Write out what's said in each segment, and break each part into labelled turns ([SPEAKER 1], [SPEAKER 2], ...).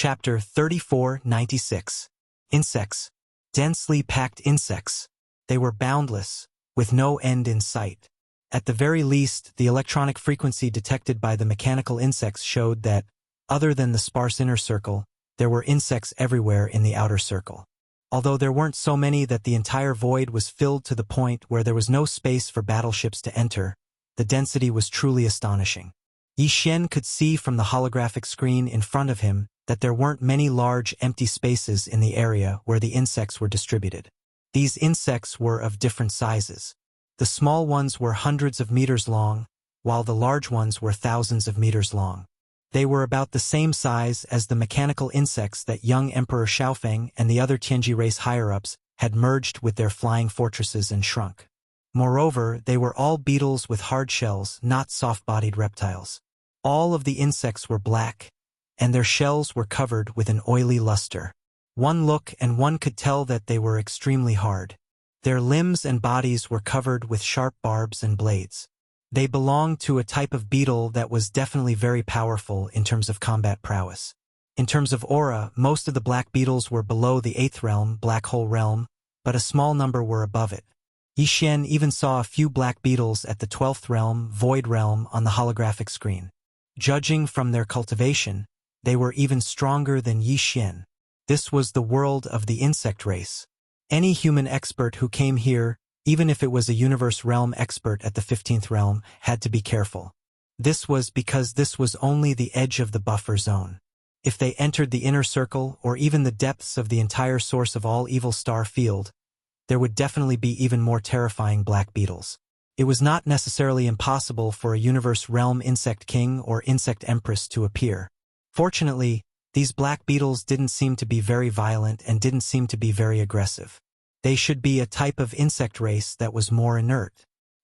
[SPEAKER 1] Chapter 3496. Insects. Densely packed insects. They were boundless, with no end in sight. At the very least, the electronic frequency detected by the mechanical insects showed that, other than the sparse inner circle, there were insects everywhere in the outer circle. Although there weren't so many that the entire void was filled to the point where there was no space for battleships to enter, the density was truly astonishing. Yi Xian could see from the holographic screen in front of him that there weren't many large empty spaces in the area where the insects were distributed. These insects were of different sizes. The small ones were hundreds of meters long, while the large ones were thousands of meters long. They were about the same size as the mechanical insects that young Emperor Xiaofeng and the other Tianji race higher-ups had merged with their flying fortresses and shrunk. Moreover, they were all beetles with hard shells, not soft-bodied reptiles. All of the insects were black, and their shells were covered with an oily luster. One look and one could tell that they were extremely hard. Their limbs and bodies were covered with sharp barbs and blades. They belonged to a type of beetle that was definitely very powerful in terms of combat prowess. In terms of aura, most of the black beetles were below the 8th realm, black hole realm, but a small number were above it. Yi Xian even saw a few black beetles at the 12th realm, void realm, on the holographic screen. Judging from their cultivation, they were even stronger than Yi Xian. This was the world of the insect race. Any human expert who came here, even if it was a universe realm expert at the 15th realm, had to be careful. This was because this was only the edge of the buffer zone. If they entered the inner circle or even the depths of the entire source of all evil star field, there would definitely be even more terrifying black beetles. It was not necessarily impossible for a universe realm insect king or insect empress to appear. Fortunately, these black beetles didn't seem to be very violent and didn't seem to be very aggressive. They should be a type of insect race that was more inert.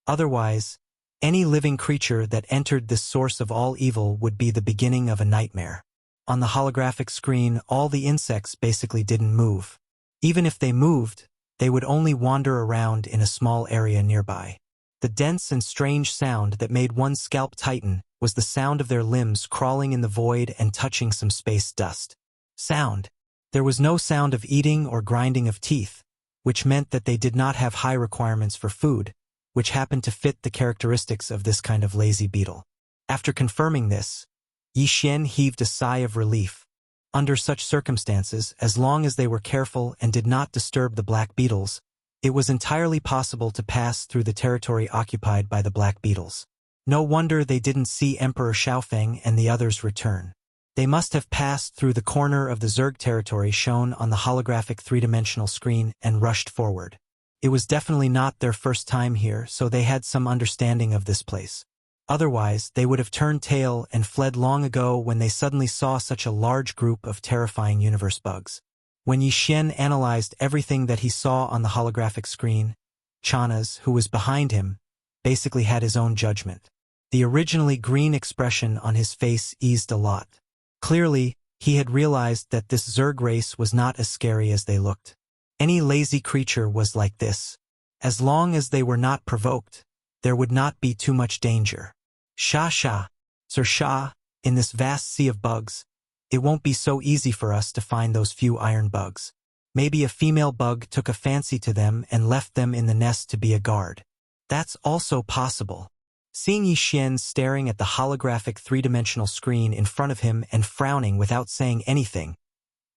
[SPEAKER 1] Otherwise, any living creature that entered this source of all evil would be the beginning of a nightmare. On the holographic screen, all the insects basically didn't move. Even if they moved, they would only wander around in a small area nearby. The dense and strange sound that made one's scalp tighten was the sound of their limbs crawling in the void and touching some space dust. Sound. There was no sound of eating or grinding of teeth, which meant that they did not have high requirements for food, which happened to fit the characteristics of this kind of lazy beetle. After confirming this, Yi Xian heaved a sigh of relief. Under such circumstances, as long as they were careful and did not disturb the black beetles, it was entirely possible to pass through the territory occupied by the black beetles. No wonder they didn't see Emperor Xiaofeng and the others return. They must have passed through the corner of the Zerg territory shown on the holographic three-dimensional screen and rushed forward. It was definitely not their first time here, so they had some understanding of this place. Otherwise, they would have turned tail and fled long ago when they suddenly saw such a large group of terrifying universe bugs. When Yi Xian analyzed everything that he saw on the holographic screen, Chana's, who was behind him, basically had his own judgment. The originally green expression on his face eased a lot. Clearly, he had realized that this Zerg race was not as scary as they looked. Any lazy creature was like this. As long as they were not provoked, there would not be too much danger. Sha, Sir Sha, in this vast sea of bugs, it won't be so easy for us to find those few iron bugs. Maybe a female bug took a fancy to them and left them in the nest to be a guard. That's also possible. Seeing Yi Xian staring at the holographic three-dimensional screen in front of him and frowning without saying anything,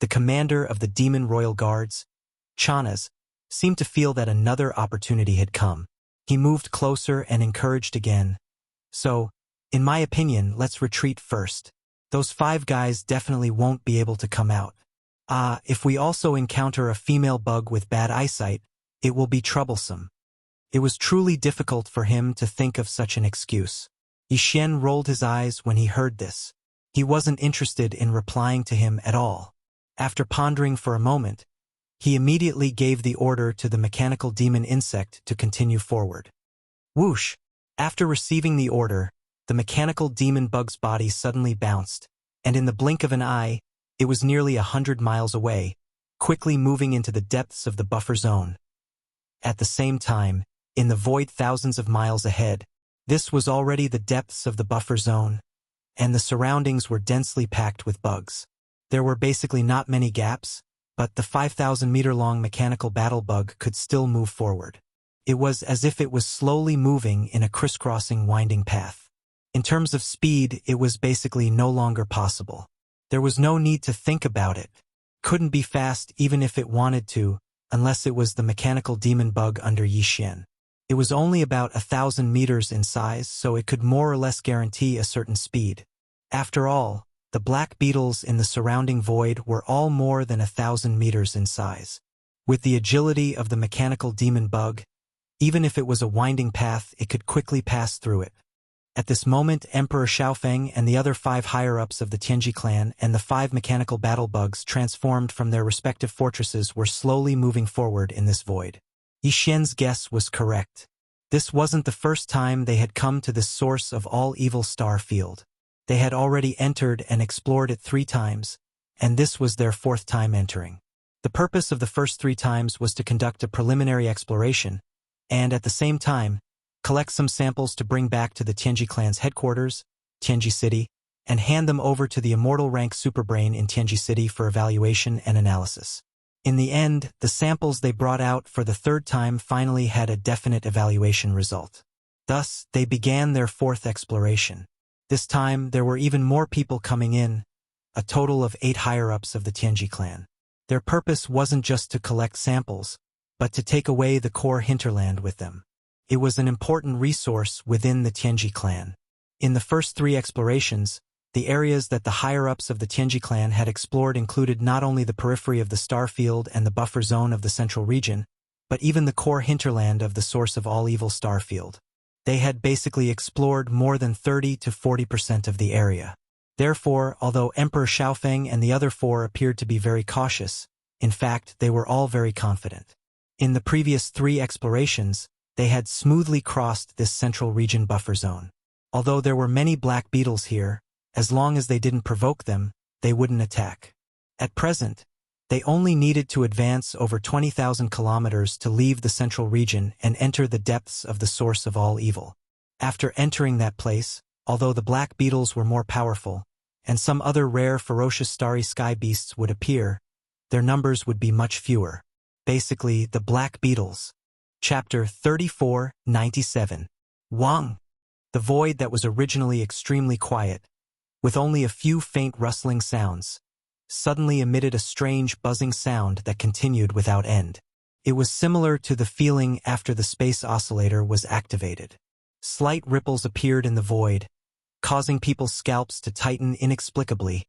[SPEAKER 1] the commander of the Demon Royal Guards, Chana's, seemed to feel that another opportunity had come. He moved closer and encouraged again. So, in my opinion, let's retreat first. Those 5 guys definitely won't be able to come out. If we also encounter a female bug with bad eyesight, it will be troublesome. It was truly difficult for him to think of such an excuse. Yi Xian rolled his eyes when he heard this. He wasn't interested in replying to him at all. After pondering for a moment, he immediately gave the order to the mechanical demon insect to continue forward. Whoosh! After receiving the order, the mechanical demon bug's body suddenly bounced, and in the blink of an eye, it was nearly 100 miles away, quickly moving into the depths of the buffer zone. At the same time, in the void thousands of miles ahead, this was already the depths of the buffer zone, and the surroundings were densely packed with bugs. There were basically not many gaps, but the 5,000-meter-long mechanical battle bug could still move forward. It was as if it was slowly moving in a crisscrossing winding path. In terms of speed, it was basically no longer possible. There was no need to think about it. Couldn't be fast even if it wanted to, unless it was the mechanical demon bug under Yi Xian. It was only about 1,000 meters in size, so it could more or less guarantee a certain speed. After all, the black beetles in the surrounding void were all more than 1,000 meters in size. With the agility of the mechanical demon bug, even if it was a winding path, it could quickly pass through it. At this moment, Emperor Xiaofeng and the other 5 higher-ups of the Tianji clan and the 5 mechanical battle bugs transformed from their respective fortresses were slowly moving forward in this void. Yi Xian's guess was correct. This wasn't the first time they had come to this source of all evil star field. They had already entered and explored it 3 times, and this was their 4th time entering. The purpose of the first 3 times was to conduct a preliminary exploration, and at the same time, collect some samples to bring back to the Tianji clan's headquarters, Tianji City, and hand them over to the immortal rank superbrain in Tianji City for evaluation and analysis. In the end, the samples they brought out for the 3rd time finally had a definite evaluation result. Thus, they began their 4th exploration. This time, there were even more people coming in, a total of 8 higher-ups of the Tianji clan. Their purpose wasn't just to collect samples, but to take away the core hinterland with them. It was an important resource within the Tianji clan. In the first 3 explorations, the areas that the higher-ups of the Tianji clan had explored included not only the periphery of the star field and the buffer zone of the central region, but even the core hinterland of the source of all evil star field. They had basically explored more than 30 to 40% of the area. Therefore, although Emperor Xiaofeng and the other 4 appeared to be very cautious, in fact, they were all very confident. In the previous 3 explorations, they had smoothly crossed this central region buffer zone. Although there were many black beetles here, as long as they didn't provoke them, they wouldn't attack. At present, they only needed to advance over 20,000 kilometers to leave the central region and enter the depths of the source of all evil. After entering that place, although the black beetles were more powerful, and some other rare ferocious starry sky beasts would appear, their numbers would be much fewer. Basically, the black beetles. Chapter 34:97. Wang. The void that was originally extremely quiet, with only a few faint rustling sounds, suddenly emitted a strange buzzing sound that continued without end. It was similar to the feeling after the space oscillator was activated. Slight ripples appeared in the void, causing people's scalps to tighten inexplicably,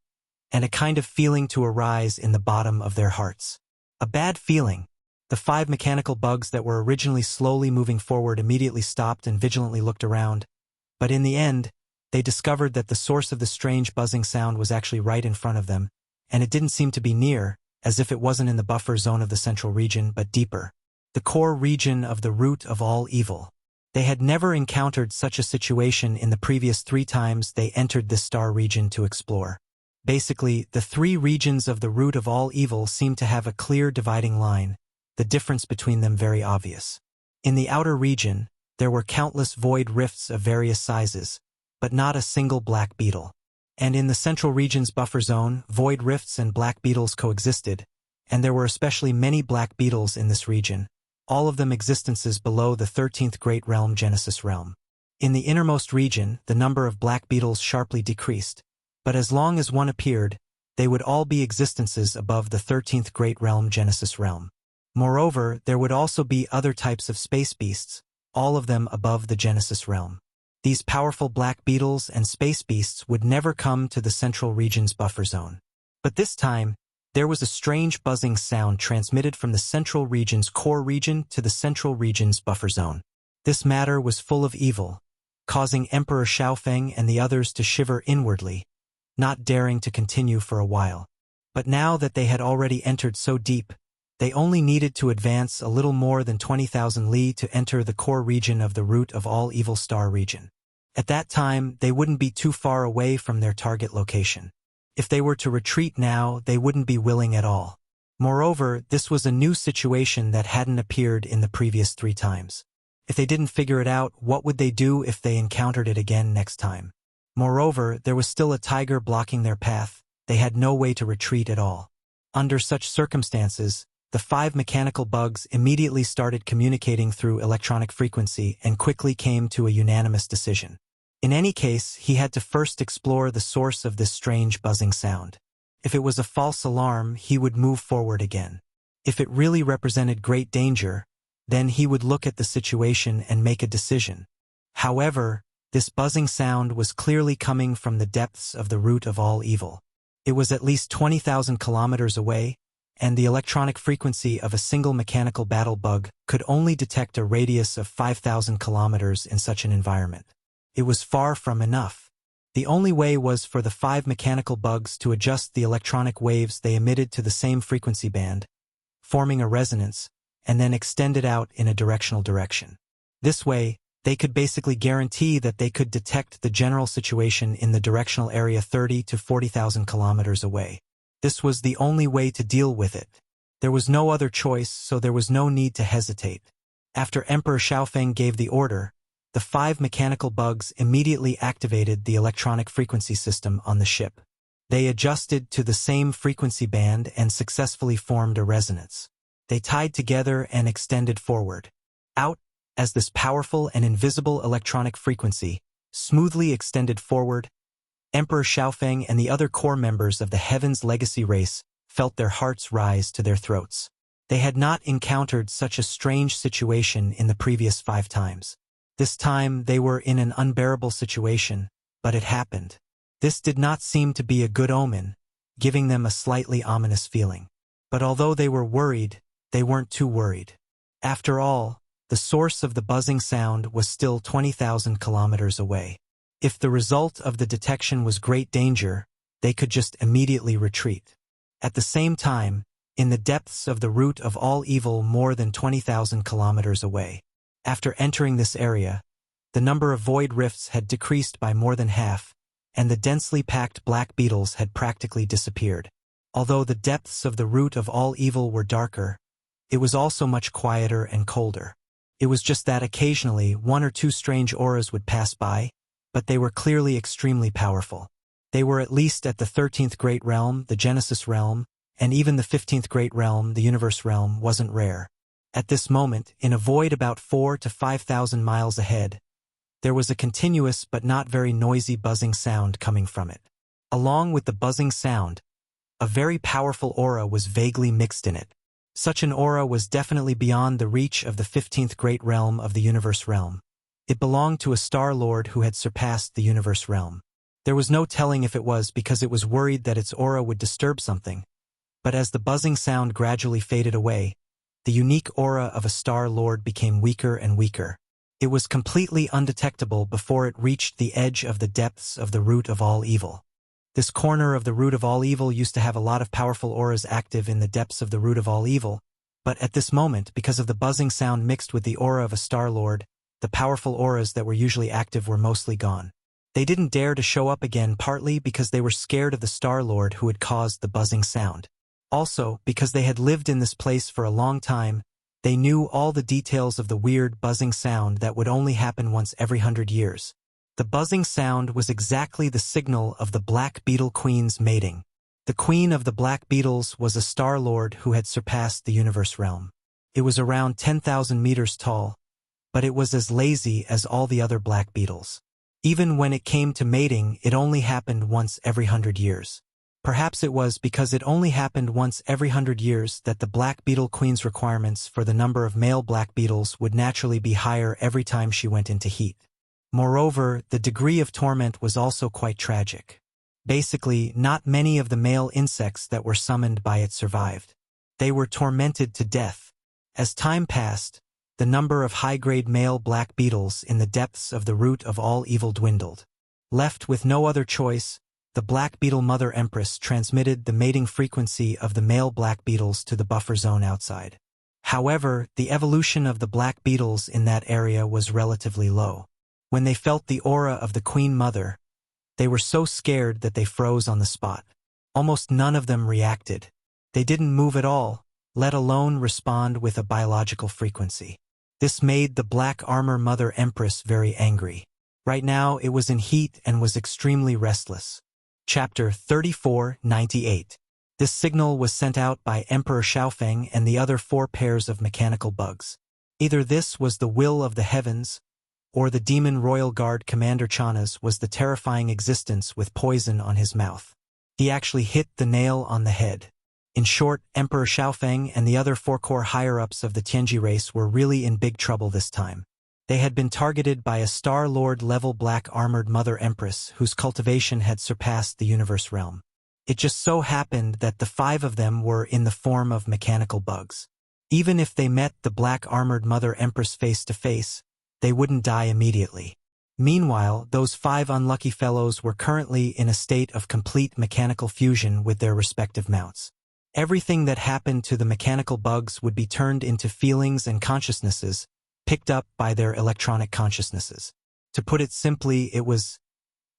[SPEAKER 1] and a kind of feeling to arise in the bottom of their hearts. A bad feeling. The 5 mechanical bugs that were originally slowly moving forward immediately stopped and vigilantly looked around, but in the end, they discovered that the source of the strange buzzing sound was actually right in front of them, and it didn't seem to be near, as if it wasn't in the buffer zone of the central region, but deeper. The core region of the root of all evil. They had never encountered such a situation in the previous 3 times they entered this star region to explore. Basically, the 3 regions of the root of all evil seemed to have a clear dividing line, the difference between them very obvious. In the outer region, there were countless void rifts of various sizes, but not a single black beetle. And in the central region's buffer zone, void rifts and black beetles coexisted, and there were especially many black beetles in this region, all of them existences below the 13th Great Realm Genesis Realm. In the innermost region, the number of black beetles sharply decreased, but as long as one appeared, they would all be existences above the 13th Great Realm Genesis Realm. Moreover, there would also be other types of space beasts, all of them above the Genesis Realm. These powerful black beetles and space beasts would never come to the central region's buffer zone. But this time, there was a strange buzzing sound transmitted from the central region's core region to the central region's buffer zone. This matter was full of evil, causing Emperor Xiaofeng and the others to shiver inwardly, not daring to continue for a while. But now that they had already entered so deep, they only needed to advance a little more than 20,000 li to enter the core region of the root of all evil star region. At that time, they wouldn't be too far away from their target location. If they were to retreat now, they wouldn't be willing at all. Moreover, this was a new situation that hadn't appeared in the previous 3 times. If they didn't figure it out, what would they do if they encountered it again next time? Moreover, there was still a tiger blocking their path. they had no way to retreat at all. Under such circumstances, the 5 mechanical bugs immediately started communicating through electronic frequency and quickly came to a unanimous decision. In any case, he had to first explore the source of this strange buzzing sound. If it was a false alarm, he would move forward again. If it really represented great danger, then he would look at the situation and make a decision. However, this buzzing sound was clearly coming from the depths of the root of all evil. It was at least 20,000 kilometers away, and the electronic frequency of a single mechanical battle bug could only detect a radius of 5,000 kilometers in such an environment. It was far from enough. The only way was for the 5 mechanical bugs to adjust the electronic waves they emitted to the same frequency band, forming a resonance, and then extend it out in a directional direction. This way, they could basically guarantee that they could detect the general situation in the directional area 30 to 40,000 kilometers away. This was the only way to deal with it. There was no other choice, so there was no need to hesitate. After Emperor Xiaofeng gave the order, the 5 mechanical bugs immediately activated the electronic frequency system on the ship. They adjusted to the same frequency band and successfully formed a resonance. They tied together and extended forward. Out, as this powerful and invisible electronic frequency smoothly extended forward, Emperor Xiaofeng and the other core members of the Heaven's Legacy race felt their hearts rise to their throats. They had not encountered such a strange situation in the previous 5 times. This time they were in an unbearable situation, but it happened. This did not seem to be a good omen, giving them a slightly ominous feeling. But although they were worried, they weren't too worried. After all, the source of the buzzing sound was still 20,000 kilometers away. If the result of the detection was great danger, they could just immediately retreat. At the same time, in the depths of the root of all evil more than 20,000 kilometers away. After entering this area, the number of void rifts had decreased by more than half, and the densely packed black beetles had practically disappeared. Although the depths of the root of all evil were darker, it was also much quieter and colder. It was just that occasionally 1 or 2 strange auras would pass by, but they were clearly extremely powerful. They were at least at the 13th Great Realm, the Genesis Realm, and even the 15th Great Realm, the Universe Realm, wasn't rare. At this moment, in a void about 4 to 5,000 miles ahead, there was a continuous but not very noisy buzzing sound coming from it. Along with the buzzing sound, a very powerful aura was vaguely mixed in it. Such an aura was definitely beyond the reach of the 15th Great Realm of the Universe Realm. It belonged to a Star Lord who had surpassed the Universe Realm. There was no telling if it was because it was worried that its aura would disturb something, but as the buzzing sound gradually faded away, the unique aura of a Star Lord became weaker and weaker. It was completely undetectable before it reached the edge of the depths of the root of all evil. This corner of the root of all evil used to have a lot of powerful auras active in the depths of the root of all evil, but at this moment, because of the buzzing sound mixed with the aura of a Star Lord, the powerful auras that were usually active were mostly gone. They didn't dare to show up again, partly because they were scared of the Star Lord who had caused the buzzing sound. Also, because they had lived in this place for a long time, they knew all the details of the weird buzzing sound that would only happen once every 100 years. The buzzing sound was exactly the signal of the Black Beetle Queen's mating. The Queen of the Black Beetles was a Star Lord who had surpassed the Universe Realm. It was around 10,000 meters tall, but it was as lazy as all the other black beetles. Even when it came to mating, it only happened once every 100 years. Perhaps it was because it only happened once every 100 years that the Black Beetle Queen's requirements for the number of male black beetles would naturally be higher every time she went into heat. Moreover, the degree of torment was also quite tragic. Basically, not many of the male insects that were summoned by it survived. They were tormented to death. As time passed, the number of high-grade male black beetles in the depths of the root of all evil dwindled. Left with no other choice, the Black Beetle Mother Empress transmitted the mating frequency of the male black beetles to the buffer zone outside. However, the evolution of the black beetles in that area was relatively low. When they felt the aura of the Queen Mother, they were so scared that they froze on the spot. Almost none of them reacted. They didn't move at all, let alone respond with a biological frequency. This made the Black Armor Mother Empress very angry. Right now it was in heat and was extremely restless. Chapter 3498. This signal was sent out by Emperor Xiaofeng and the other 4 pairs of mechanical bugs. Either this was the will of the heavens, or the demon royal guard Commander Chana's was the terrifying existence with poison on his mouth. He actually hit the nail on the head. In short, Emperor Xiaofeng and the other 4 core higher-ups of the Tianji race were really in big trouble this time. They had been targeted by a Star Lord-level black-armored Mother Empress whose cultivation had surpassed the universe realm. It just so happened that the 5 of them were in the form of mechanical bugs. Even if they met the black-armored Mother Empress face-to-face, they wouldn't die immediately. Meanwhile, those 5 unlucky fellows were currently in a state of complete mechanical fusion with their respective mounts. Everything that happened to the mechanical bugs would be turned into feelings and consciousnesses, picked up by their electronic consciousnesses. To put it simply, it was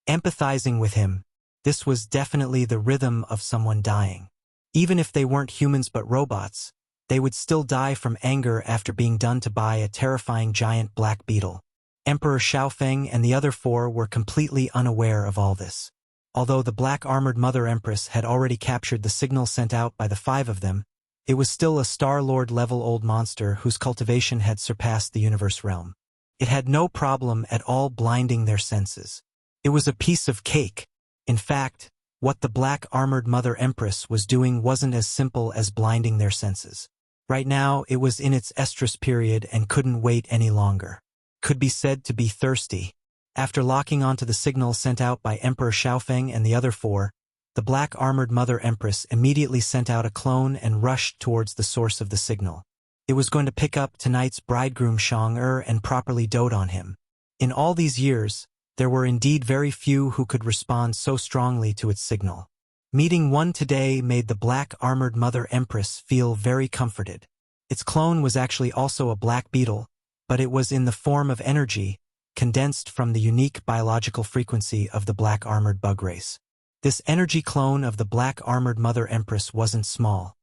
[SPEAKER 1] empathizing with him. This was definitely the rhythm of someone dying. Even if they weren't humans but robots, they would still die from anger after being done to by a terrifying giant black beetle. Emperor Xiaofeng and the other 4 were completely unaware of all this. Although the black-armored Mother Empress had already captured the signal sent out by the 5 of them, it was still a Star-Lord-level old monster whose cultivation had surpassed the universe realm. It had no problem at all blinding their senses. It was a piece of cake. In fact, what the black-armored Mother Empress was doing wasn't as simple as blinding their senses. Right now, it was in its estrus period and couldn't wait any longer. Could be said to be thirsty. After locking onto the signal sent out by Emperor Xiaofeng and the other 4, the black-armored Mother Empress immediately sent out a clone and rushed towards the source of the signal. It was going to pick up tonight's bridegroom Shang-Er and properly dote on him. In all these years, there were indeed very few who could respond so strongly to its signal. Meeting one today made the black-armored Mother Empress feel very comforted. Its clone was actually also a black beetle, but it was in the form of energy, condensed from the unique biological frequency of the black-armored bug race. This energy clone of the black-armored Mother Empress wasn't small.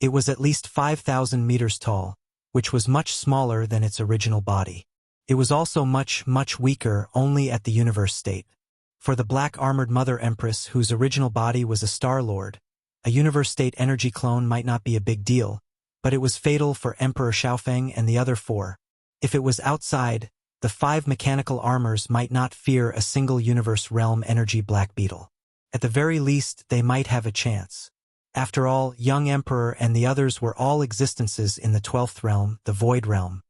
[SPEAKER 1] It was at least 5,000 meters tall, which was much smaller than its original body. It was also much weaker only at the universe state. For the black-armored Mother Empress, whose original body was a Star Lord, a universe state energy clone might not be a big deal, but it was fatal for Emperor Xiaofeng and the other 4. If it was outside, the 5 mechanical armors might not fear a single universe realm energy black beetle. At the very least, they might have a chance. After all, young Emperor and the others were all existences in the 12th realm, the Void realm.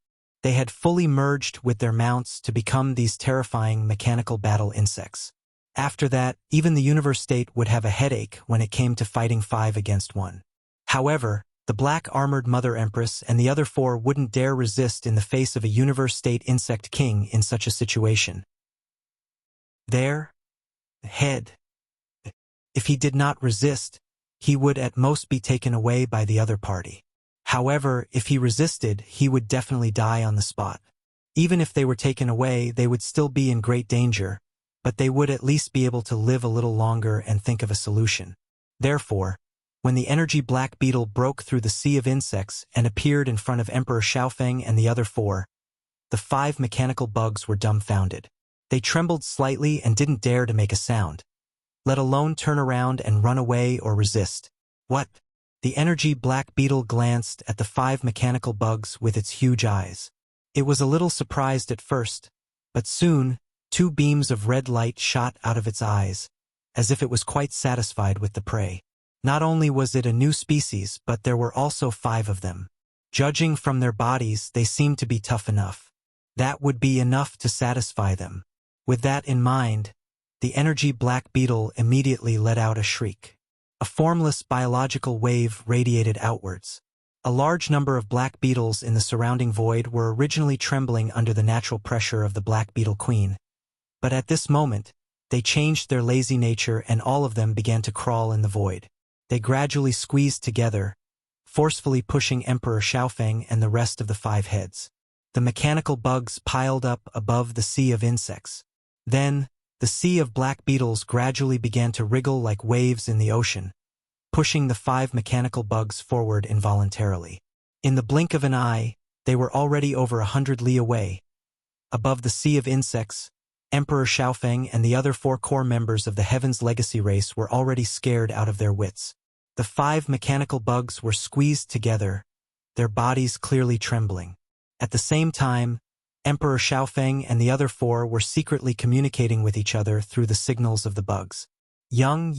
[SPEAKER 1] They had fully merged with their mounts to become these terrifying mechanical battle insects. After that, even the universe state would have a headache when it came to fighting 5 against 1. However, the black-armored Mother Empress and the other 4 wouldn't dare resist in the face of a universe state insect king in such a situation. Their head. If he did not resist, he would at most be taken away by the other party. However, if he resisted, he would definitely die on the spot. Even if they were taken away, they would still be in great danger, but they would at least be able to live a little longer and think of a solution. Therefore, when the energy black beetle broke through the sea of insects and appeared in front of Emperor Xiaofeng and the other 4, the 5 mechanical bugs were dumbfounded. They trembled slightly and didn't dare to make a sound, let alone turn around and run away or resist. What? The energy black beetle glanced at the 5 mechanical bugs with its huge eyes. It was a little surprised at first, but soon, 2 beams of red light shot out of its eyes, as if it was quite satisfied with the prey. Not only was it a new species, but there were also 5 of them. Judging from their bodies, they seemed to be tough enough. That would be enough to satisfy them. With that in mind, the energy black beetle immediately let out a shriek. A formless biological wave radiated outwards. A large number of black beetles in the surrounding void were originally trembling under the natural pressure of the black beetle queen. But at this moment, they changed their lazy nature and all of them began to crawl in the void. They gradually squeezed together, forcefully pushing Emperor Xiaofeng and the rest of the 5 heads. The mechanical bugs piled up above the sea of insects. Then, the sea of black beetles gradually began to wriggle like waves in the ocean, pushing the 5 mechanical bugs forward involuntarily. In the blink of an eye, they were already over 100 li away. Above the sea of insects, Emperor Xiaofeng and the other 4 core members of the Heaven's Legacy race were already scared out of their wits. The 5 mechanical bugs were squeezed together, their bodies clearly trembling. At the same time, Emperor Xiaofeng and the other 4 were secretly communicating with each other through the signals of the bugs. Young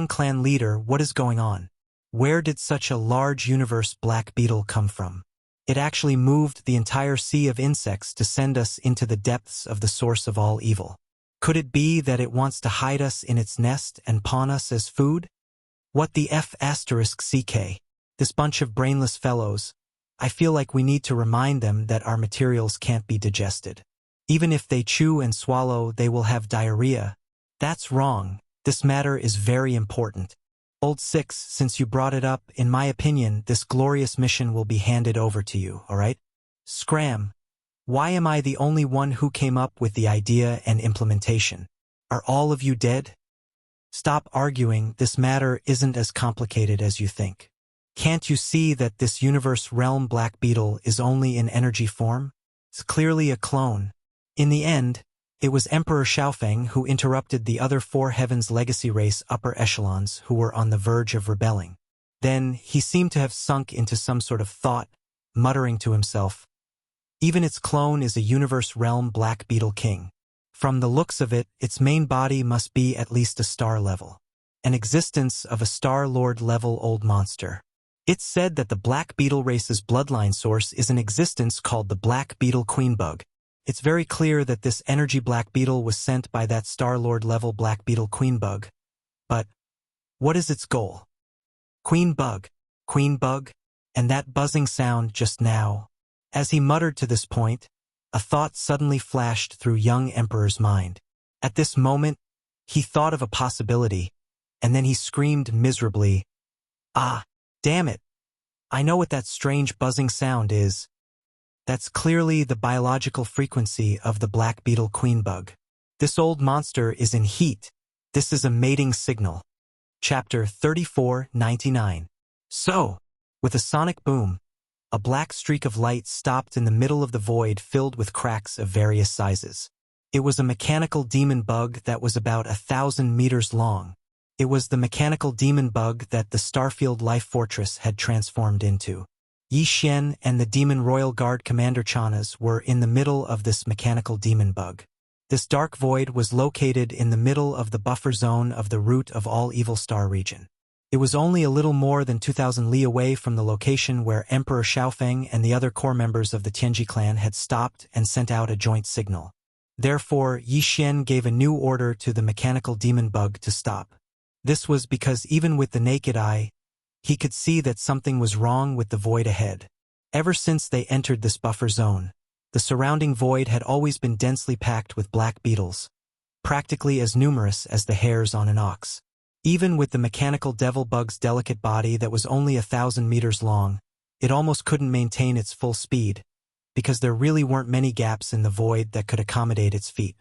[SPEAKER 1] clan leader, what is going on? Where did such a large universe black beetle come from? It actually moved the entire sea of insects to send us into the depths of the source of all evil. Could it be that it wants to hide us in its nest and pawn us as food? What the F***CK? This bunch of brainless fellows, I feel like we need to remind them that our materials can't be digested. Even if they chew and swallow, they will have diarrhea. That's wrong. This matter is very important. Old Six, since you brought it up, in my opinion, this glorious mission will be handed over to you, alright? Scram. Why am I the only one who came up with the idea and implementation? Are all of you dead? Stop arguing, this matter isn't as complicated as you think. Can't you see that this universe realm black beetle is only in energy form? It's clearly a clone. In the end, it was Emperor Xiaofeng who interrupted the other 4 Heaven's Legacy race upper echelons who were on the verge of rebelling. Then, he seemed to have sunk into some sort of thought, muttering to himself, even its clone is a universe realm black beetle king. From the looks of it, its main body must be at least a star level. An existence of a Star Lord level old monster. It's said that the black beetle race's bloodline source is an existence called the black beetle queen bug. It's very clear that this energy black beetle was sent by that Star-Lord level black beetle queen bug. But what is its goal? Queen bug, and that buzzing sound just now. As he muttered to this point, a thought suddenly flashed through young Emperor's mind. At this moment, he thought of a possibility, and then he screamed miserably, "Ah, damn it! I know what that strange buzzing sound is. That's clearly the biological frequency of the black beetle queen bug. This old monster is in heat. This is a mating signal." Chapter 34:99. So, with a sonic boom, a black streak of light stopped in the middle of the void filled with cracks of various sizes. It was a mechanical demon bug that was about 1,000 meters long. It was the mechanical demon bug that the Starfield Life Fortress had transformed into. Yi Xian and the Demon Royal Guard Commander Chanas were in the middle of this mechanical demon bug. This dark void was located in the middle of the buffer zone of the root of all evil star region. It was only a little more than 2,000 li away from the location where Emperor Xiaofeng and the other core members of the Tianji clan had stopped and sent out a joint signal. Therefore, Yi Xian gave a new order to the mechanical demon bug to stop. This was because even with the naked eye, he could see that something was wrong with the void ahead. Ever since they entered this buffer zone, the surrounding void had always been densely packed with black beetles, practically as numerous as the hairs on an ox. Even with the mechanical devil bug's delicate body that was only 1,000 meters long, it almost couldn't maintain its full speed, because there really weren't many gaps in the void that could accommodate its feet.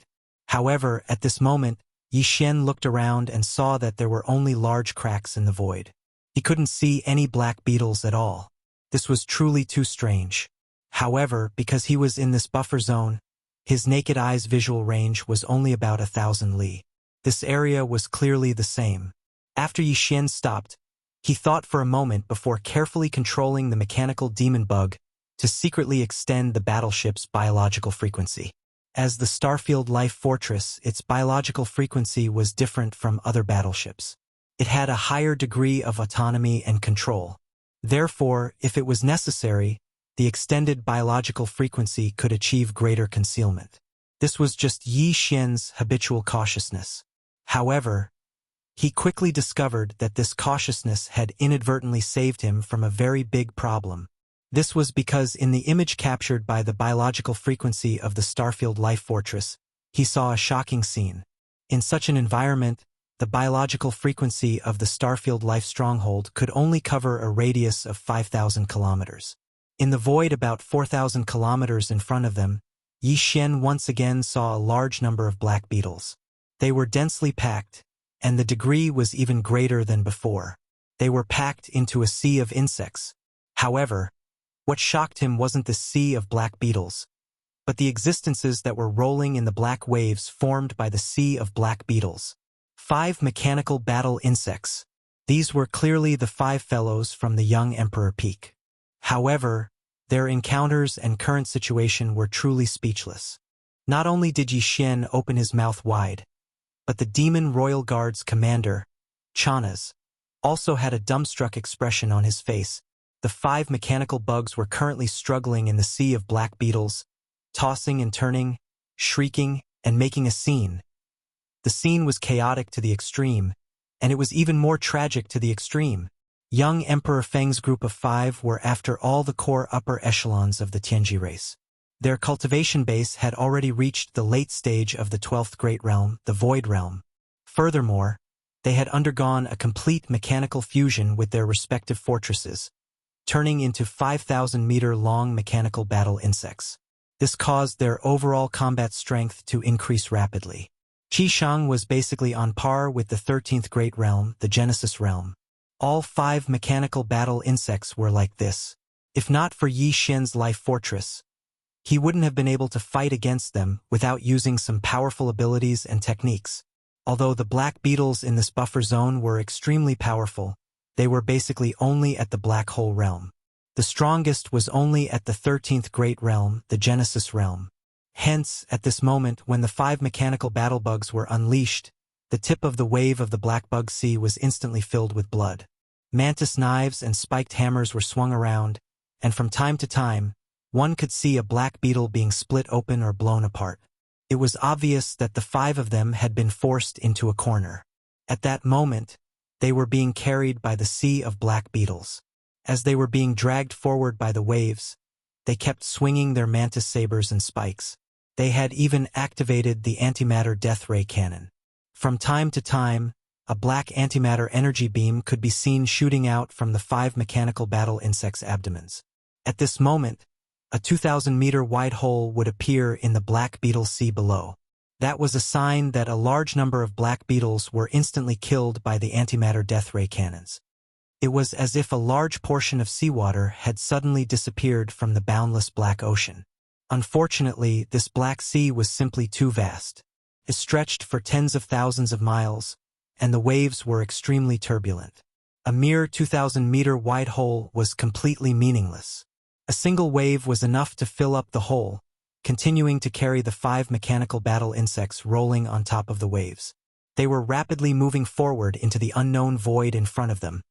[SPEAKER 1] However, at this moment, Yi Xian looked around and saw that there were only large cracks in the void. He couldn't see any black beetles at all. This was truly too strange. However, because he was in this buffer zone, his naked eye's visual range was only about 1,000 li. This area was clearly the same. After Yi Xian stopped, he thought for a moment before carefully controlling the mechanical demon bug to secretly extend the battleship's biological frequency. As the Starfield Life Fortress, its biological frequency was different from other battleships. It had a higher degree of autonomy and control. Therefore, if it was necessary, the extended biological frequency could achieve greater concealment. This was just Yi Xian's habitual cautiousness. However, he quickly discovered that this cautiousness had inadvertently saved him from a very big problem. This was because in the image captured by the biological frequency of the Starfield Life Fortress, he saw a shocking scene. In such an environment, the biological frequency of the Starfield Life Stronghold could only cover a radius of 5,000 kilometers. In the void about 4,000 kilometers in front of them, Yi Xian once again saw a large number of black beetles. They were densely packed, and the degree was even greater than before. They were packed into a sea of insects. However, what shocked him wasn't the sea of black beetles, but the existences that were rolling in the black waves formed by the sea of black beetles. 5 mechanical battle insects. These were clearly the 5 fellows from the young Emperor Peak. However, their encounters and current situation were truly speechless. Not only did Yi Xian open his mouth wide, but the Demon Royal Guard's commander, Chanas, also had a dumbstruck expression on his face. The 5 mechanical bugs were currently struggling in the sea of black beetles, tossing and turning, shrieking, and making a scene. The scene was chaotic to the extreme, and it was even more tragic to the extreme. Young Emperor Feng's group of 5 were after all the core upper echelons of the Tianji race. Their cultivation base had already reached the late stage of the 12th Great Realm, the Void Realm. Furthermore, they had undergone a complete mechanical fusion with their respective fortresses, turning into 5,000-meter-long mechanical battle insects. This caused their overall combat strength to increase rapidly. Qi Shang was basically on par with the 13th Great Realm, the Genesis Realm. All 5 mechanical battle insects were like this. If not for Yi Xian's life fortress, he wouldn't have been able to fight against them without using some powerful abilities and techniques. Although the black beetles in this buffer zone were extremely powerful, they were basically only at the black hole realm. The strongest was only at the 13th Great Realm, the Genesis Realm. Hence, at this moment when the 5 mechanical battle bugs were unleashed, the tip of the wave of the black bug sea was instantly filled with blood. Mantis knives and spiked hammers were swung around, and from time to time, one could see a black beetle being split open or blown apart. It was obvious that the 5 of them had been forced into a corner. At that moment, they were being carried by the sea of black beetles. As they were being dragged forward by the waves, they kept swinging their mantis sabers and spikes. They had even activated the antimatter death ray cannon. From time to time, a black antimatter energy beam could be seen shooting out from the 5 mechanical battle insects' abdomens. At this moment, a 2,000-meter wide hole would appear in the black beetle sea below. That was a sign that a large number of black beetles were instantly killed by the antimatter death ray cannons. It was as if a large portion of seawater had suddenly disappeared from the boundless black ocean. Unfortunately, this black sea was simply too vast. It stretched for tens of thousands of miles, and the waves were extremely turbulent. A mere 2,000-meter wide hole was completely meaningless. A single wave was enough to fill up the hole, continuing to carry the 5 mechanical battle insects rolling on top of the waves. They were rapidly moving forward into the unknown void in front of them.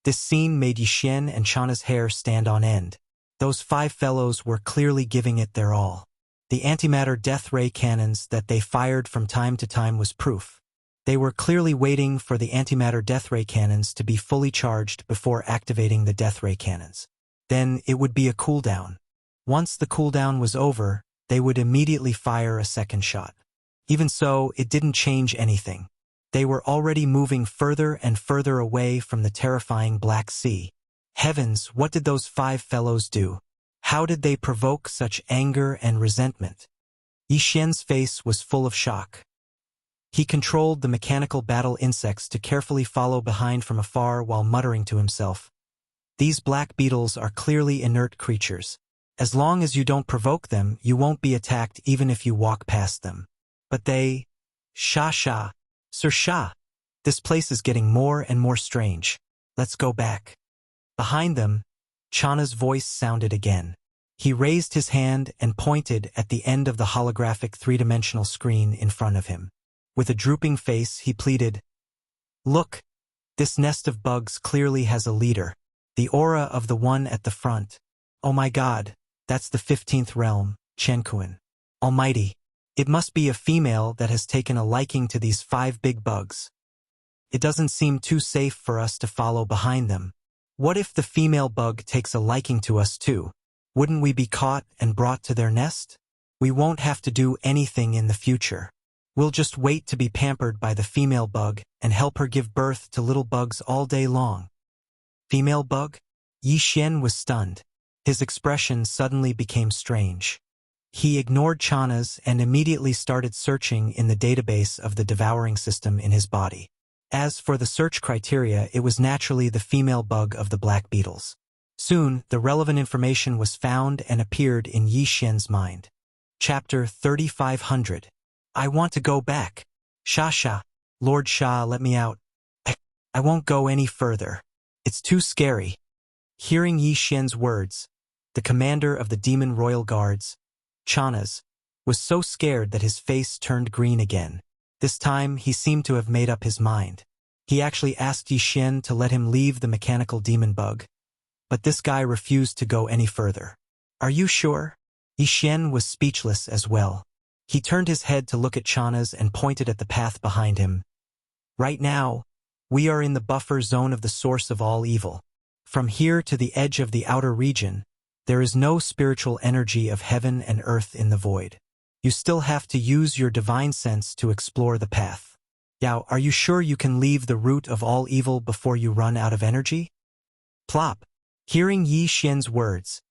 [SPEAKER 1] This scene made Yi Xian and Chana's hair stand on end. Those 5 fellows were clearly giving it their all. The antimatter death ray cannons that they fired from time to time was proof. They were clearly waiting for the antimatter death ray cannons to be fully charged before activating the death ray cannons. Then it would be a cooldown. Once the cooldown was over, they would immediately fire a second shot. Even so, it didn't change anything. They were already moving further and further away from the terrifying Black Sea. Heavens, what did those 5 fellows do? How did they provoke such anger and resentment? Yi Xian's face was full of shock. He controlled the mechanical battle insects to carefully follow behind from afar while muttering to himself. These black beetles are clearly inert creatures. As long as you don't provoke them, you won't be attacked even if you walk past them. But they... Sha. Sir Sha. This place is getting more and more strange. Let's go back. Behind them, Chana's voice sounded again. He raised his hand and pointed at the end of the holographic 3-dimensional screen in front of him. With a drooping face, he pleaded, "Look, this nest of bugs clearly has a leader. The aura of the one at the front. Oh my God, that's the 15th realm, Chenkuan. Almighty. It must be a female that has taken a liking to these 5 big bugs. It doesn't seem too safe for us to follow behind them. What if the female bug takes a liking to us too? Wouldn't we be caught and brought to their nest? We won't have to do anything in the future. We'll just wait to be pampered by the female bug and help her give birth to little bugs all day long." Female bug? Yi Xian was stunned. His expression suddenly became strange. He ignored Chana's and immediately started searching in the database of the devouring system in his body. As for the search criteria, it was naturally the female bug of the black beetles. Soon, the relevant information was found and appeared in Yi Xian's mind. Chapter 3500. I want to go back. Sha. Lord Sha, let me out. I won't go any further. It's too scary. Hearing Yi Xian's words, the commander of the demon royal guards, Chanas, was so scared that his face turned green again. This time, he seemed to have made up his mind. He actually asked Yi Xian to let him leave the mechanical demon bug, but this guy refused to go any further. Are you sure? Yi Xian was speechless as well. He turned his head to look at Chanas and pointed at the path behind him. Right now, we are in the buffer zone of the source of all evil. From here to the edge of the outer region, there is no spiritual energy of heaven and earth in the void. You still have to use your divine sense to explore the path. Yao, are you sure you can leave the root of all evil before you run out of energy? Plop. Hearing Yi Xian's words,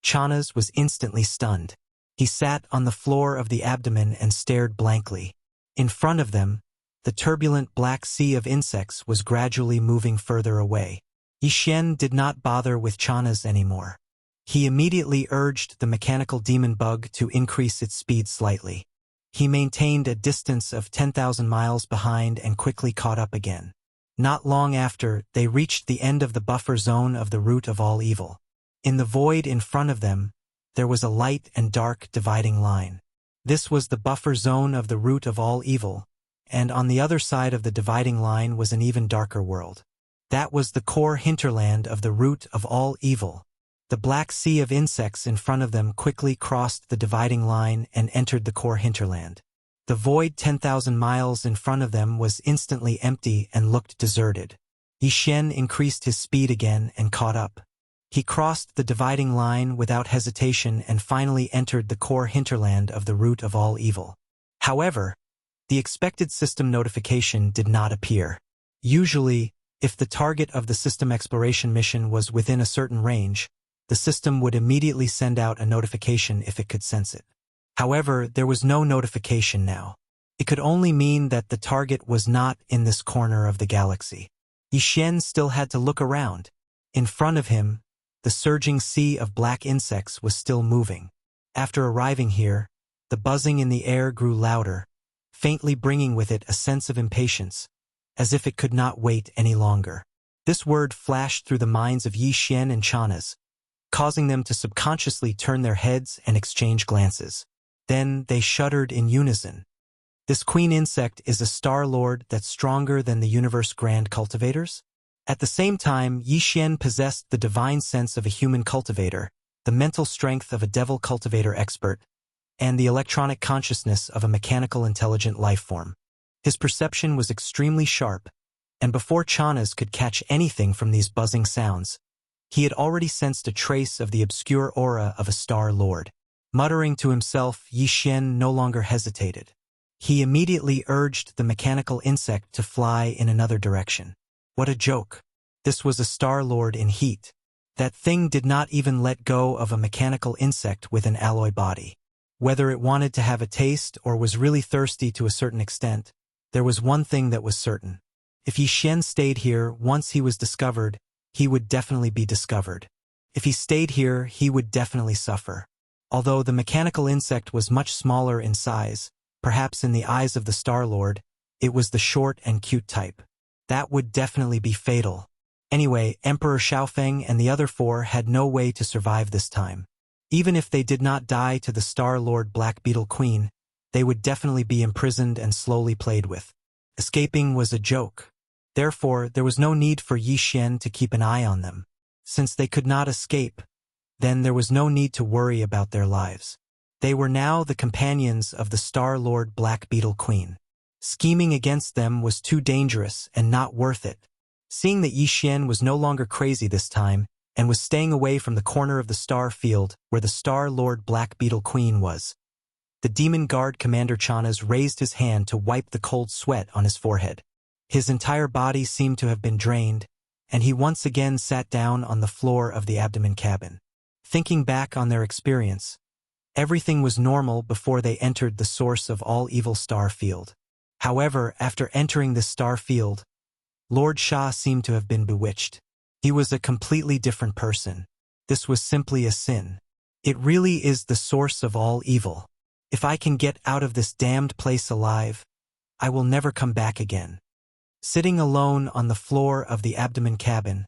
[SPEAKER 1] Chanas was instantly stunned. He sat on the floor of the abdomen and stared blankly. In front of them, the turbulent black sea of insects was gradually moving further away. Yi Xian did not bother with Chanas anymore. He immediately urged the mechanical demon bug to increase its speed slightly. He maintained a distance of 10,000 miles behind and quickly caught up again. Not long after, they reached the end of the buffer zone of the root of all evil. In the void in front of them, there was a light and dark dividing line. This was the buffer zone of the root of all evil, and on the other side of the dividing line was an even darker world. That was the core hinterland of the root of all evil. The black sea of insects in front of them quickly crossed the dividing line and entered the core hinterland. The void 10,000 miles in front of them was instantly empty and looked deserted. Yi Xian increased his speed again and caught up. He crossed the dividing line without hesitation and finally entered the core hinterland of the root of all evil. However, the expected system notification did not appear. Usually, if the target of the system exploration mission was within a certain range, the system would immediately send out a notification if it could sense it. However, there was no notification now. It could only mean that the target was not in this corner of the galaxy. Yi Xian still had to look around. In front of him, the surging sea of black insects was still moving. After arriving here, the buzzing in the air grew louder, faintly bringing with it a sense of impatience, as if it could not wait any longer. This word flashed through the minds of Yi Xian and Chanas, causing them to subconsciously turn their heads and exchange glances. Then they shuddered in unison. This queen insect is a star lord that's stronger than the universe grand cultivators? At the same time, Yi Xian possessed the divine sense of a human cultivator, the mental strength of a devil cultivator expert, and the electronic consciousness of a mechanical intelligent life form. His perception was extremely sharp, and before Chanas could catch anything from these buzzing sounds, he had already sensed a trace of the obscure aura of a star lord. Muttering to himself, Yi Xian no longer hesitated. He immediately urged the mechanical insect to fly in another direction. What a joke. This was a star lord in heat. That thing did not even let go of a mechanical insect with an alloy body. Whether it wanted to have a taste or was really thirsty to a certain extent, there was one thing that was certain. If Yi Xian stayed here once he was discovered, he would definitely be discovered. If he stayed here, he would definitely suffer. Although the mechanical insect was much smaller in size, perhaps in the eyes of the Star Lord, it was the short and cute type. That would definitely be fatal. Anyway, Emperor Xiaofeng and the other four had no way to survive this time. Even if they did not die to the Star Lord Black Beetle Queen, they would definitely be imprisoned and slowly played with. Escaping was a joke. Therefore, there was no need for Yi Xian to keep an eye on them. Since they could not escape, then there was no need to worry about their lives. They were now the companions of the Star Lord Black Beetle Queen. Scheming against them was too dangerous and not worth it. Seeing that Yi Xian was no longer crazy this time and was staying away from the corner of the star field where the Star Lord Black Beetle Queen was, the Demon Guard Commander Chanas raised his hand to wipe the cold sweat on his forehead. His entire body seemed to have been drained, and he once again sat down on the floor of the abdomen cabin. Thinking back on their experience, everything was normal before they entered the source of all evil star field. However, after entering this star field, Lord Sha seemed to have been bewitched. He was a completely different person. This was simply a sin. It really is the source of all evil. If I can get out of this damned place alive, I will never come back again. Sitting alone on the floor of the abdomen cabin,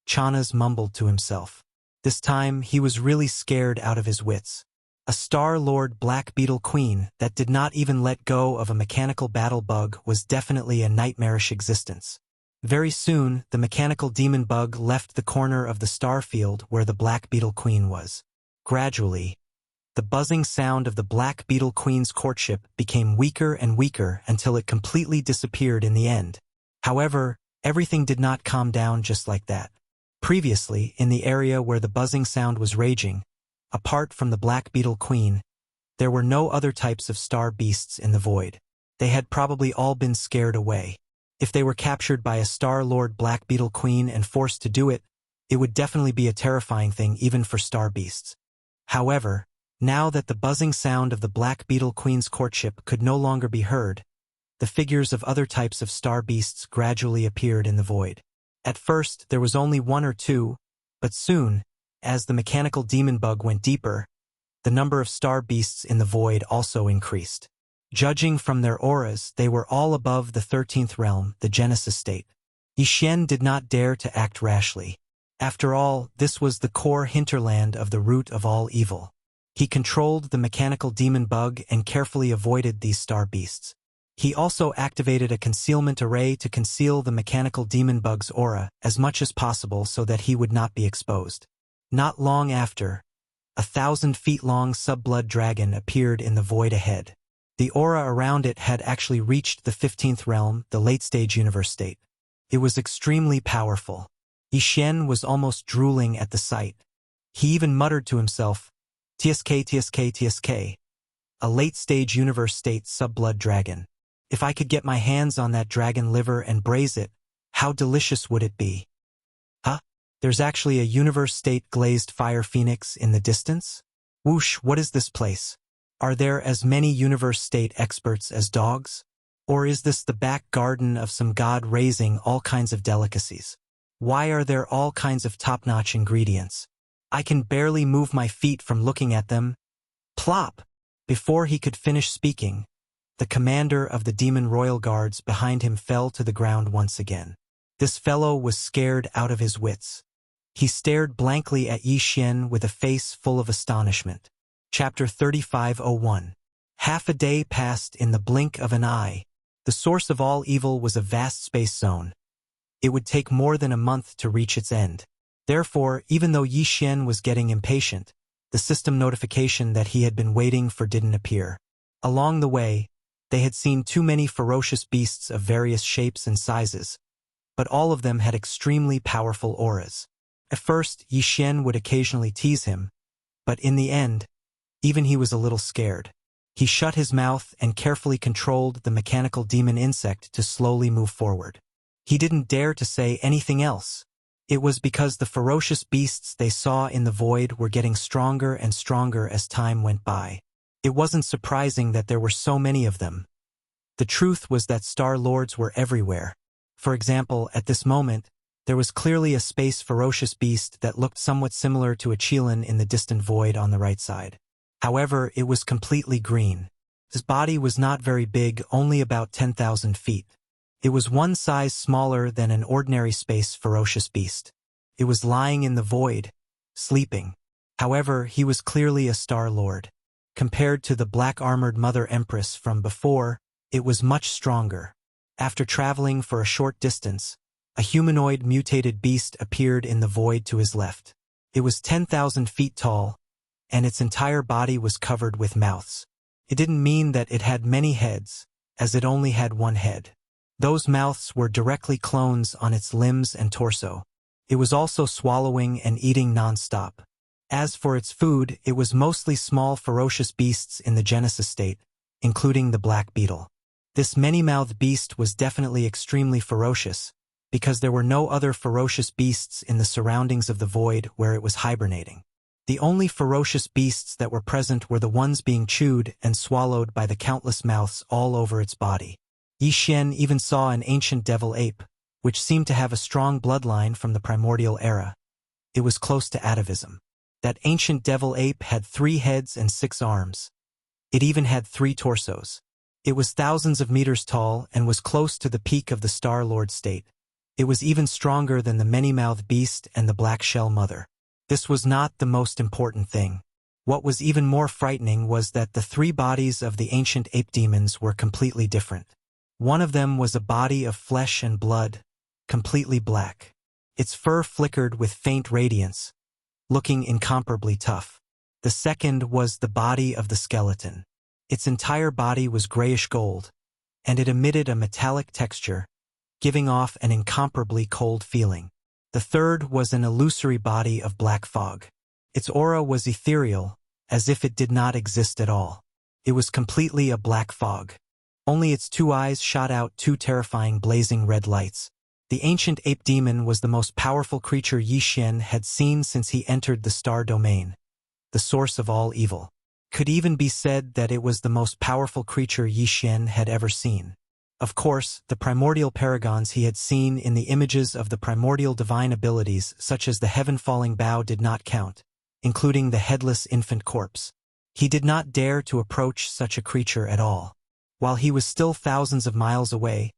[SPEAKER 1] Chanas mumbled to himself. This time he was really scared out of his wits. A Star-Lord Black Beetle Queen that did not even let go of a mechanical battle bug was definitely a nightmarish existence. Very soon, the mechanical demon bug left the corner of the star field where the Black Beetle Queen was. Gradually, the buzzing sound of the Black Beetle Queen's courtship became weaker and weaker until it completely disappeared in the end. However, everything did not calm down just like that. Previously, in the area where the buzzing sound was raging, apart from the Black Beetle Queen, there were no other types of star beasts in the void. They had probably all been scared away. If they were captured by a Star-Lord Black Beetle Queen and forced to do it, it would definitely be a terrifying thing even for star beasts. However, now that the buzzing sound of the Black Beetle Queen's courtship could no longer be heard, the figures of other types of star beasts gradually appeared in the void. At first, there was only one or two, but soon, as the mechanical demon bug went deeper, the number of star beasts in the void also increased. Judging from their auras, they were all above the 13th realm, the Genesis state. Yixuan did not dare to act rashly. After all, this was the core hinterland of the root of all evil. He controlled the mechanical demon bug and carefully avoided these star beasts. He also activated a concealment array to conceal the mechanical demon bug's aura as much as possible so that he would not be exposed. Not long after, a 1,000-feet-long sub-blood dragon appeared in the void ahead. The aura around it had actually reached the 15th realm, the late-stage universe state. It was extremely powerful. Yixuan was almost drooling at the sight. He even muttered to himself, "TSK, TSK, TSK, a late-stage universe state sub-blood dragon. If I could get my hands on that dragon liver and braise it, how delicious would it be?" Huh? There's actually a universe state glazed fire phoenix in the distance? Whoosh, what is this place? Are there as many universe state experts as dogs? Or is this the back garden of some god raising all kinds of delicacies? Why are there all kinds of top-notch ingredients? I can barely move my feet from looking at them. Plop! Before he could finish speaking, the commander of the demon royal guards behind him fell to the ground once again. This fellow was scared out of his wits. He stared blankly at Yixuan with a face full of astonishment. Chapter 3501. Half a day passed in the blink of an eye. The source of all evil was a vast space zone. It would take more than a month to reach its end. Therefore, even though Yixuan was getting impatient, the system notification that he had been waiting for didn't appear. Along the way, they had seen too many ferocious beasts of various shapes and sizes, but all of them had extremely powerful auras. At first, Yixuan would occasionally tease him, but in the end, even he was a little scared. He shut his mouth and carefully controlled the mechanical demon insect to slowly move forward. He didn't dare to say anything else. It was because the ferocious beasts they saw in the void were getting stronger and stronger as time went by. It wasn't surprising that there were so many of them. The truth was that Star Lords were everywhere. For example, at this moment, there was clearly a space ferocious beast that looked somewhat similar to a Qilin in the distant void on the right side. However, it was completely green. His body was not very big, only about 10,000 feet. It was one size smaller than an ordinary space ferocious beast. It was lying in the void, sleeping. However, he was clearly a Star Lord. Compared to the black-armored Mother Empress from before, it was much stronger. After traveling for a short distance, a humanoid mutated beast appeared in the void to his left. It was 10,000 feet tall, and its entire body was covered with mouths. It didn't mean that it had many heads, as it only had one head. Those mouths were directly clones on its limbs and torso. It was also swallowing and eating non-stop. As for its food, it was mostly small ferocious beasts in the Genesis state, including the black beetle. This many-mouthed beast was definitely extremely ferocious, because there were no other ferocious beasts in the surroundings of the void where it was hibernating. The only ferocious beasts that were present were the ones being chewed and swallowed by the countless mouths all over its body. Yixuan even saw an ancient devil ape, which seemed to have a strong bloodline from the primordial era. It was close to atavism. That ancient devil ape had 3 heads and 6 arms. It even had 3 torsos. It was thousands of meters tall and was close to the peak of the Star-Lord state. It was even stronger than the many-mouthed beast and the Black Shell Mother. This was not the most important thing. What was even more frightening was that the 3 bodies of the ancient ape demons were completely different. One of them was a body of flesh and blood, completely black. Its fur flickered with faint radiance, looking incomparably tough. The second was the body of the skeleton. Its entire body was grayish gold, and it emitted a metallic texture, giving off an incomparably cold feeling. The third was an illusory body of black fog. Its aura was ethereal, as if it did not exist at all. It was completely a black fog. Only its 2 eyes shot out 2 terrifying blazing red lights. The ancient ape demon was the most powerful creature Yi Xian had seen since he entered the star domain, the source of all evil. Could even be said that it was the most powerful creature Yi Xian had ever seen. Of course, the primordial paragons he had seen in the images of the primordial divine abilities such as the heaven-falling bow did not count, including the headless infant corpse. He did not dare to approach such a creature at all. While he was still thousands of miles away,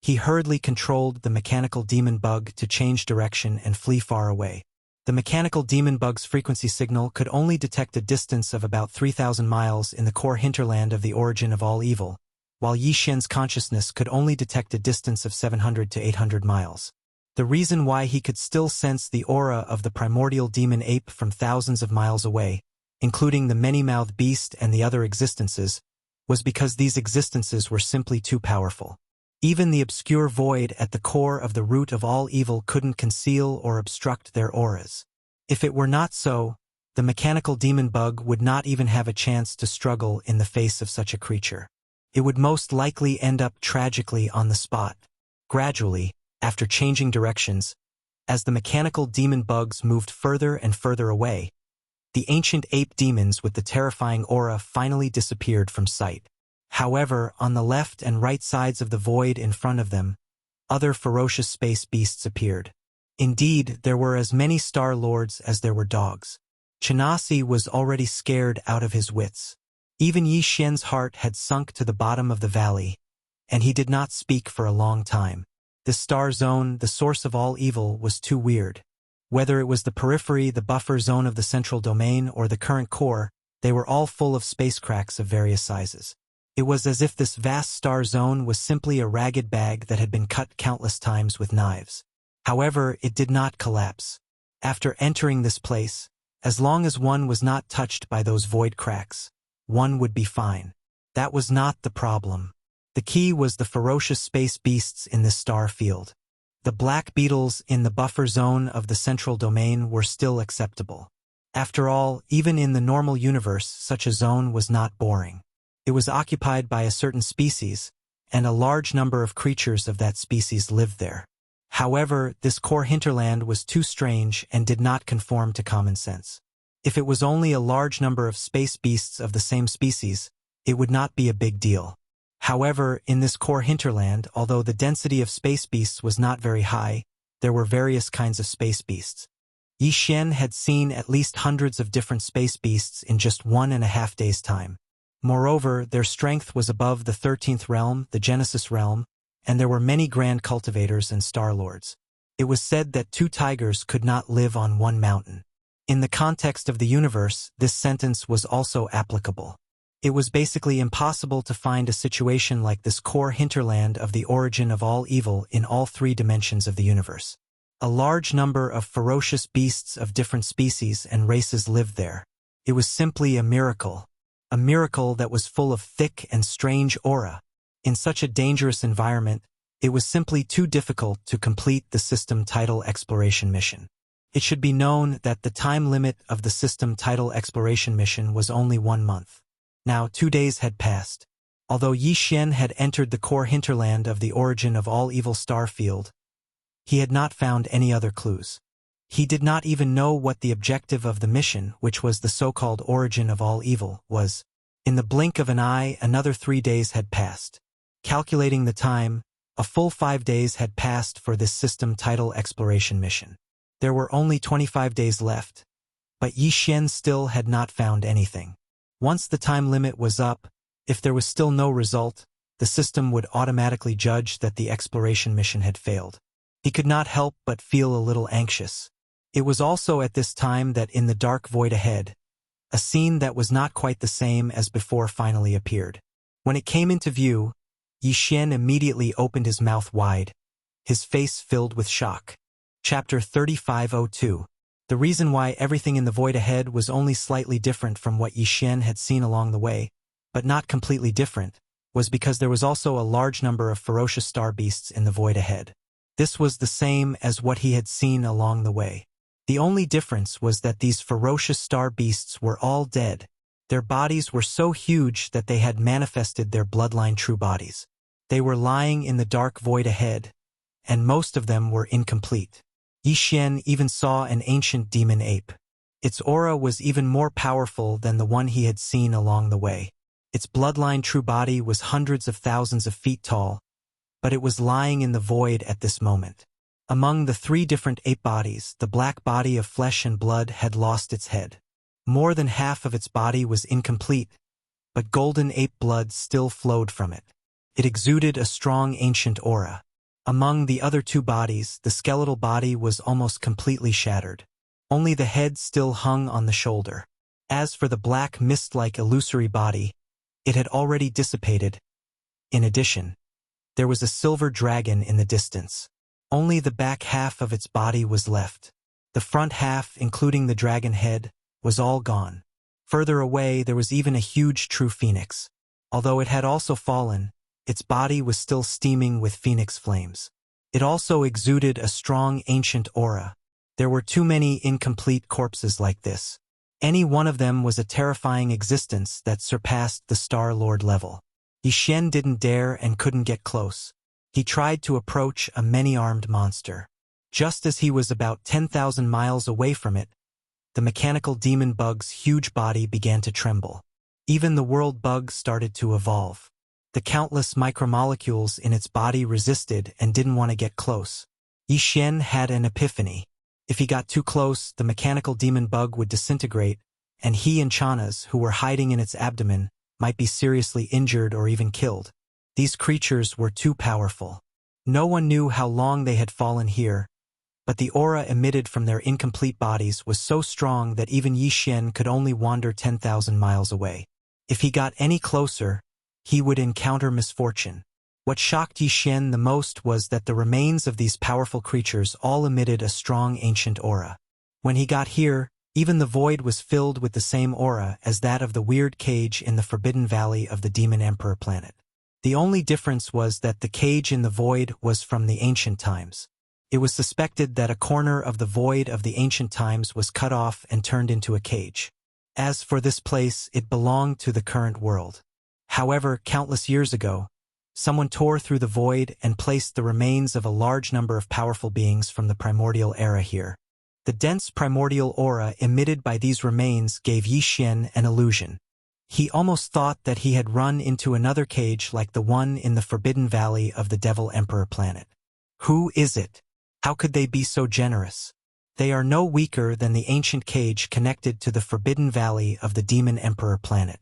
[SPEAKER 1] he hurriedly controlled the mechanical demon bug to change direction and flee far away. The mechanical demon bug's frequency signal could only detect a distance of about 3,000 miles in the core hinterland of the origin of all evil, while Yi Xian's consciousness could only detect a distance of 700 to 800 miles. The reason why he could still sense the aura of the primordial demon ape from thousands of miles away, including the many-mouthed beast and the other existences, was because these existences were simply too powerful. Even the obscure void at the core of the root of all evil couldn't conceal or obstruct their auras. If it were not so, the mechanical demon bug would not even have a chance to struggle in the face of such a creature. It would most likely end up tragically on the spot. Gradually, after changing directions, as the mechanical demon bugs moved further and further away, the ancient ape demons with the terrifying aura finally disappeared from sight. However, on the left and right sides of the void in front of them, other ferocious space beasts appeared. Indeed, there were as many Star Lords as there were dogs. Chinasi was already scared out of his wits. Even Yi Xian's heart had sunk to the bottom of the valley, and he did not speak for a long time. This star zone, the source of all evil, was too weird. Whether it was the periphery, the buffer zone of the central domain, or the current core, they were all full of space cracks of various sizes. It was as if this vast star zone was simply a ragged bag that had been cut countless times with knives. However, it did not collapse. After entering this place, as long as one was not touched by those void cracks, one would be fine. That was not the problem. The key was the ferocious space beasts in this star field. The black beetles in the buffer zone of the central domain were still acceptable. After all, even in the normal universe, such a zone was not boring. It was occupied by a certain species, and a large number of creatures of that species lived there. However, this core hinterland was too strange and did not conform to common sense. If it was only a large number of space beasts of the same species, it would not be a big deal. However, in this core hinterland, although the density of space beasts was not very high, there were various kinds of space beasts. Yi Xian had seen at least hundreds of different space beasts in just 1.5 days' time. Moreover, their strength was above the 13th realm, the Genesis realm, and there were many grand cultivators and star-lords. It was said that 2 tigers could not live on one mountain. In the context of the universe, this sentence was also applicable. It was basically impossible to find a situation like this core hinterland of the origin of all evil in all 3 dimensions of the universe. A large number of ferocious beasts of different species and races lived there. It was simply a miracle that was full of thick and strange aura. In such a dangerous environment, it was simply too difficult to complete the system title exploration mission. It should be known that the time limit of the system title exploration mission was only 1 month. Now 2 days had passed. Although Yi Xian had entered the core hinterland of the origin of all evil star field, he had not found any other clues. He did not even know what the objective of the mission, which was the so-called origin of all evil, was. In the blink of an eye, another 3 days had passed. Calculating the time, a full 5 days had passed for this system title exploration mission. There were only 25 days left, but Yi Xian still had not found anything. Once the time limit was up, if there was still no result, the system would automatically judge that the exploration mission had failed. He could not help but feel a little anxious. It was also at this time that in the dark void ahead, a scene that was not quite the same as before finally appeared. When it came into view, Yi Xian immediately opened his mouth wide, his face filled with shock. Chapter 3502. The reason why everything in the void ahead was only slightly different from what Yi Xian had seen along the way, but not completely different, was because there was also a large number of ferocious star beasts in the void ahead. This was the same as what he had seen along the way. The only difference was that these ferocious star beasts were all dead. Their bodies were so huge that they had manifested their bloodline true bodies. They were lying in the dark void ahead, and most of them were incomplete. Yi Xian even saw an ancient demon ape. Its aura was even more powerful than the one he had seen along the way. Its bloodline true body was hundreds of thousands of feet tall, but it was lying in the void at this moment. Among the 3 different ape bodies, the black body of flesh and blood had lost its head. More than half of its body was incomplete, but golden ape blood still flowed from it. It exuded a strong ancient aura. Among the other 2 bodies, the skeletal body was almost completely shattered. Only the head still hung on the shoulder. As for the black mist-like illusory body, it had already dissipated. In addition, there was a silver dragon in the distance. Only the back half of its body was left. The front half, including the dragon head, was all gone. Further away, there was even a huge true phoenix. Although it had also fallen, its body was still steaming with phoenix flames. It also exuded a strong ancient aura. There were too many incomplete corpses like this. Any one of them was a terrifying existence that surpassed the Star Lord level. Yi Xian didn't dare and couldn't get close. He tried to approach a many-armed monster. Just as he was about 10,000 miles away from it, the mechanical demon bug's huge body began to tremble. Even the world bug started to evolve. The countless micromolecules in its body resisted and didn't want to get close. Yi Xian had an epiphany. If he got too close, the mechanical demon bug would disintegrate, and he and Chanas, who were hiding in its abdomen, might be seriously injured or even killed. These creatures were too powerful. No one knew how long they had fallen here, but the aura emitted from their incomplete bodies was so strong that even Yi Xian could only wander 10,000 miles away. If he got any closer, he would encounter misfortune. What shocked Yi Xian the most was that the remains of these powerful creatures all emitted a strong ancient aura. When he got here, even the void was filled with the same aura as that of the weird cage in the Forbidden Valley of the Demon Emperor planet. The only difference was that the cage in the void was from the ancient times. It was suspected that a corner of the void of the ancient times was cut off and turned into a cage. As for this place, it belonged to the current world. However, countless years ago, someone tore through the void and placed the remains of a large number of powerful beings from the primordial era here. The dense primordial aura emitted by these remains gave Yi Xian an illusion. He almost thought that he had run into another cage like the one in the Forbidden Valley of the Devil Emperor planet. Who is it? How could they be so generous? They are no weaker than the ancient cage connected to the Forbidden Valley of the Demon Emperor planet.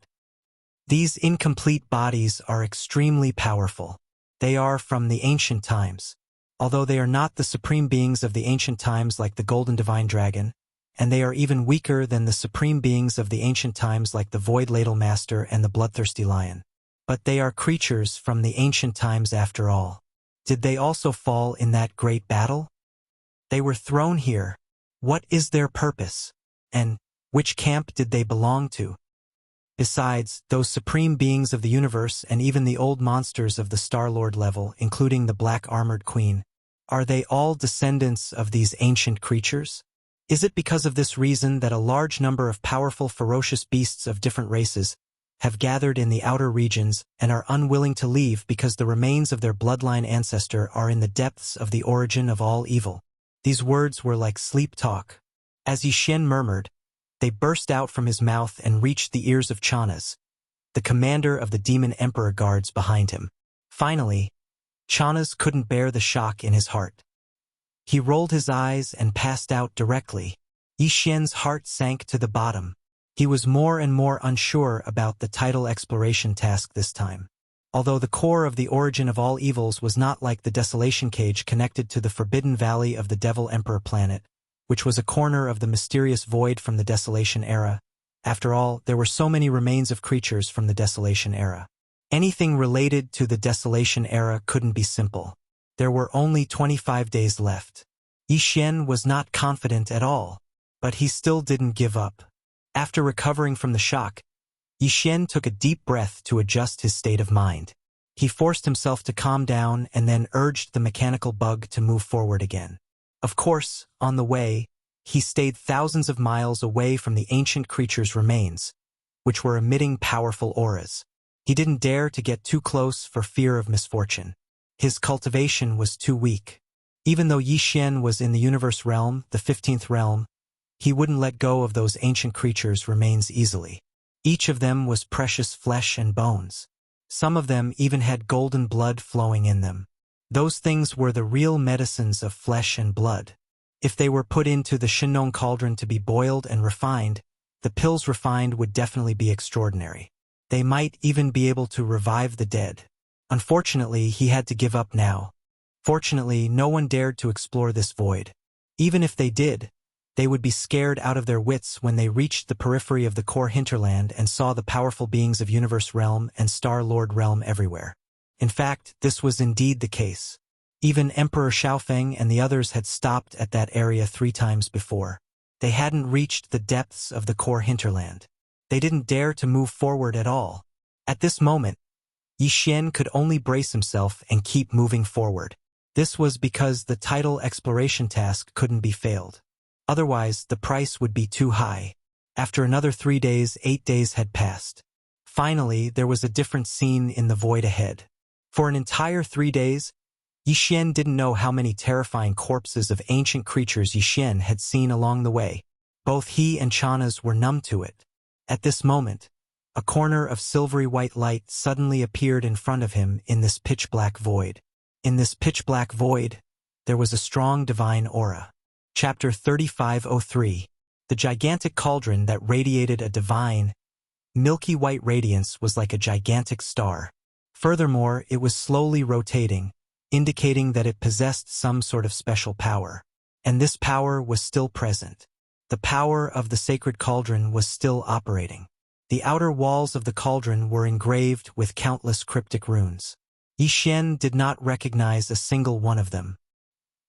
[SPEAKER 1] These incomplete bodies are extremely powerful. They are from the ancient times. Although they are not the supreme beings of the ancient times like the Golden Divine Dragon, and they are even weaker than the supreme beings of the ancient times like the Void Ladle Master and the Bloodthirsty Lion. But they are creatures from the ancient times after all. Did they also fall in that great battle? They were thrown here. What is their purpose? And which camp did they belong to? Besides, those supreme beings of the universe and even the old monsters of the Star-Lord level, including the Black Armored Queen, are they all descendants of these ancient creatures? Is it because of this reason that a large number of powerful ferocious beasts of different races have gathered in the outer regions and are unwilling to leave because the remains of their bloodline ancestor are in the depths of the origin of all evil? These words were like sleep talk. As Yi Xian murmured, they burst out from his mouth and reached the ears of Chanas, the commander of the Demon Emperor guards behind him. Finally, Chanas couldn't bear the shock in his heart. He rolled his eyes and passed out directly. Yi Xian's heart sank to the bottom. He was more and more unsure about the title exploration task this time. Although the core of the origin of all evils was not like the Desolation Cage connected to the Forbidden Valley of the Devil Emperor planet, which was a corner of the mysterious void from the Desolation era. After all, there were so many remains of creatures from the Desolation era. Anything related to the Desolation era couldn't be simple. There were only 25 days left. Yi Xian was not confident at all, but he still didn't give up. After recovering from the shock, Yi Xian took a deep breath to adjust his state of mind. He forced himself to calm down and then urged the mechanical bug to move forward again. Of course, on the way, he stayed thousands of miles away from the ancient creature's remains, which were emitting powerful auras. He didn't dare to get too close for fear of misfortune. His cultivation was too weak. Even though Yi Xian was in the universe realm, the 15th realm, he wouldn't let go of those ancient creatures' remains easily. Each of them was precious flesh and bones. Some of them even had golden blood flowing in them. Those things were the real medicines of flesh and blood. If they were put into the Shinong cauldron to be boiled and refined, the pills refined would definitely be extraordinary. They might even be able to revive the dead. Unfortunately, he had to give up now. Fortunately, no one dared to explore this void. Even if they did, they would be scared out of their wits when they reached the periphery of the core hinterland and saw the powerful beings of Universe Realm and Star Lord Realm everywhere. In fact, this was indeed the case. Even Emperor Xiaofeng and the others had stopped at that area 3 times before. They hadn't reached the depths of the core hinterland. They didn't dare to move forward at all. At this moment, Yi Xian could only brace himself and keep moving forward. This was because the title exploration task couldn't be failed. Otherwise, the price would be too high. After another 3 days, 8 days had passed. Finally, there was a different scene in the void ahead. For an entire 3 days, Yi Xian didn't know how many terrifying corpses of ancient creatures Yi Xian had seen along the way. Both he and Chanaz were numb to it. At this moment, a corner of silvery white light suddenly appeared in front of him in this pitch-black void. In this pitch-black void, there was a strong divine aura. Chapter 3503. The gigantic cauldron that radiated a divine, milky white radiance was like a gigantic star. Furthermore, it was slowly rotating, indicating that it possessed some sort of special power. And this power was still present. The power of the sacred cauldron was still operating. The outer walls of the cauldron were engraved with countless cryptic runes. Yi Xian did not recognize a single one of them.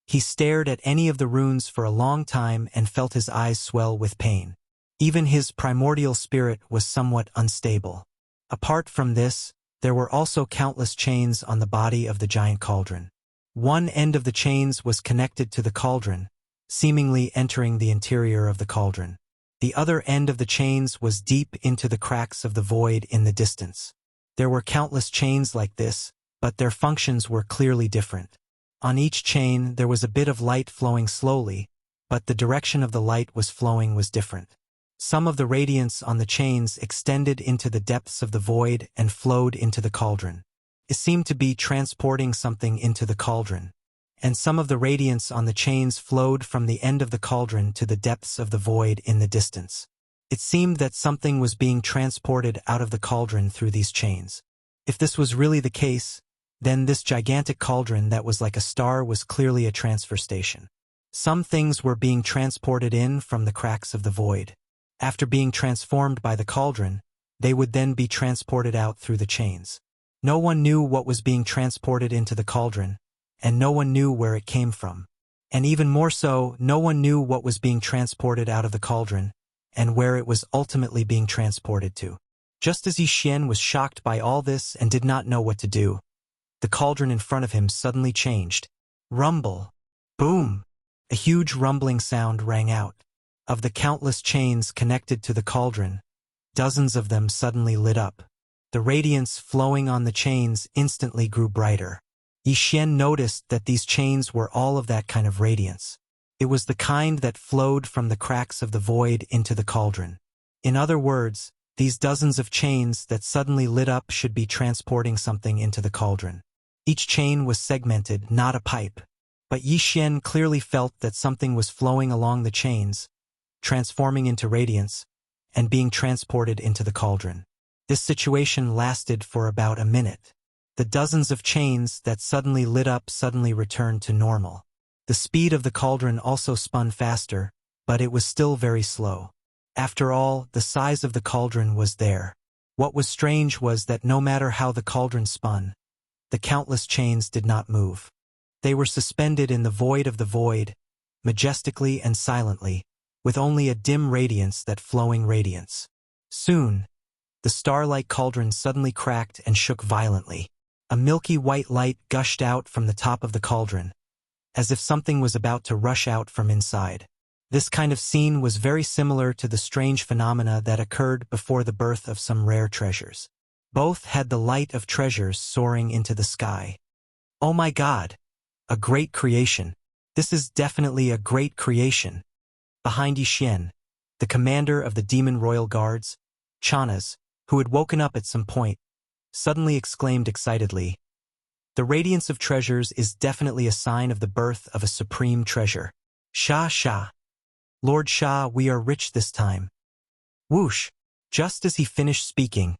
[SPEAKER 1] He stared at any of the runes for a long time and felt his eyes swell with pain. Even his primordial spirit was somewhat unstable. Apart from this, there were also countless chains on the body of the giant cauldron. One end of the chains was connected to the cauldron, seemingly entering the interior of the cauldron. The other end of the chains was deep into the cracks of the void in the distance. There were countless chains like this, but their functions were clearly different. On each chain there was a bit of light flowing slowly, but the direction of the light flowing was different. Some of the radiance on the chains extended into the depths of the void and flowed into the cauldron. It seemed to be transporting something into the cauldron. And some of the radiance on the chains flowed from the end of the cauldron to the depths of the void in the distance. It seemed that something was being transported out of the cauldron through these chains. If this was really the case, then this gigantic cauldron that was like a star was clearly a transfer station. Some things were being transported in from the cracks of the void. After being transformed by the cauldron, they would then be transported out through the chains. No one knew what was being transported into the cauldron, and no one knew where it came from. And even more so, no one knew what was being transported out of the cauldron, and where it was ultimately being transported to. Just as Yi Xian was shocked by all this and did not know what to do, the cauldron in front of him suddenly changed. Rumble. Boom. A huge rumbling sound rang out. Of the countless chains connected to the cauldron, dozens of them suddenly lit up. The radiance flowing on the chains instantly grew brighter. Yi Xian noticed that these chains were all of that kind of radiance. It was the kind that flowed from the cracks of the void into the cauldron. In other words, these dozens of chains that suddenly lit up should be transporting something into the cauldron. Each chain was segmented, not a pipe. But Yi Xian clearly felt that something was flowing along the chains, transforming into radiance, and being transported into the cauldron. This situation lasted for about a minute. The dozens of chains that suddenly lit up suddenly returned to normal. The speed of the cauldron also spun faster, but it was still very slow. After all, the size of the cauldron was there. What was strange was that no matter how the cauldron spun, the countless chains did not move. They were suspended in the void of the void, majestically and silently, with only a dim radiance that flowing radiance. Soon, the star-like cauldron suddenly cracked and shook violently. A milky white light gushed out from the top of the cauldron, as if something was about to rush out from inside. This kind of scene was very similar to the strange phenomena that occurred before the birth of some rare treasures. Both had the light of treasures soaring into the sky. Oh my God! A great creation. This is definitely a great creation. Behind Yi Xian, the commander of the demon royal guards, Chanas, who had woken up at some point, suddenly exclaimed excitedly, "The radiance of treasures is definitely a sign of the birth of a supreme treasure. Sha Sha. Lord Sha, we are rich this time." Whoosh! Just as he finished speaking,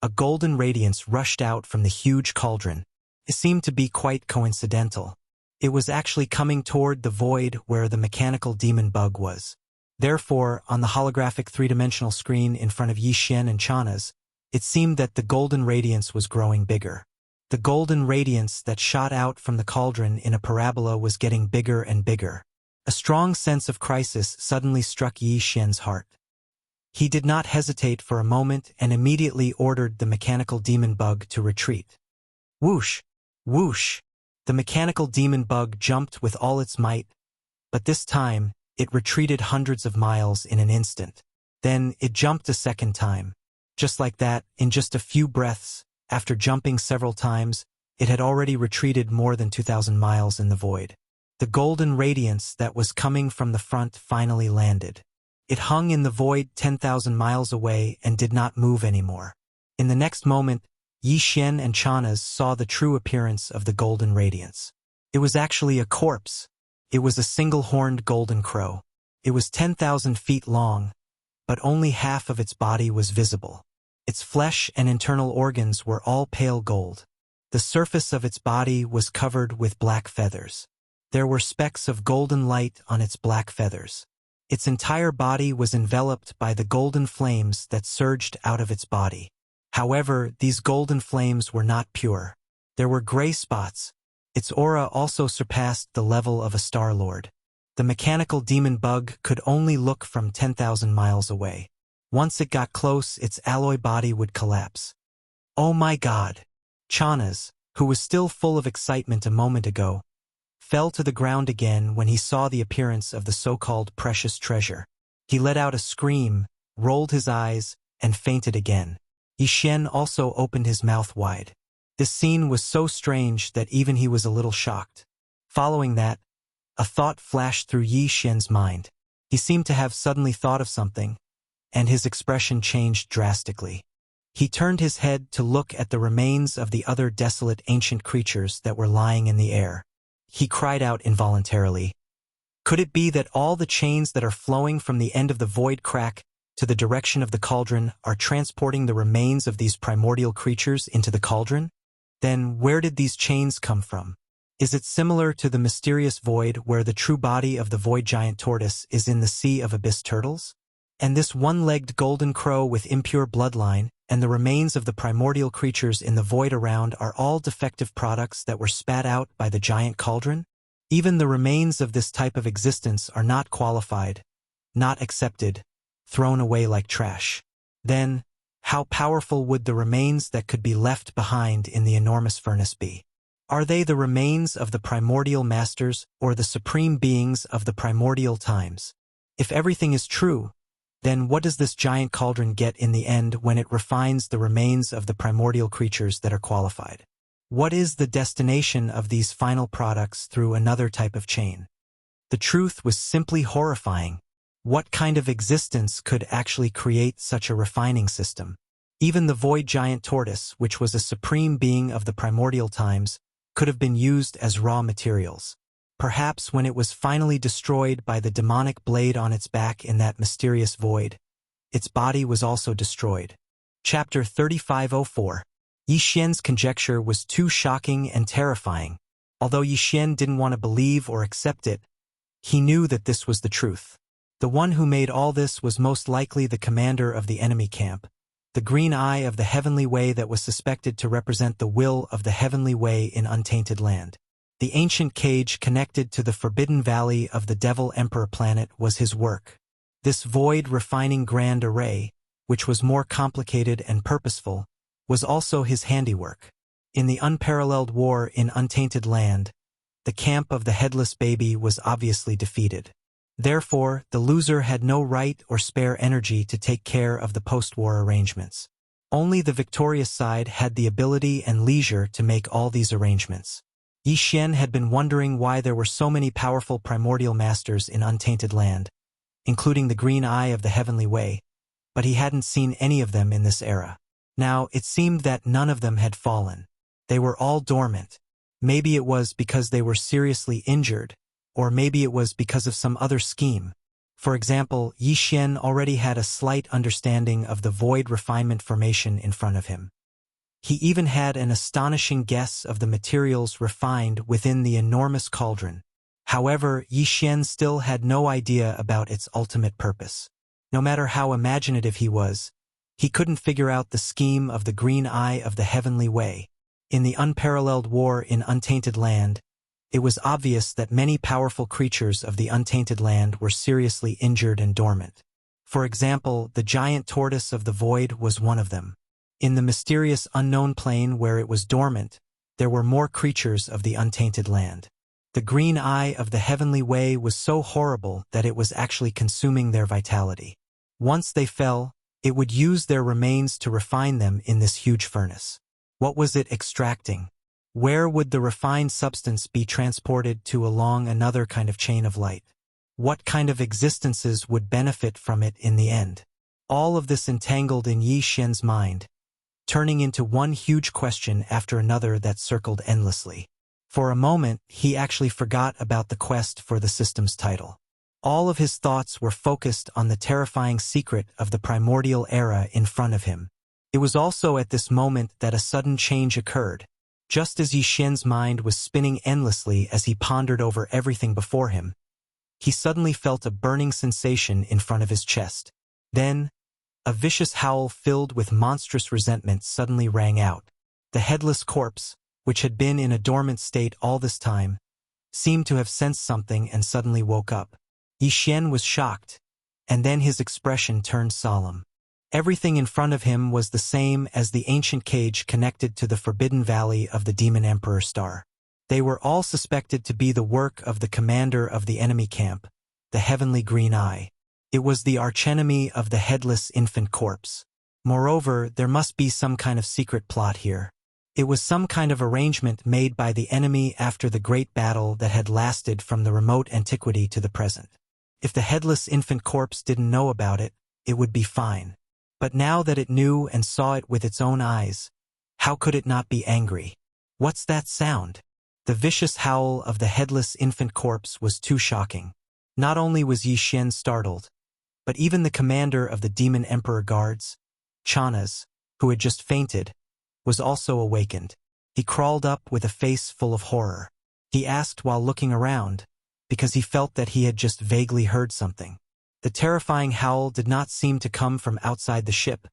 [SPEAKER 1] a golden radiance rushed out from the huge cauldron. It seemed to be quite coincidental. It was actually coming toward the void where the mechanical demon bug was. Therefore, on the holographic three-dimensional screen in front of Yi Xian and Chanas, it seemed that the golden radiance was growing bigger. The golden radiance that shot out from the cauldron in a parabola was getting bigger and bigger. A strong sense of crisis suddenly struck Yi Xian's heart. He did not hesitate for a moment and immediately ordered the mechanical demon bug to retreat. Whoosh! Whoosh! The mechanical demon bug jumped with all its might, but this time, it retreated hundreds of miles in an instant. Then it jumped a second time. Just like that, in just a few breaths, after jumping several times, it had already retreated more than 2,000 miles in the void. The golden radiance that was coming from the front finally landed. It hung in the void 10,000 miles away and did not move anymore. In the next moment, Yi Xian and Chanas saw the true appearance of the golden radiance. It was actually a corpse. It was a single-horned golden crow. It was 10,000 feet long, but only half of its body was visible. Its flesh and internal organs were all pale gold. The surface of its body was covered with black feathers. There were specks of golden light on its black feathers. Its entire body was enveloped by the golden flames that surged out of its body. However, these golden flames were not pure. There were gray spots. Its aura also surpassed the level of a Star-Lord. The mechanical demon bug could only look from 10,000 miles away. Once it got close, its alloy body would collapse. Oh my God! Chanas, who was still full of excitement a moment ago, fell to the ground again when he saw the appearance of the so-called precious treasure. He let out a scream, rolled his eyes, and fainted again. Yi Xian also opened his mouth wide. This scene was so strange that even he was a little shocked. Following that, a thought flashed through Yi Xian's mind. He seemed to have suddenly thought of something, and his expression changed drastically. He turned his head to look at the remains of the other desolate ancient creatures that were lying in the air. He cried out involuntarily. Could it be that all the chains that are flowing from the end of the void crack to the direction of the cauldron are transporting the remains of these primordial creatures into the cauldron? Then where did these chains come from? Is it similar to the mysterious void where the true body of the void giant tortoise is in the sea of abyss turtles? And this one-legged golden crow with impure bloodline and the remains of the primordial creatures in the void around are all defective products that were spat out by the giant cauldron? Even the remains of this type of existence are not qualified, not accepted, thrown away like trash. Then, how powerful would the remains that could be left behind in the enormous furnace be? Are they the remains of the primordial masters or the supreme beings of the primordial times? If everything is true, then what does this giant cauldron get in the end when it refines the remains of the primordial creatures that are qualified? What is the destination of these final products through another type of chain? The truth was simply horrifying. What kind of existence could actually create such a refining system? Even the void giant tortoise, which was a supreme being of the primordial times, could have been used as raw materials. Perhaps when it was finally destroyed by the demonic blade on its back in that mysterious void, its body was also destroyed. Chapter 3504. Yi Xian's conjecture was too shocking and terrifying. Although Yi Xian didn't want to believe or accept it, he knew that this was the truth. The one who made all this was most likely the commander of the enemy camp, the green eye of the heavenly way that was suspected to represent the will of the heavenly way in untainted land. The ancient cage connected to the forbidden valley of the Devil Emperor planet was his work. This void refining grand array, which was more complicated and purposeful, was also his handiwork. In the unparalleled war in untainted land, the camp of the headless baby was obviously defeated. Therefore, the loser had no right or spare energy to take care of the post-war arrangements. Only the victorious side had the ability and leisure to make all these arrangements. Yi Xian had been wondering why there were so many powerful primordial masters in untainted land, including the green eye of the heavenly way, but he hadn't seen any of them in this era. Now, it seemed that none of them had fallen. They were all dormant. Maybe it was because they were seriously injured, or maybe it was because of some other scheme. For example, Yi Xian already had a slight understanding of the void refinement formation in front of him. He even had an astonishing guess of the materials refined within the enormous cauldron. However, Yi Xian still had no idea about its ultimate purpose. No matter how imaginative he was, he couldn't figure out the scheme of the green eye of the heavenly way. In the unparalleled war in untainted land, it was obvious that many powerful creatures of the untainted land were seriously injured and dormant. For example, the giant tortoise of the void was one of them. In the mysterious unknown plane where it was dormant, there were more creatures of the untainted land. The green eye of the heavenly way was so horrible that it was actually consuming their vitality. Once they fell, it would use their remains to refine them in this huge furnace. What was it extracting? Where would the refined substance be transported to along another kind of chain of light? What kind of existences would benefit from it in the end? All of this entangled in Yi Xian's mind, turning into one huge question after another that circled endlessly. For a moment, he actually forgot about the quest for the system's title. All of his thoughts were focused on the terrifying secret of the primordial era in front of him. It was also at this moment that a sudden change occurred. Just as Yi Xian's mind was spinning endlessly as he pondered over everything before him, he suddenly felt a burning sensation in front of his chest. Then, a vicious howl filled with monstrous resentment suddenly rang out. The headless corpse, which had been in a dormant state all this time, seemed to have sensed something and suddenly woke up. Yi Xian was shocked, and then his expression turned solemn. Everything in front of him was the same as the ancient cage connected to the forbidden valley of the Demon Emperor Star. They were all suspected to be the work of the commander of the enemy camp, the Heavenly Green Eye. It was the archenemy of the headless infant corpse. Moreover, there must be some kind of secret plot here. It was some kind of arrangement made by the enemy after the great battle that had lasted from the remote antiquity to the present. If the headless infant corpse didn't know about it, it would be fine. But now that it knew and saw it with its own eyes, how could it not be angry? What's that sound? The vicious howl of the headless infant corpse was too shocking. Not only was Yi Xian startled, but even the commander of the Demon Emperor Guards, Chanas, who had just fainted, was also awakened. He crawled up with a face full of horror. He asked while looking around, because he felt that he had just vaguely heard something. The terrifying howl did not seem to come from outside the ship,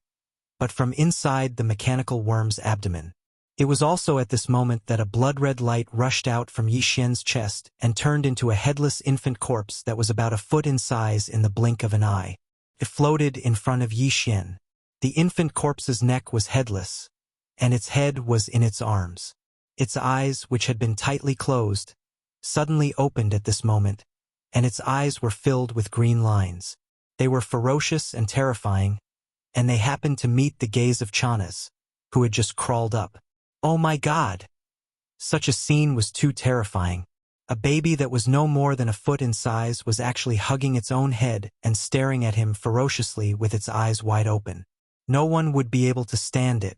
[SPEAKER 1] but from inside the mechanical worm's abdomen. It was also at this moment that a blood-red light rushed out from Yi Xian's chest and turned into a headless infant corpse that was about a foot in size in the blink of an eye. It floated in front of Yi Xian. The infant corpse's neck was headless, and its head was in its arms. Its eyes, which had been tightly closed, suddenly opened at this moment, and its eyes were filled with green lines. They were ferocious and terrifying, and they happened to meet the gaze of Chanas, who had just crawled up. Oh my God! Such a scene was too terrifying. A baby that was no more than a foot in size was actually hugging its own head and staring at him ferociously with its eyes wide open. No one would be able to stand it.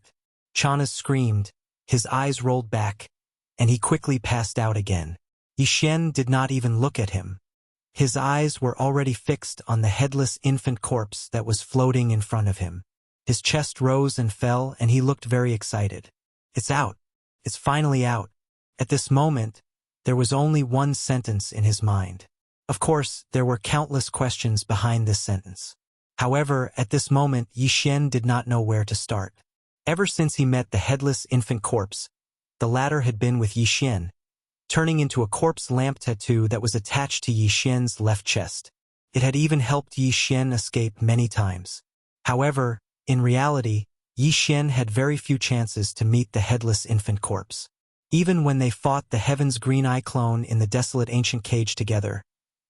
[SPEAKER 1] Chanas screamed, his eyes rolled back, and he quickly passed out again. Yi Xian did not even look at him. His eyes were already fixed on the headless infant corpse that was floating in front of him. His chest rose and fell, and he looked very excited. It's out. It's finally out. At this moment, there was only one sentence in his mind. Of course, there were countless questions behind this sentence. However, at this moment, Yi Xian did not know where to start. Ever since he met the headless infant corpse, the latter had been with Yi Xian, turning into a corpse lamp tattoo that was attached to Yi Xian's left chest. It had even helped Yi Xian escape many times. However, in reality, Yi Xian had very few chances to meet the headless infant corpse. Even when they fought the Heaven's Green Eye clone in the desolate ancient cage together,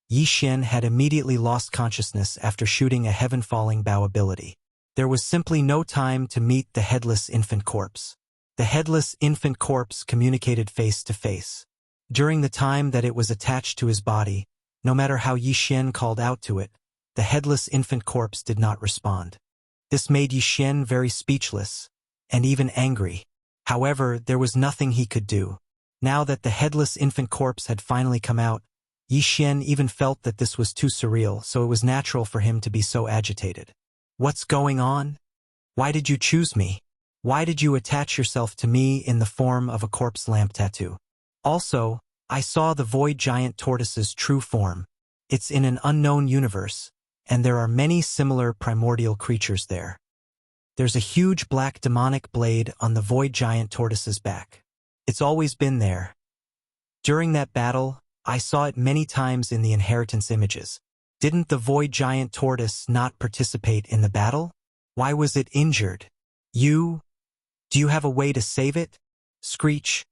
[SPEAKER 1] Yi Xian had immediately lost consciousness after shooting a heaven-falling bow ability. There was simply no time to meet the headless infant corpse. The headless infant corpse communicated face to face. During the time that it was attached to his body, no matter how Yi Xian called out to it, the headless infant corpse did not respond. This made Yi Xian very speechless, and even angry. However, there was nothing he could do. Now that the headless infant corpse had finally come out, Yi Xian even felt that this was too surreal, so it was natural for him to be so agitated. What's going on? Why did you choose me? Why did you attach yourself to me in the form of a corpse lamp tattoo? Also, I saw the void giant tortoise's true form. It's in an unknown universe, and there are many similar primordial creatures there. There's a huge black demonic blade on the void giant tortoise's back. It's always been there. During that battle, I saw it many times in the inheritance images. Didn't the void giant tortoise not participate in the battle? Why was it injured? Do you have a way to save it? Screech.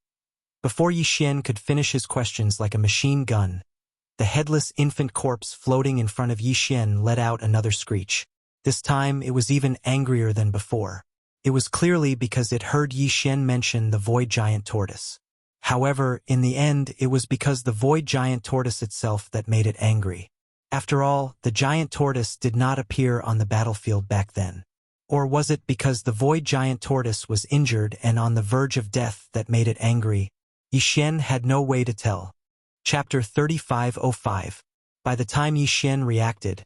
[SPEAKER 1] Before Yi Xian could finish his questions like a machine gun, the headless infant corpse floating in front of Yi Xian let out another screech. This time it was even angrier than before. It was clearly because it heard Yi Xian mention the void giant tortoise. However, in the end, it was because the void giant tortoise itself that made it angry. After all, the giant tortoise did not appear on the battlefield back then. Or was it because the void giant tortoise was injured and on the verge of death that made it angry? Yi Xian had no way to tell. Chapter 3505. By the time Yi Xian reacted,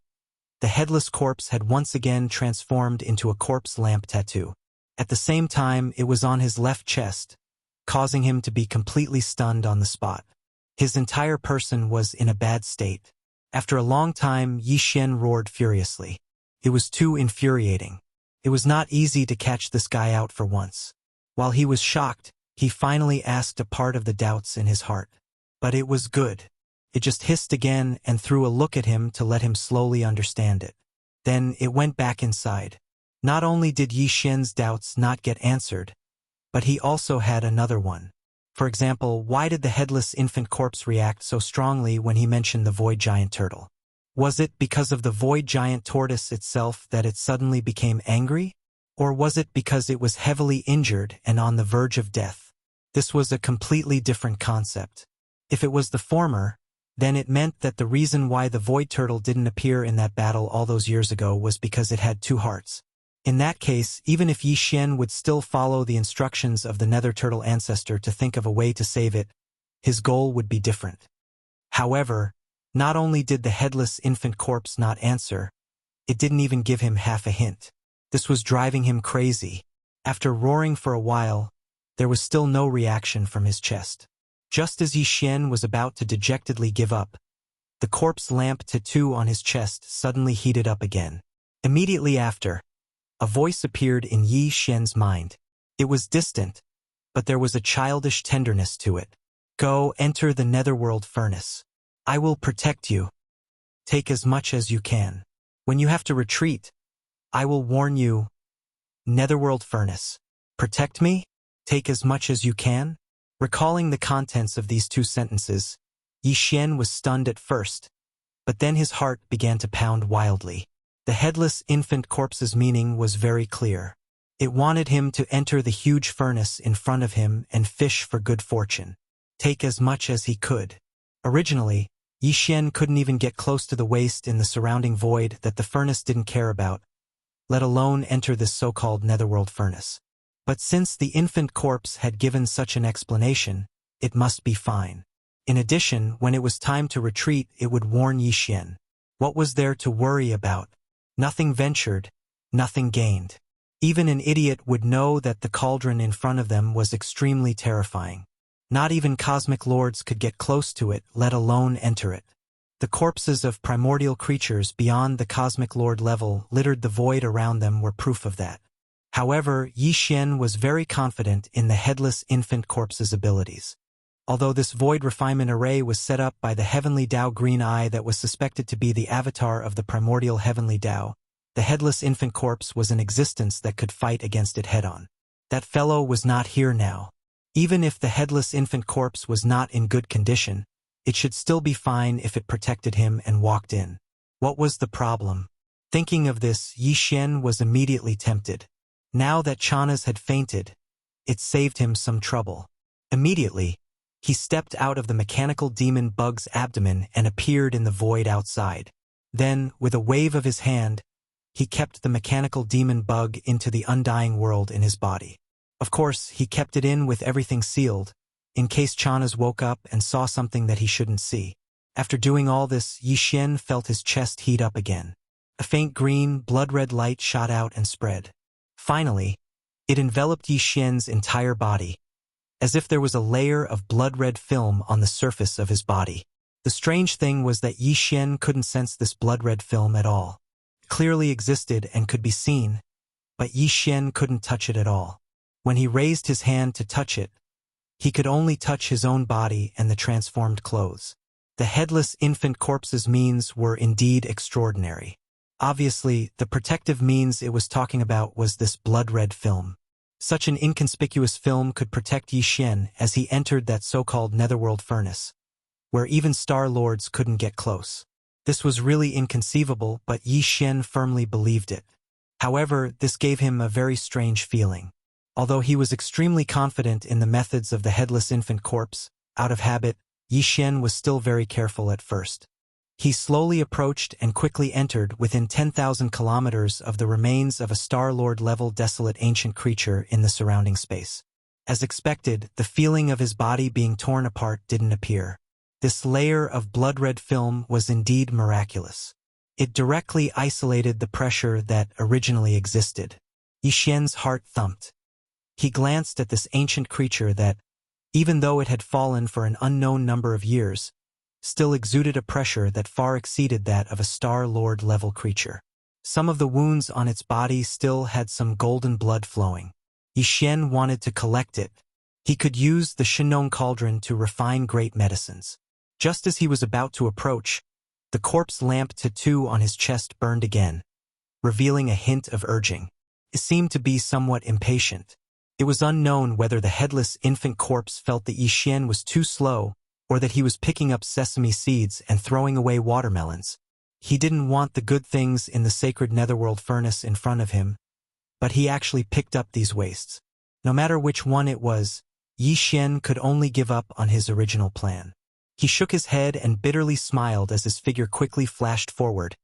[SPEAKER 1] the headless corpse had once again transformed into a corpse lamp tattoo. At the same time, it was on his left chest, causing him to be completely stunned on the spot. His entire person was in a bad state. After a long time, Yi Xian roared furiously. It was too infuriating. It was not easy to catch this guy out for once. While he was shocked, he finally asked a part of the doubts in his heart. But it was good. It just hissed again and threw a look at him to let him slowly understand it. Then it went back inside. Not only did Yi Xian's doubts not get answered, but he also had another one. For example, why did the headless infant corpse react so strongly when he mentioned the void giant turtle? Was it because of the void giant tortoise itself that it suddenly became angry? Or was it because it was heavily injured and on the verge of death? This was a completely different concept. If it was the former, then it meant that the reason why the void turtle didn't appear in that battle all those years ago was because it had two hearts. In that case, even if Yi Xian would still follow the instructions of the nether turtle ancestor to think of a way to save it, his goal would be different. However, not only did the headless infant corpse not answer, it didn't even give him half a hint. This was driving him crazy. After roaring for a while, there was still no reaction from his chest. Just as Yi Xian was about to dejectedly give up, the corpse lamp tattoo on his chest suddenly heated up again. Immediately after, a voice appeared in Yi Xian's mind. It was distant, but there was a childish tenderness to it. Go enter the netherworld furnace. I will protect you. Take as much as you can. When you have to retreat, I will warn you. Netherworld furnace. Protect me? Take as much as you can? Recalling the contents of these two sentences, Yi Xian was stunned at first, but then his heart began to pound wildly. The headless infant corpse's meaning was very clear. It wanted him to enter the huge furnace in front of him and fish for good fortune. Take as much as he could. Originally, Yi Xian couldn't even get close to the waste in the surrounding void that the furnace didn't care about, let alone enter this so-called netherworld furnace. But since the infant corpse had given such an explanation, it must be fine. In addition, when it was time to retreat, it would warn Yi Xian. What was there to worry about? Nothing ventured, nothing gained. Even an idiot would know that the cauldron in front of them was extremely terrifying. Not even cosmic lords could get close to it, let alone enter it. The corpses of primordial creatures beyond the cosmic lord level littered the void around them were proof of that. However, Yi Xian was very confident in the headless infant corpse's abilities. Although this void refinement array was set up by the heavenly Tao Green Eye that was suspected to be the avatar of the primordial heavenly Tao, the headless infant corpse was an existence that could fight against it head-on. That fellow was not here now. Even if the headless infant corpse was not in good condition, it should still be fine if it protected him and walked in. What was the problem? Thinking of this, Yi Xian was immediately tempted. Now that Chanas had fainted, it saved him some trouble. Immediately, he stepped out of the mechanical demon bug's abdomen and appeared in the void outside. Then, with a wave of his hand, he kept the mechanical demon bug into the undying world in his body. Of course, he kept it in with everything sealed, in case Chanas woke up and saw something that he shouldn't see. After doing all this, Yi Xian felt his chest heat up again. A faint green, blood-red light shot out and spread. Finally, it enveloped Yi Xian's entire body, as if there was a layer of blood-red film on the surface of his body. The strange thing was that Yi Xian couldn't sense this blood-red film at all. It clearly existed and could be seen, but Yi Xian couldn't touch it at all. When he raised his hand to touch it, he could only touch his own body and the transformed clothes. The headless infant corpse's means were indeed extraordinary. Obviously, the protective means it was talking about was this blood-red film. Such an inconspicuous film could protect Yi Xian as he entered that so-called netherworld furnace, where even Star Lords couldn't get close. This was really inconceivable, but Yi Xian firmly believed it. However, this gave him a very strange feeling. Although he was extremely confident in the methods of the headless infant corpse, out of habit, Yi Xian was still very careful at first. He slowly approached and quickly entered within 10,000 kilometers of the remains of a Star Lord-level desolate ancient creature in the surrounding space. As expected, the feeling of his body being torn apart didn't appear. This layer of blood-red film was indeed miraculous. It directly isolated the pressure that originally existed. Yi Xian's heart thumped. He glanced at this ancient creature that, even though it had fallen for an unknown number of years, still exuded a pressure that far exceeded that of a Star Lord-level creature. Some of the wounds on its body still had some golden blood flowing. Yi Xian wanted to collect it. He could use the Shinong cauldron to refine great medicines. Just as he was about to approach, the corpse lamp tattoo on his chest burned again, revealing a hint of urging. It seemed to be somewhat impatient. It was unknown whether the headless infant corpse felt that Yi Xian was too slow or that he was picking up sesame seeds and throwing away watermelons. He didn't want the good things in the sacred netherworld furnace in front of him, but he actually picked up these wastes. No matter which one it was, Yi Xian could only give up on his original plan. He shook his head and bitterly smiled as his figure quickly flashed forward,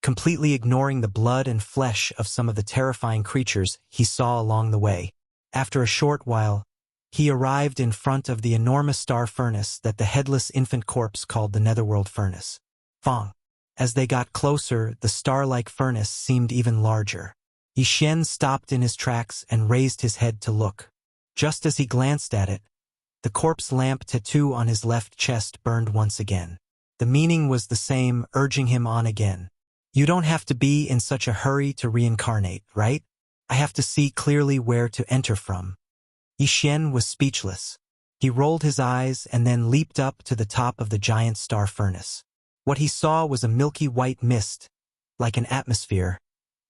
[SPEAKER 1] completely ignoring the blood and flesh of some of the terrifying creatures he saw along the way. After a short while, he arrived in front of the enormous star furnace that the headless infant corpse called the netherworld furnace. Fong. As they got closer, the star-like furnace seemed even larger. Yi Xian stopped in his tracks and raised his head to look. Just as he glanced at it, the corpse lamp tattoo on his left chest burned once again. The meaning was the same, urging him on again. You don't have to be in such a hurry to reincarnate, right? I have to see clearly where to enter from. Yi Xian was speechless. He rolled his eyes and then leaped up to the top of the giant star furnace. What he saw was a milky white mist, like an atmosphere,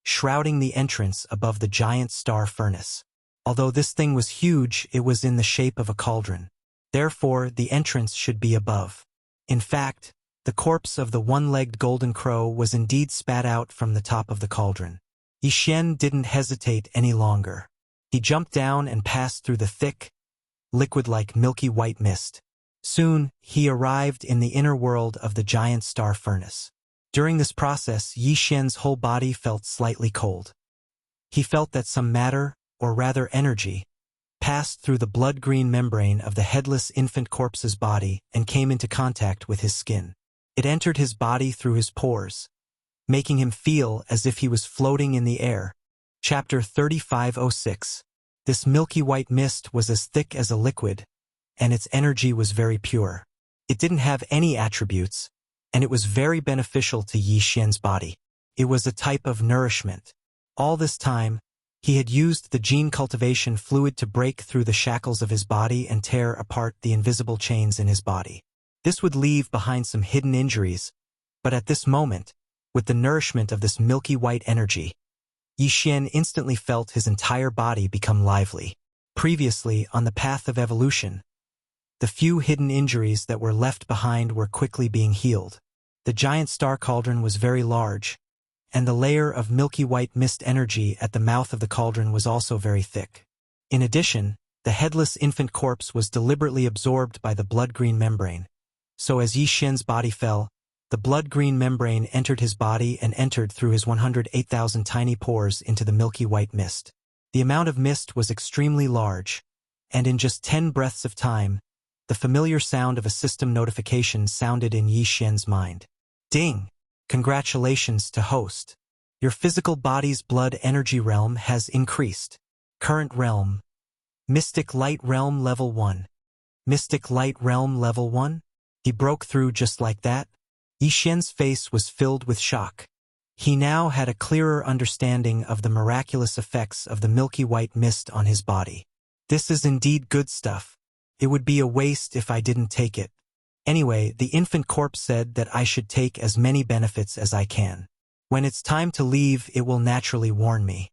[SPEAKER 1] shrouding the entrance above the giant star furnace. Although this thing was huge, it was in the shape of a cauldron. Therefore, the entrance should be above. In fact, the corpse of the one-legged golden crow was indeed spat out from the top of the cauldron. Yi Xian didn't hesitate any longer. He jumped down and passed through the thick, liquid-like milky white mist. Soon, he arrived in the inner world of the giant star furnace. During this process, Yi Xian's whole body felt slightly cold. He felt that some matter, or rather energy, passed through the blood-green membrane of the headless infant corpse's body and came into contact with his skin. It entered his body through his pores, making him feel as if he was floating in the air. Chapter 3506. This milky white mist was as thick as a liquid, and its energy was very pure. It didn't have any attributes, and it was very beneficial to Yi Xian's body. It was a type of nourishment. All this time, he had used the gene cultivation fluid to break through the shackles of his body and tear apart the invisible chains in his body. This would leave behind some hidden injuries, but at this moment, with the nourishment of this milky white energy, Yi Xian instantly felt his entire body become lively. Previously, on the path of evolution, the few hidden injuries that were left behind were quickly being healed. The giant star cauldron was very large, and the layer of milky white mist energy at the mouth of the cauldron was also very thick. In addition, the headless infant corpse was deliberately absorbed by the blood-green membrane. So as Yi Xian's body fell, the blood-green membrane entered his body and entered through his 108,000 tiny pores into the milky white mist. The amount of mist was extremely large, and in just 10 breaths of time, the familiar sound of a system notification sounded in Yi Xian's mind. Ding! Congratulations to host. Your physical body's blood energy realm has increased. Current realm. Mystic Light Realm Level 1. Mystic Light Realm Level 1? He broke through just like that? Yi Xian's face was filled with shock. He now had a clearer understanding of the miraculous effects of the milky white mist on his body. This is indeed good stuff. It would be a waste if I didn't take it. Anyway, the infant corpse said that I should take as many benefits as I can. When it's time to leave, it will naturally warn me.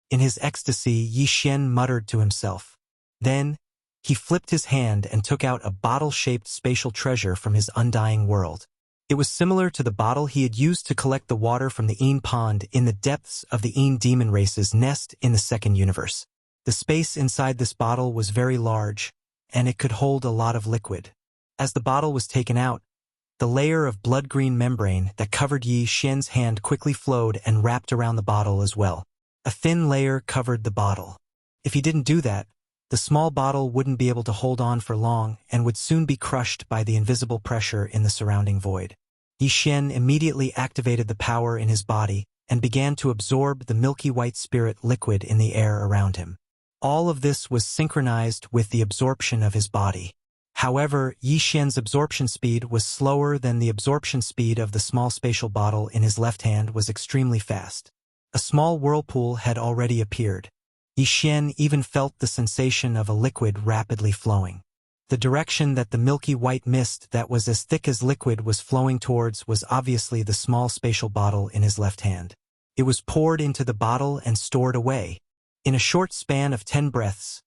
[SPEAKER 1] In his ecstasy, Yi Xian muttered to himself. Then, he flipped his hand and took out a bottle-shaped spatial treasure from his undying world. It was similar to the bottle he had used to collect the water from the Een Pond in the depths of the Een demon race's nest in the second universe. The space inside this bottle was very large, and it could hold a lot of liquid. As the bottle was taken out, the layer of blood-green membrane that covered Yi Xian's hand quickly flowed and wrapped around the bottle as well. A thin layer covered the bottle. If he didn't do that, the small bottle wouldn't be able to hold on for long and would soon be crushed by the invisible pressure in the surrounding void. Yi Xian immediately activated the power in his body and began to absorb the milky white spirit liquid in the air around him. All of this was synchronized with the absorption of his body. However, Yi Xian's absorption speed was slower than the absorption speed of the small spatial bottle in his left hand was extremely fast. A small whirlpool had already appeared. Yi Xian even felt the sensation of a liquid rapidly flowing. The direction that the milky white mist that was as thick as liquid was flowing towards was obviously the small spatial bottle in his left hand. It was poured into the bottle and stored away. In a short span of 10 breaths,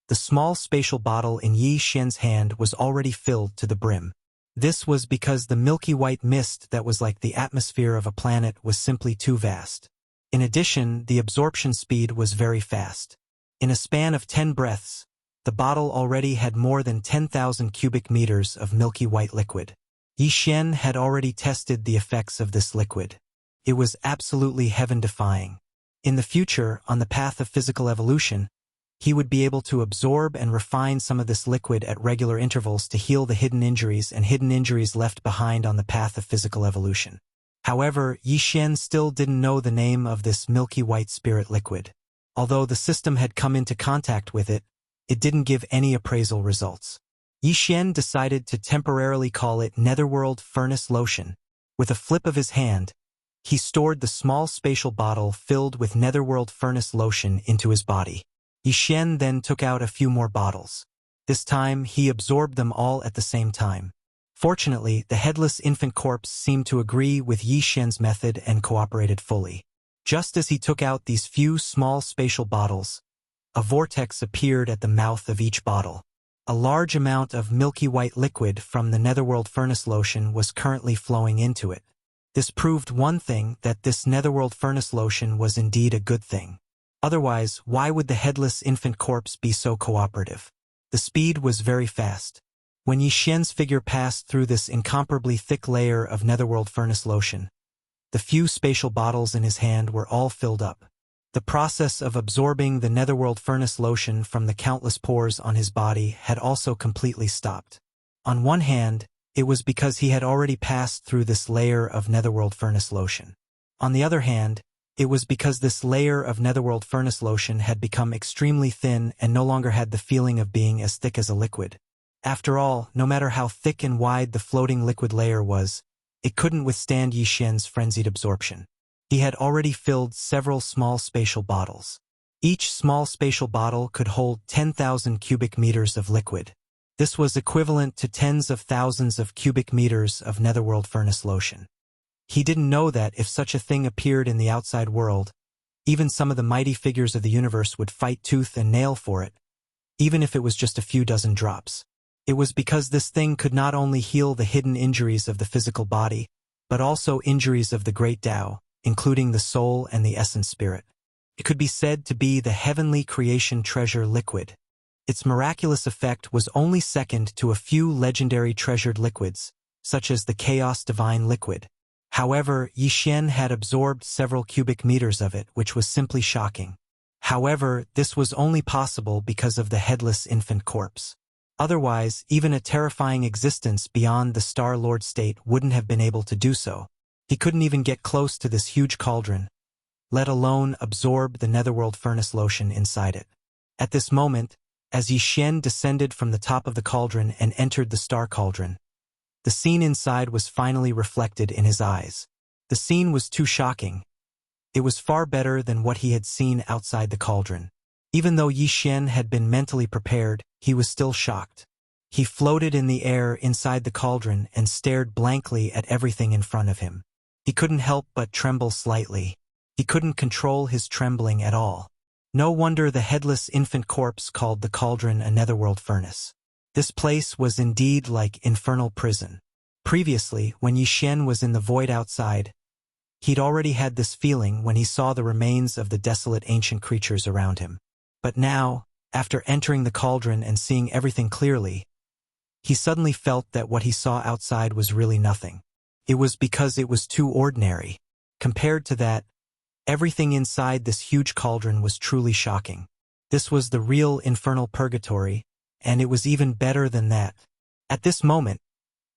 [SPEAKER 1] the small spatial bottle in Yi Xian's hand was already filled to the brim. This was because the milky white mist that was like the atmosphere of a planet was simply too vast. In addition, the absorption speed was very fast. In a span of 10 breaths, the bottle already had more than 10,000 cubic meters of milky white liquid. Yi Xian had already tested the effects of this liquid. It was absolutely heaven-defying. In the future, on the path of physical evolution, he would be able to absorb and refine some of this liquid at regular intervals to heal the hidden injuries left behind on the path of physical evolution. However, Yi Xian still didn't know the name of this milky white spirit liquid. Although the system had come into contact with it, it didn't give any appraisal results. Yi Xian decided to temporarily call it Netherworld Furnace Lotion. With a flip of his hand, he stored the small spatial bottle filled with Netherworld Furnace Lotion into his body. Yi Xian then took out a few more bottles. This time, he absorbed them all at the same time. Fortunately, the headless infant corpse seemed to agree with Yi Xian's method and cooperated fully. Just as he took out these few small spatial bottles, a vortex appeared at the mouth of each bottle. A large amount of milky white liquid from the Netherworld Furnace Lotion was currently flowing into it. This proved one thing, that this Netherworld Furnace Lotion was indeed a good thing. Otherwise, why would the headless infant corpse be so cooperative? The speed was very fast. When Yi Xian's figure passed through this incomparably thick layer of Netherworld Furnace Lotion, the few spatial bottles in his hand were all filled up. The process of absorbing the netherworld furnace lotion from the countless pores on his body had also completely stopped. On one hand, it was because he had already passed through this layer of netherworld furnace lotion. On the other hand, it was because this layer of netherworld furnace lotion had become extremely thin and no longer had the feeling of being as thick as a liquid. After all, no matter how thick and wide the floating liquid layer was, it couldn't withstand Yi Xian's frenzied absorption. He had already filled several small spatial bottles. Each small spatial bottle could hold 10,000 cubic meters of liquid. This was equivalent to tens of thousands of cubic meters of netherworld furnace lotion. He didn't know that if such a thing appeared in the outside world, even some of the mighty figures of the universe would fight tooth and nail for it, even if it was just a few dozen drops. It was because this thing could not only heal the hidden injuries of the physical body, but also injuries of the great Tao, including the soul and the essence spirit. It could be said to be the heavenly creation treasure liquid. Its miraculous effect was only second to a few legendary treasured liquids, such as the chaos divine liquid. However, Yi Xian had absorbed several cubic meters of it, which was simply shocking. However, this was only possible because of the headless infant corpse. Otherwise, even a terrifying existence beyond the Star Lord state wouldn't have been able to do so. He couldn't even get close to this huge cauldron, let alone absorb the netherworld furnace lotion inside it. At this moment, as Yi Xian descended from the top of the cauldron and entered the star cauldron, the scene inside was finally reflected in his eyes. The scene was too shocking. It was far better than what he had seen outside the cauldron. Even though Yi Xian had been mentally prepared, he was still shocked. He floated in the air inside the cauldron and stared blankly at everything in front of him. He couldn't help but tremble slightly. He couldn't control his trembling at all. No wonder the headless infant corpse called the cauldron a netherworld furnace. This place was indeed like infernal prison. Previously, when Yi Xian was in the void outside, he'd already had this feeling when he saw the remains of the desolate ancient creatures around him. But now, after entering the cauldron and seeing everything clearly, he suddenly felt that what he saw outside was really nothing. It was because it was too ordinary. Compared to that, everything inside this huge cauldron was truly shocking. This was the real infernal purgatory, and it was even better than that. At this moment,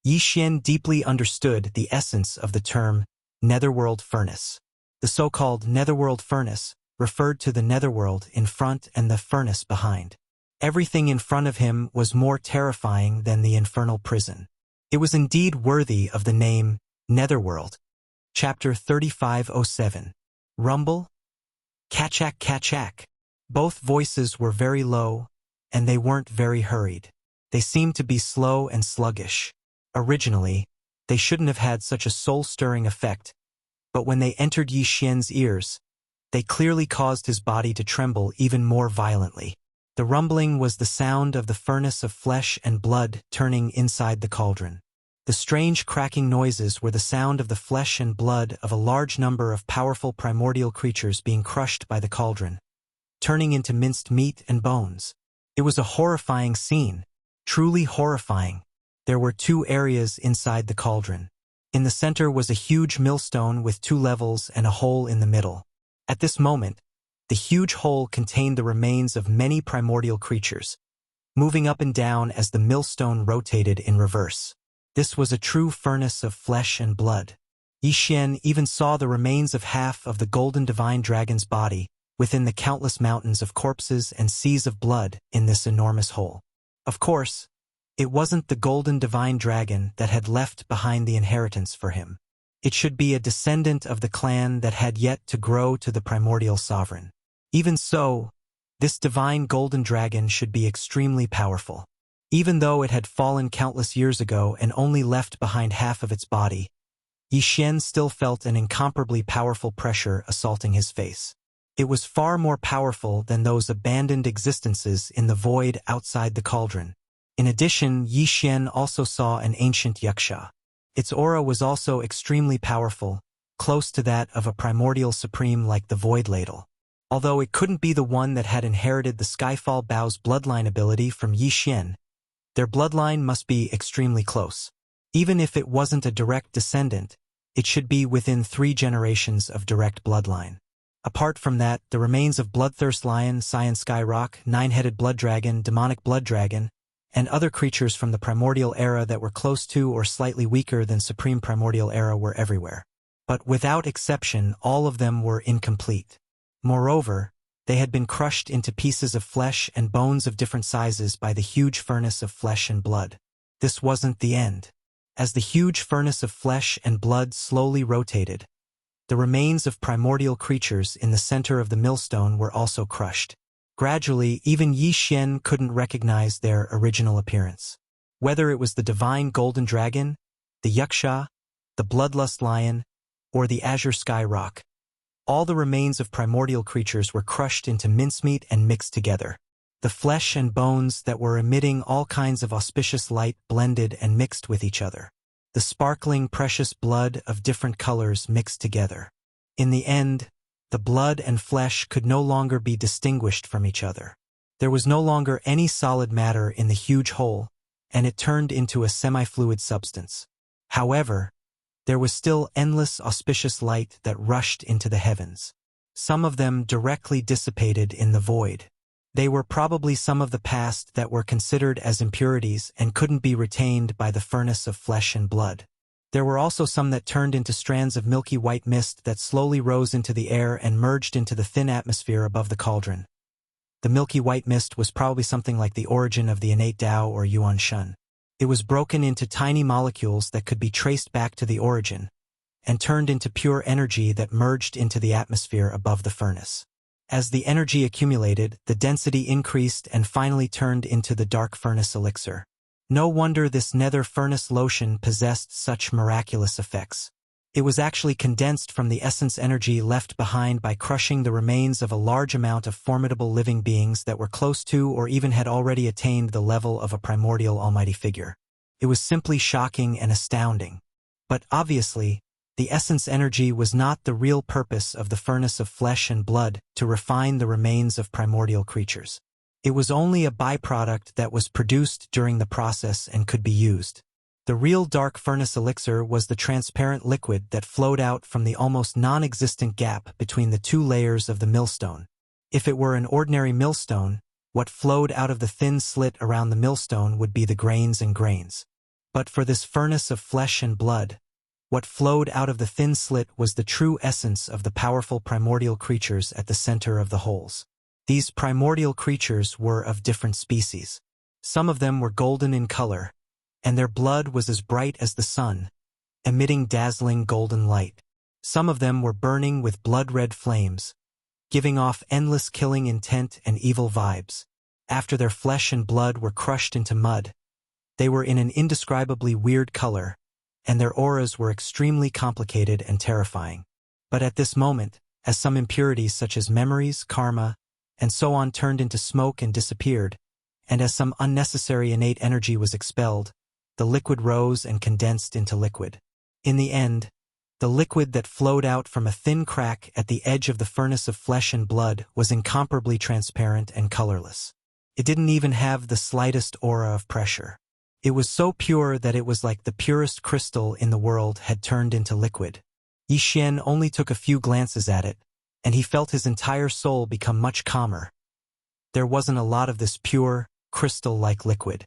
[SPEAKER 1] Yi Xian deeply understood the essence of the term netherworld furnace. The so-called netherworld furnace referred to the netherworld in front and the furnace behind. Everything in front of him was more terrifying than the infernal prison. It was indeed worthy of the name Netherworld. Chapter 3507. Rumble? Kachak kachak. Both voices were very low, and they weren't very hurried. They seemed to be slow and sluggish. Originally, they shouldn't have had such a soul-stirring effect, but when they entered Yi Xian's ears, they clearly caused his body to tremble even more violently. The rumbling was the sound of the furnace of flesh and blood turning inside the cauldron. The strange cracking noises were the sound of the flesh and blood of a large number of powerful primordial creatures being crushed by the cauldron, turning into minced meat and bones. It was a horrifying scene, truly horrifying. There were two areas inside the cauldron. In the center was a huge millstone with 2 levels and a hole in the middle. At this moment, the huge hole contained the remains of many primordial creatures, moving up and down as the millstone rotated in reverse. This was a true furnace of flesh and blood. Yi Xian even saw the remains of half of the golden divine dragon's body within the countless mountains of corpses and seas of blood in this enormous hole. Of course, it wasn't the golden divine dragon that had left behind the inheritance for him. It should be a descendant of the clan that had yet to grow to the primordial sovereign. Even so, this divine golden dragon should be extremely powerful. Even though it had fallen countless years ago and only left behind half of its body, Yi Xian still felt an incomparably powerful pressure assaulting his face. It was far more powerful than those abandoned existences in the void outside the cauldron. In addition, Yi Xian also saw an ancient Wuxia. Its aura was also extremely powerful, close to that of a primordial supreme like the Void Ladle. Although it couldn't be the one that had inherited the Skyfall Bao's bloodline ability from Yi Xian, their bloodline must be extremely close. Even if it wasn't a direct descendant, it should be within 3 generations of direct bloodline. Apart from that, the remains of Bloodthirst Lion, Cyan Sky Rock, Nine-Headed Blood Dragon, Demonic Blood Dragon, and other creatures from the Primordial Era that were close to or slightly weaker than Supreme Primordial Era were everywhere. But without exception, all of them were incomplete. Moreover, they had been crushed into pieces of flesh and bones of different sizes by the huge furnace of flesh and blood. This wasn't the end. As the huge furnace of flesh and blood slowly rotated, the remains of primordial creatures in the center of the millstone were also crushed. Gradually, even Yi Xian couldn't recognize their original appearance. Whether it was the divine golden dragon, the Wuxia, the bloodlust lion, or the azure sky rock, all the remains of primordial creatures were crushed into mincemeat and mixed together. The flesh and bones that were emitting all kinds of auspicious light blended and mixed with each other. The sparkling precious blood of different colors mixed together. In the end, the blood and flesh could no longer be distinguished from each other. There was no longer any solid matter in the huge hole, and it turned into a semi-fluid substance. However, there was still endless auspicious light that rushed into the heavens. Some of them directly dissipated in the void. They were probably some of the past that were considered as impurities and couldn't be retained by the furnace of flesh and blood. There were also some that turned into strands of milky white mist that slowly rose into the air and merged into the thin atmosphere above the cauldron. The milky white mist was probably something like the origin of the innate Tao or Yuan Shun. It was broken into tiny molecules that could be traced back to the origin, and turned into pure energy that merged into the atmosphere above the furnace. As the energy accumulated, the density increased and finally turned into the dark furnace elixir. No wonder this nether furnace lotion possessed such miraculous effects. It was actually condensed from the essence energy left behind by crushing the remains of a large amount of formidable living beings that were close to or even had already attained the level of a primordial almighty figure. It was simply shocking and astounding. But obviously, the essence energy was not the real purpose of the furnace of flesh and blood to refine the remains of primordial creatures. It was only a byproduct that was produced during the process and could be used. The real dark furnace elixir was the transparent liquid that flowed out from the almost non-existent gap between the two layers of the millstone. If it were an ordinary millstone, what flowed out of the thin slit around the millstone would be the grains and grains. But for this furnace of flesh and blood, what flowed out of the thin slit was the true essence of the powerful primordial creatures at the center of the holes. These primordial creatures were of different species. Some of them were golden in color, and their blood was as bright as the sun, emitting dazzling golden light. Some of them were burning with blood-red flames, giving off endless killing intent and evil vibes. After their flesh and blood were crushed into mud, they were in an indescribably weird color, and their auras were extremely complicated and terrifying. But at this moment, as some impurities such as memories, karma, and so on turned into smoke and disappeared, and as some unnecessary innate energy was expelled, the liquid rose and condensed into liquid. In the end, the liquid that flowed out from a thin crack at the edge of the furnace of flesh and blood was incomparably transparent and colorless. It didn't even have the slightest aura of pressure. It was so pure that it was like the purest crystal in the world had turned into liquid. Yi Xian only took a few glances at it, and he felt his entire soul become much calmer. There wasn't a lot of this pure, crystal-like liquid.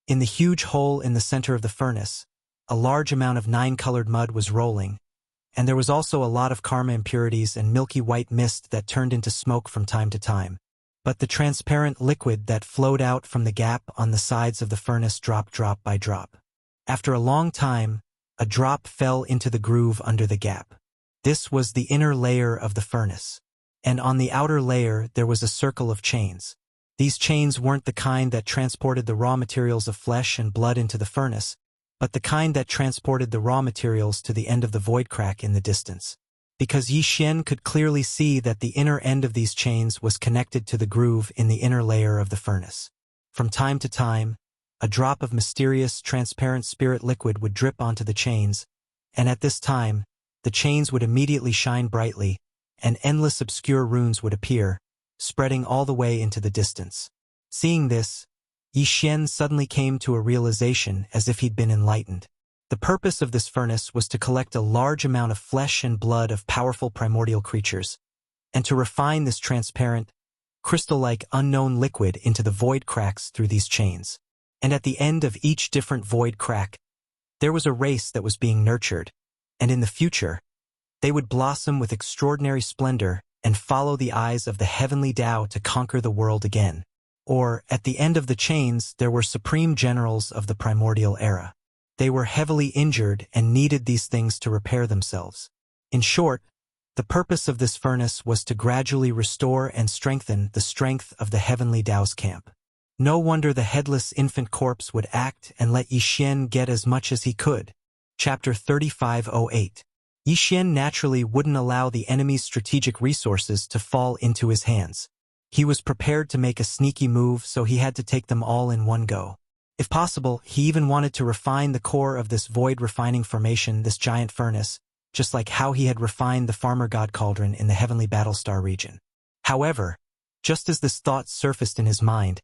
[SPEAKER 1] In the huge hole in the center of the furnace, a large amount of nine-colored mud was rolling, and there was also a lot of karma impurities and milky white mist that turned into smoke from time to time. But the transparent liquid that flowed out from the gap on the sides of the furnace dropped drop by drop. After a long time, a drop fell into the groove under the gap. This was the inner layer of the furnace, and on the outer layer there was a circle of chains. These chains weren't the kind that transported the raw materials of flesh and blood into the furnace, but the kind that transported the raw materials to the end of the void crack in the distance. Because Yi Xian could clearly see that the inner end of these chains was connected to the groove in the inner layer of the furnace. From time to time, a drop of mysterious, transparent spirit liquid would drip onto the chains, and at this time, the chains would immediately shine brightly, and endless obscure runes would appear, spreading all the way into the distance. Seeing this, Yi Xian suddenly came to a realization as if he'd been enlightened. The purpose of this furnace was to collect a large amount of flesh and blood of powerful primordial creatures, and to refine this transparent, crystal-like unknown liquid into the void cracks through these chains. And at the end of each different void crack, there was a race that was being nurtured, and in the future, they would blossom with extraordinary splendor and follow the eyes of the heavenly Tao to conquer the world again. Or, at the end of the chains, there were supreme generals of the primordial era. They were heavily injured and needed these things to repair themselves. In short, the purpose of this furnace was to gradually restore and strengthen the strength of the heavenly Tao's camp. No wonder the headless infant corpse would act and let Yi Xian get as much as he could. Chapter 3508. Yi Xian naturally wouldn't allow the enemy's strategic resources to fall into his hands. He was prepared to make a sneaky move, so he had to take them all in one go. If possible, he even wanted to refine the core of this void refining formation, this giant furnace, just like how he had refined the farmer god cauldron in the heavenly Battlestar region. However, just as this thought surfaced in his mind,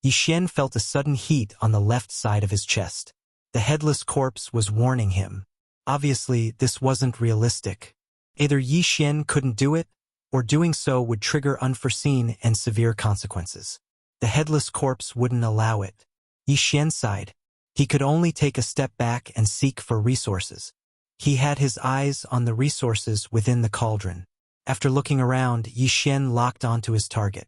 [SPEAKER 1] Yi Xian felt a sudden heat on the left side of his chest. The headless corpse was warning him. Obviously, this wasn't realistic. Either Yi Xian couldn't do it, or doing so would trigger unforeseen and severe consequences. The headless corpse wouldn't allow it. Yi Xian sighed. He could only take a step back and seek for resources. He had his eyes on the resources within the cauldron. After looking around, Yi Xian locked onto his target.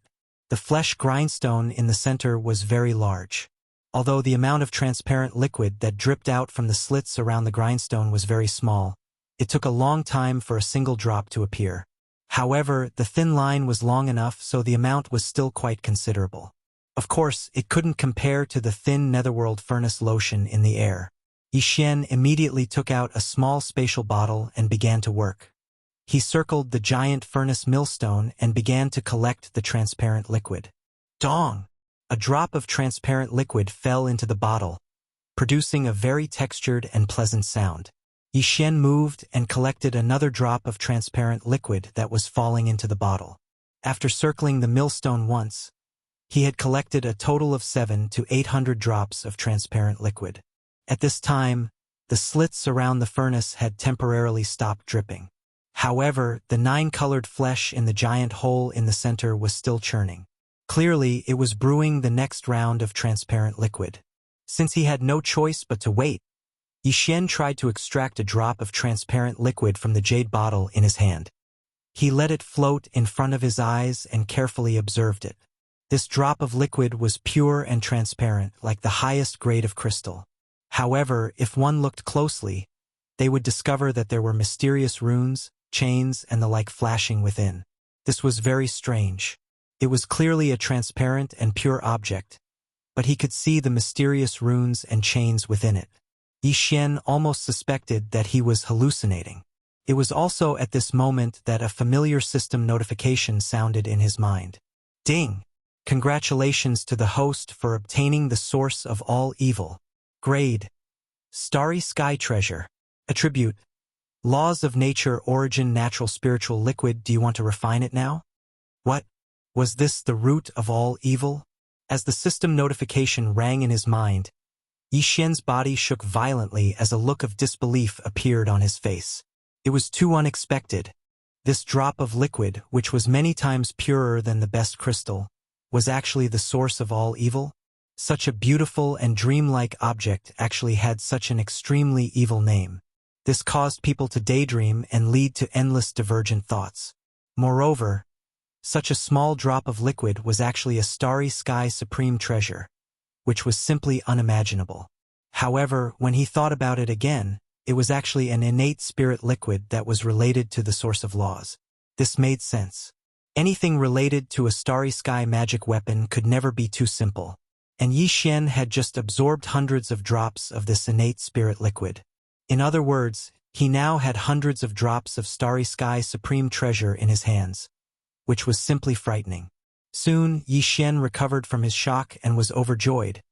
[SPEAKER 1] The flesh grindstone in the center was very large. Although the amount of transparent liquid that dripped out from the slits around the grindstone was very small, it took a long time for a single drop to appear. However, the thin line was long enough, so the amount was still quite considerable. Of course, it couldn't compare to the thin netherworld furnace lotion in the air. Yi Xian immediately took out a small spatial bottle and began to work. He circled the giant furnace millstone and began to collect the transparent liquid. Dong! A drop of transparent liquid fell into the bottle, producing a very textured and pleasant sound. Yi Xian moved and collected another drop of transparent liquid that was falling into the bottle. After circling the millstone once, he had collected a total of 700 to 800 drops of transparent liquid. At this time, the slits around the furnace had temporarily stopped dripping. However, the 9-colored flesh in the giant hole in the center was still churning. Clearly, it was brewing the next round of transparent liquid. Since he had no choice but to wait, Yi Xian tried to extract a drop of transparent liquid from the jade bottle in his hand. He let it float in front of his eyes and carefully observed it. This drop of liquid was pure and transparent, like the highest grade of crystal. However, if one looked closely, they would discover that there were mysterious runes, chains, and the like flashing within. This was very strange. It was clearly a transparent and pure object, but he could see the mysterious runes and chains within it. Yi Xian almost suspected that he was hallucinating. It was also at this moment that a familiar system notification sounded in his mind. Ding! Congratulations to the host for obtaining the source of all evil. Grade: Starry Sky Treasure. Attribute: Laws of Nature, Origin, Natural Spiritual Liquid. Do you want to refine it now? What? Was this the root of all evil? As the system notification rang in his mind, Yi Xian's body shook violently as a look of disbelief appeared on his face. It was too unexpected. This drop of liquid, which was many times purer than the best crystal, was actually the source of all evil? Such a beautiful and dreamlike object actually had such an extremely evil name. This caused people to daydream and lead to endless divergent thoughts. Moreover, such a small drop of liquid was actually a starry sky supreme treasure, which was simply unimaginable. However, when he thought about it again, it was actually an innate spirit liquid that was related to the source of laws. This made sense. Anything related to a starry sky magic weapon could never be too simple, and Yi Xian had just absorbed hundreds of drops of this innate spirit liquid. In other words, he now had hundreds of drops of starry sky supreme treasure in his hands, which was simply frightening. Soon, Yi Xian recovered from his shock and was overjoyed,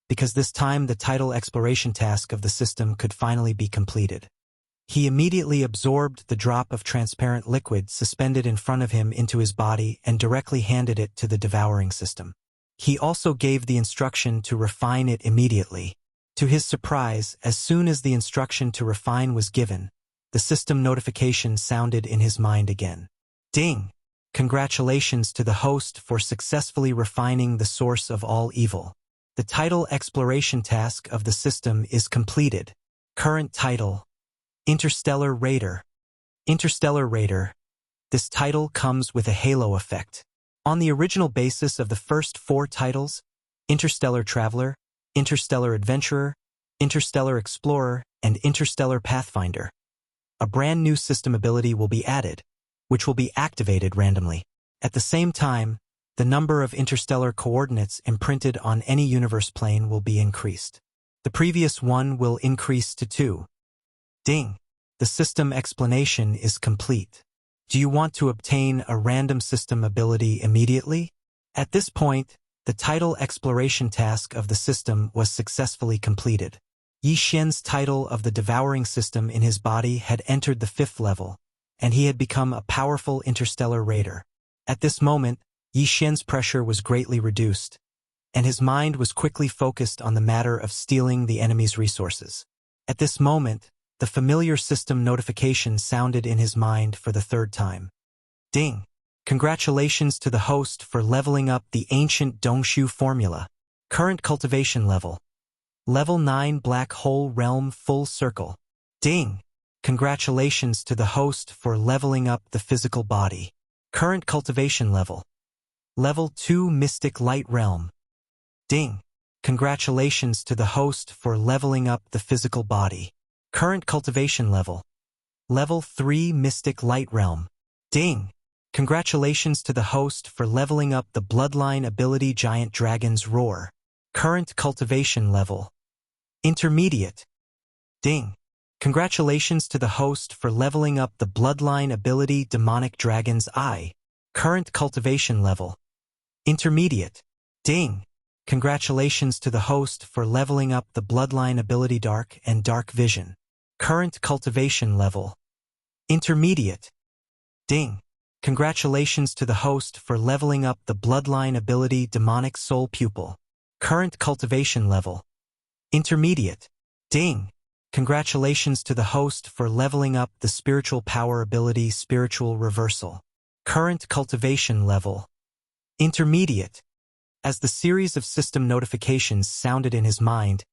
[SPEAKER 1] because this time the tidal exploration task of the system could finally be completed. He immediately absorbed the drop of transparent liquid suspended in front of him into his body and directly handed it to the devouring system. He also gave the instruction to refine it immediately. To his surprise, as soon as the instruction to refine was given, the system notification sounded in his mind again. Ding! Congratulations to the host for successfully refining the source of all evil. The title exploration task of the system is completed. Current title: Interstellar Raider. Interstellar Raider. This title comes with a halo effect. On the original basis of the first 4 titles, Interstellar Traveler, Interstellar Adventurer, Interstellar Explorer, and Interstellar Pathfinder, a brand new system ability will be added, which will be activated randomly. At the same time, the number of interstellar coordinates imprinted on any universe plane will be increased. The previous one will increase to 2. Ding! The system explanation is complete. Do you want to obtain a random system ability immediately? At this point, the title exploration task of the system was successfully completed. Yi Xian's title of the devouring system in his body had entered the 5th level, and he had become a powerful interstellar raider. At this moment, Yi Xian's pressure was greatly reduced, and his mind was quickly focused on the matter of stealing the enemy's resources. At this moment, the familiar system notification sounded in his mind for the 3rd time. Ding! Congratulations to the host for leveling up the ancient Dongshu formula. Current cultivation level: Level 9 Black Hole Realm Full Circle. Ding! Congratulations to the host for leveling up the physical body. Current cultivation level: Level 2 Mystic Light Realm. Ding! Congratulations to the host for leveling up the physical body. Current cultivation level: Level 3 Mystic Light Realm. Ding! Congratulations to the host for leveling up the Bloodline ability Giant Dragon's Roar. Current cultivation level: Intermediate. Ding! Congratulations to the host for leveling up the Bloodline ability Demonic Dragon's Eye. Current cultivation level: Intermediate. Ding! Congratulations to the host for leveling up the Bloodline ability Dark and Dark Vision. Current cultivation level: Intermediate. Ding! Congratulations to the host for leveling up the Bloodline ability Demonic Soul Pupil. Current cultivation level: Intermediate. Ding! Congratulations to the host for leveling up the Spiritual Power ability Spiritual Reversal. Current cultivation level: Intermediate. As the series of system notifications sounded in his mind,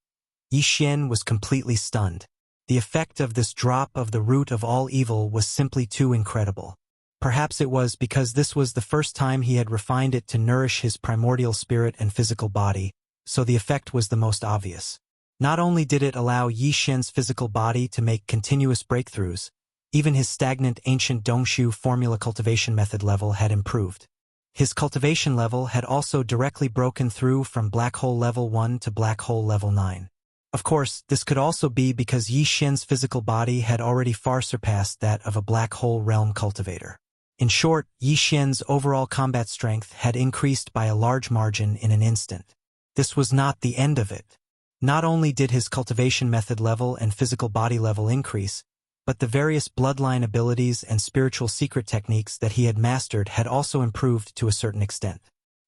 [SPEAKER 1] Yi Xian was completely stunned. The effect of this drop of the root of all evil was simply too incredible. Perhaps it was because this was the first time he had refined it to nourish his primordial spirit and physical body, so the effect was the most obvious. Not only did it allow Yi Xian's physical body to make continuous breakthroughs, even his stagnant ancient Dongshu formula cultivation method level had improved. His cultivation level had also directly broken through from Black Hole Level 1 to Black Hole Level 9. Of course, this could also be because Yi Xian's physical body had already far surpassed that of a Black Hole Realm cultivator. In short, Yi Xian's overall combat strength had increased by a large margin in an instant. This was not the end of it. Not only did his cultivation method level and physical body level increase, but the various bloodline abilities and spiritual secret techniques that he had mastered had also improved to a certain extent.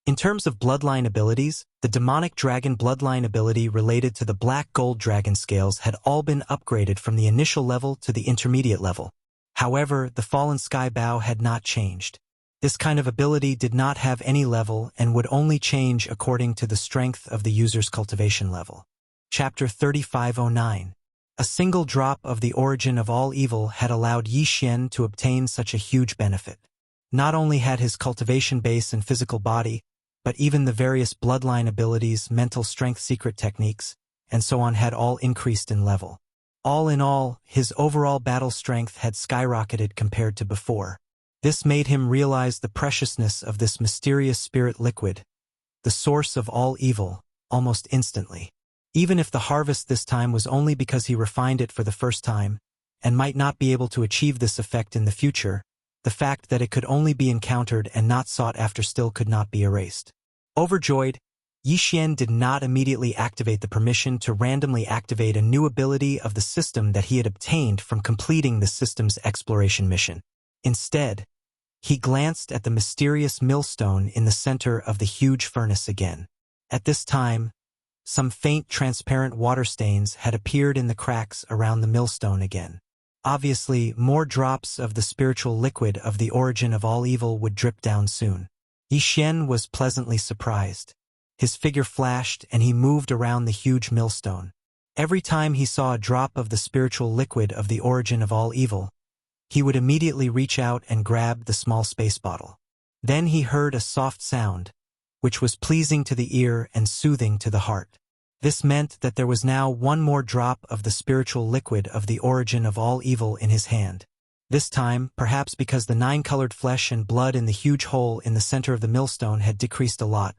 [SPEAKER 1] In terms of bloodline abilities, the demonic dragon bloodline ability related to the black gold dragon scales had all been upgraded from the initial level to the intermediate level. However, the fallen sky bow had not changed. This kind of ability did not have any level and would only change according to the strength of the user's cultivation level. Chapter 3509. A single drop of the origin of all evil had allowed Yi Xian to obtain such a huge benefit. Not only had his cultivation base and physical body, but even the various bloodline abilities, mental strength secret techniques, and so on had all increased in level. All in all, his overall battle strength had skyrocketed compared to before. This made him realize the preciousness of this mysterious spirit liquid, the source of all evil, almost instantly. Even if the harvest this time was only because he refined it for the first time, and might not be able to achieve this effect in the future, the fact that it could only be encountered and not sought after still could not be erased. Overjoyed, Yi Xian did not immediately activate the permission to randomly activate a new ability of the system that he had obtained from completing the system's exploration mission. Instead, he glanced at the mysterious millstone in the center of the huge furnace again. At this time, some faint transparent water stains had appeared in the cracks around the millstone again. Obviously, more drops of the spiritual liquid of the origin of all evil would drip down soon. Yi Xian was pleasantly surprised. His figure flashed and he moved around the huge millstone. Every time he saw a drop of the spiritual liquid of the origin of all evil, he would immediately reach out and grab the small space bottle. Then he heard a soft sound, which was pleasing to the ear and soothing to the heart. This meant that there was now one more drop of the spiritual liquid of the origin of all evil in his hand. This time, perhaps because the 9-colored flesh and blood in the huge hole in the center of the millstone had decreased a lot,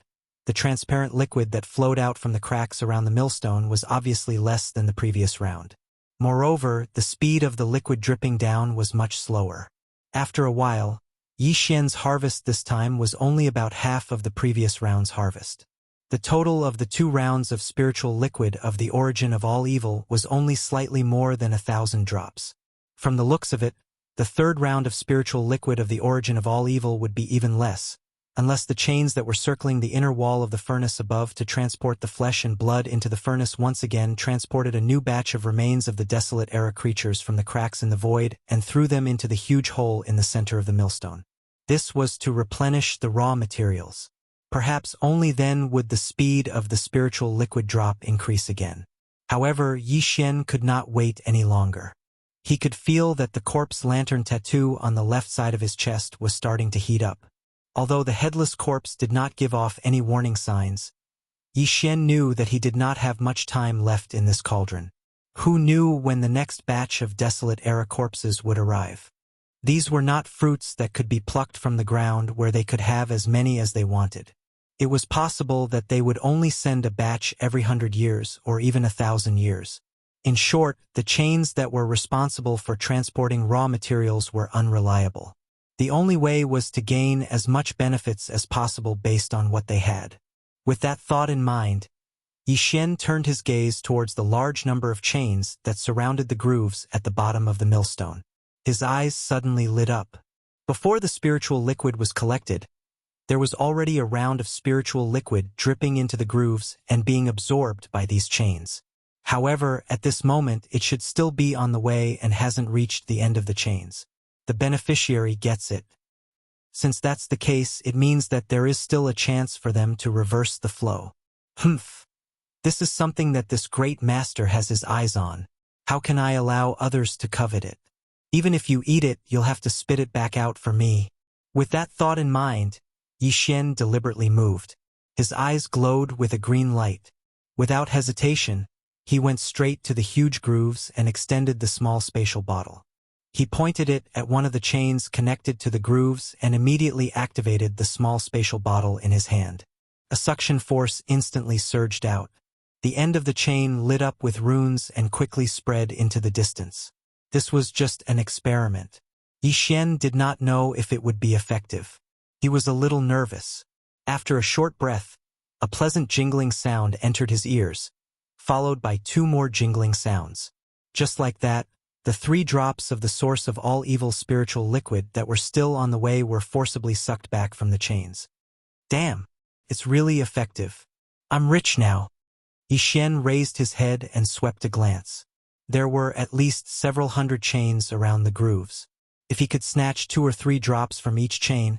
[SPEAKER 1] the transparent liquid that flowed out from the cracks around the millstone was obviously less than the previous round. Moreover, the speed of the liquid dripping down was much slower. After a while, Yi Xian's harvest this time was only about half of the previous round's harvest. The total of the 2 rounds of spiritual liquid of the origin of all evil was only slightly more than 1,000 drops. From the looks of it, the 3rd round of spiritual liquid of the origin of all evil would be even less, unless the chains that were circling the inner wall of the furnace above to transport the flesh and blood into the furnace once again transported a new batch of remains of the desolate era creatures from the cracks in the void and threw them into the huge hole in the center of the millstone. This was to replenish the raw materials. Perhaps only then would the speed of the spiritual liquid drop increase again. However, Yi Xian could not wait any longer. He could feel that the corpse lantern tattoo on the left side of his chest was starting to heat up. Although the headless corpse did not give off any warning signs, Yi Xian knew that he did not have much time left in this cauldron. Who knew when the next batch of desolate era corpses would arrive? These were not fruits that could be plucked from the ground where they could have as many as they wanted. It was possible that they would only send a batch every 100 years or even 1,000 years. In short, the chains that were responsible for transporting raw materials were unreliable. The only way was to gain as much benefits as possible based on what they had. With that thought in mind, Yi Xian turned his gaze towards the large number of chains that surrounded the grooves at the bottom of the millstone. His eyes suddenly lit up. Before the spiritual liquid was collected, there was already a round of spiritual liquid dripping into the grooves and being absorbed by these chains. However, at this moment it should still be on the way and hasn't reached the end of the chains. The beneficiary gets it. Since that's the case, it means that there is still a chance for them to reverse the flow. Humph. This is something that this great master has his eyes on. How can I allow others to covet it? Even if you eat it, you'll have to spit it back out for me. With that thought in mind, Yi Xian deliberately moved. His eyes glowed with a green light. Without hesitation, he went straight to the huge grooves and extended the small spatial bottle. He pointed it at one of the chains connected to the grooves and immediately activated the small spatial bottle in his hand. A suction force instantly surged out. The end of the chain lit up with runes and quickly spread into the distance. This was just an experiment. Yi Xian did not know if it would be effective. He was a little nervous. After a short breath, a pleasant jingling sound entered his ears, followed by 2 more jingling sounds. Just like that, the 3 drops of the source of all evil spiritual liquid that were still on the way were forcibly sucked back from the chains. Damn, it's really effective. I'm rich now. Yi Xian raised his head and swept a glance. There were at least several hundred chains around the grooves. If he could snatch 2 or 3 drops from each chain,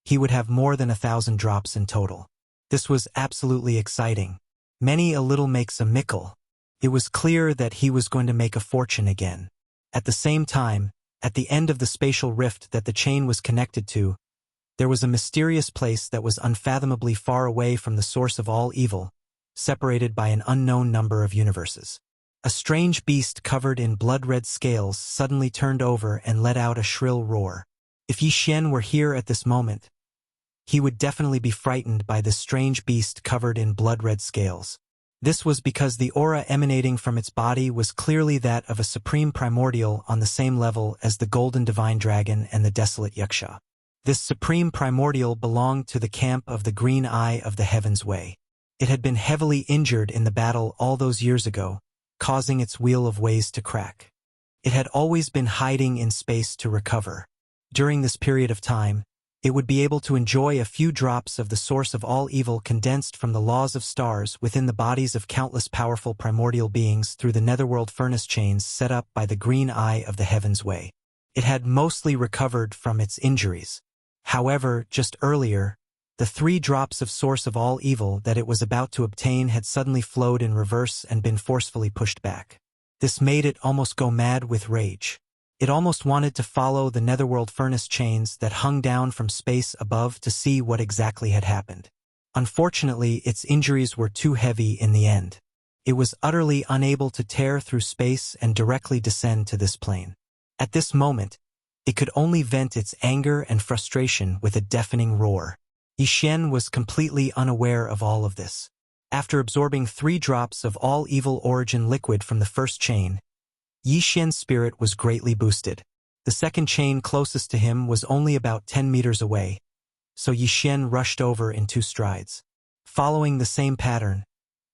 [SPEAKER 1] he would have more than 1,000 drops in total. This was absolutely exciting. Many a little makes a mickle. It was clear that he was going to make a fortune again. At the same time, at the end of the spatial rift that the chain was connected to, there was a mysterious place that was unfathomably far away from the source of all evil, separated by an unknown number of universes. A strange beast covered in blood-red scales suddenly turned over and let out a shrill roar. If Yi Xian were here at this moment, he would definitely be frightened by this strange beast covered in blood-red scales. This was because the aura emanating from its body was clearly that of a supreme primordial on the same level as the golden divine dragon and the desolate Wuxia. This supreme primordial belonged to the camp of the Green Eye of the Heaven's Way. It had been heavily injured in the battle all those years ago, causing its wheel of ways to crack. It had always been hiding in space to recover. During this period of time, it would be able to enjoy a few drops of the source of all evil condensed from the laws of stars within the bodies of countless powerful primordial beings through the netherworld furnace chains set up by the green eye of the heaven's way. It had mostly recovered from its injuries. However, just earlier, the 3 drops of source of all evil that it was about to obtain had suddenly flowed in reverse and been forcefully pushed back. This made it almost go mad with rage. It almost wanted to follow the netherworld furnace chains that hung down from space above to see what exactly had happened. Unfortunately, its injuries were too heavy in the end. It was utterly unable to tear through space and directly descend to this plane. At this moment, it could only vent its anger and frustration with a deafening roar. Yixian was completely unaware of all of this. After absorbing 3 drops of all evil origin liquid from the first chain, Yixian's spirit was greatly boosted. The second chain closest to him was only about 10 meters away, so Yixian rushed over in 2 strides. Following the same pattern,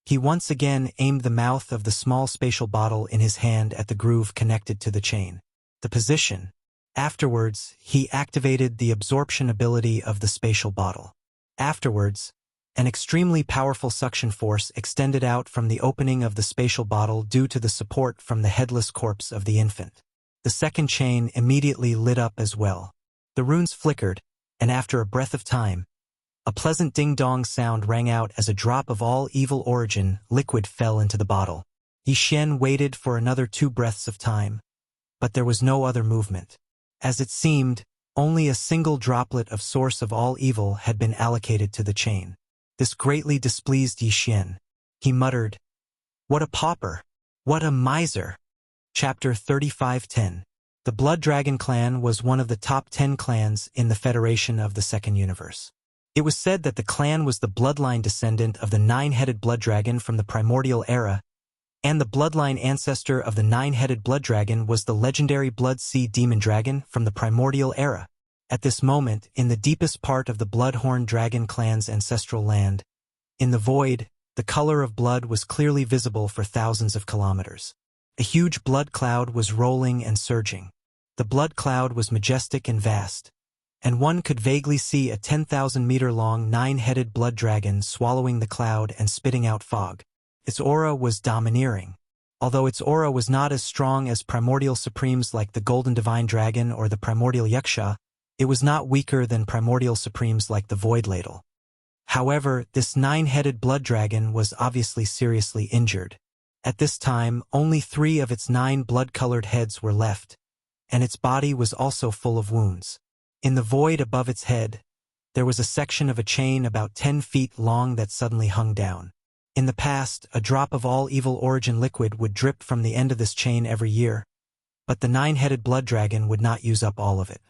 [SPEAKER 1] he once again aimed the mouth of the small spatial bottle in his hand at the groove connected to the chain. The position. Afterwards, he activated the absorption ability of the spatial bottle. Afterwards, an extremely powerful suction force extended out from the opening of the spatial bottle due to the support from the headless corpse of the infant. The second chain immediately lit up as well. The runes flickered, and after a breath of time, a pleasant ding-dong sound rang out as a drop of all evil origin liquid fell into the bottle. Yixian waited for another 2 breaths of time, but there was no other movement. As it seemed, only a single droplet of source of all evil had been allocated to the chain. This greatly displeased Yixian. He muttered, "What a pauper! What a miser!" Chapter 35:10. The Blood Dragon clan was one of the top 10 clans in the Federation of the Second Universe. It was said that the clan was the bloodline descendant of the 9-headed blood dragon from the primordial era, and the bloodline ancestor of the 9-headed blood dragon was the legendary Blood Sea Demon Dragon from the primordial era. At this moment, in the deepest part of the Bloodhorn Dragon clan's ancestral land, in the void, the color of blood was clearly visible for thousands of kilometers. A huge blood cloud was rolling and surging. The blood cloud was majestic and vast, and one could vaguely see a 10,000-meter-long 9-headed blood dragon swallowing the cloud and spitting out fog. Its aura was domineering. Although its aura was not as strong as primordial supremes like the Golden Divine Dragon or the primordial Wuxia, it was not weaker than primordial supremes like the Void Ladle. However, this 9-headed blood dragon was obviously seriously injured. At this time, only 3 of its 9 blood-colored heads were left, and its body was also full of wounds. In the void above its head, there was a section of a chain about 10 feet long that suddenly hung down. In the past, a drop of all evil origin liquid would drip from the end of this chain every year, but the 9-headed blood dragon would not use up all of it.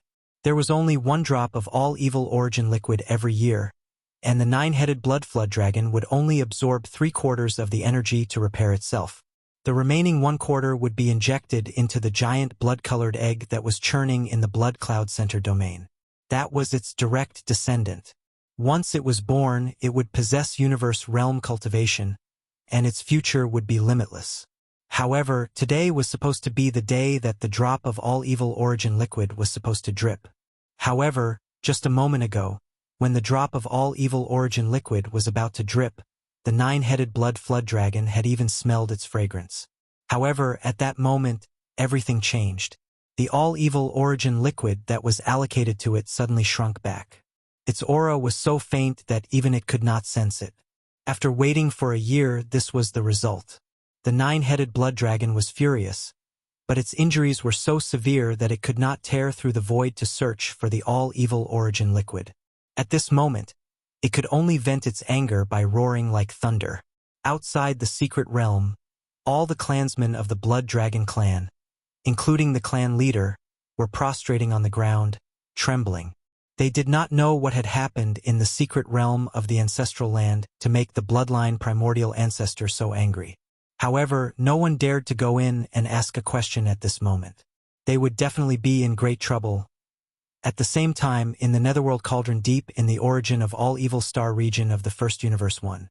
[SPEAKER 1] There was only 1 drop of all evil origin liquid every year, and the 9-headed blood flood dragon would only absorb 3/4 of the energy to repair itself. The remaining 1/4 would be injected into the giant blood-colored egg that was churning in the blood cloud center domain. That was its direct descendant. Once it was born, it would possess universe realm cultivation, and its future would be limitless. However, today was supposed to be the day that the drop of all evil origin liquid was supposed to drip. However, just a moment ago, when the drop of all evil origin liquid was about to drip, the 9-headed blood flood dragon had even smelled its fragrance. However, at that moment, everything changed. The all-evil origin liquid that was allocated to it suddenly shrunk back. Its aura was so faint that even it could not sense it. After waiting for a year, this was the result. The 9-headed blood dragon was furious, but its injuries were so severe that it could not tear through the void to search for the all-evil origin liquid. At this moment, it could only vent its anger by roaring like thunder. Outside the secret realm, all the clansmen of the Blood Dragon clan, including the clan leader, were prostrating on the ground, trembling. They did not know what had happened in the secret realm of the ancestral land to make the bloodline primordial ancestor so angry. However, no one dared to go in and ask a question at this moment. They would definitely be in great trouble. At the same time, in the Netherworld Cauldron deep in the origin of all-evil star region of the First Universe 1,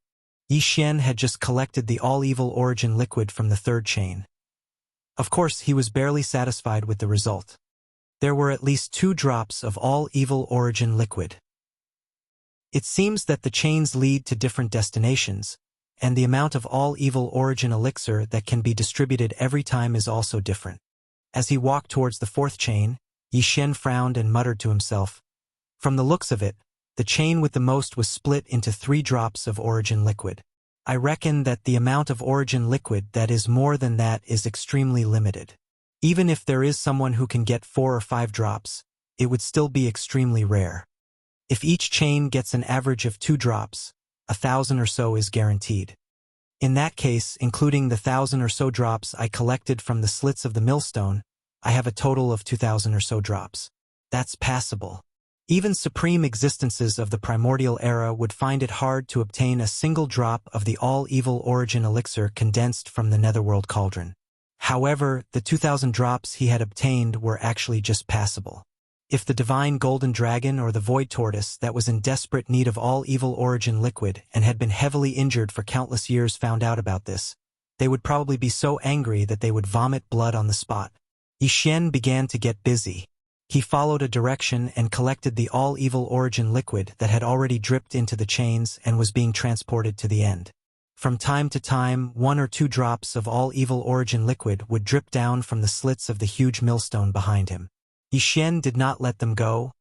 [SPEAKER 1] Yixian had just collected the all-evil origin liquid from the third chain. Of course, he was barely satisfied with the result. There were at least 2 drops of all evil origin liquid. It seems that the chains lead to different destinations, and the amount of all evil origin elixir that can be distributed every time is also different. As he walked towards the 4th chain, Yi Xian frowned and muttered to himself. From the looks of it, the chain with the most was split into 3 drops of origin liquid. I reckon that the amount of origin liquid that is more than that is extremely limited. Even if there is someone who can get 4 or 5 drops, it would still be extremely rare. If each chain gets an average of 2 drops, 1,000 or so is guaranteed. In that case, including the 1,000 or so drops I collected from the slits of the millstone, I have a total of 2,000 or so drops. That's passable. Even supreme existences of the primordial era would find it hard to obtain a single drop of the all-evil origin elixir condensed from the netherworld cauldron. However, the 2,000 drops he had obtained were actually just passable. If the divine golden dragon or the void tortoise that was in desperate need of all evil origin liquid and had been heavily injured for countless years found out about this, they would probably be so angry that they would vomit blood on the spot. Yi Xian began to get busy. He followed a direction and collected the all-evil origin liquid that had already dripped into the chains and was being transported to the end. From time to time, 1 or 2 drops of all-evil origin liquid would drip down from the slits of the huge millstone behind him. Yi Xian did not let them go,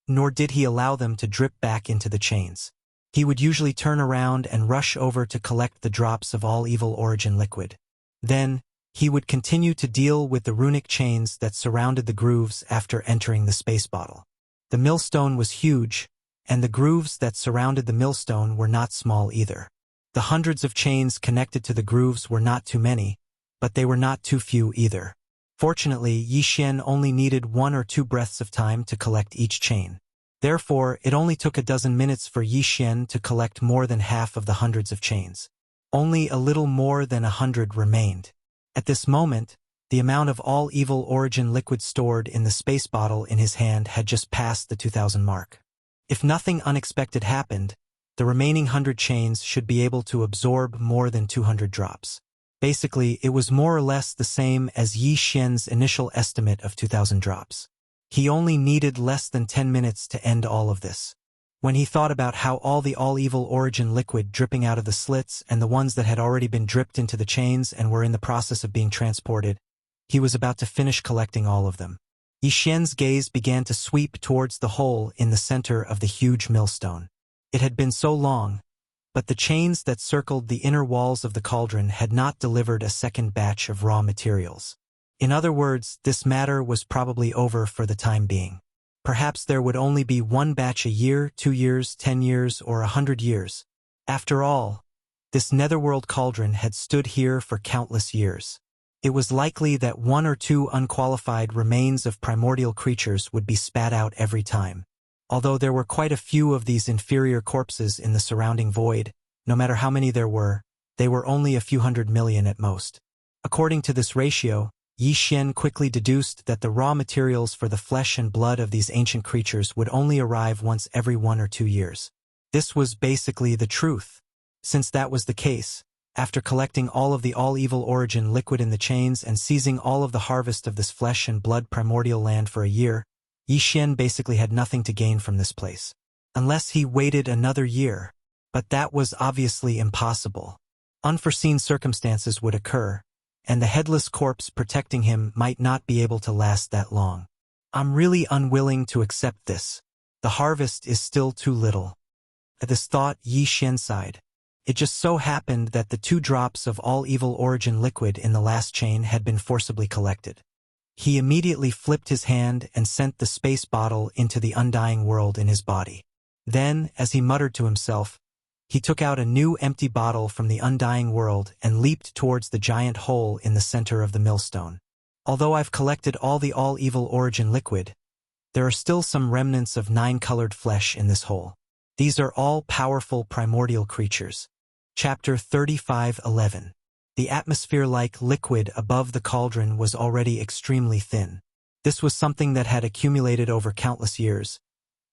[SPEAKER 1] nor did he allow them to drip back into the chains. He would usually turn around and rush over to collect the drops of all-evil origin liquid. Then, he would continue to deal with the runic chains that surrounded the grooves after entering the space bottle. The millstone was huge, and the grooves that surrounded the millstone were not small either. The hundreds of chains connected to the grooves were not too many, but they were not too few either. Fortunately, Yi Xian only needed 1 or 2 breaths of time to collect each chain. Therefore, it only took a dozen minutes for Yi Xian to collect more than half of the hundreds of chains. Only a little more than 100 remained. At this moment, the amount of all evil origin liquid stored in the space bottle in his hand had just passed the 2,000 mark. If nothing unexpected happened, the remaining 100 chains should be able to absorb more than 200 drops. Basically, it was more or less the same as Yi Xian's initial estimate of 2,000 drops. He only needed less than 10 minutes to end all of this. When he thought about how all the all-evil origin liquid dripping out of the slits and the ones that had already been dripped into the chains and were in the process of being transported, he was about to finish collecting all of them. Yi Xian's gaze began to sweep towards the hole in the center of the huge millstone. It had been so long, but the chains that circled the inner walls of the cauldron had not delivered a second batch of raw materials. In other words, this matter was probably over for the time being. Perhaps there would only be 1 batch a year, 2 years, 10 years, or 100 years. After all, this netherworld cauldron had stood here for countless years. It was likely that 1 or 2 unqualified remains of primordial creatures would be spat out every time. Although there were quite a few of these inferior corpses in the surrounding void, no matter how many there were, they were only a few 100 million at most. According to this ratio, Yi Xian quickly deduced that the raw materials for the flesh and blood of these ancient creatures would only arrive once every 1 or 2 years. This was basically the truth. Since that was the case, after collecting all of the all-evil origin liquid in the chains and seizing all of the harvest of this flesh and blood primordial land for a year, Yi Xian basically had nothing to gain from this place. Unless he waited another year. But that was obviously impossible. Unforeseen circumstances would occur, and the headless corpse protecting him might not be able to last that long. I'm really unwilling to accept this. The harvest is still too little. At this thought, Yi Xian sighed. It just so happened that the 2 drops of all-evil origin liquid in the last chain had been forcibly collected. He immediately flipped his hand and sent the space bottle into the undying world in his body. Then, as he muttered to himself, he took out a new empty bottle from the undying world and leaped towards the giant hole in the center of the millstone. Although I've collected all the all-evil origin liquid, there are still some remnants of 9-colored flesh in this hole. These are all powerful primordial creatures. Chapter 35:11. The atmosphere-like liquid above the cauldron was already extremely thin. This was something that had accumulated over countless years,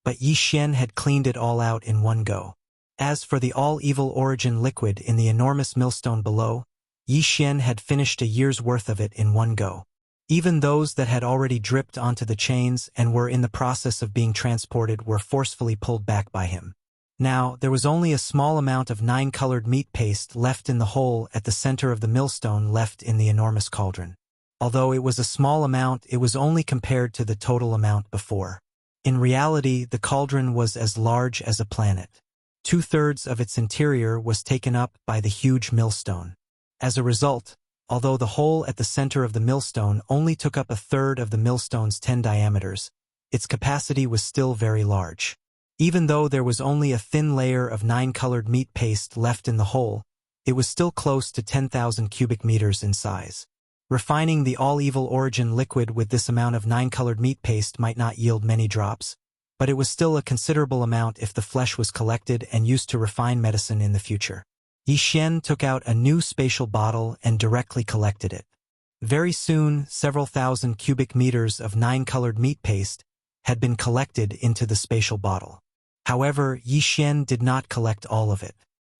[SPEAKER 1] but Yi Xian had cleaned it all out in one go. As for the all-evil origin liquid in the enormous millstone below, Yi Xian had finished a year's worth of it in one go. Even those that had already dripped onto the chains and were in the process of being transported were forcefully pulled back by him. Now, there was only a small amount of 9-colored meat paste left in the hole at the center of the millstone left in the enormous cauldron. Although it was a small amount, it was only compared to the total amount before. In reality, the cauldron was as large as a planet. 2/3 of its interior was taken up by the huge millstone. As a result, although the hole at the center of the millstone only took up 1/3 of the millstone's 10 diameters, its capacity was still very large. Even though there was only a thin layer of 9-colored meat paste left in the hole, it was still close to 10,000 cubic meters in size. Refining the all-evil origin liquid with this amount of 9-colored meat paste might not yield many drops, but it was still a considerable amount if the flesh was collected and used to refine medicine in the future. Yi Xian took out a new spatial bottle and directly collected it. Very soon, several thousand cubic meters of 9-colored meat paste had been collected into the spatial bottle. However, Yi Xian did not collect all of it.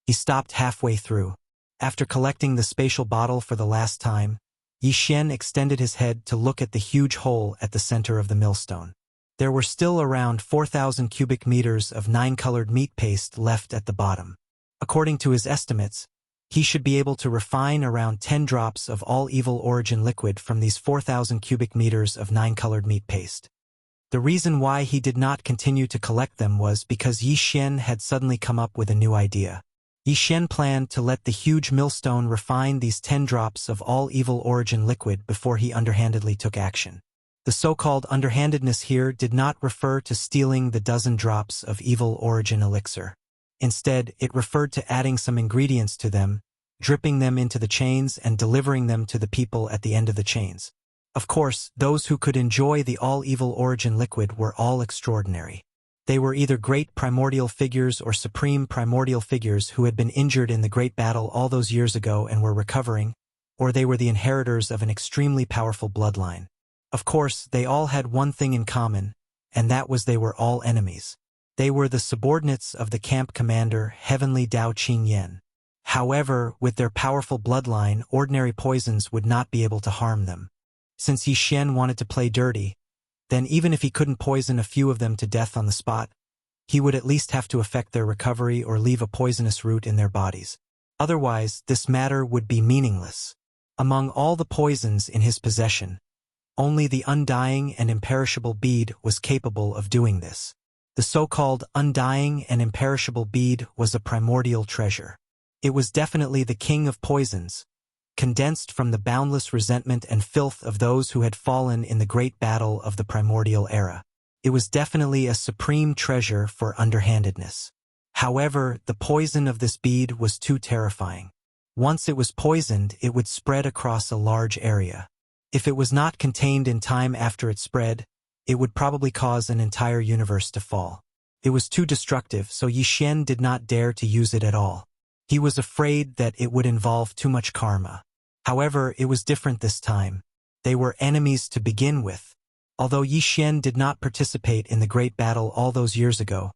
[SPEAKER 1] He stopped halfway through. After collecting the spatial bottle for the last time, Yi Xian extended his head to look at the huge hole at the center of the millstone. There were still around 4,000 cubic meters of 9-colored meat paste left at the bottom. According to his estimates, he should be able to refine around 10 drops of all evil origin liquid from these 4,000 cubic meters of 9-colored meat paste. The reason why he did not continue to collect them was because Yi Xian had suddenly come up with a new idea. Yi Xian planned to let the huge millstone refine these 10 drops of all evil origin liquid before he underhandedly took action. The so-called underhandedness here did not refer to stealing the dozen drops of evil origin elixir. Instead, it referred to adding some ingredients to them, dripping them into the chains and delivering them to the people at the end of the chains. Of course, those who could enjoy the all-evil origin liquid were all extraordinary. They were either great primordial figures or supreme primordial figures who had been injured in the great battle all those years ago and were recovering, or they were the inheritors of an extremely powerful bloodline. Of course, they all had one thing in common, and that was they were all enemies. They were the subordinates of the camp commander, Heavenly Dao Qingyan. However, with their powerful bloodline, ordinary poisons would not be able to harm them. Since Yi Xian wanted to play dirty, then even if he couldn't poison a few of them to death on the spot, he would at least have to affect their recovery or leave a poisonous root in their bodies. Otherwise, this matter would be meaningless. Among all the poisons in his possession, only the undying and imperishable bead was capable of doing this. The so-called undying and imperishable bead was a primordial treasure. It was definitely the king of poisons, condensed from the boundless resentment and filth of those who had fallen in the great battle of the primordial era. It was definitely a supreme treasure for underhandedness. However, the poison of this bead was too terrifying. Once it was poisoned, it would spread across a large area. If it was not contained in time after it spread, it would probably cause an entire universe to fall. It was too destructive, so Yi Xian did not dare to use it at all. He was afraid that it would involve too much karma. However, it was different this time. They were enemies to begin with. Although Yi Xian did not participate in the great battle all those years ago,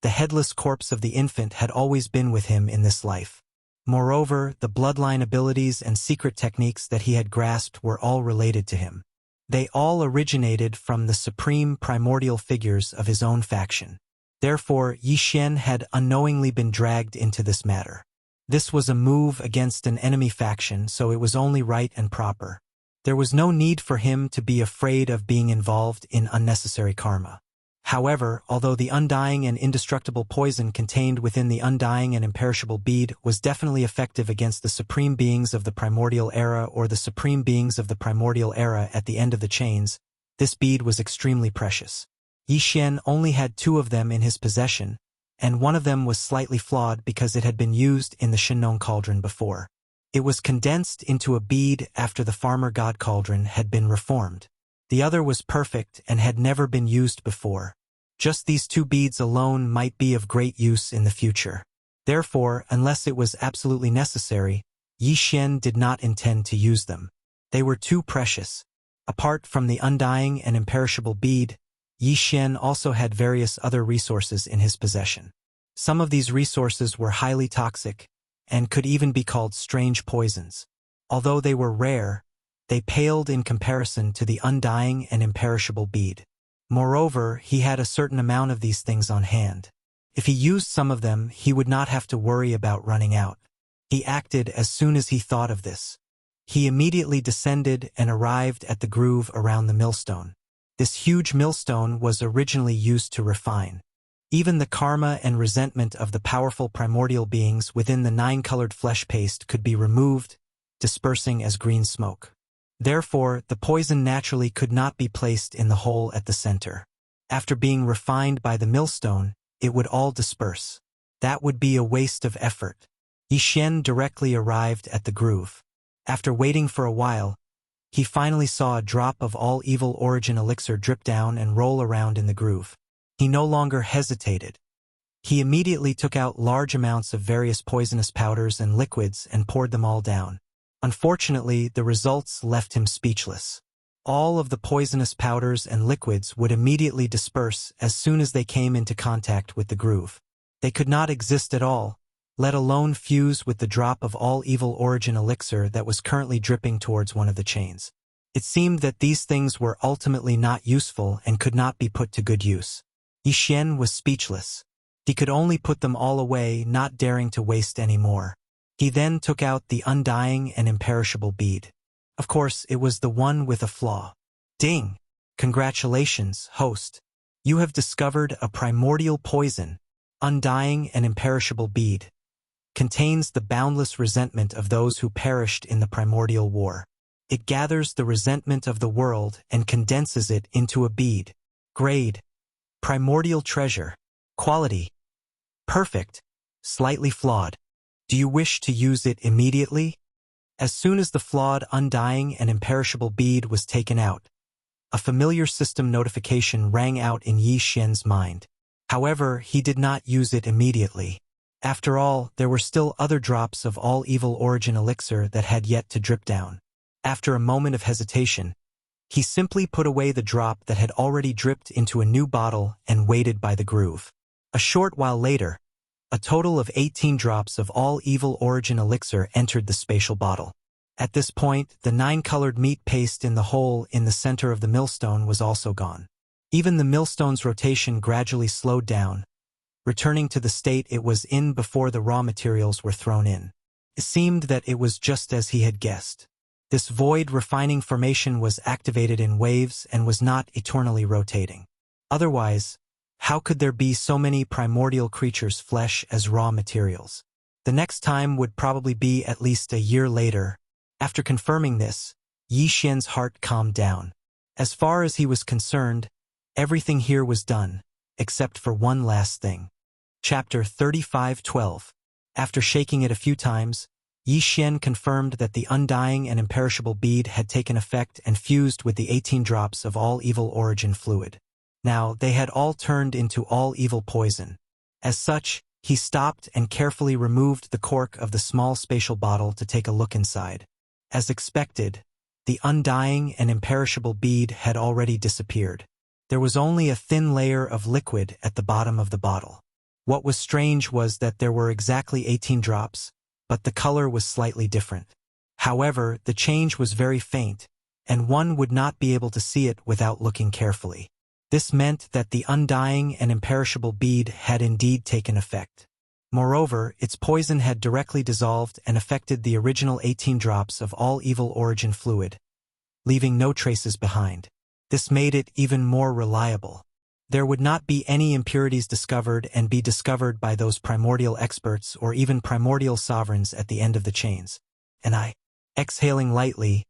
[SPEAKER 1] the headless corpse of the infant had always been with him in this life. Moreover, the bloodline abilities and secret techniques that he had grasped were all related to him. They all originated from the supreme primordial figures of his own faction. Therefore, Yi Xian had unknowingly been dragged into this matter. This was a move against an enemy faction, so it was only right and proper. There was no need for him to be afraid of being involved in unnecessary karma. However, although the undying and indestructible poison contained within the undying and imperishable bead was definitely effective against the supreme beings of the primordial era or the supreme beings of the primordial era at the end of the chains, this bead was extremely precious. Yi Xian only had 2 of them in his possession, and one of them was slightly flawed because it had been used in the Shenong cauldron before. It was condensed into a bead after the farmer god cauldron had been reformed. The other was perfect and had never been used before. Just these 2 beads alone might be of great use in the future. Therefore, unless it was absolutely necessary, Yi Xian did not intend to use them. They were too precious. Apart from the undying and imperishable bead, Yi Xian also had various other resources in his possession. Some of these resources were highly toxic, and could even be called strange poisons. Although they were rare, They paled in comparison to the undying and imperishable bead. Moreover, he had a certain amount of these things on hand. If he used some of them, he would not have to worry about running out. He acted as soon as he thought of this. He immediately descended and arrived at the groove around the millstone. This huge millstone was originally used to refine. Even the karma and resentment of the powerful primordial beings within the 9-colored flesh paste could be removed, dispersing as green smoke. Therefore, the poison naturally could not be placed in the hole at the center. After being refined by the millstone, it would all disperse. That would be a waste of effort. Yi Xian directly arrived at the groove. After waiting for a while, he finally saw a drop of all evil origin elixir drip down and roll around in the groove. He no longer hesitated. He immediately took out large amounts of various poisonous powders and liquids and poured them all down. Unfortunately, the results left him speechless. All of the poisonous powders and liquids would immediately disperse as soon as they came into contact with the groove. They could not exist at all, let alone fuse with the drop of all evil origin elixir that was currently dripping towards one of the chains. It seemed that these things were ultimately not useful and could not be put to good use. Yi Xian was speechless. He could only put them all away, not daring to waste any more. He then took out the undying and imperishable bead. Of course, it was the one with a flaw. Ding! Congratulations, host. You have discovered a primordial poison. Undying and imperishable bead. Contains the boundless resentment of those who perished in the primordial war. It gathers the resentment of the world and condenses it into a bead. Grade: primordial treasure. Quality: perfect, slightly flawed. Do you wish to use it immediately? As soon as the flawed, undying, and imperishable bead was taken out, a familiar system notification rang out in Yi Xian's mind. However, he did not use it immediately. After all, there were still other drops of all evil origin elixir that had yet to drip down. After a moment of hesitation, he simply put away the drop that had already dripped into a new bottle and waited by the groove. A short while later, a total of 18 drops of all evil origin elixir entered the spatial bottle. At this point, the 9-colored meat paste in the hole in the center of the millstone was also gone. Even the millstone's rotation gradually slowed down, returning to the state it was in before the raw materials were thrown in. It seemed that it was just as he had guessed. This void refining formation was activated in waves and was not eternally rotating. Otherwise, how could there be so many primordial creatures' flesh as raw materials? The next time would probably be at least a year later. After confirming this, Yi Xian's heart calmed down. As far as he was concerned, everything here was done, except for one last thing. Chapter 35:12. After shaking it a few times, Yi Xian confirmed that the undying and imperishable bead had taken effect and fused with the 18 drops of all evil origin fluid. Now, they had all turned into all evil poison. As such, he stopped and carefully removed the cork of the small spatial bottle to take a look inside. As expected, the undying and imperishable bead had already disappeared. There was only a thin layer of liquid at the bottom of the bottle. What was strange was that there were exactly 18 drops, but the color was slightly different. However, the change was very faint, and one would not be able to see it without looking carefully. This meant that the undying and imperishable bead had indeed taken effect. Moreover, its poison had directly dissolved and affected the original 18 drops of all evil origin fluid, leaving no traces behind. This made it even more reliable. There would not be any impurities discovered and be discovered by those primordial experts or even primordial sovereigns at the end of the chains. Exhaling lightly,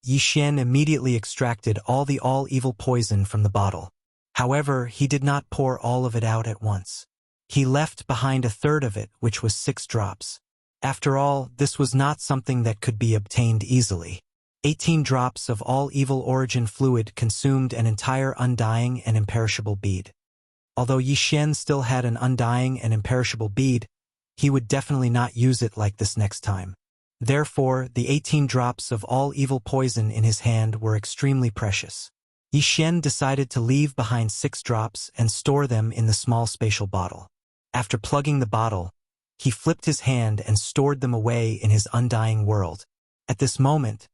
[SPEAKER 1] Yi Xian immediately extracted all the all-evil poison from the bottle. However, he did not pour all of it out at once. He left behind a third of it, which was 6 drops. After all, this was not something that could be obtained easily. 18 drops of all evil origin fluid consumed an entire undying and imperishable bead. Although Yi Xian still had an undying and imperishable bead, he would definitely not use it like this next time. Therefore, the 18 drops of all evil poison in his hand were extremely precious. Yi Xian decided to leave behind 6 drops and store them in the small spatial bottle. After plugging the bottle, he flipped his hand and stored them away in his undying world. At this moment,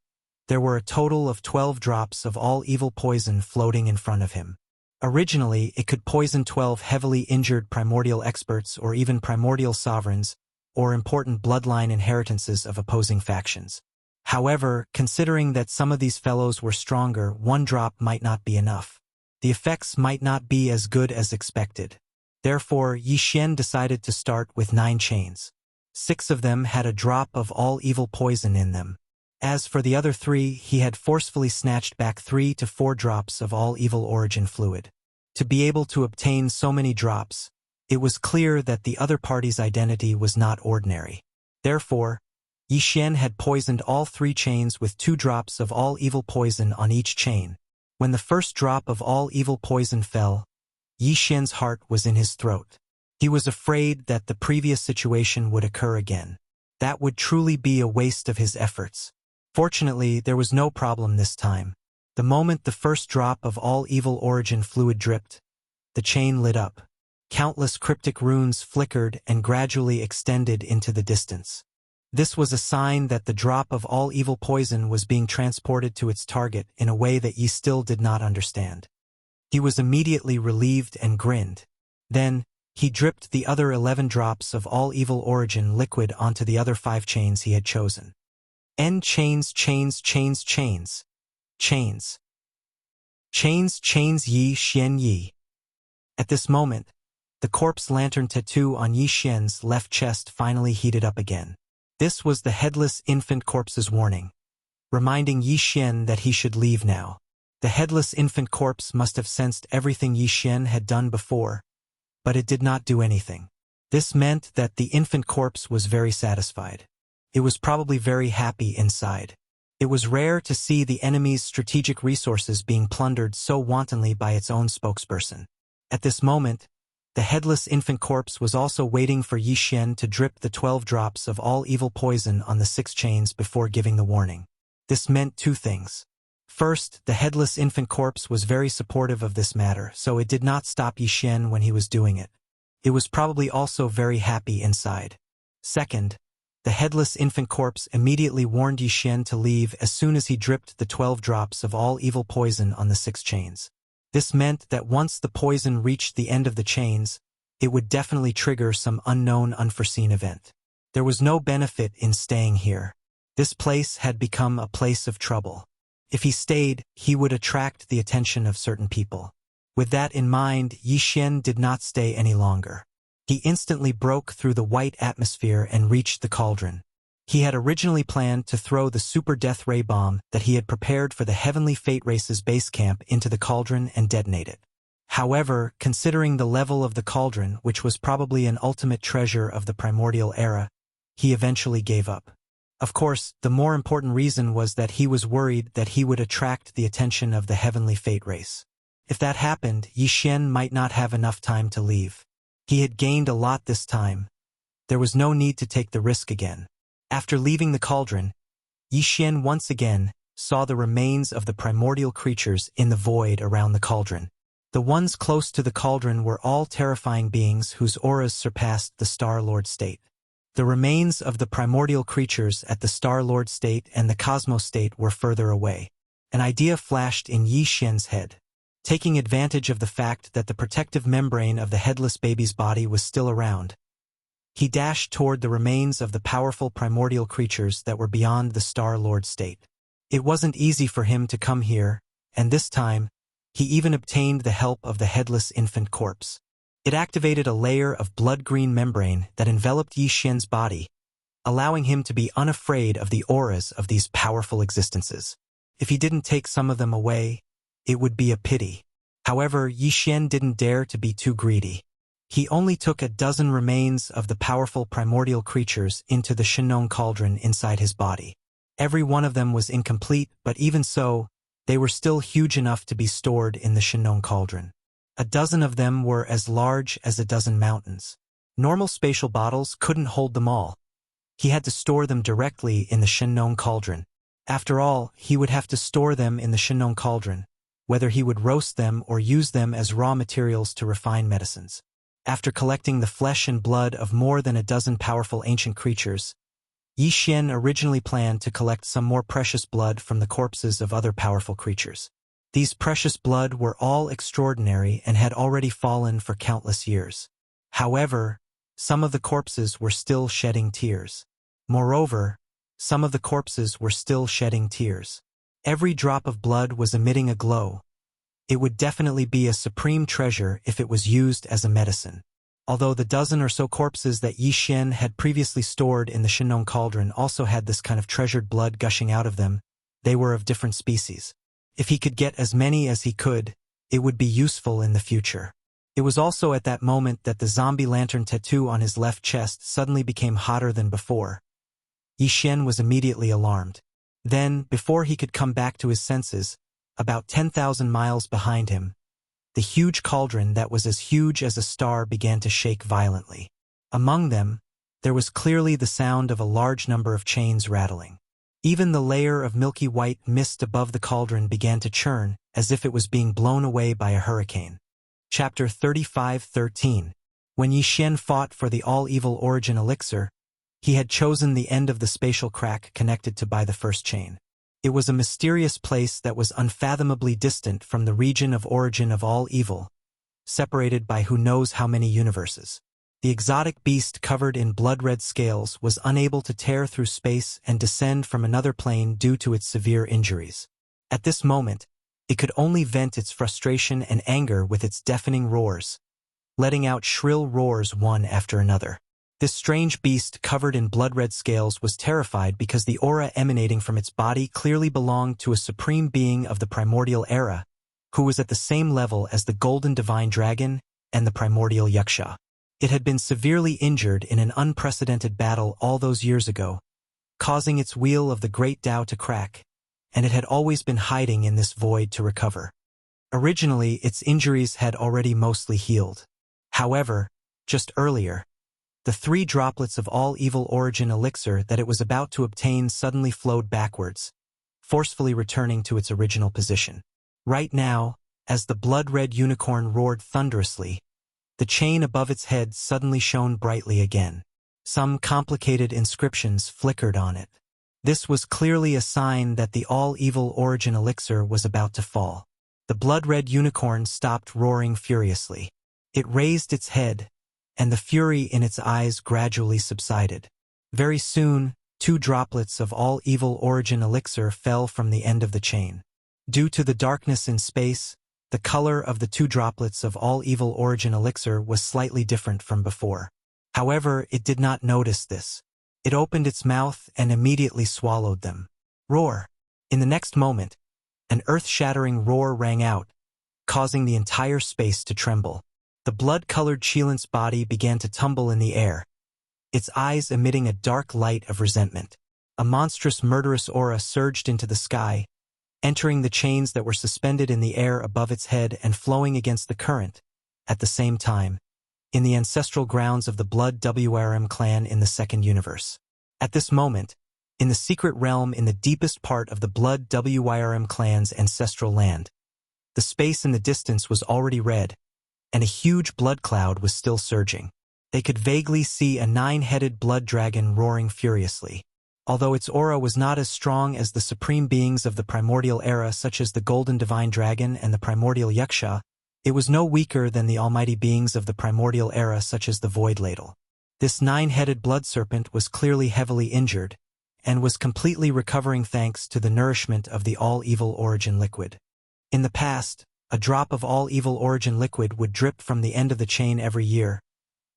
[SPEAKER 1] There were a total of 12 drops of all evil poison floating in front of him. Originally, it could poison 12 heavily injured primordial experts or even primordial sovereigns, or important bloodline inheritances of opposing factions. However, considering that some of these fellows were stronger, one drop might not be enough. The effects might not be as good as expected. Therefore, Yi Xian decided to start with 9 chains. 6 of them had a drop of all evil poison in them. As for the other 3, he had forcefully snatched back 3 to 4 drops of all evil origin fluid. To be able to obtain so many drops, it was clear that the other party's identity was not ordinary. Therefore, Yi Xian had poisoned all 3 chains with 2 drops of all evil poison on each chain. When the first drop of all evil poison fell, Yi Xian's heart was in his throat. He was afraid that the previous situation would occur again. That would truly be a waste of his efforts. Fortunately, there was no problem this time. The moment the first drop of all evil origin fluid dripped, the chain lit up. Countless cryptic runes flickered and gradually extended into the distance. This was a sign that the drop of all evil poison was being transported to its target in a way that Yi still did not understand. He was immediately relieved and grinned. Then, he dripped the other 11 drops of all evil origin liquid onto the other 5 chains he had chosen. Chains. Chains, Yi Xian Yi. At this moment, the corpse lantern tattoo on Yi Xian's left chest finally heated up again. This was the headless infant corpse's warning, reminding Yi Xian that he should leave now. The headless infant corpse must have sensed everything Yi Xian had done before, but it did not do anything. This meant that the infant corpse was very satisfied. It was probably very happy inside. It was rare to see the enemy's strategic resources being plundered so wantonly by its own spokesperson. At this moment, the headless infant corpse was also waiting for Yi Xian to drip the 12 drops of all evil poison on the 6 chains before giving the warning. This meant 2 things. First, the headless infant corpse was very supportive of this matter, so it did not stop Yi Xian when he was doing it. It was probably also very happy inside. Second, the headless infant corpse immediately warned Yi Xian to leave as soon as he dripped the 12 drops of all evil poison on the 6 chains. This meant that once the poison reached the end of the chains, it would definitely trigger some unknown, unforeseen event. There was no benefit in staying here. This place had become a place of trouble. If he stayed, he would attract the attention of certain people. With that in mind, Yi Xian did not stay any longer. He instantly broke through the white atmosphere and reached the cauldron. He had originally planned to throw the super death ray bomb that he had prepared for the Heavenly Fate Race's base camp into the cauldron and detonate it. However, considering the level of the cauldron, which was probably an ultimate treasure of the primordial era, he eventually gave up. Of course, the more important reason was that he was worried that he would attract the attention of the Heavenly Fate Race. If that happened, Yi Xian might not have enough time to leave. He had gained a lot this time. There was no need to take the risk again. After leaving the cauldron, Yi Xian once again saw the remains of the primordial creatures in the void around the cauldron. The ones close to the cauldron were all terrifying beings whose auras surpassed the Star-Lord state. The remains of the primordial creatures at the Star-Lord state and the Cosmos state were further away. An idea flashed in Yi Xian's head. Taking advantage of the fact that the protective membrane of the headless baby's body was still around, he dashed toward the remains of the powerful primordial creatures that were beyond the Star-Lord state. It wasn't easy for him to come here, and this time, he even obtained the help of the headless infant corpse. It activated a layer of blood-green membrane that enveloped Yi Xian's body, allowing him to be unafraid of the auras of these powerful existences. If he didn't take some of them away, it would be a pity. However, Yi Xian didn't dare to be too greedy. He only took a dozen remains of the powerful primordial creatures into the Shenong cauldron inside his body. Every one of them was incomplete, but even so, they were still huge enough to be stored in the Shenong cauldron. A dozen of them were as large as a dozen mountains. Normal spatial bottles couldn't hold them all. He had to store them directly in the Shenong cauldron. After all, he would have to store them in the Shenong cauldron, whether he would roast them or use them as raw materials to refine medicines. After collecting the flesh and blood of more than a dozen powerful ancient creatures, Yi Xian originally planned to collect some more precious blood from the corpses of other powerful creatures. These precious blood were all extraordinary and had already fallen for countless years. However, some of the corpses were still shedding tears. Moreover, some of the corpses were still shedding tears. Every drop of blood was emitting a glow. It would definitely be a supreme treasure if it was used as a medicine. Although the dozen or so corpses that Yi Xian had previously stored in the Shinong cauldron also had this kind of treasured blood gushing out of them, they were of different species. If he could get as many as he could, it would be useful in the future. It was also at that moment that the zombie lantern tattoo on his left chest suddenly became hotter than before. Yi Xian was immediately alarmed. Then, before he could come back to his senses, about 10,000 miles behind him, the huge cauldron that was as huge as a star began to shake violently. Among them, there was clearly the sound of a large number of chains rattling. Even the layer of milky white mist above the cauldron began to churn, as if it was being blown away by a hurricane. Chapter 35:13. When Yi Xian fought for the all-evil origin elixir, he had chosen the end of the spatial crack connected to by the first chain. It was a mysterious place that was unfathomably distant from the region of origin of all evil, separated by who knows how many universes. The exotic beast covered in blood-red scales was unable to tear through space and descend from another plane due to its severe injuries. At this moment, it could only vent its frustration and anger with its deafening roars, letting out shrill roars one after another. This strange beast covered in blood-red scales was terrified because the aura emanating from its body clearly belonged to a supreme being of the primordial era, who was at the same level as the golden divine dragon and the primordial Wuxia. It had been severely injured in an unprecedented battle all those years ago, causing its wheel of the great Tao to crack, and it had always been hiding in this void to recover. Originally, its injuries had already mostly healed. However, just earlier, the 3 droplets of all-evil origin elixir that it was about to obtain suddenly flowed backwards, forcefully returning to its original position. Right now, as the blood-red unicorn roared thunderously, the chain above its head suddenly shone brightly again. Some complicated inscriptions flickered on it. This was clearly a sign that the all-evil origin elixir was about to fall. The blood-red unicorn stopped roaring furiously. It raised its head, and the fury in its eyes gradually subsided. Very soon, 2 droplets of all-evil origin elixir fell from the end of the chain. Due to the darkness in space, the color of the 2 droplets of all-evil origin elixir was slightly different from before. However, it did not notice this. It opened its mouth and immediately swallowed them. Roar! In the next moment, an earth-shattering roar rang out, causing the entire space to tremble. The blood-colored Qilint's body began to tumble in the air, its eyes emitting a dark light of resentment. A monstrous murderous aura surged into the sky, entering the chains that were suspended in the air above its head and flowing against the current. At the same time, in the ancestral grounds of the Blood WRM clan in the second universe. At this moment, in the secret realm in the deepest part of the Blood WRM clan's ancestral land, the space in the distance was already red, and a huge blood cloud was still surging. They could vaguely see a 9-headed blood dragon roaring furiously. Although its aura was not as strong as the supreme beings of the primordial era such as the golden divine dragon and the primordial Wuxia, it was no weaker than the almighty beings of the primordial era such as the void ladle. This 9-headed blood serpent was clearly heavily injured, and was completely recovering thanks to the nourishment of the all-evil origin liquid. In the past, a drop of all-evil origin liquid would drip from the end of the chain every year,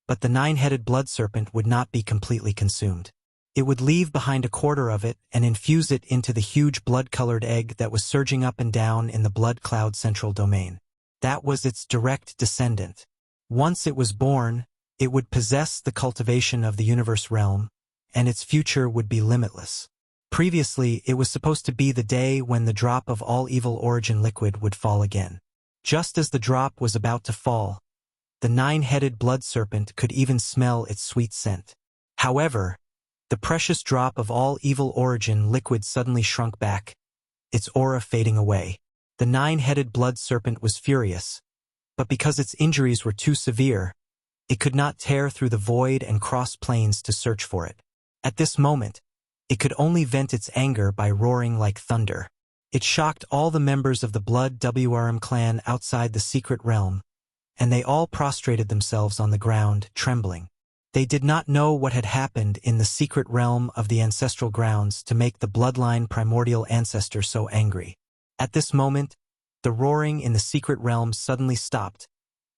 [SPEAKER 1] but the 9-headed blood serpent would not be completely consumed. It would leave behind a quarter of it and infuse it into the huge blood-colored egg that was surging up and down in the blood cloud central domain. That was its direct descendant. Once it was born, it would possess the cultivation of the universe realm, and its future would be limitless. Previously, it was supposed to be the day when the drop of all-evil origin liquid would fall again. Just as the drop was about to fall, the 9-headed blood serpent could even smell its sweet scent. However, the precious drop of all-evil origin liquid suddenly shrunk back, its aura fading away. The 9-headed blood serpent was furious, but because its injuries were too severe, it could not tear through the void and cross planes to search for it. At this moment, It could only vent its anger by roaring like thunder. It shocked all the members of the Blood WRM clan outside the secret realm, and they all prostrated themselves on the ground, trembling. They did not know what had happened in the secret realm of the ancestral grounds to make the bloodline primordial ancestor so angry. At this moment, the roaring in the secret realm suddenly stopped,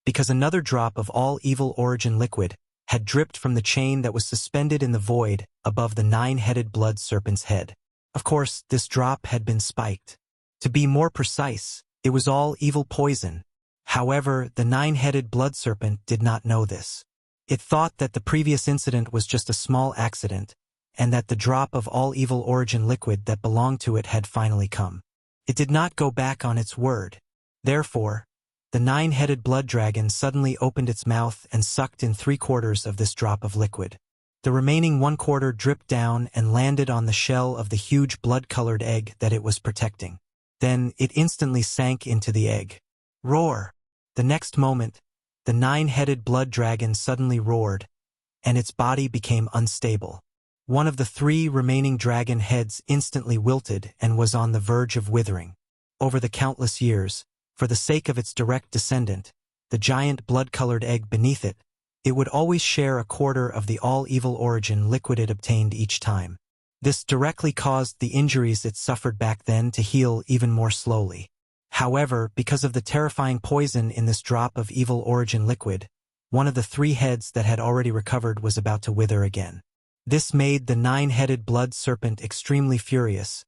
[SPEAKER 1] because another drop of all evil origin liquid had dripped from the chain that was suspended in the void above the nine-headed blood serpent's head. Of course, this drop had been spiked. To be more precise, it was all evil poison. However, the nine-headed blood serpent did not know this. It thought that the previous incident was just a small accident, and that the drop of all evil origin liquid that belonged to it had finally come. It did not go back on its word. Therefore, the nine-headed blood dragon suddenly opened its mouth and sucked in 3/4 of this drop of liquid. The remaining 1/4 dripped down and landed on the shell of the huge blood-colored egg that it was protecting. Then it instantly sank into the egg. Roar! The next moment, the nine-headed blood dragon suddenly roared, and its body became unstable. One of the 3 remaining dragon heads instantly wilted and was on the verge of withering. Over the countless years, for the sake of its direct descendant, the giant blood-colored egg beneath it, it would always share 1/4 of the all-evil origin liquid it obtained each time. This directly caused the injuries it suffered back then to heal even more slowly. However, because of the terrifying poison in this drop of evil origin liquid, one of the 3 heads that had already recovered was about to wither again. This made the nine-headed blood serpent extremely furious,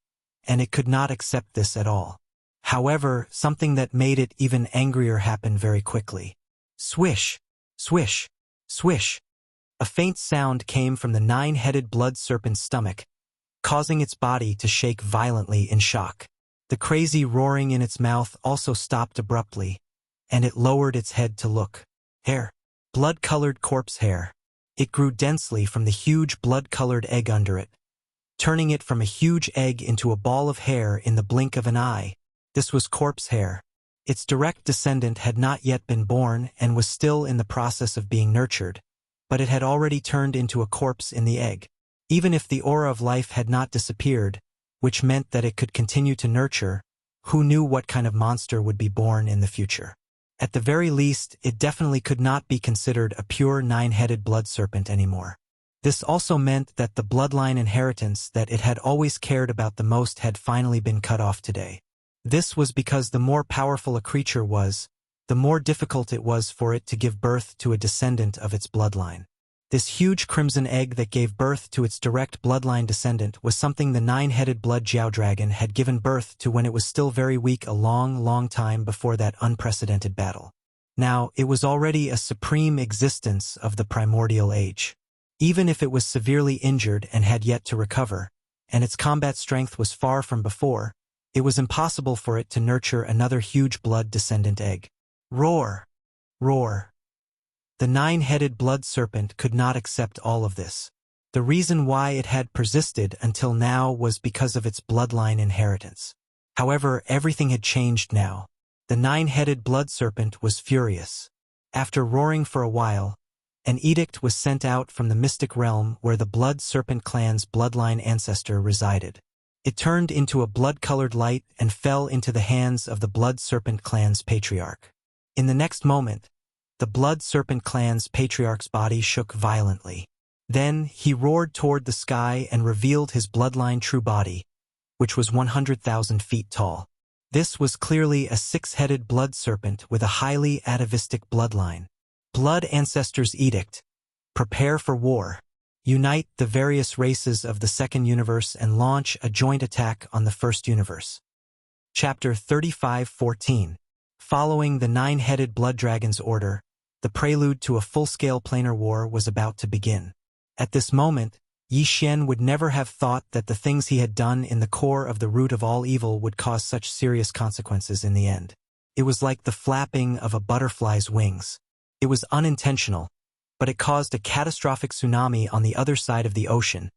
[SPEAKER 1] and it could not accept this at all. However, something that made it even angrier happened very quickly. Swish! Swish! Swish! A faint sound came from the nine-headed blood serpent's stomach, causing its body to shake violently in shock. The crazy roaring in its mouth also stopped abruptly, and it lowered its head to look. Hair. Blood-colored corpse hair. It grew densely from the huge blood-colored egg under it, turning it from a huge egg into a ball of hair in the blink of an eye. This was corpse hair. Its direct descendant had not yet been born and was still in the process of being nurtured, but it had already turned into a corpse in the egg. Even if the aura of life had not disappeared, which meant that it could continue to nurture, who knew what kind of monster would be born in the future? At the very least, it definitely could not be considered a pure nine-headed blood serpent anymore. This also meant that the bloodline inheritance that it had always cared about the most had finally been cut off today. This was because the more powerful a creature was, the more difficult it was for it to give birth to a descendant of its bloodline. This huge crimson egg that gave birth to its direct bloodline descendant was something the nine-headed blood Jiao dragon had given birth to when it was still very weak a long, long time before that unprecedented battle. Now, it was already a supreme existence of the primordial age. Even if it was severely injured and had yet to recover, and its combat strength was far from before, it was impossible for it to nurture another huge blood descendant egg. Roar! Roar! The nine-headed blood serpent could not accept all of this. The reason why it had persisted until now was because of its bloodline inheritance. However, everything had changed now. The nine-headed blood serpent was furious. After roaring for a while, an edict was sent out from the mystic realm where the blood serpent clan's bloodline ancestor resided. It turned into a blood-colored light and fell into the hands of the blood serpent clan's patriarch. In the next moment, the blood serpent clan's patriarch's body shook violently. Then he roared toward the sky and revealed his bloodline true body, which was 100,000 feet tall. This was clearly a 6-headed blood serpent with a highly atavistic bloodline. Blood Ancestors Edict. Prepare for war. Unite the various races of the second universe and launch a joint attack on the first universe. Chapter 35:14. Following the nine-headed blood dragon's order, the prelude to a full-scale planar war was about to begin. At this moment, Yi Xian would never have thought that the things he had done in the core of the root of all evil would cause such serious consequences in the end. It was like the flapping of a butterfly's wings. It was unintentional, but it caused a catastrophic tsunami on the other side of the ocean.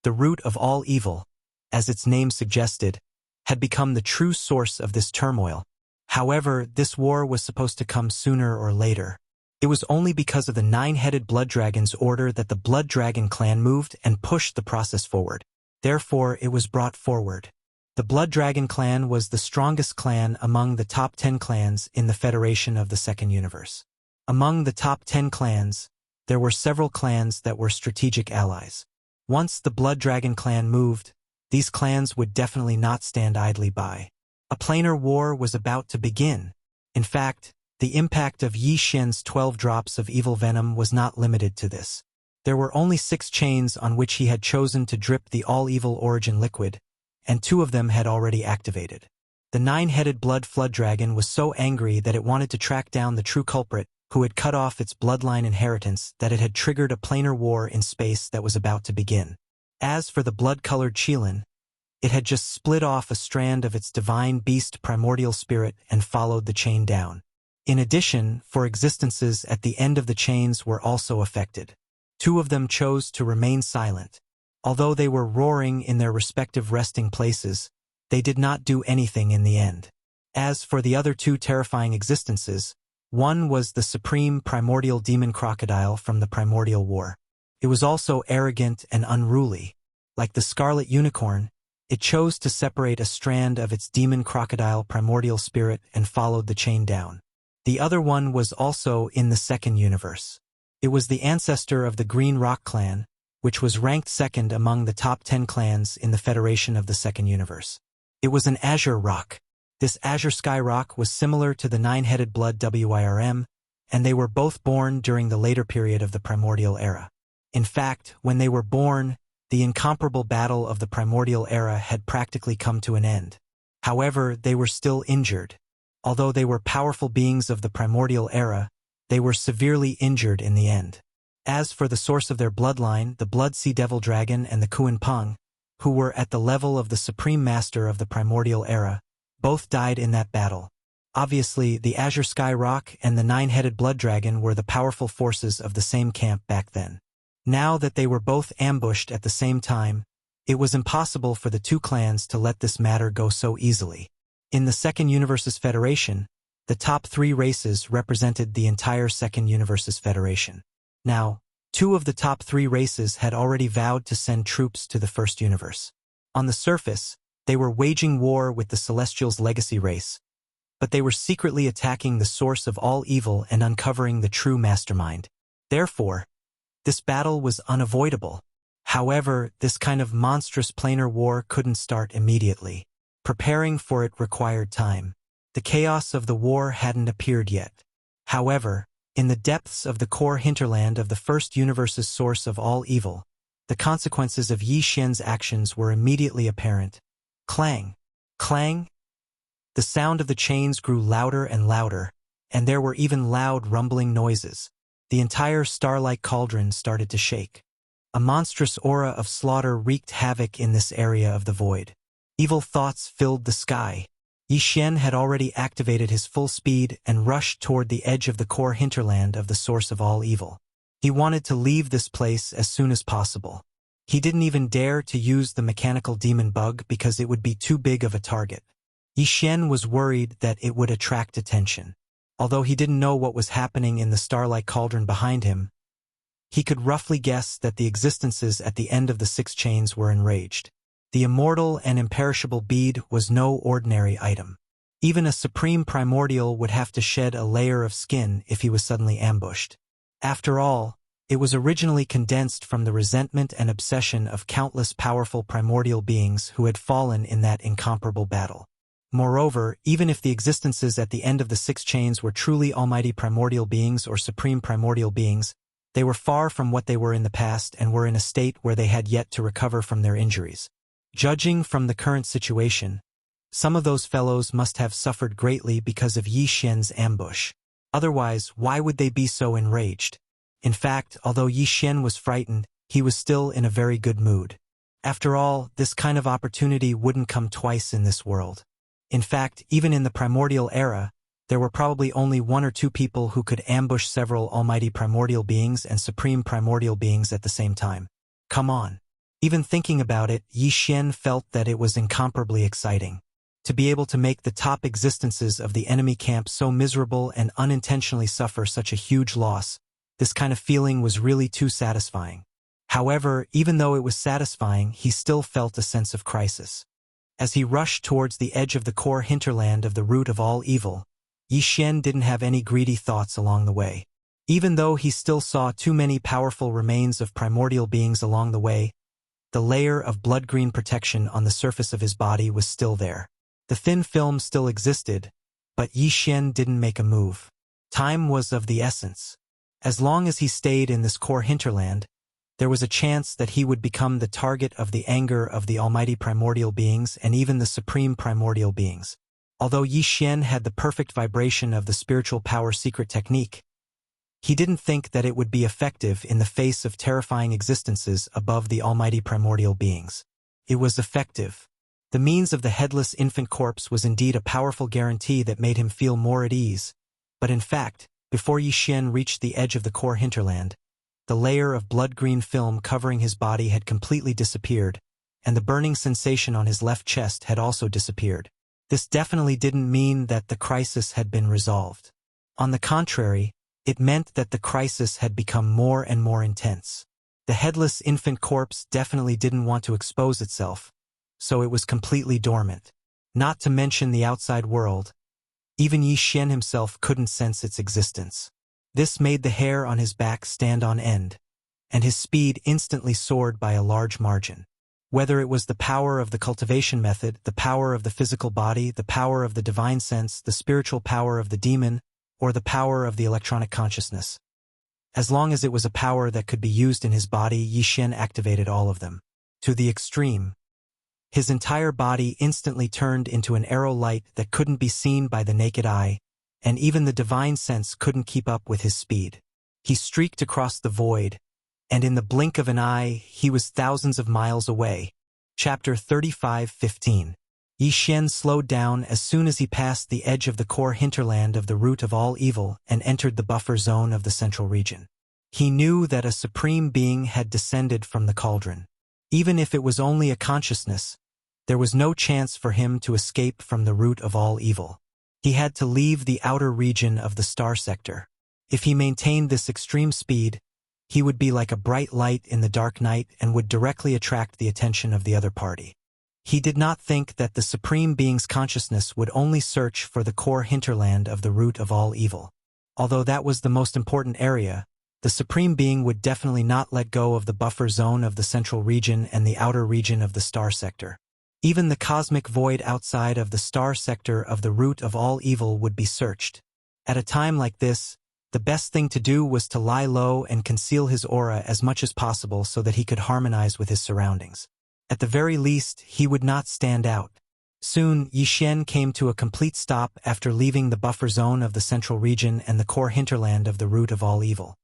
[SPEAKER 1] The root of all evil, as its name suggested, had become the true source of this turmoil. However, this war was supposed to come sooner or later. It was only because of the nine-headed blood dragon's order that the blood dragon clan moved and pushed the process forward. Therefore, it was brought forward. The Blood Dragon clan was the strongest clan among the top 10 clans in the Federation of the Second Universe. Among the top 10 clans, there were several clans that were strategic allies. Once the Blood Dragon clan moved, these clans would definitely not stand idly by. A planar war was about to begin. In fact, the impact of Yi Xian's 12 drops of evil venom was not limited to this. There were only 6 chains on which he had chosen to drip the all-evil origin liquid, and 2 of them had already activated. The 9-headed blood flood dragon was so angry that it wanted to track down the true culprit who had cut off its bloodline inheritance that it had triggered a planar war in space that was about to begin. As for the blood-colored Qilin, it had just split off a strand of its divine beast primordial spirit and followed the chain down. In addition, 4 existences at the end of the chains were also affected. 2 of them chose to remain silent. Although they were roaring in their respective resting places, they did not do anything in the end. As for the other 2 terrifying existences, one was the supreme primordial demon crocodile from the primordial war. It was also arrogant and unruly. Like the scarlet unicorn, it chose to separate a strand of its demon crocodile primordial spirit and followed the chain down. The other one was also in the second universe. It was the ancestor of the Green Rock clan, which was ranked second among the top 10 clans in the Federation of the Second Universe. It was an azure rock. This azure sky rock was similar to the 9-headed blood WIRM, and they were both born during the later period of the primordial era. In fact, when they were born, the incomparable battle of the primordial era had practically come to an end. However, they were still injured. Although they were powerful beings of the primordial era, they were severely injured in the end. As for the source of their bloodline, the Blood Sea Devil Dragon and the Kuan Peng, who were at the level of the Supreme Master of the primordial era, both died in that battle. Obviously, the Azure Sky Rock and the 9-headed Blood Dragon were the powerful forces of the same camp back then. Now that they were both ambushed at the same time, it was impossible for the 2 clans to let this matter go so easily. In the Second Universe's Federation, the top 3 races represented the entire Second Universe's Federation. Now, 2 of the top 3 races had already vowed to send troops to the First Universe. On the surface, they were waging war with the Celestials' legacy race, but they were secretly attacking the source of all evil and uncovering the true mastermind. Therefore, this battle was unavoidable. However, this kind of monstrous planar war couldn't start immediately. Preparing for it required time. The chaos of the war hadn't appeared yet. However, in the depths of the core hinterland of the First Universe's source of all evil, the consequences of Yi Xian's actions were immediately apparent. Clang! Clang! The sound of the chains grew louder and louder, and there were even loud rumbling noises. The entire starlight cauldron started to shake. A monstrous aura of slaughter wreaked havoc in this area of the void. Evil thoughts filled the sky. Yi Xian had already activated his full speed and rushed toward the edge of the core hinterland of the source of all evil. He wanted to leave this place as soon as possible. He didn't even dare to use the mechanical demon bug because it would be too big of a target. Yi Xian was worried that it would attract attention. Although he didn't know what was happening in the starlight cauldron behind him, he could roughly guess that the existences at the end of the 6 chains were enraged. The immortal and imperishable bead was no ordinary item. Even a supreme primordial would have to shed a layer of skin if he was suddenly ambushed. After all, it was originally condensed from the resentment and obsession of countless powerful primordial beings who had fallen in that incomparable battle. Moreover, even if the existences at the end of the 6 chains were truly almighty primordial beings or supreme primordial beings, they were far from what they were in the past and were in a state where they had yet to recover from their injuries. Judging from the current situation, some of those fellows must have suffered greatly because of Yi Xian's ambush. Otherwise, why would they be so enraged? In fact, although Yi Xian was frightened, he was still in a very good mood. After all, this kind of opportunity wouldn't come twice in this world. In fact, even in the primordial era, there were probably only 1 or 2 people who could ambush several almighty primordial beings and supreme primordial beings at the same time. Come on. Even thinking about it, Yi Xian felt that it was incomparably exciting. To be able to make the top existences of the enemy camp so miserable and unintentionally suffer such a huge loss, this kind of feeling was really too satisfying. However, even though it was satisfying, he still felt a sense of crisis. As he rushed towards the edge of the core hinterland of the root of all evil, Yi Xian didn't have any greedy thoughts along the way. Even though he still saw too many powerful remains of primordial beings along the way, the layer of blood-green protection on the surface of his body was still there. The thin film still existed, but Yi Xian didn't make a move. Time was of the essence. As long as he stayed in this core hinterland, there was a chance that he would become the target of the anger of the almighty primordial beings and even the supreme primordial beings. Although Yi Xian had the perfect vibration of the spiritual power secret technique, he didn't think that it would be effective in the face of terrifying existences above the almighty primordial beings. It was effective. The means of the headless infant corpse was indeed a powerful guarantee that made him feel more at ease, but in fact, before Yi Xian reached the edge of the core hinterland, the layer of blood-green film covering his body had completely disappeared, and the burning sensation on his left chest had also disappeared. This definitely didn't mean that the crisis had been resolved. On the contrary, it meant that the crisis had become more and more intense. The headless infant corpse definitely didn't want to expose itself, so it was completely dormant. Not to mention the outside world. Even Yi Xian himself couldn't sense its existence. This made the hair on his back stand on end, and his speed instantly soared by a large margin. Whether it was the power of the cultivation method, the power of the physical body, the power of the divine sense, the spiritual power of the demon, or the power of the electronic consciousness. As long as it was a power that could be used in his body, Yi Xian activated all of them. To the extreme. His entire body instantly turned into an arrow light that couldn't be seen by the naked eye, and even the divine sense couldn't keep up with his speed. He streaked across the void, and in the blink of an eye, he was thousands of miles away. Chapter 35:15. Yi Xian slowed down as soon as he passed the edge of the core hinterland of the root of all evil and entered the buffer zone of the central region. He knew that a supreme being had descended from the cauldron. Even if it was only a consciousness, there was no chance for him to escape from the root of all evil. He had to leave the outer region of the star sector. If he maintained this extreme speed, he would be like a bright light in the dark night and would directly attract the attention of the other party. He did not think that the Supreme Being's consciousness would only search for the core hinterland of the root of all evil. Although that was the most important area, the Supreme Being would definitely not let go of the buffer zone of the central region and the outer region of the star sector. Even the cosmic void outside of the star sector of the root of all evil would be searched. At a time like this, the best thing to do was to lie low and conceal his aura as much as possible so that he could harmonize with his surroundings. At the very least, he would not stand out. Soon, Yi Xian came to a complete stop after leaving the buffer zone of the central region and the core hinterland of the root of all evil.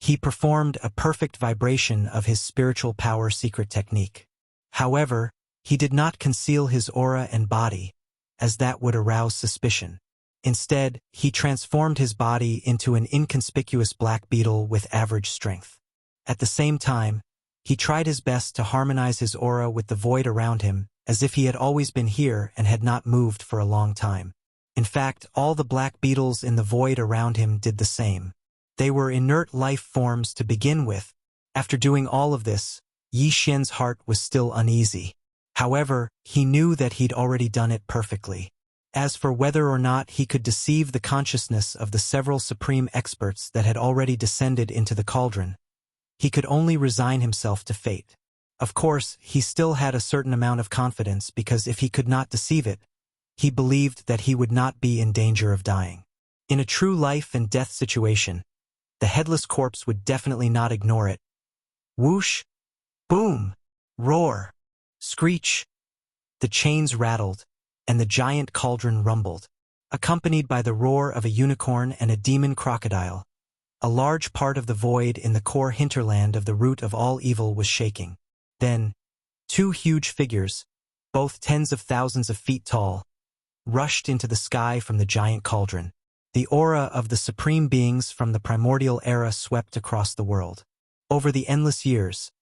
[SPEAKER 1] He performed a perfect vibration of his spiritual power secret technique. However, he did not conceal his aura and body, as that would arouse suspicion. Instead, he transformed his body into an inconspicuous black beetle with average strength. At the same time, he tried his best to harmonize his aura with the void around him, as if he had always been here and had not moved for a long time. In fact, all the black beetles in the void around him did the same. They were inert life forms to begin with. After doing all of this, Yi Xian's heart was still uneasy. However, he knew that he'd already done it perfectly. As for whether or not he could deceive the consciousness of the several supreme experts that had already descended into the cauldron, he could only resign himself to fate. Of course, he still had a certain amount of confidence because if he could not deceive it, he believed that he would not be in danger of dying. In a true life and death situation, the headless corpse would definitely not ignore it. Whoosh! Boom! Roar! Screech! The chains rattled, and the giant cauldron rumbled. Accompanied by the roar of a unicorn and a demon crocodile, a large part of the void in the core hinterland of the root of all evil was shaking. Then, two huge figures, both tens of thousands of feet tall, rushed into the sky from the giant cauldron. The aura of the supreme beings from the primordial era swept across the world. Over the endless years,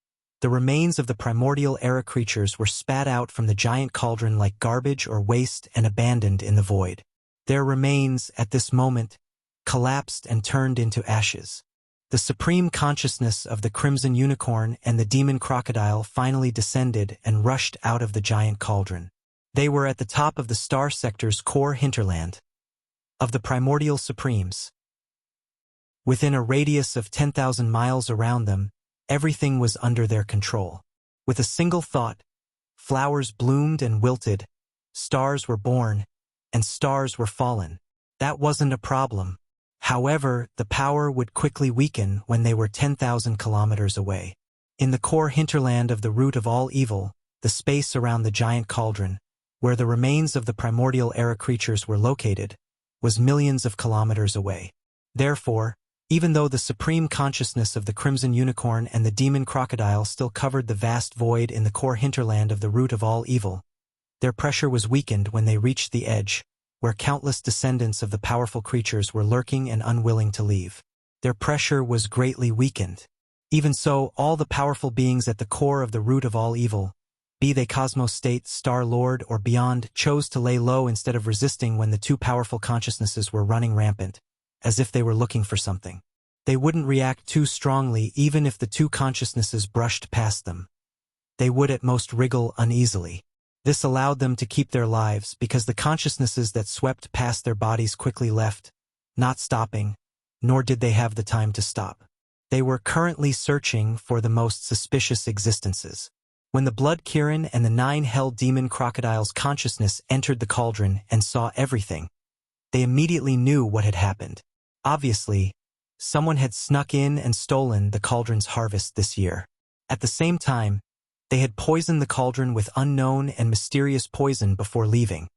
[SPEAKER 1] the remains of the primordial era creatures were spat out from the giant cauldron like garbage or waste and abandoned in the void. Their remains, at this moment, collapsed and turned into ashes. The The supreme consciousness of the crimson unicorn and the demon crocodile finally descended and rushed out of the giant cauldron. They were at the top of the star sector's core hinterland of the primordial supremes. Within a radius of 10,000 miles around them, everything was under their control. With a single thought, flowers bloomed and wilted, stars were born, and stars were fallen. That wasn't a problem. However, the power would quickly weaken when they were 10,000 kilometers away. In the core hinterland of the root of all evil, the space around the giant cauldron, where the remains of the primordial era creatures were located, was millions of kilometers away. Therefore, even though the supreme consciousness of the crimson unicorn and the demon crocodile still covered the vast void in the core hinterland of the root of all evil, their pressure was weakened when they reached the edge, where countless descendants of the powerful creatures were lurking and unwilling to leave. Their pressure was greatly weakened. Even so, all the powerful beings at the core of the root of all evil, be they Cosmos State, Star Lord, or beyond, chose to lay low instead of resisting when the two powerful consciousnesses were running rampant, as if they were looking for something. They wouldn't react too strongly even if the two consciousnesses brushed past them. They would at most wriggle uneasily. This allowed them to keep their lives because the consciousnesses that swept past their bodies quickly left, not stopping, nor did they have the time to stop. They were currently searching for the most suspicious existences. When the Blood Kirin and the 9 Hell Demon Crocodile's consciousness entered the cauldron and saw everything, they immediately knew what had happened. Obviously, someone had snuck in and stolen the cauldron's harvest this year. At the same time, they had poisoned the cauldron with unknown and mysterious poison before leaving,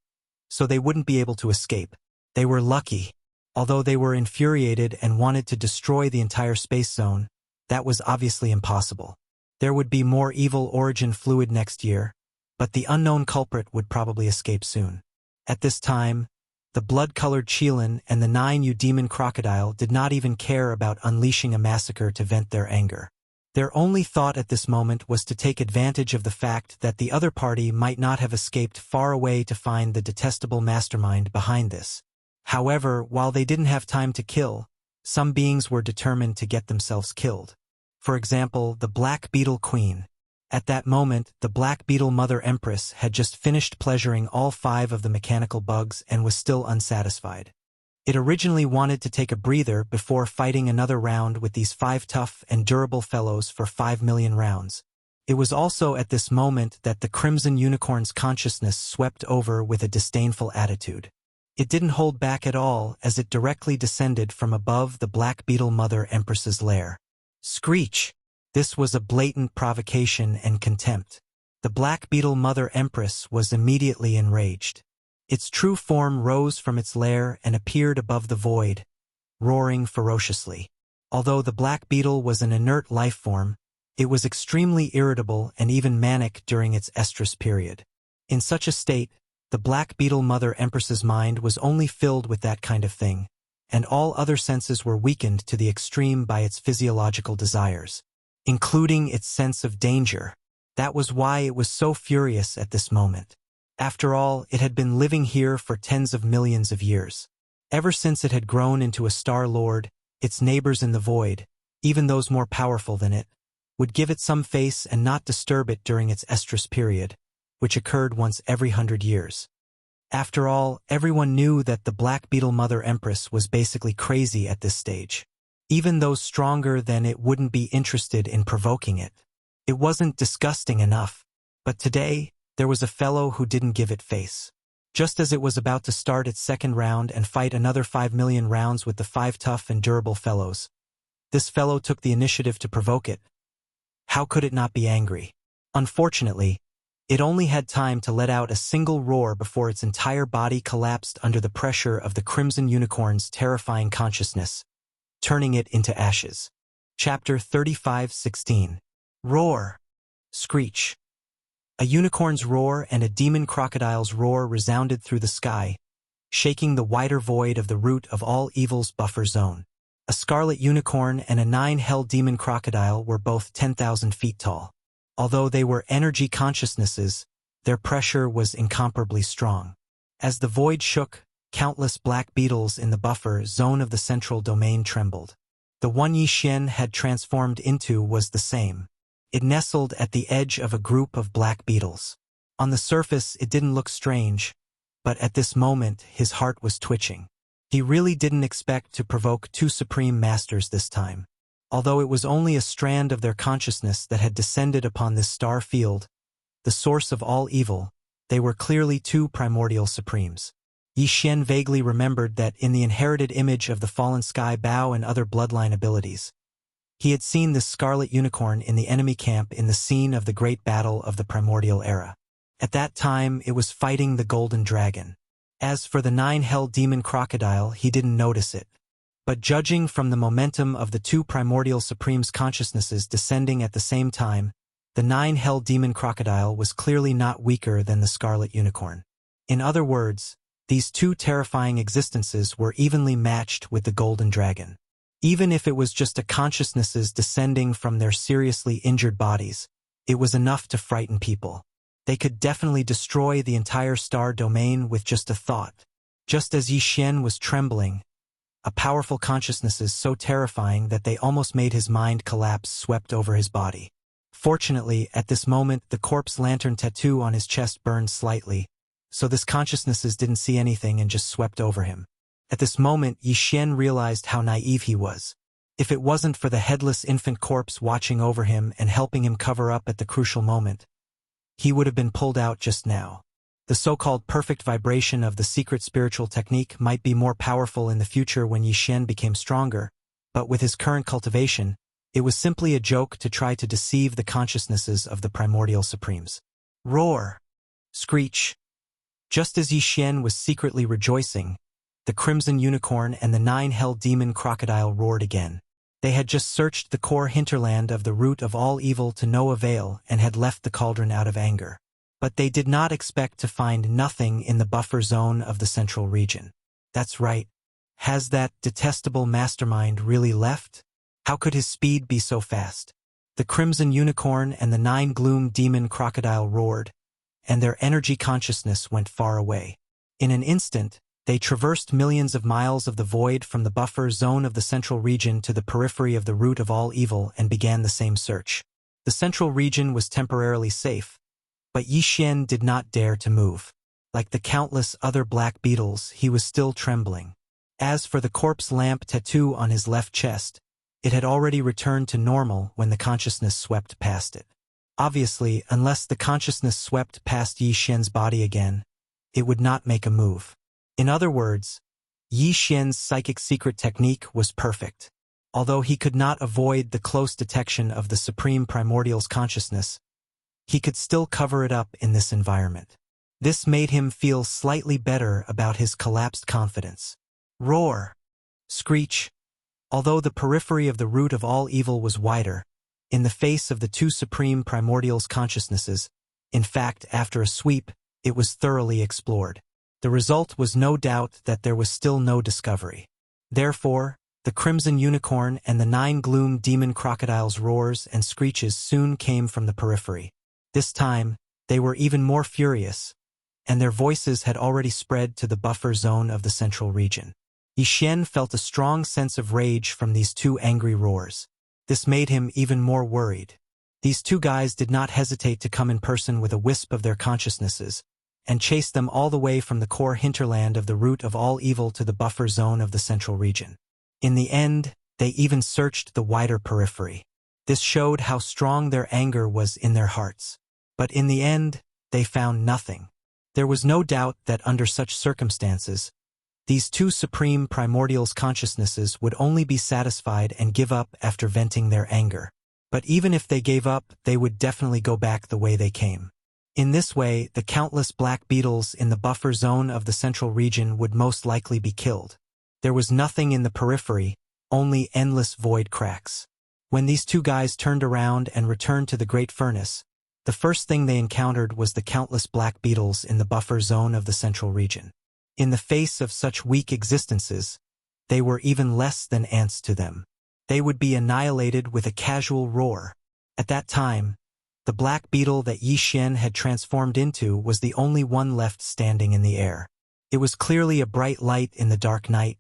[SPEAKER 1] so they wouldn't be able to escape. They were lucky. Although they were infuriated and wanted to destroy the entire space zone, that was obviously impossible. There would be more evil origin fluid next year, but the unknown culprit would probably escape soon. At this time, the blood-colored Qilin and the 9U demon crocodile did not even care about unleashing a massacre to vent their anger. Their only thought at this moment was to take advantage of the fact that the other party might not have escaped far away to find the detestable mastermind behind this. However, while they didn't have time to kill, some beings were determined to get themselves killed. For example, the Black Beetle Queen. At that moment, the Black Beetle Mother Empress had just finished pleasuring all 5 of the mechanical bugs and was still unsatisfied. It originally wanted to take a breather before fighting another round with these 5 tough and durable fellows for 5 million rounds. It was also at this moment that the Crimson Unicorn's consciousness swept over with a disdainful attitude. It didn't hold back at all as it directly descended from above the Black Beetle Mother Empress's lair. Screech! This was a blatant provocation and contempt. The Black Beetle Mother Empress was immediately enraged. Its true form rose from its lair and appeared above the void, roaring ferociously. Although the Black Beetle was an inert life form, it was extremely irritable and even manic during its estrus period. In such a state, the Black Beetle Mother Empress's mind was only filled with that kind of thing, and all other senses were weakened to the extreme by its physiological desires, including its sense of danger. That was why it was so furious at this moment. After all, it had been living here for tens of millions of years. Ever since it had grown into a Star Lord, its neighbors in the void, even those more powerful than it, would give it some face and not disturb it during its estrus period, which occurred once every 100 years. After all, everyone knew that the Black Beetle Mother Empress was basically crazy at this stage. Even those stronger than it wouldn't be interested in provoking it. It wasn't disgusting enough. But today, there was a fellow who didn't give it face. Just as it was about to start its second round and fight another 5 million rounds with the 5 tough and durable fellows, this fellow took the initiative to provoke it. How could it not be angry? Unfortunately, it only had time to let out a single roar before its entire body collapsed under the pressure of the Crimson Unicorn's terrifying consciousness, turning it into ashes. Chapter 35:16. Roar. Screech. A unicorn's roar and a demon crocodile's roar resounded through the sky, shaking the wider void of the root of all evil's buffer zone. A scarlet unicorn and a 9 hell demon crocodile were both 10,000 feet tall. Although they were energy consciousnesses, their pressure was incomparably strong. As the void shook, countless black beetles in the buffer zone of the central domain trembled. The one Yi Xian had transformed into was the same. It nestled at the edge of a group of black beetles. On the surface, it didn't look strange, but at this moment, his heart was twitching. He really didn't expect to provoke two supreme masters this time. Although it was only a strand of their consciousness that had descended upon this star field, the source of all evil, they were clearly two primordial supremes. Yi Xian vaguely remembered that in the inherited image of the fallen sky Bao and other bloodline abilities, he had seen this scarlet unicorn in the enemy camp in the scene of the great battle of the primordial era. At that time, it was fighting the golden dragon. As for the nine-hell demon crocodile, he didn't notice it. But judging from the momentum of the two primordial supremes' consciousnesses descending at the same time, the nine-hell demon crocodile was clearly not weaker than the scarlet unicorn. In other words, these two terrifying existences were evenly matched with the golden dragon. Even if it was just a consciousnesses descending from their seriously injured bodies, it was enough to frighten people. They could definitely destroy the entire star domain with just a thought. Just as Yi Xian was trembling, a powerful consciousnesses so terrifying that they almost made his mind collapse swept over his body. Fortunately, at this moment, the corpse lantern tattoo on his chest burned slightly, so this consciousnesses didn't see anything and just swept over him. At this moment, Yi Xian realized how naive he was. If it wasn't for the headless infant corpse watching over him and helping him cover up at the crucial moment, he would have been pulled out just now. The so-called perfect vibration of the secret spiritual technique might be more powerful in the future when Yi Xian became stronger, but with his current cultivation, it was simply a joke to try to deceive the consciousnesses of the primordial supremes. Roar! Screech! Just as Yi Xian was secretly rejoicing, the crimson unicorn and the nine-hell demon crocodile roared again. They had just searched the core hinterland of the root of all evil to no avail and had left the cauldron out of anger. But they did not expect to find nothing in the buffer zone of the central region. That's right. Has that detestable mastermind really left? How could his speed be so fast? The crimson unicorn and the nine-gloom demon crocodile roared, and their energy consciousness went far away. In an instant, they traversed millions of miles of the void from the buffer zone of the central region to the periphery of the root of all evil and began the same search. The central region was temporarily safe, but Yi Xian did not dare to move. Like the countless other black beetles, he was still trembling. As for the corpse lamp tattoo on his left chest, it had already returned to normal when the consciousness swept past it. Obviously, unless the consciousness swept past Yi Xian's body again, it would not make a move. In other words, Yi Xian's psychic secret technique was perfect. Although he could not avoid the close detection of the supreme primordial's consciousness, he could still cover it up in this environment. This made him feel slightly better about his collapsed confidence. Roar! Screech! Although the periphery of the root of all evil was wider, in the face of the two supreme primordials' consciousnesses, in fact, after a sweep, it was thoroughly explored. The result was no doubt that there was still no discovery. Therefore, the crimson unicorn and the nine-gloom demon crocodile's roars and screeches soon came from the periphery. This time, they were even more furious, and their voices had already spread to the buffer zone of the central region. Yi Xian felt a strong sense of rage from these two angry roars. This made him even more worried. These two guys did not hesitate to come in person with a wisp of their consciousnesses, and chase them all the way from the core hinterland of the root of all evil to the buffer zone of the central region. In the end, they even searched the wider periphery. This showed how strong their anger was in their hearts. But in the end, they found nothing. There was no doubt that under such circumstances, these two supreme primordials' consciousnesses would only be satisfied and give up after venting their anger. But even if they gave up, they would definitely go back the way they came. In this way, the countless black beetles in the buffer zone of the central region would most likely be killed. There was nothing in the periphery, only endless void cracks. When these two guys turned around and returned to the Great Furnace, the first thing they encountered was the countless black beetles in the buffer zone of the central region. In the face of such weak existences, they were even less than ants to them. They would be annihilated with a casual roar. At that time, the black beetle that Yi Xian had transformed into was the only one left standing in the air. It was clearly a bright light in the dark night,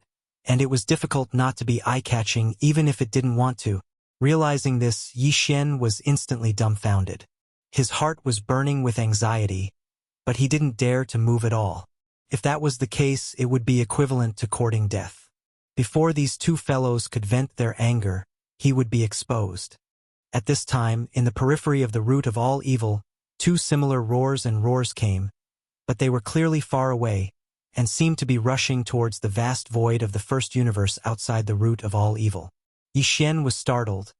[SPEAKER 1] and it was difficult not to be eye-catching even if it didn't want to. Realizing this, Yi Xian was instantly dumbfounded. His heart was burning with anxiety, but he didn't dare to move at all. If that was the case, it would be equivalent to courting death. Before these two fellows could vent their anger, he would be exposed. At this time, in the periphery of the root of all evil, two similar roars and roars came, but they were clearly far away, and seemed to be rushing towards the vast void of the first universe outside the root of all evil. Yi Xian was startled,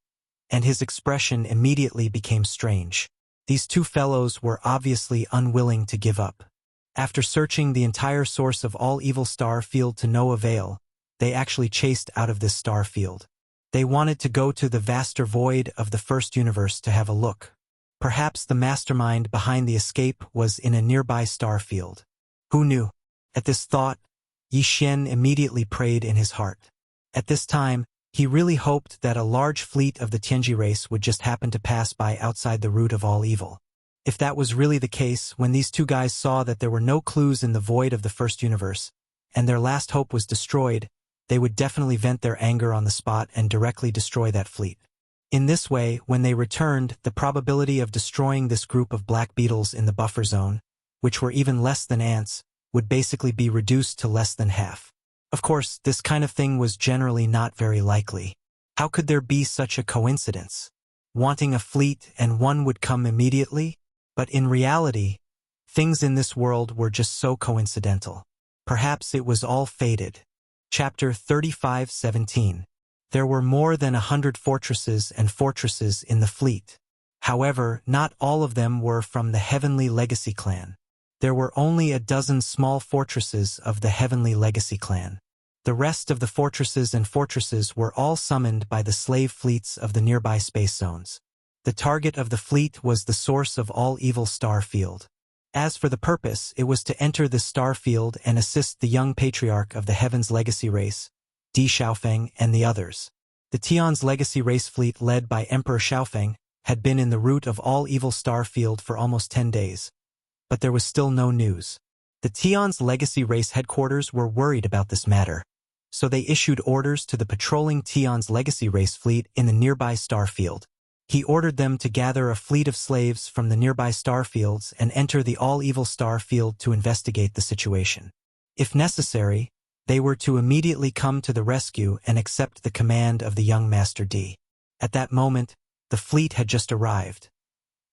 [SPEAKER 1] and his expression immediately became strange. These two fellows were obviously unwilling to give up. After searching the entire source of all evil star field to no avail, they actually chased out of this star field. They wanted to go to the vaster void of the first universe to have a look. Perhaps the mastermind behind the escape was in a nearby star field. Who knew? At this thought, Yi Xian immediately prayed in his heart. At this time, he really hoped that a large fleet of the Tianji race would just happen to pass by outside the root of all evil. If that was really the case, when these two guys saw that there were no clues in the void of the first universe, and their last hope was destroyed, they would definitely vent their anger on the spot and directly destroy that fleet. In this way, when they returned, the probability of destroying this group of black beetles in the buffer zone, which were even less than ants, would basically be reduced to less than half. Of course, this kind of thing was generally not very likely. How could there be such a coincidence? Wanting a fleet and one would come immediately? But in reality, things in this world were just so coincidental. Perhaps it was all fated. Chapter 35:17. There were more than 100 fortresses and fortresses in the fleet. However, not all of them were from the Heavenly Legacy clan. There were only a dozen small fortresses of the Heavenly Legacy clan. The rest of the fortresses and fortresses were all summoned by the slave fleets of the nearby space zones. The target of the fleet was the source of all evil star field. As for the purpose, it was to enter the star field and assist the young patriarch of the Heaven's Legacy race, Di Xiaofeng, and the others. The Tian's Legacy race fleet led by Emperor Xiaofeng had been in the root of all evil star field for almost 10 days. But there was still no news. The Tian's Legacy race headquarters were worried about this matter, so they issued orders to the patrolling Tian's Legacy race fleet in the nearby star field. He ordered them to gather a fleet of slaves from the nearby star fields and enter the all-evil star field to investigate the situation. If necessary, they were to immediately come to the rescue and accept the command of the young Master D. At that moment, the fleet had just arrived.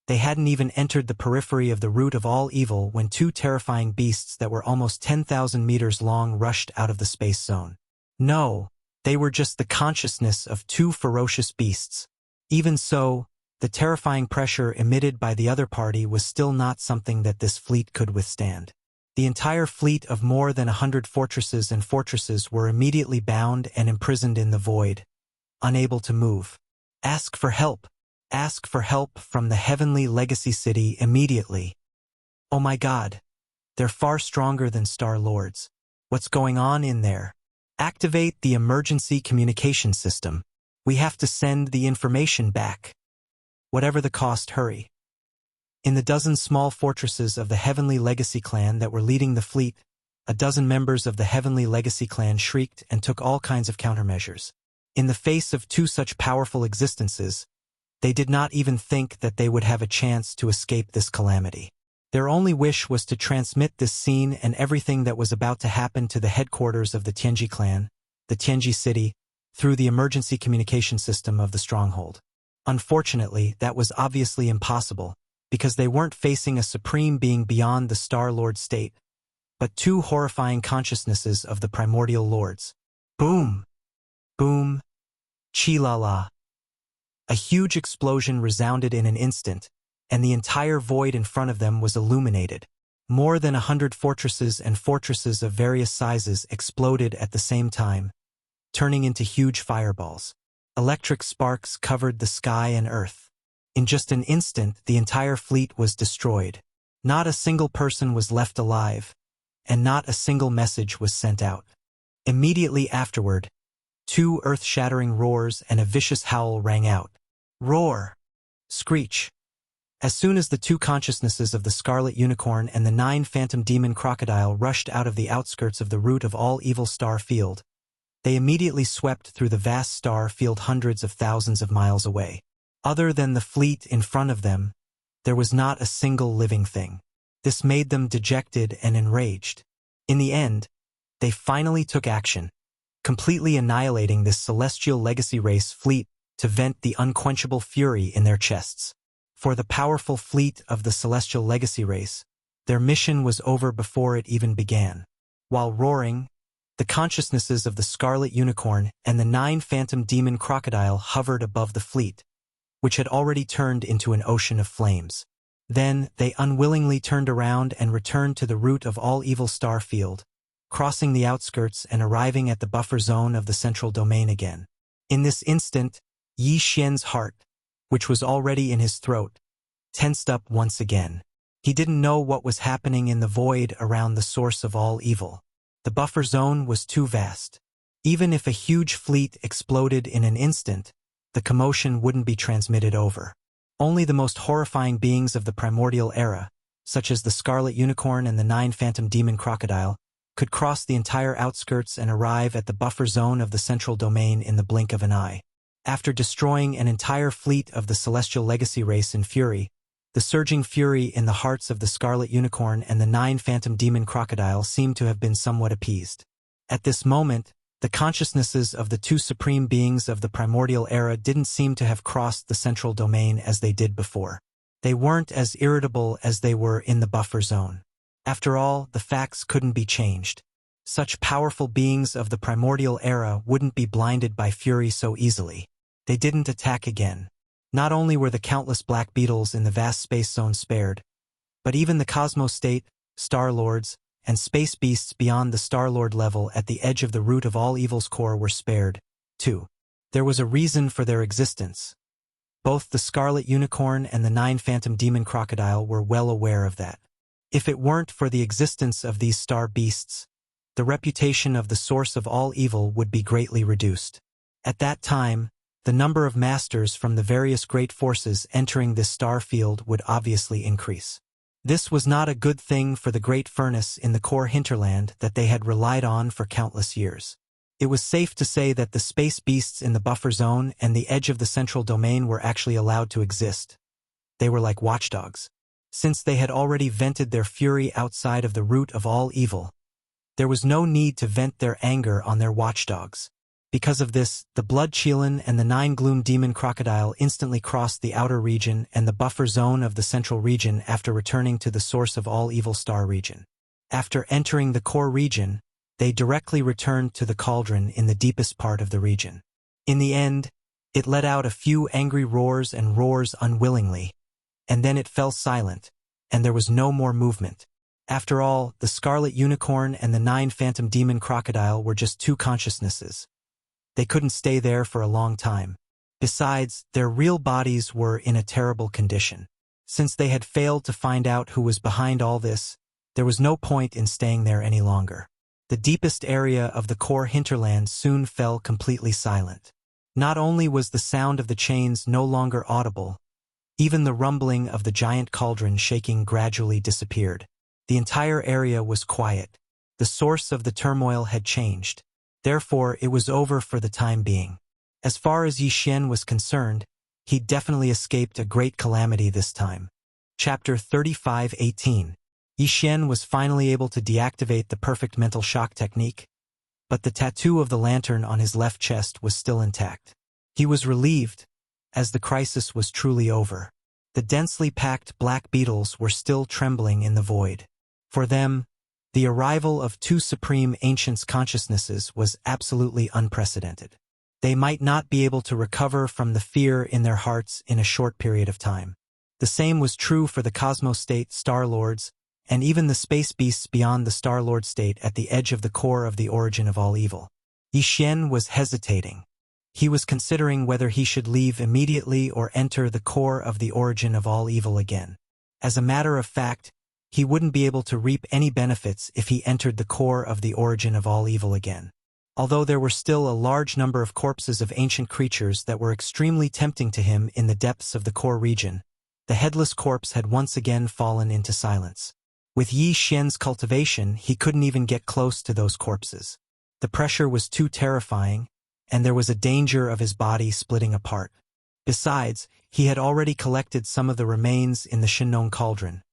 [SPEAKER 1] They hadn't even entered the periphery of the root of all evil when two terrifying beasts that were almost 10,000 meters long rushed out of the space zone. No, they were just the consciousness of two ferocious beasts. Even so, the terrifying pressure emitted by the other party was still not something that this fleet could withstand. The entire fleet of more than 100 fortresses and fortresses were immediately bound and imprisoned in the void, unable to move. Ask for help. Ask for help from the Heavenly Legacy City immediately. Oh my God. They're far stronger than Star Lords. What's going on in there? Activate the emergency communication system. We have to send the information back. Whatever the cost, hurry. In the dozen small fortresses of the Heavenly Legacy clan that were leading the fleet, a dozen members of the Heavenly Legacy clan shrieked and took all kinds of countermeasures. In the face of two such powerful existences, they did not even think that they would have a chance to escape this calamity. Their only wish was to transmit this scene and everything that was about to happen to the headquarters of the Tianji clan, the Tianji city, through the emergency communication system of the stronghold. Unfortunately, that was obviously impossible, because they weren't facing a supreme being beyond the Star Lord state, but two horrifying consciousnesses of the primordial lords. Boom! Boom! Chi-la-la! A huge explosion resounded in an instant, and the entire void in front of them was illuminated. More than 100 fortresses and fortresses of various sizes exploded at the same time, turning into huge fireballs. Electric sparks covered the sky and earth. In just an instant, the entire fleet was destroyed. Not a single person was left alive, and not a single message was sent out. Immediately afterward, two earth-shattering roars and a vicious howl rang out. Roar! Screech! As soon as the two consciousnesses of the Scarlet Unicorn and the 9 Phantom Demon Crocodile rushed out of the outskirts of the root of all evil star field, They immediately swept through the vast star field hundreds of thousands of miles away. Other than the fleet in front of them, there was not a single living thing. This made them dejected and enraged. In the end, they finally took action, completely annihilating this celestial legacy race fleet to vent the unquenchable fury in their chests. For the powerful fleet of the celestial legacy race, their mission was over before it even began. While roaring, the consciousnesses of the Scarlet Unicorn and the 9 Phantom Demon Crocodile hovered above the fleet, which had already turned into an ocean of flames. Then they unwillingly turned around and returned to the root of all evil star field, crossing the outskirts and arriving at the buffer zone of the central domain again. In this instant, Yi Xian's heart, which was already in his throat, tensed up once again. He didn't know what was happening in the void around the source of all evil. The buffer zone was too vast. Even if a huge fleet exploded in an instant, the commotion wouldn't be transmitted over. Only the most horrifying beings of the primordial era, such as the Scarlet Unicorn and the 9 Phantom Demon Crocodile, could cross the entire outskirts and arrive at the buffer zone of the central domain in the blink of an eye. After destroying an entire fleet of the Celestial Legacy race in fury, the surging fury in the hearts of the Scarlet Unicorn and the 9 Phantom Demon Crocodile seemed to have been somewhat appeased. At this moment, the consciousnesses of the 2 supreme beings of the primordial era didn't seem to have crossed the central domain as they did before. They weren't as irritable as they were in the buffer zone. After all, the facts couldn't be changed. Such powerful beings of the primordial era wouldn't be blinded by fury so easily. They didn't attack again. Not only were the countless black beetles in the vast space zone spared, but even the Cosmos State, Star-Lords, and space beasts beyond the Star-Lord level at the edge of the root of all evil's core were spared, too. There was a reason for their existence. Both the Scarlet Unicorn and the 9 Phantom Demon Crocodile were well aware of that. If it weren't for the existence of these star beasts, the reputation of the source of all evil would be greatly reduced. At that time, the number of masters from the various great forces entering this star field would obviously increase. This was not a good thing for the great furnace in the core hinterland that they had relied on for countless years. It was safe to say that the space beasts in the buffer zone and the edge of the central domain were actually allowed to exist. They were like watchdogs. Since they had already vented their fury outside of the root of all evil, there was no need to vent their anger on their watchdogs. Because of this, the Blood Chelan and the 9 Gloom Demon Crocodile instantly crossed the outer region and the buffer zone of the central region after returning to the source of all evil star region. After entering the core region, they directly returned to the cauldron in the deepest part of the region. In the end, it let out a few angry roars and roars unwillingly, and then it fell silent, and there was no more movement. After all, the Scarlet Unicorn and the 9 Phantom Demon Crocodile were just 2 consciousnesses. They couldn't stay there for a long time. Besides, their real bodies were in a terrible condition. Since they had failed to find out who was behind all this, there was no point in staying there any longer. The deepest area of the core hinterland soon fell completely silent. Not only was the sound of the chains no longer audible, even the rumbling of the giant cauldron shaking gradually disappeared. The entire area was quiet. The source of the turmoil had changed. Therefore, it was over for the time being. As far as Yi Xian was concerned, he definitely escaped a great calamity this time. Chapter 35:18. Yi Xian was finally able to deactivate the perfect mental shock technique, but the tattoo of the lantern on his left chest was still intact. He was relieved, as the crisis was truly over. The densely packed black beetles were still trembling in the void. For them, the arrival of 2 supreme ancients' consciousnesses was absolutely unprecedented. They might not be able to recover from the fear in their hearts in a short period of time. The same was true for the Cosmos State Star-Lords, and even the space beasts beyond the Star-Lord state at the edge of the core of the origin of all evil. Yi Xian was hesitating. He was considering whether he should leave immediately or enter the core of the origin of all evil again. As a matter of fact, he wouldn't be able to reap any benefits if he entered the core of the origin of all evil again. Although there were still a large number of corpses of ancient creatures that were extremely tempting to him in the depths of the core region, the headless corpse had once again fallen into silence. With Yi Xian's cultivation, he couldn't even get close to those corpses. The pressure was too terrifying, and there was a danger of his body splitting apart. Besides, he had already collected some of the remains in the Shinnon cauldron.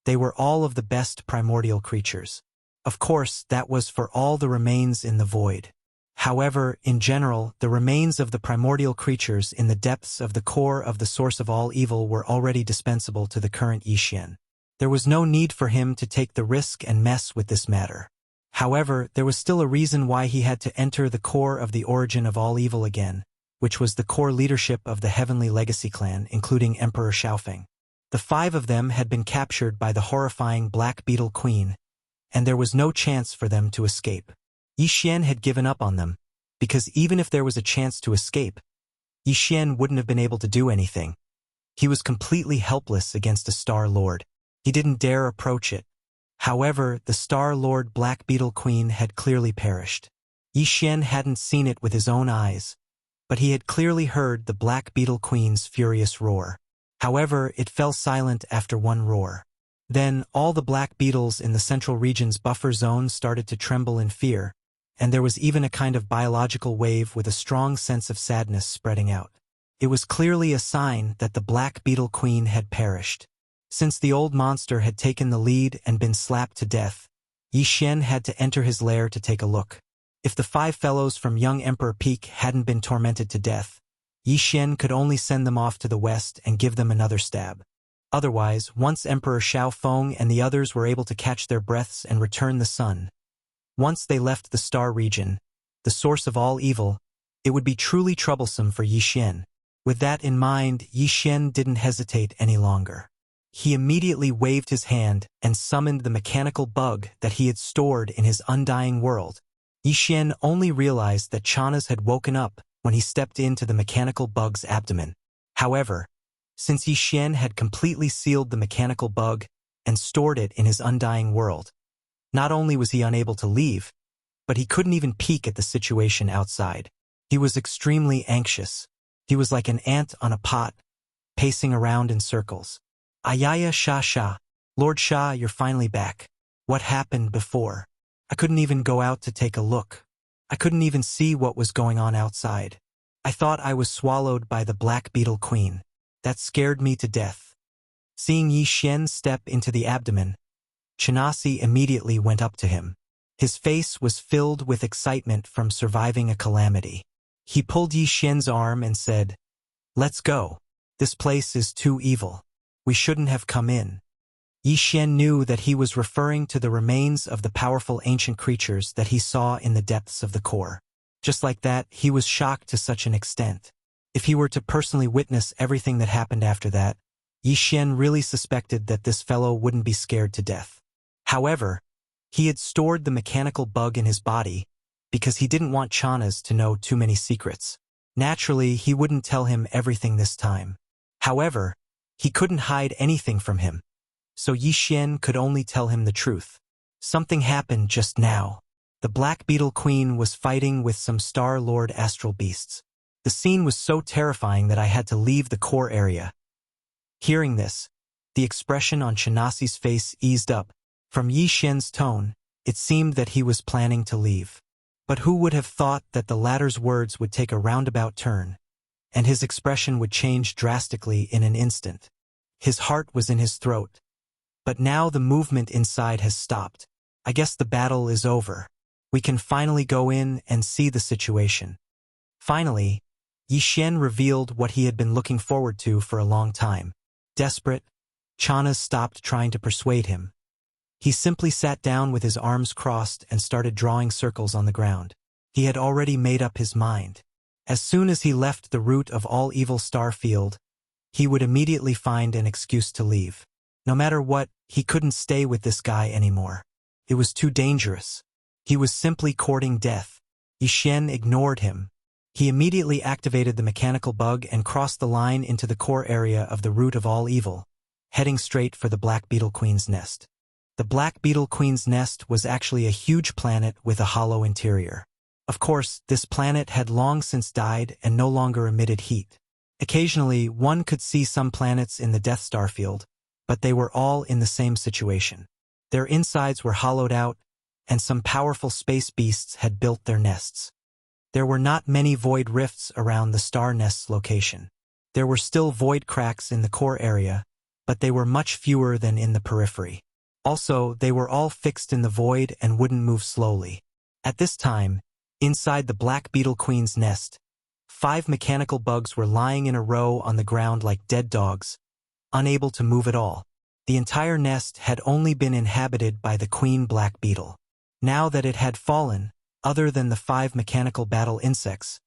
[SPEAKER 1] They were all of the best primordial creatures. Of course, that was for all the remains in the void. However, in general, the remains of the primordial creatures in the depths of the core of the source of all evil were already dispensable to the current Yixian. There was no need for him to take the risk and mess with this matter. However, there was still a reason why he had to enter the core of the origin of all evil again, which was the core leadership of the Heavenly Legacy clan, including Emperor Xiaofeng. The 5 of them had been captured by the horrifying Black Beetle Queen, and there was no chance for them to escape. Yixian had given up on them, because even if there was a chance to escape, Yixian wouldn't have been able to do anything. He was completely helpless against a Star Lord. He didn't dare approach it. However, the Star Lord Black Beetle Queen had clearly perished. Yixian hadn't seen it with his own eyes, but he had clearly heard the Black Beetle Queen's furious roar. However, it fell silent after one roar. Then, all the black beetles in the central region's buffer zone started to tremble in fear, and there was even a kind of biological wave with a strong sense of sadness spreading out. It was clearly a sign that the Black Beetle Queen had perished. Since the old monster had taken the lead and been slapped to death, Yixian had to enter his lair to take a look. If the 5 fellows from young Emperor Peak hadn't been tormented to death, Yixian could only send them off to the west and give them another stab. Otherwise, once Emperor Xiaofeng and the others were able to catch their breaths and return the sun, once they left the star region, the source of all evil, it would be truly troublesome for Yixian. With that in mind, Yixian didn't hesitate any longer. He immediately waved his hand and summoned the mechanical bug that he had stored in his undying world. Yixian only realized that Chanas had woken up when he stepped into the mechanical bug's abdomen. However, since Yixian had completely sealed the mechanical bug and stored it in his undying world, not only was he unable to leave, but he couldn't even peek at the situation outside. He was extremely anxious. He was like an ant on a pot, pacing around in circles. Ayaya Sha Sha, Lord Sha, you're finally back. What happened before? I couldn't even go out to take a look. I couldn't even see what was going on outside. I thought I was swallowed by the Black Beetle Queen. That scared me to death. Seeing Yixian step into the abdomen, Chanasi immediately went up to him. His face was filled with excitement from surviving a calamity. He pulled Yixian's arm and said, "Let's go. This place is too evil. We shouldn't have come in." Yixian knew that he was referring to the remains of the powerful ancient creatures that he saw in the depths of the core. Just like that, he was shocked to such an extent. If he were to personally witness everything that happened after that, Yixian really suspected that this fellow wouldn't be scared to death. However, he had stored the mechanical bug in his body because he didn't want Chanas to know too many secrets. Naturally, he wouldn't tell him everything this time. However, he couldn't hide anything from him, so Yixian could only tell him the truth. Something happened just now. The Black Beetle Queen was fighting with some Star Lord astral beasts. The scene was so terrifying that I had to leave the core area. Hearing this, the expression on Chanasi's face eased up. From Yixian's tone, it seemed that he was planning to leave. But who would have thought that the latter's words would take a roundabout turn, and his expression would change drastically in an instant. His heart was in his throat. But now the movement inside has stopped. I guess the battle is over. We can finally go in and see the situation. Finally, Yixian revealed what he had been looking forward to for a long time. Desperate, Chanas stopped trying to persuade him. He simply sat down with his arms crossed and started drawing circles on the ground. He had already made up his mind. As soon as he left the root of all evil star field, he would immediately find an excuse to leave. No matter what, he couldn't stay with this guy anymore. It was too dangerous. He was simply courting death. Yixian ignored him. He immediately activated the mechanical bug and crossed the line into the core area of the root of all evil, heading straight for the Black Beetle Queen's nest. The Black Beetle Queen's nest was actually a huge planet with a hollow interior. Of course, this planet had long since died and no longer emitted heat. Occasionally, one could see some planets in the Death Star field, but they were all in the same situation. Their insides were hollowed out, and some powerful space beasts had built their nests. There were not many void rifts around the star nest's location. There were still void cracks in the core area, but they were much fewer than in the periphery. Also, they were all fixed in the void and wouldn't move slowly. At this time, inside the Black Beetle Queen's nest, 5 mechanical bugs were lying in a row on the ground like dead dogs, unable to move at all. The entire nest had only been inhabited by the Queen Black Beetle. Now that it had fallen, other than the 5 mechanical battle insects,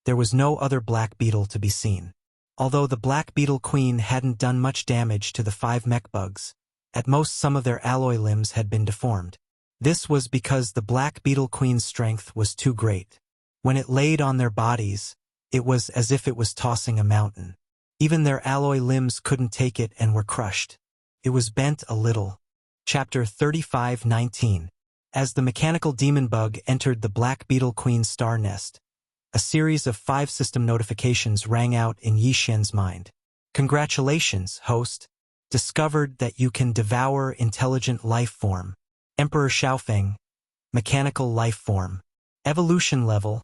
[SPEAKER 1] there was no other Black Beetle to be seen. Although the Black Beetle Queen hadn't done much damage to the 5 mech bugs, at most some of their alloy limbs had been deformed. This was because the Black Beetle Queen's strength was too great. When it laid on their bodies, it was as if it was tossing a mountain. Even their alloy limbs couldn't take it and were crushed. It was bent a little. Chapter 35:19. As the mechanical demon bug entered the Black Beetle Queen's star nest, a series of 5 system notifications rang out in Yi Xian's mind. Congratulations, host. Discovered that you can devour intelligent life form. Emperor Xiaofeng. Mechanical life form. Evolution level.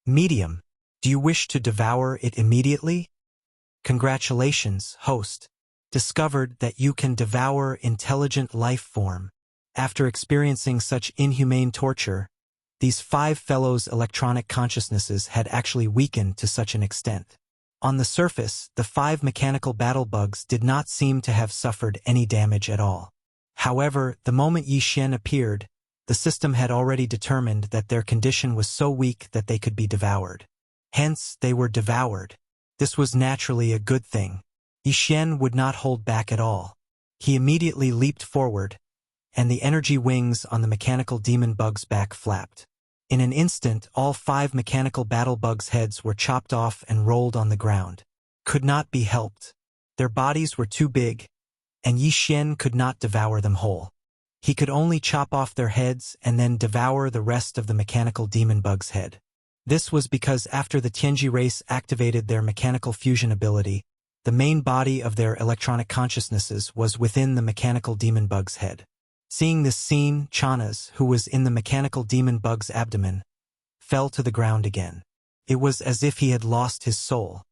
[SPEAKER 1] Medium. Do you wish to devour it immediately? Congratulations, host. Discovered that you can devour intelligent life form. After experiencing such inhumane torture, these 5 fellows' electronic consciousnesses had actually weakened to such an extent. On the surface, the 5 mechanical battle bugs did not seem to have suffered any damage at all. However, the moment Yi Xian appeared, the system had already determined that their condition was so weak that they could be devoured. Hence, they were devoured. This was naturally a good thing. Yi Xian would not hold back at all. He immediately leaped forward, and the energy wings on the mechanical demon bug's back flapped. In an instant, all 5 mechanical battle bugs' heads were chopped off and rolled on the ground. Could not be helped. Their bodies were too big, and Yi Xian could not devour them whole. He could only chop off their heads and then devour the rest of the mechanical demon bug's head. This was because after the Tianji race activated their mechanical fusion ability, the main body of their electronic consciousnesses was within the mechanical demon bug's head. Seeing this scene, Chanas, who was in the mechanical demon bug's abdomen, fell to the ground again. It was as if he had lost his soul.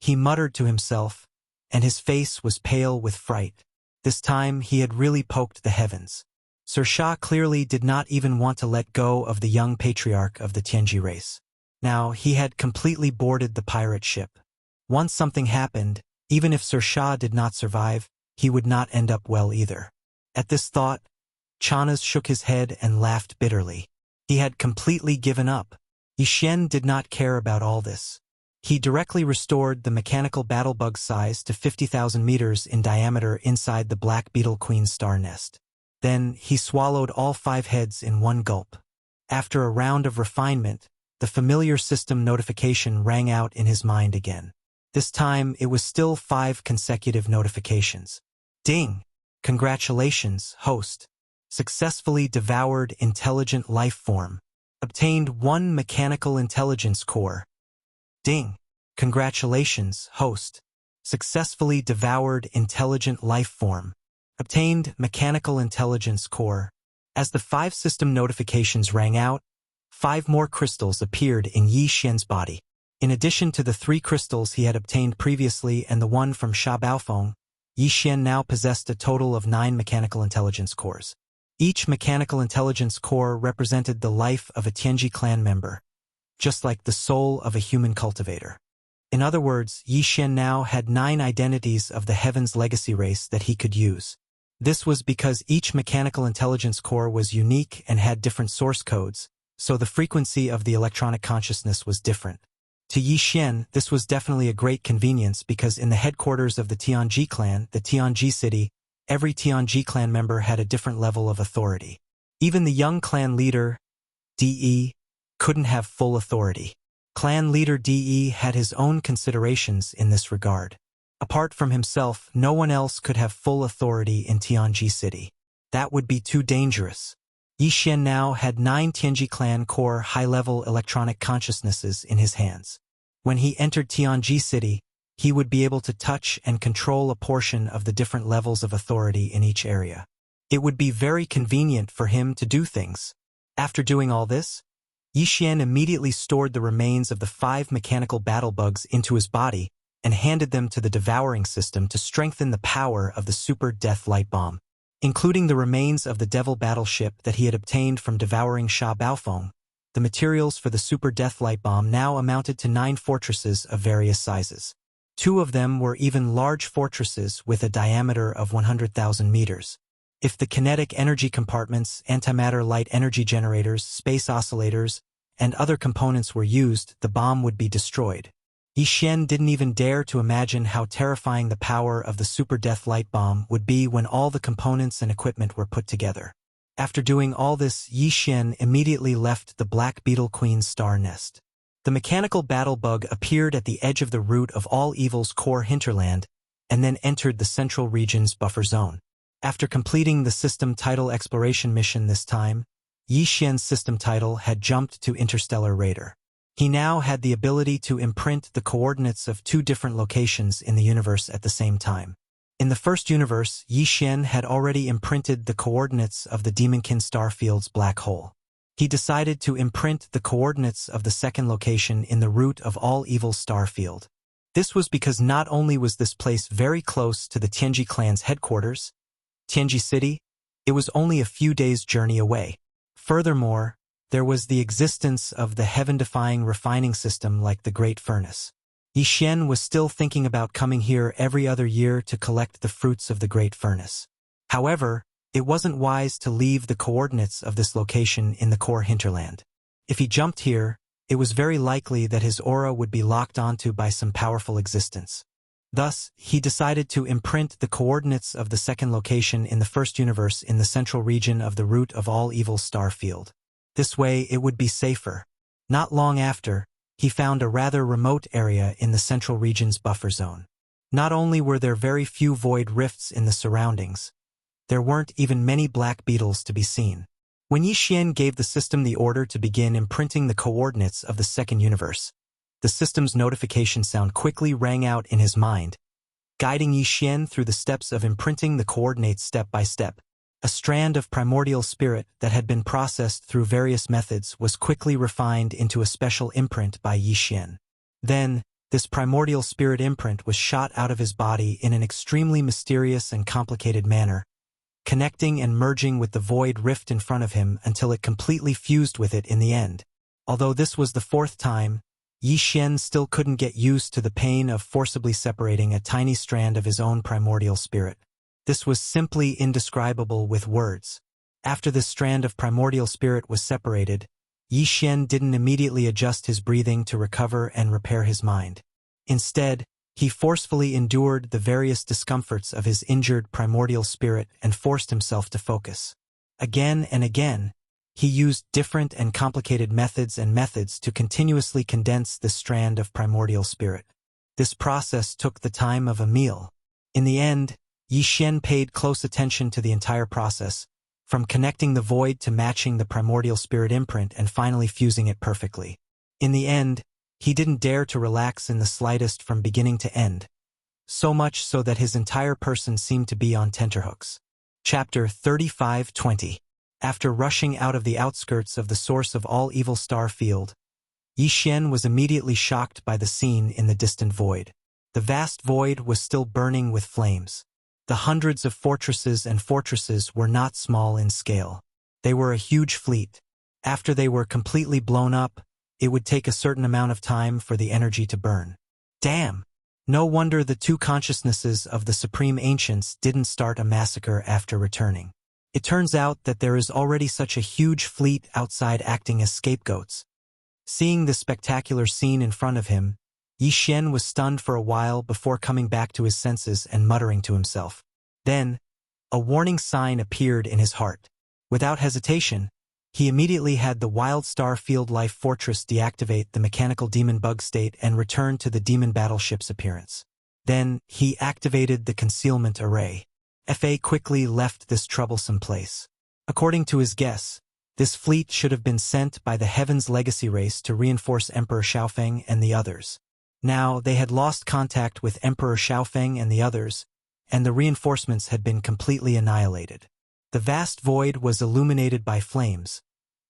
[SPEAKER 1] He muttered to himself, and his face was pale with fright. This time he had really poked the heavens. Sir Sha clearly did not even want to let go of the young patriarch of the Tianji race. Now he had completely boarded the pirate ship. Once something happened, even if Sir Sha did not survive, he would not end up well either. At this thought, Chanas shook his head and laughed bitterly. He had completely given up. Yi Xian did not care about all this. He directly restored the mechanical battle bug size to 50,000 meters in diameter inside the Black Beetle Queen's star nest. Then he swallowed all 5 heads in one gulp. After a round of refinement, the familiar system notification rang out in his mind again. This time it was still 5 consecutive notifications. Ding! Congratulations, host. Successfully devoured intelligent life form. Obtained 1 mechanical intelligence core. Ding! Congratulations, host. Successfully devoured intelligent life form. Obtained mechanical intelligence core. As the 5 system notifications rang out, 5 more crystals appeared in Yi Xian's body. In addition to the 3 crystals he had obtained previously and the one from Sha Baofeng, Yi Xian now possessed a total of 9 mechanical intelligence cores. Each mechanical intelligence core represented the life of a Tianji clan member, just like the soul of a human cultivator. In other words, Yi Xian now had 9 identities of the Heaven's Legacy race that he could use. This was because each mechanical intelligence core was unique and had different source codes, so the frequency of the electronic consciousness was different. To Yi Xian, this was definitely a great convenience because in the headquarters of the Tianji clan, the Tianji city, every Tianji clan member had a different level of authority. Even the young clan leader, De, couldn't have full authority. Clan leader De had his own considerations in this regard. Apart from himself, no one else could have full authority in Tianji city. That would be too dangerous. Yi Xian now had 9 Tianji clan core high-level electronic consciousnesses in his hands. When he entered Tianji city, he would be able to touch and control a portion of the different levels of authority in each area. It would be very convenient for him to do things. After doing all this, Yi Xian immediately stored the remains of the 5 mechanical battle bugs into his body and handed them to the devouring system to strengthen the power of the super death light bomb. Including the remains of the devil battleship that he had obtained from devouring Sha Baofeng, the materials for the super death light bomb now amounted to 9 fortresses of various sizes. 2 of them were even large fortresses with a diameter of 100,000 meters. If the kinetic energy compartments, antimatter light energy generators, space oscillators, and other components were used, the bomb would be destroyed. Yi Xian didn't even dare to imagine how terrifying the power of the super death light bomb would be when all the components and equipment were put together. After doing all this, Yi Xian immediately left the Black Beetle Queen's star nest. The mechanical battle bug appeared at the edge of the root of all evil's core hinterland and then entered the central region's buffer zone. After completing the system title exploration mission this time, Yi Xian's system title had jumped to Interstellar Raider. He now had the ability to imprint the coordinates of 2 different locations in the universe at the same time. In the first universe, Yi Xian had already imprinted the coordinates of the Demonkin Starfield's black hole. He decided to imprint the coordinates of the second location in the root of all evil Starfield. This was because not only was this place very close to the Tianji clan's headquarters, Tianji City, it was only a few days' journey away. Furthermore, there was the existence of the heaven-defying refining system like the Great Furnace. Yi Xian was still thinking about coming here every other year to collect the fruits of the Great Furnace. However, it wasn't wise to leave the coordinates of this location in the core hinterland. If he jumped here, it was very likely that his aura would be locked onto by some powerful existence. Thus, he decided to imprint the coordinates of the second location in the first universe in the central region of the root of all evil Starfield. This way, it would be safer. Not long after, he found a rather remote area in the central region's buffer zone. Not only were there very few void rifts in the surroundings, there weren't even many black beetles to be seen. When Yi Xian gave the system the order to begin imprinting the coordinates of the second universe, the system's notification sound quickly rang out in his mind, guiding Yi Xian through the steps of imprinting the coordinates step by step. A strand of primordial spirit that had been processed through various methods was quickly refined into a special imprint by Yi Xian. Then, this primordial spirit imprint was shot out of his body in an extremely mysterious and complicated manner, connecting and merging with the void rift in front of him until it completely fused with it in the end. Although this was the 4th time, Yi Xian still couldn't get used to the pain of forcibly separating a tiny strand of his own primordial spirit. This was simply indescribable with words. After this strand of primordial spirit was separated, Yi Xian didn't immediately adjust his breathing to recover and repair his mind. Instead, he forcefully endured the various discomforts of his injured primordial spirit and forced himself to focus. Again and again, he used different and complicated methods to continuously condense this strand of primordial spirit. This process took the time of a meal. In the end, Yi Xian paid close attention to the entire process, from connecting the void to matching the primordial spirit imprint and finally fusing it perfectly. In the end, he didn't dare to relax in the slightest from beginning to end, so much so that his entire person seemed to be on tenterhooks. Chapter 35-20. After rushing out of the outskirts of the source of all evil star field, Yi Xian was immediately shocked by the scene in the distant void. The vast void was still burning with flames. The hundreds of fortresses were not small in scale. They were a huge fleet. After they were completely blown up, it would take a certain amount of time for the energy to burn. Damn! No wonder the 2 consciousnesses of the Supreme Ancients didn't start a massacre after returning. It turns out that there is already such a huge fleet outside acting as scapegoats. Seeing this spectacular scene in front of him, Yi Xian was stunned for a while before coming back to his senses and muttering to himself. Then, a warning sign appeared in his heart. Without hesitation, he immediately had the Wild Star Field Life Fortress deactivate the mechanical demon bug state and return to the demon battleship's appearance. Then, he activated the concealment array. Fa quickly left this troublesome place. According to his guess, this fleet should have been sent by the Heaven's Legacy race to reinforce Emperor Xiaofeng and the others. Now, they had lost contact with Emperor Xiaofeng and the others, and the reinforcements had been completely annihilated. The vast void was illuminated by flames,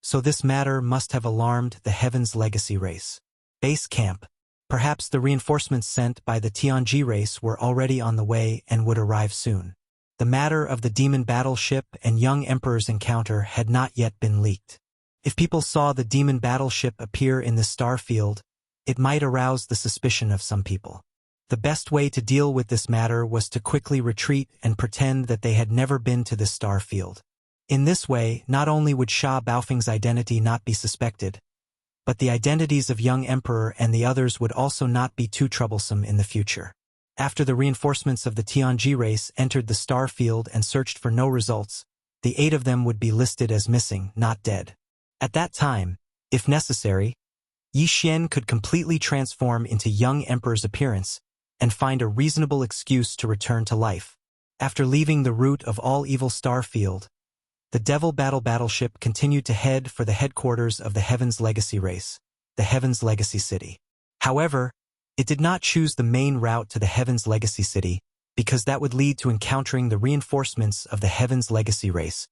[SPEAKER 1] so this matter must have alarmed the Heaven's Legacy race. Base camp. Perhaps the reinforcements sent by the Tianji race were already on the way and would arrive soon. The matter of the demon battleship and young emperor's encounter had not yet been leaked. If people saw the demon battleship appear in this star field, it might arouse the suspicion of some people. The best way to deal with this matter was to quickly retreat and pretend that they had never been to this star field. In this way, not only would Sha Baofeng's identity not be suspected, but the identities of young emperor and the others would also not be too troublesome in the future. After the reinforcements of the Tianji race entered the star field and searched for no results, the 8 of them would be listed as missing, not dead. At that time, if necessary, Yi Xian could completely transform into young emperor's appearance and find a reasonable excuse to return to life. After leaving the route of all evil star field, the Devil battleship continued to head for the headquarters of the Heaven's Legacy race, the Heaven's Legacy City. However, it did not choose the main route to the Heaven's Legacy City because that would lead to encountering the reinforcements of the Heaven's Legacy race,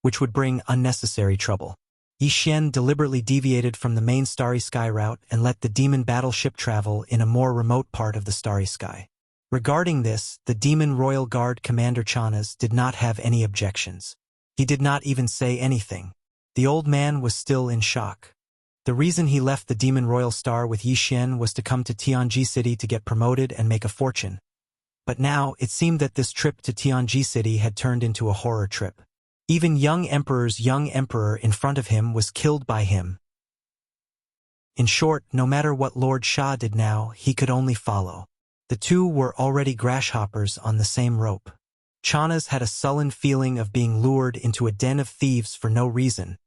[SPEAKER 1] which would bring unnecessary trouble. Yi Xian deliberately deviated from the main Starry Sky route and let the demon battleship travel in a more remote part of the Starry Sky. Regarding this, the Demon Royal Guard Commander Chanas did not have any objections. He did not even say anything. The old man was still in shock. The reason he left the Demon Royal Star with Yi Xian was to come to Tianji City to get promoted and make a fortune. But now, it seemed that this trip to Tianji City had turned into a horror trip. Even young emperor's young emperor in front of him was killed by him. In short, no matter what Lord Sha did now, he could only follow. The two were already grasshoppers on the same rope. Chanas had a sullen feeling of being lured into a den of thieves for no reason,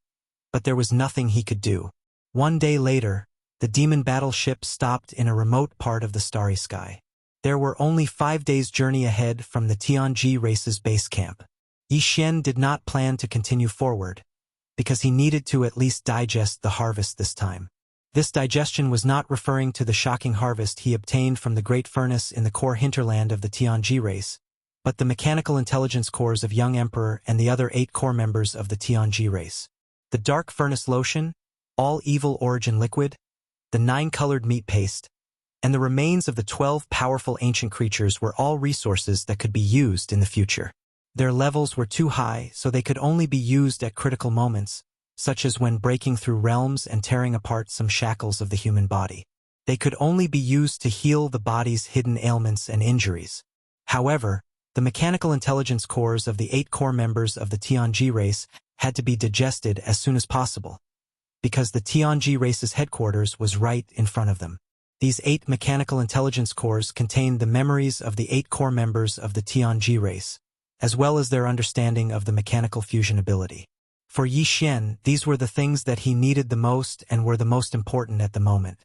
[SPEAKER 1] but there was nothing he could do. One day later, the demon battleship stopped in a remote part of the Starry Sky. There were only 5 days' journey ahead from the Tianji race's base camp. Yi Xian did not plan to continue forward, because he needed to at least digest the harvest this time. This digestion was not referring to the shocking harvest he obtained from the Great Furnace in the core hinterland of the Tianji race, but the mechanical intelligence cores of Young Emperor and the other 8 core members of the Tianji race. The Dark Furnace Lotion, all evil origin liquid, the 9-colored meat paste, and the remains of the 12 powerful ancient creatures were all resources that could be used in the future. Their levels were too high, so they could only be used at critical moments, such as when breaking through realms and tearing apart some shackles of the human body. They could only be used to heal the body's hidden ailments and injuries. However, the mechanical intelligence cores of the 8 core members of the Tianji race had to be digested as soon as possible, because the Tianji race's headquarters was right in front of them. These 8 mechanical intelligence cores contained the memories of the 8 core members of the Tianji race, as well as their understanding of the mechanical fusion ability. For Yi Xian, these were the things that he needed the most and were the most important at the moment.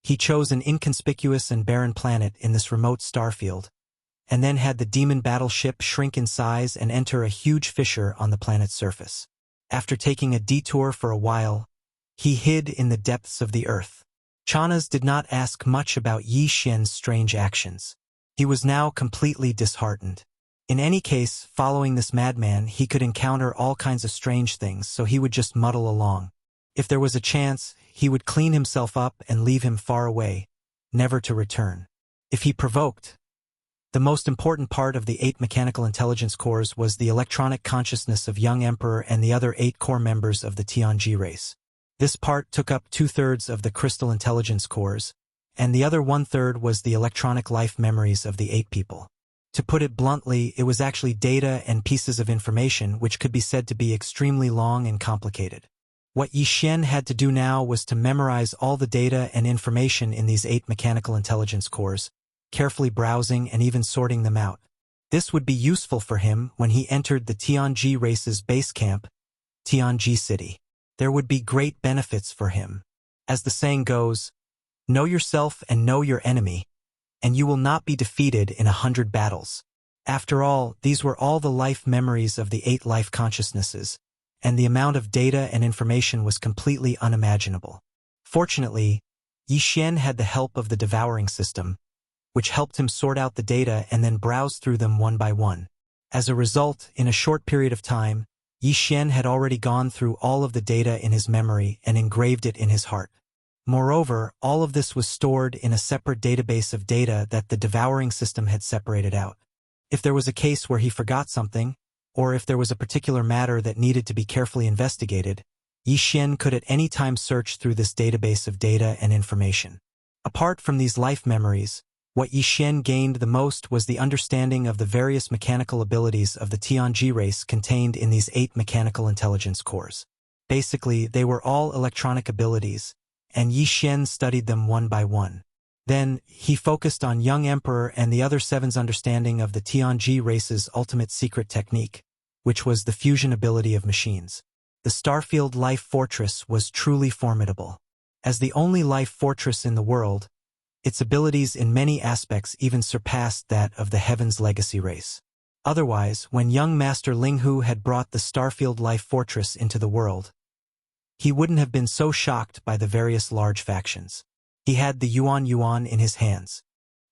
[SPEAKER 1] He chose an inconspicuous and barren planet in this remote starfield, and then had the demon battleship shrink in size and enter a huge fissure on the planet's surface. After taking a detour for a while, he hid in the depths of the earth. Chanas did not ask much about Yi Xian's strange actions. He was now completely disheartened. In any case, following this madman, he could encounter all kinds of strange things, so he would just muddle along. If there was a chance, he would clean himself up and leave him far away, never to return. If he provoked, the most important part of the 8 mechanical intelligence cores was the electronic consciousness of Young Emperor and the other 8 core members of the Tianji race. This part took up 2/3 of the crystal intelligence cores, and the other 1/3 was the electronic life memories of the 8 people. To put it bluntly, it was actually data and pieces of information which could be said to be extremely long and complicated. What Yi Xian had to do now was to memorize all the data and information in these 8 mechanical intelligence cores, carefully browsing and even sorting them out. This would be useful for him when he entered the Tianji race's base camp, Tianji City. There would be great benefits for him. As the saying goes, know yourself and know your enemy, and you will not be defeated in 100 battles. After all, these were all the life memories of the 8 life consciousnesses, and the amount of data and information was completely unimaginable. Fortunately, Yi Xian had the help of the devouring system, which helped him sort out the data and then browse through them one by one. As a result, in a short period of time, Yi Xian had already gone through all of the data in his memory and engraved it in his heart. Moreover, all of this was stored in a separate database of data that the devouring system had separated out. If there was a case where he forgot something, or if there was a particular matter that needed to be carefully investigated, Yi Xian could at any time search through this database of data and information. Apart from these life memories, what Yi Xian gained the most was the understanding of the various mechanical abilities of the Tianji race contained in these 8 mechanical intelligence cores. Basically, they were all electronic abilities, and Yi Xian studied them one by one. Then, he focused on Young Emperor and the other 7's understanding of the Tianji race's ultimate secret technique, which was the fusion ability of machines. The Starfield Life Fortress was truly formidable. As the only life fortress in the world, its abilities in many aspects even surpassed that of the Heaven's Legacy race. Otherwise, when young Master Linghu had brought the Starfield Life Fortress into the world, he wouldn't have been so shocked by the various large factions. He had the Yuan in his hands.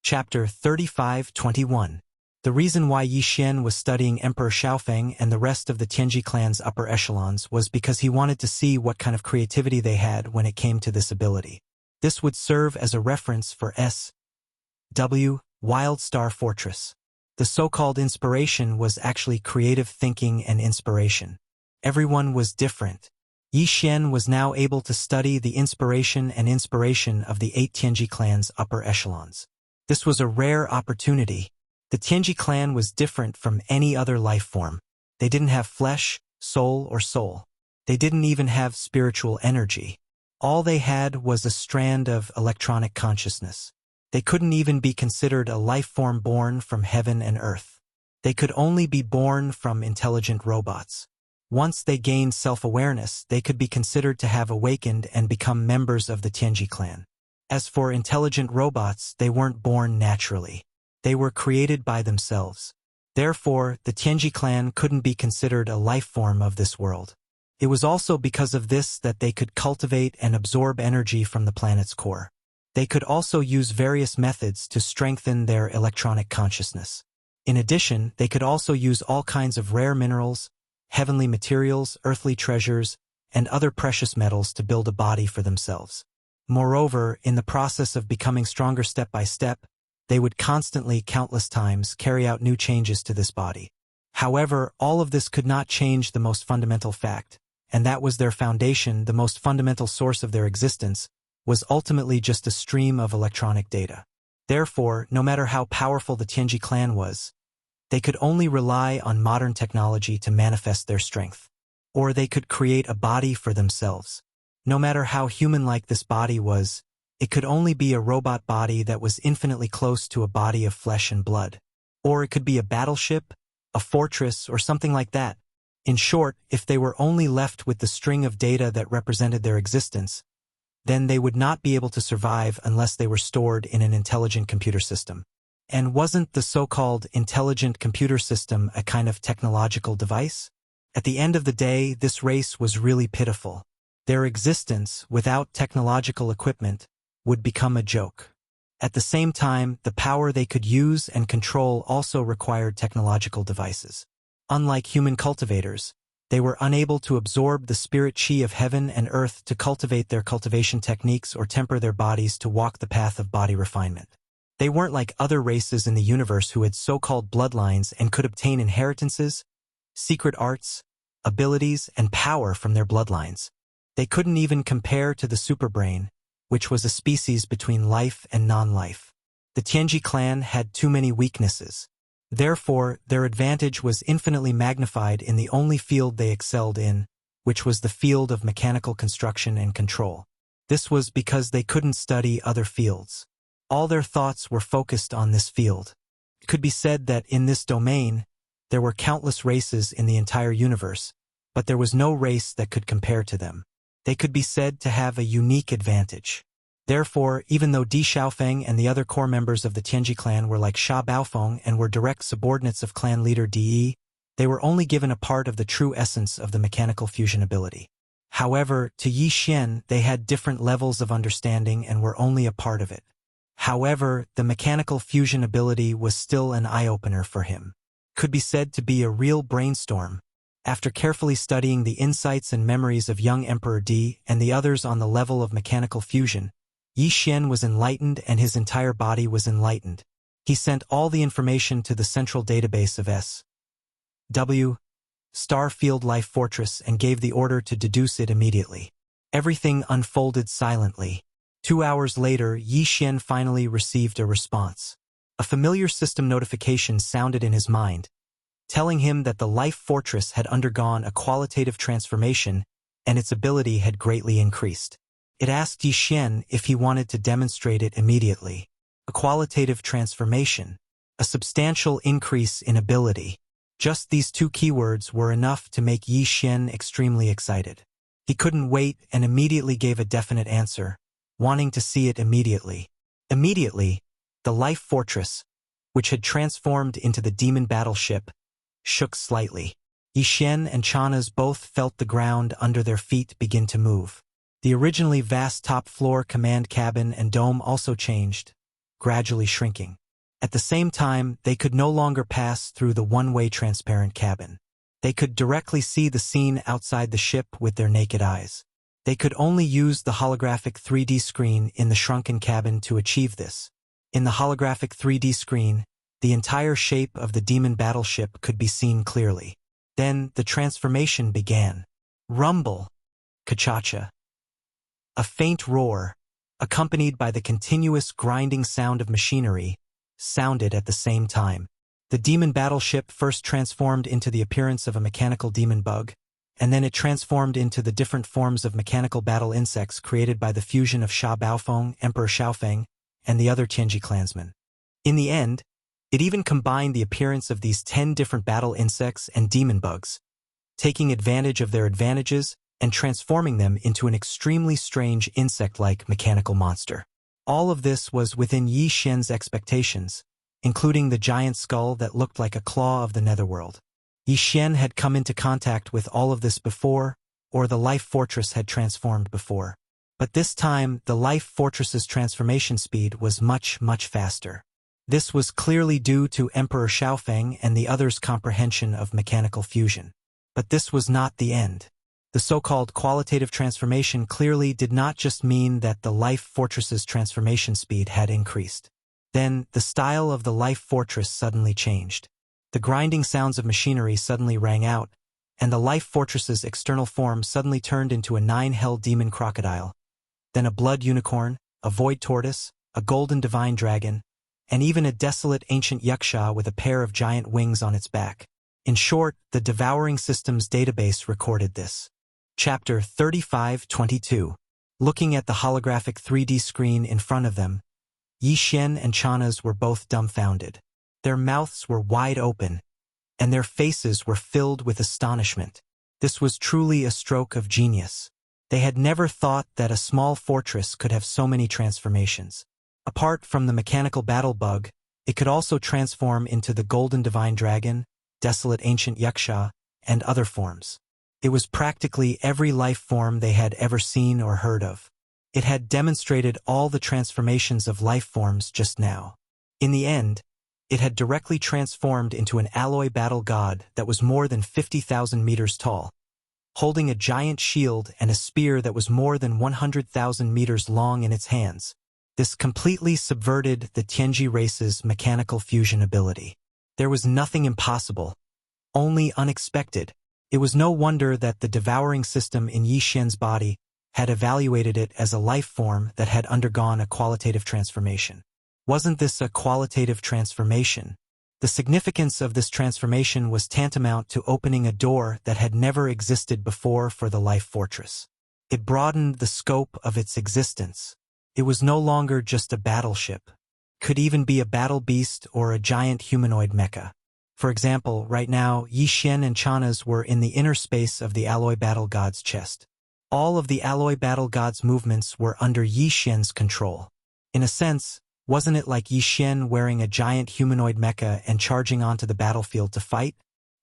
[SPEAKER 1] Chapter 35-21. The reason why Yi Xian was studying Emperor Xiaofeng and the rest of the Tianji clan's upper echelons was because he wanted to see what kind of creativity they had when it came to this ability. This would serve as a reference for S.W. Wild Star Fortress. The so-called inspiration was actually creative thinking and inspiration. Everyone was different. Yi Xian was now able to study the inspiration of the 8 Tianji clan's upper echelons. This was a rare opportunity. The Tianji clan was different from any other life form. They didn't have flesh, soul, or soul. They didn't even have spiritual energy. All they had was a strand of electronic consciousness. They couldn't even be considered a life form born from heaven and earth. They could only be born from intelligent robots. Once they gained self-awareness, they could be considered to have awakened and become members of the Tianji clan. As for intelligent robots, they weren't born naturally. They were created by themselves. Therefore, the Tianji clan couldn't be considered a life form of this world. It was also because of this that they could cultivate and absorb energy from the planet's core. They could also use various methods to strengthen their electronic consciousness. In addition, they could also use all kinds of rare minerals, heavenly materials, earthly treasures, and other precious metals to build a body for themselves. Moreover, in the process of becoming stronger step by step, they would constantly, countless times, carry out new changes to this body. However, all of this could not change the most fundamental fact, and that was their foundation, the most fundamental source of their existence, was ultimately just a stream of electronic data. Therefore, no matter how powerful the Tianji clan was, they could only rely on modern technology to manifest their strength. Or they could create a body for themselves. No matter how human-like this body was, it could only be a robot body that was infinitely close to a body of flesh and blood. Or it could be a battleship, a fortress, or something like that. In short, if they were only left with the string of data that represented their existence, then they would not be able to survive unless they were stored in an intelligent computer system. And wasn't the so-called intelligent computer system a kind of technological device? At the end of the day, this race was really pitiful. Their existence, without technological equipment, would become a joke. At the same time, the power they could use and control also required technological devices. Unlike human cultivators, they were unable to absorb the spirit chi of heaven and earth to cultivate their cultivation techniques or temper their bodies to walk the path of body refinement. They weren't like other races in the universe who had so-called bloodlines and could obtain inheritances, secret arts, abilities, and power from their bloodlines. They couldn't even compare to the superbrain, which was a species between life and non-life. The Tianji clan had too many weaknesses. Therefore, their advantage was infinitely magnified in the only field they excelled in, which was the field of mechanical construction and control. This was because they couldn't study other fields. All their thoughts were focused on this field. It could be said that in this domain, there were countless races in the entire universe, but there was no race that could compare to them. They could be said to have a unique advantage. Therefore, even though Di Xiaofeng and the other core members of the Tianji clan were like Sha Baofeng and were direct subordinates of clan leader Di, they were only given a part of the true essence of the mechanical fusion ability. However, to Yi Xian, they had different levels of understanding and were only a part of it. However, the mechanical fusion ability was still an eye-opener for him. could be said to be a real brainstorm. After carefully studying the insights and memories of young Emperor Di and the others on the level of mechanical fusion, Yi Xian was enlightened and his entire body was enlightened. He sent all the information to the central database of S.W. Starfield Life Fortress and gave the order to deduce it immediately. Everything unfolded silently. 2 hours later, Yi Xian finally received a response. A familiar system notification sounded in his mind, telling him that the Life Fortress had undergone a qualitative transformation and its ability had greatly increased. It asked Yi Xian if he wanted to demonstrate it immediately. A qualitative transformation, a substantial increase in ability. Just these two keywords were enough to make Yi Xian extremely excited. He couldn't wait and immediately gave a definite answer, wanting to see it immediately. Immediately, the Life Fortress, which had transformed into the demon battleship, shook slightly. Yi Xian and Chana's both felt the ground under their feet begin to move. The originally vast top-floor command cabin and dome also changed, gradually shrinking. At the same time, they could no longer pass through the one-way transparent cabin. They could directly see the scene outside the ship with their naked eyes. They could only use the holographic 3D screen in the shrunken cabin to achieve this. In the holographic 3D screen, the entire shape of the demon battleship could be seen clearly. Then the transformation began. Rumble. Kachacha. A faint roar, accompanied by the continuous grinding sound of machinery, sounded at the same time. The demon battleship first transformed into the appearance of a mechanical demon bug, and then it transformed into the different forms of mechanical battle insects created by the fusion of Sha Baofeng, Emperor Xiaofeng, and the other Tianji clansmen. In the end, it even combined the appearance of these 10 different battle insects and demon bugs, taking advantage of their advantages and transforming them into an extremely strange insect-like mechanical monster. All of this was within Yi Xian's expectations, including the giant skull that looked like a claw of the netherworld. Yi Xian had come into contact with all of this before, or the Life Fortress had transformed before. But this time, the Life Fortress's transformation speed was much, much faster. This was clearly due to Emperor Xiaofeng and the others' comprehension of mechanical fusion. But this was not the end. The so-called qualitative transformation clearly did not just mean that the Life Fortress's transformation speed had increased. Then, the style of the Life Fortress suddenly changed. The grinding sounds of machinery suddenly rang out, and the Life Fortress's external form suddenly turned into a 9-hell demon crocodile, then a blood unicorn, a void tortoise, a golden divine dragon, and even a desolate ancient Wuxia with a pair of giant wings on its back. In short, the Devouring Systems database recorded this. Chapter 35-22. Looking at the holographic 3D screen in front of them, Yi Xian and Chana's were both dumbfounded. Their mouths were wide open, and their faces were filled with astonishment. This was truly a stroke of genius. They had never thought that a small fortress could have so many transformations. Apart from the mechanical battle bug, it could also transform into the golden divine dragon, desolate ancient Wuxia, and other forms. It was practically every life form they had ever seen or heard of. It had demonstrated all the transformations of life forms just now. In the end, it had directly transformed into an alloy battle god that was more than 50,000 meters tall, holding a giant shield and a spear that was more than 100,000 meters long in its hands. This completely subverted the Tianji race's mechanical fusion ability. There was nothing impossible, only unexpected. It was no wonder that the devouring system in Yi Xian's body had evaluated it as a life form that had undergone a qualitative transformation. Wasn't this a qualitative transformation? The significance of this transformation was tantamount to opening a door that had never existed before for the Life Fortress. It broadened the scope of its existence. It was no longer just a battleship. Could even be a battle beast or a giant humanoid mecha. For example, right now, Yi Xian and Chana's were in the inner space of the Alloy Battle God's chest. All of the Alloy Battle God's movements were under Yi Xian's control. In a sense, wasn't it like Yi Xian wearing a giant humanoid mecha and charging onto the battlefield to fight?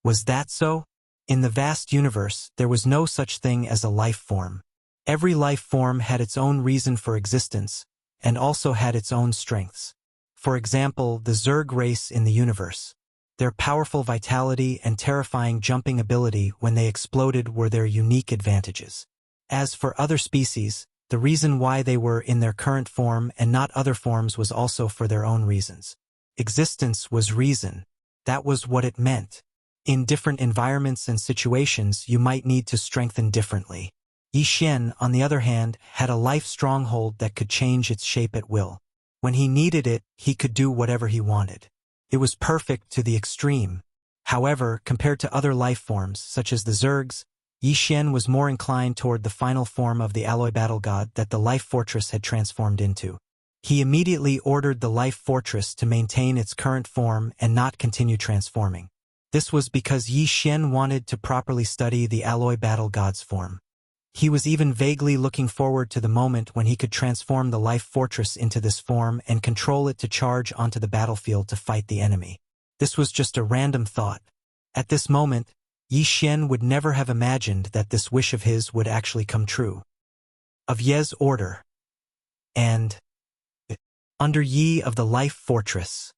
[SPEAKER 1] Was that so? In the vast universe, there was no such thing as a life form. Every life form had its own reason for existence, and also had its own strengths. For example, the Zerg race in the universe. Their powerful vitality and terrifying jumping ability when they exploded were their unique advantages. As for other species, the reason why they were in their current form and not other forms was also for their own reasons. Existence was reason. That was what it meant. In different environments and situations, you might need to strengthen differently. Yi Xian, on the other hand, had a life stronghold that could change its shape at will. When he needed it, he could do whatever he wanted. It was perfect to the extreme. However, compared to other life forms, such as the Zergs, Yi Xian was more inclined toward the final form of the alloy battle god that the life fortress had transformed into. He immediately ordered the life fortress to maintain its current form and not continue transforming. This was because Yi Xian wanted to properly study the alloy battle god's form. He was even vaguely looking forward to the moment when he could transform the life fortress into this form and control it to charge onto the battlefield to fight the enemy. This was just a random thought. At this moment, Yi Xian would never have imagined that this wish of his would actually come true. Of Ye's order. And under Yi of the life fortress.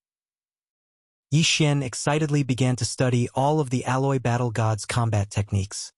[SPEAKER 1] Yi Xian excitedly began to study all of the alloy battle god's combat techniques,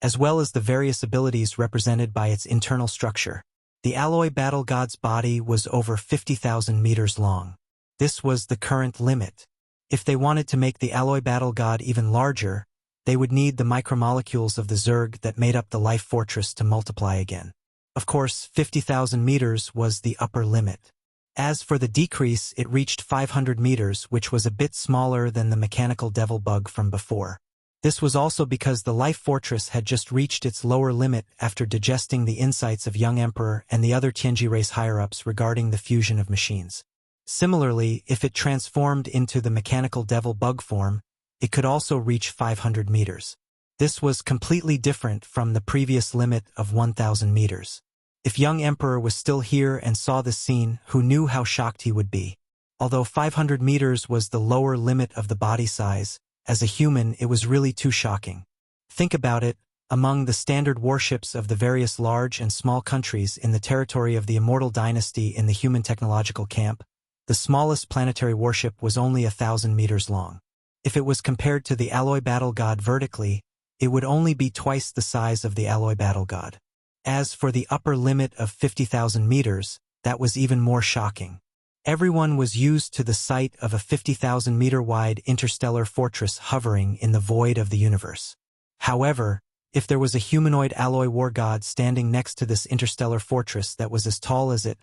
[SPEAKER 1] as well as the various abilities represented by its internal structure. The alloy battle god's body was over 50,000 meters long. This was the current limit. If they wanted to make the alloy battle god even larger, they would need the micromolecules of the Zerg that made up the life fortress to multiply again. Of course, 50,000 meters was the upper limit. As for the decrease, it reached 500 meters, which was a bit smaller than the mechanical devil bug from before. This was also because the life fortress had just reached its lower limit after digesting the insights of Young Emperor and the other Tianji race higher-ups regarding the fusion of machines. Similarly, if it transformed into the mechanical devil bug form, it could also reach 500 meters. This was completely different from the previous limit of 1,000 meters. If Young Emperor was still here and saw this scene, who knew how shocked he would be? Although 500 meters was the lower limit of the body size, as a human, it was really too shocking. Think about it, among the standard warships of the various large and small countries in the territory of the Immortal Dynasty in the human technological camp, the smallest planetary warship was only 1,000 meters long. If it was compared to the alloy battle god vertically, it would only be twice the size of the alloy battle god. As for the upper limit of 50,000 meters, that was even more shocking. Everyone was used to the sight of a 50,000-meter-wide interstellar fortress hovering in the void of the universe. However, if there was a humanoid alloy war god standing next to this interstellar fortress that was as tall as it,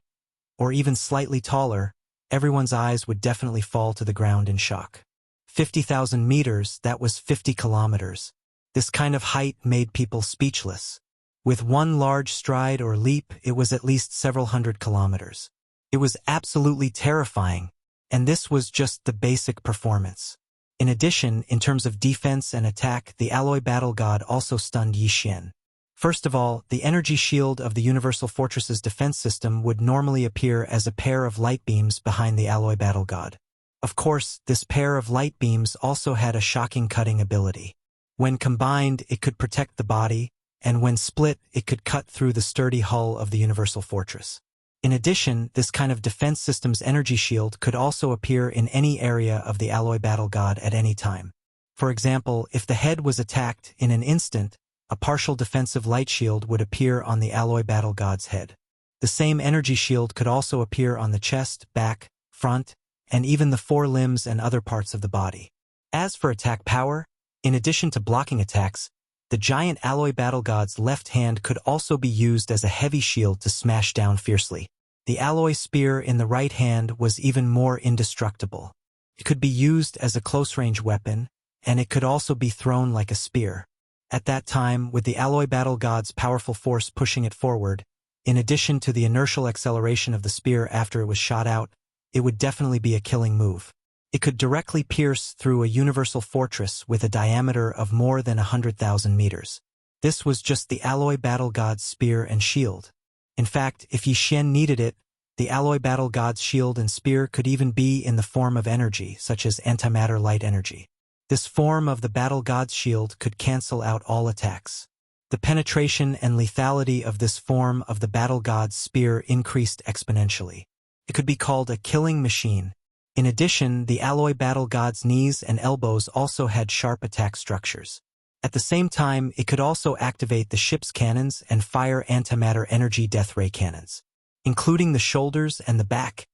[SPEAKER 1] or even slightly taller, everyone's eyes would definitely fall to the ground in shock. 50,000 meters, that was 50 kilometers. This kind of height made people speechless. With one large stride or leap, it was at least several hundred kilometers. It was absolutely terrifying, and this was just the basic performance. In addition, in terms of defense and attack, the alloy battle god also stunned Yi Xian. First of all, the energy shield of the Universal Fortress's defense system would normally appear as a pair of light beams behind the alloy battle god. Of course, this pair of light beams also had a shocking cutting ability. When combined, it could protect the body, and when split, it could cut through the sturdy hull of the Universal Fortress. In addition, this kind of defense system's energy shield could also appear in any area of the alloy battle god at any time. For example, if the head was attacked in an instant, a partial defensive light shield would appear on the alloy battle god's head. The same energy shield could also appear on the chest, back, front, and even the forelimbs and other parts of the body. As for attack power, in addition to blocking attacks, the giant alloy battle god's left hand could also be used as a heavy shield to smash down fiercely. The alloy spear in the right hand was even more indestructible. It could be used as a close-range weapon, and it could also be thrown like a spear. At that time, with the alloy battle god's powerful force pushing it forward, in addition to the inertial acceleration of the spear after it was shot out, it would definitely be a killing move. It could directly pierce through a universal fortress with a diameter of more than 100,000 meters. This was just the alloy battle god's spear and shield. In fact, if Yi Xian needed it, the alloy battle god's shield and spear could even be in the form of energy, such as antimatter light energy. This form of the battle god's shield could cancel out all attacks. The penetration and lethality of this form of the battle god's spear increased exponentially. It could be called a killing machine. In addition, the alloy battle god's knees and elbows also had sharp attack structures. At the same time, it could also activate the ship's cannons and fire antimatter energy death ray cannons. Including the shoulders and the back,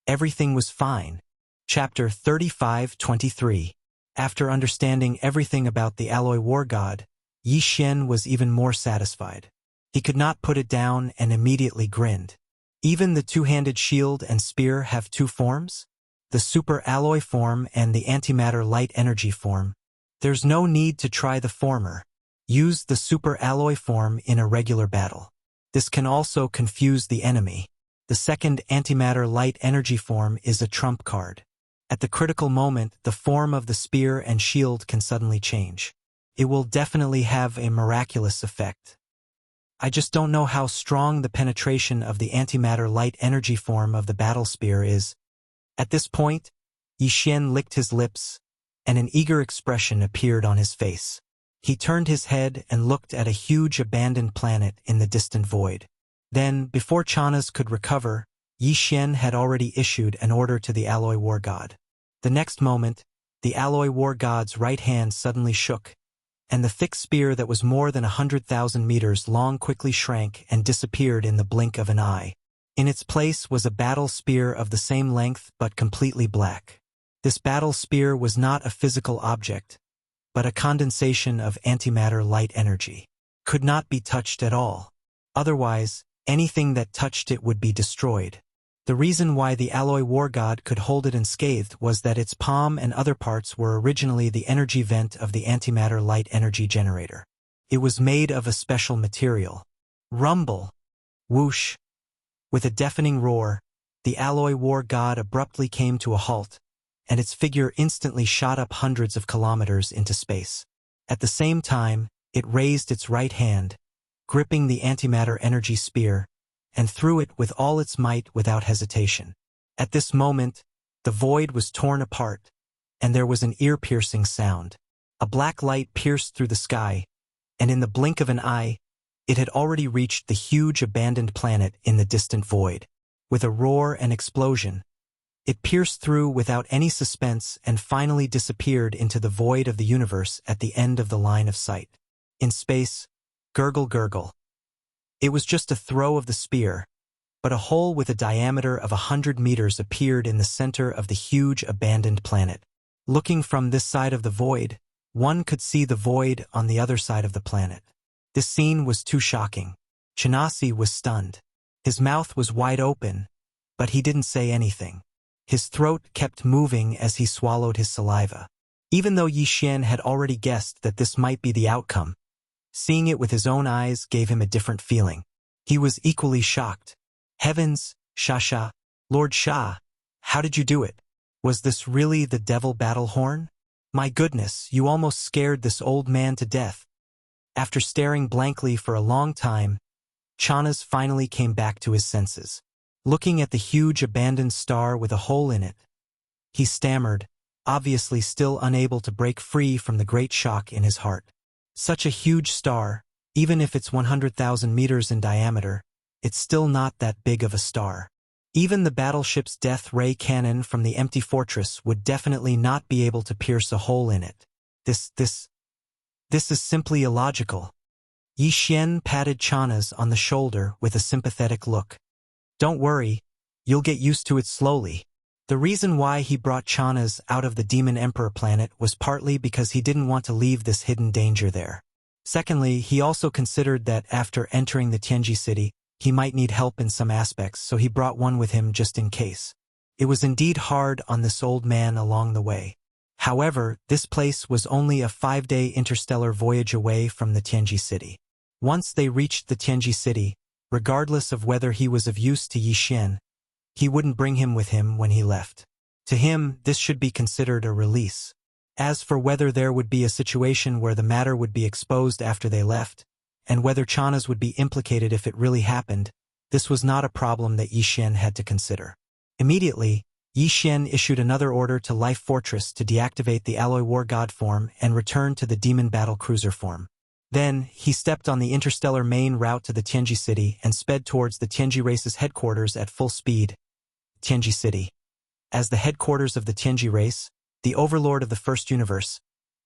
[SPEAKER 1] everything was fine. Chapter 35-23. After understanding everything about the alloy war god, Yi Xian was even more satisfied. He could not put it down and immediately grinned. Even the two-handed shield and spear have two forms? The super alloy form and the antimatter light energy form. There's no need to try the former. Use the super alloy form in a regular battle. This can also confuse the enemy. The second antimatter light energy form is a trump card. At the critical moment, the form of the spear and shield can suddenly change. It will definitely have a miraculous effect. I just don't know how strong the penetration of the antimatter light energy form of the battle spear is. At this point, Yi Xian licked his lips, and an eager expression appeared on his face. He turned his head and looked at a huge abandoned planet in the distant void. Then, before Chanas could recover, Yi Xian had already issued an order to the alloy war god. The next moment, the alloy war god's right hand suddenly shook, and the thick spear that was more than 100,000 meters long quickly shrank and disappeared in the blink of an eye. In its place was a battle spear of the same length but completely black. This battle spear was not a physical object, but a condensation of antimatter light energy. Could not be touched at all. Otherwise, anything that touched it would be destroyed. The reason why the alloy war god could hold it unscathed was that its palm and other parts were originally the energy vent of the antimatter light energy generator. It was made of a special material. Rumble! Whoosh! With a deafening roar, the alloy war god abruptly came to a halt, and its figure instantly shot up hundreds of kilometers into space. At the same time, it raised its right hand, gripping the antimatter energy spear, and threw it with all its might without hesitation. At this moment, the void was torn apart, and there was an ear-piercing sound. A black light pierced through the sky, and in the blink of an eye, it had already reached the huge abandoned planet in the distant void. With a roar and explosion, it pierced through without any suspense and finally disappeared into the void of the universe at the end of the line of sight. In space, gurgle gurgle. It was just a throw of the spear, but a hole with a diameter of 100 meters appeared in the center of the huge abandoned planet. Looking from this side of the void, one could see the void on the other side of the planet. This scene was too shocking. Chinasi was stunned. His mouth was wide open, but he didn't say anything. His throat kept moving as he swallowed his saliva. Even though Yi Xian had already guessed that this might be the outcome, seeing it with his own eyes gave him a different feeling. He was equally shocked. Heavens, Sha, Lord Sha, how did you do it? Was this really the devil battle horn? My goodness, you almost scared this old man to death. After staring blankly for a long time, Chanas finally came back to his senses. Looking at the huge abandoned star with a hole in it, he stammered, obviously still unable to break free from the great shock in his heart. Such a huge star, even if it's 100,000 meters in diameter, it's still not that big of a star. Even the battleship's death ray cannon from the empty fortress would definitely not be able to pierce a hole in it. This is simply illogical. Yi Xian patted Chanas on the shoulder with a sympathetic look. Don't worry, you'll get used to it slowly. The reason why he brought Chanas out of the Demon Emperor planet was partly because he didn't want to leave this hidden danger there. Secondly, he also considered that after entering the Tianji city, he might need help in some aspects, so he brought one with him just in case. It was indeed hard on this old man along the way. However, this place was only a 5-day interstellar voyage away from the Tianji city. Once they reached the Tianji city, regardless of whether he was of use to Yi Xian, he wouldn't bring him with him when he left. To him, this should be considered a release. As for whether there would be a situation where the matter would be exposed after they left, and whether Chanas would be implicated if it really happened, this was not a problem that Yi Xian had to consider. Immediately, Yi Xian issued another order to Life Fortress to deactivate the Alloy War God form and return to the Demon Battle Cruiser form. Then, he stepped on the interstellar main route to the Tianji city and sped towards the Tianji race's headquarters at full speed. Tianji City. As the headquarters of the Tianji race, the overlord of the first universe,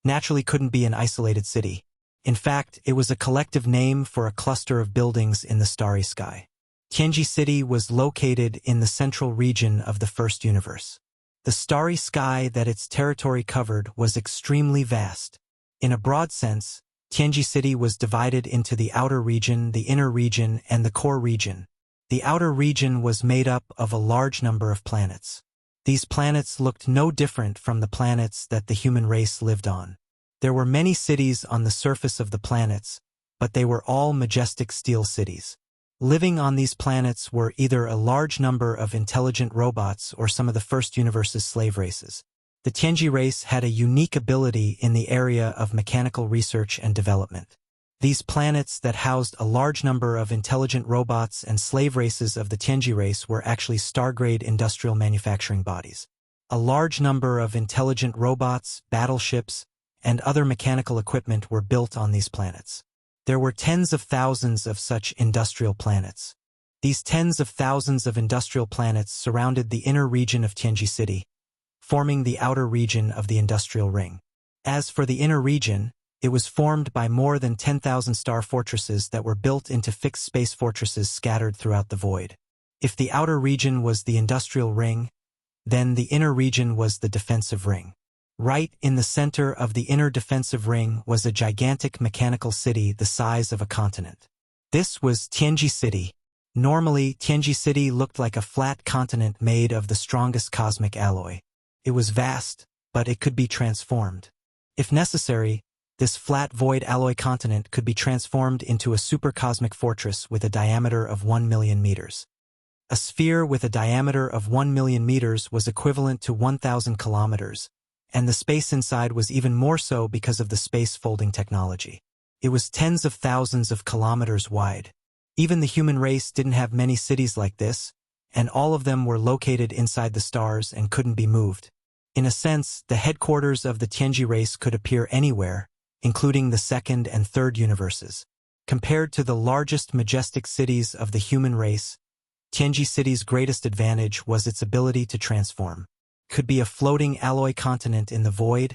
[SPEAKER 1] naturally couldn't be an isolated city. In fact, it was a collective name for a cluster of buildings in the starry sky. Tianji City was located in the central region of the first universe. The starry sky that its territory covered was extremely vast. In a broad sense, Tianji City was divided into the outer region, the inner region, and the core region. The outer region was made up of a large number of planets. These planets looked no different from the planets that the human race lived on. There were many cities on the surface of the planets, but they were all majestic steel cities. Living on these planets were either a large number of intelligent robots or some of the first universe's slave races. The Tianji race had a unique ability in the area of mechanical research and development. These planets that housed a large number of intelligent robots and slave races of the Tianji race were actually star-grade industrial manufacturing bodies. A large number of intelligent robots, battleships, and other mechanical equipment were built on these planets. There were tens of thousands of such industrial planets. These tens of thousands of industrial planets surrounded the inner region of Tianji City, forming the outer region of the industrial ring. As for the inner region, it was formed by more than 10,000 star fortresses that were built into fixed space fortresses scattered throughout the void. If the outer region was the industrial ring, then the inner region was the defensive ring. Right in the center of the inner defensive ring was a gigantic mechanical city the size of a continent. This was Tianji City. Normally, Tianji City looked like a flat continent made of the strongest cosmic alloy. It was vast, but it could be transformed. If necessary, this flat void alloy continent could be transformed into a supercosmic fortress with a diameter of 1 million meters. A sphere with a diameter of 1 million meters was equivalent to 1,000 kilometers, and the space inside was even more so because of the space folding technology. It was tens of thousands of kilometers wide. Even the human race didn't have many cities like this, and all of them were located inside the stars and couldn't be moved. In a sense, the headquarters of the Tianji race could appear anywhere, including the second and third universes. Compared to the largest majestic cities of the human race, Tianji City's greatest advantage was its ability to transform. It could be a floating alloy continent in the void,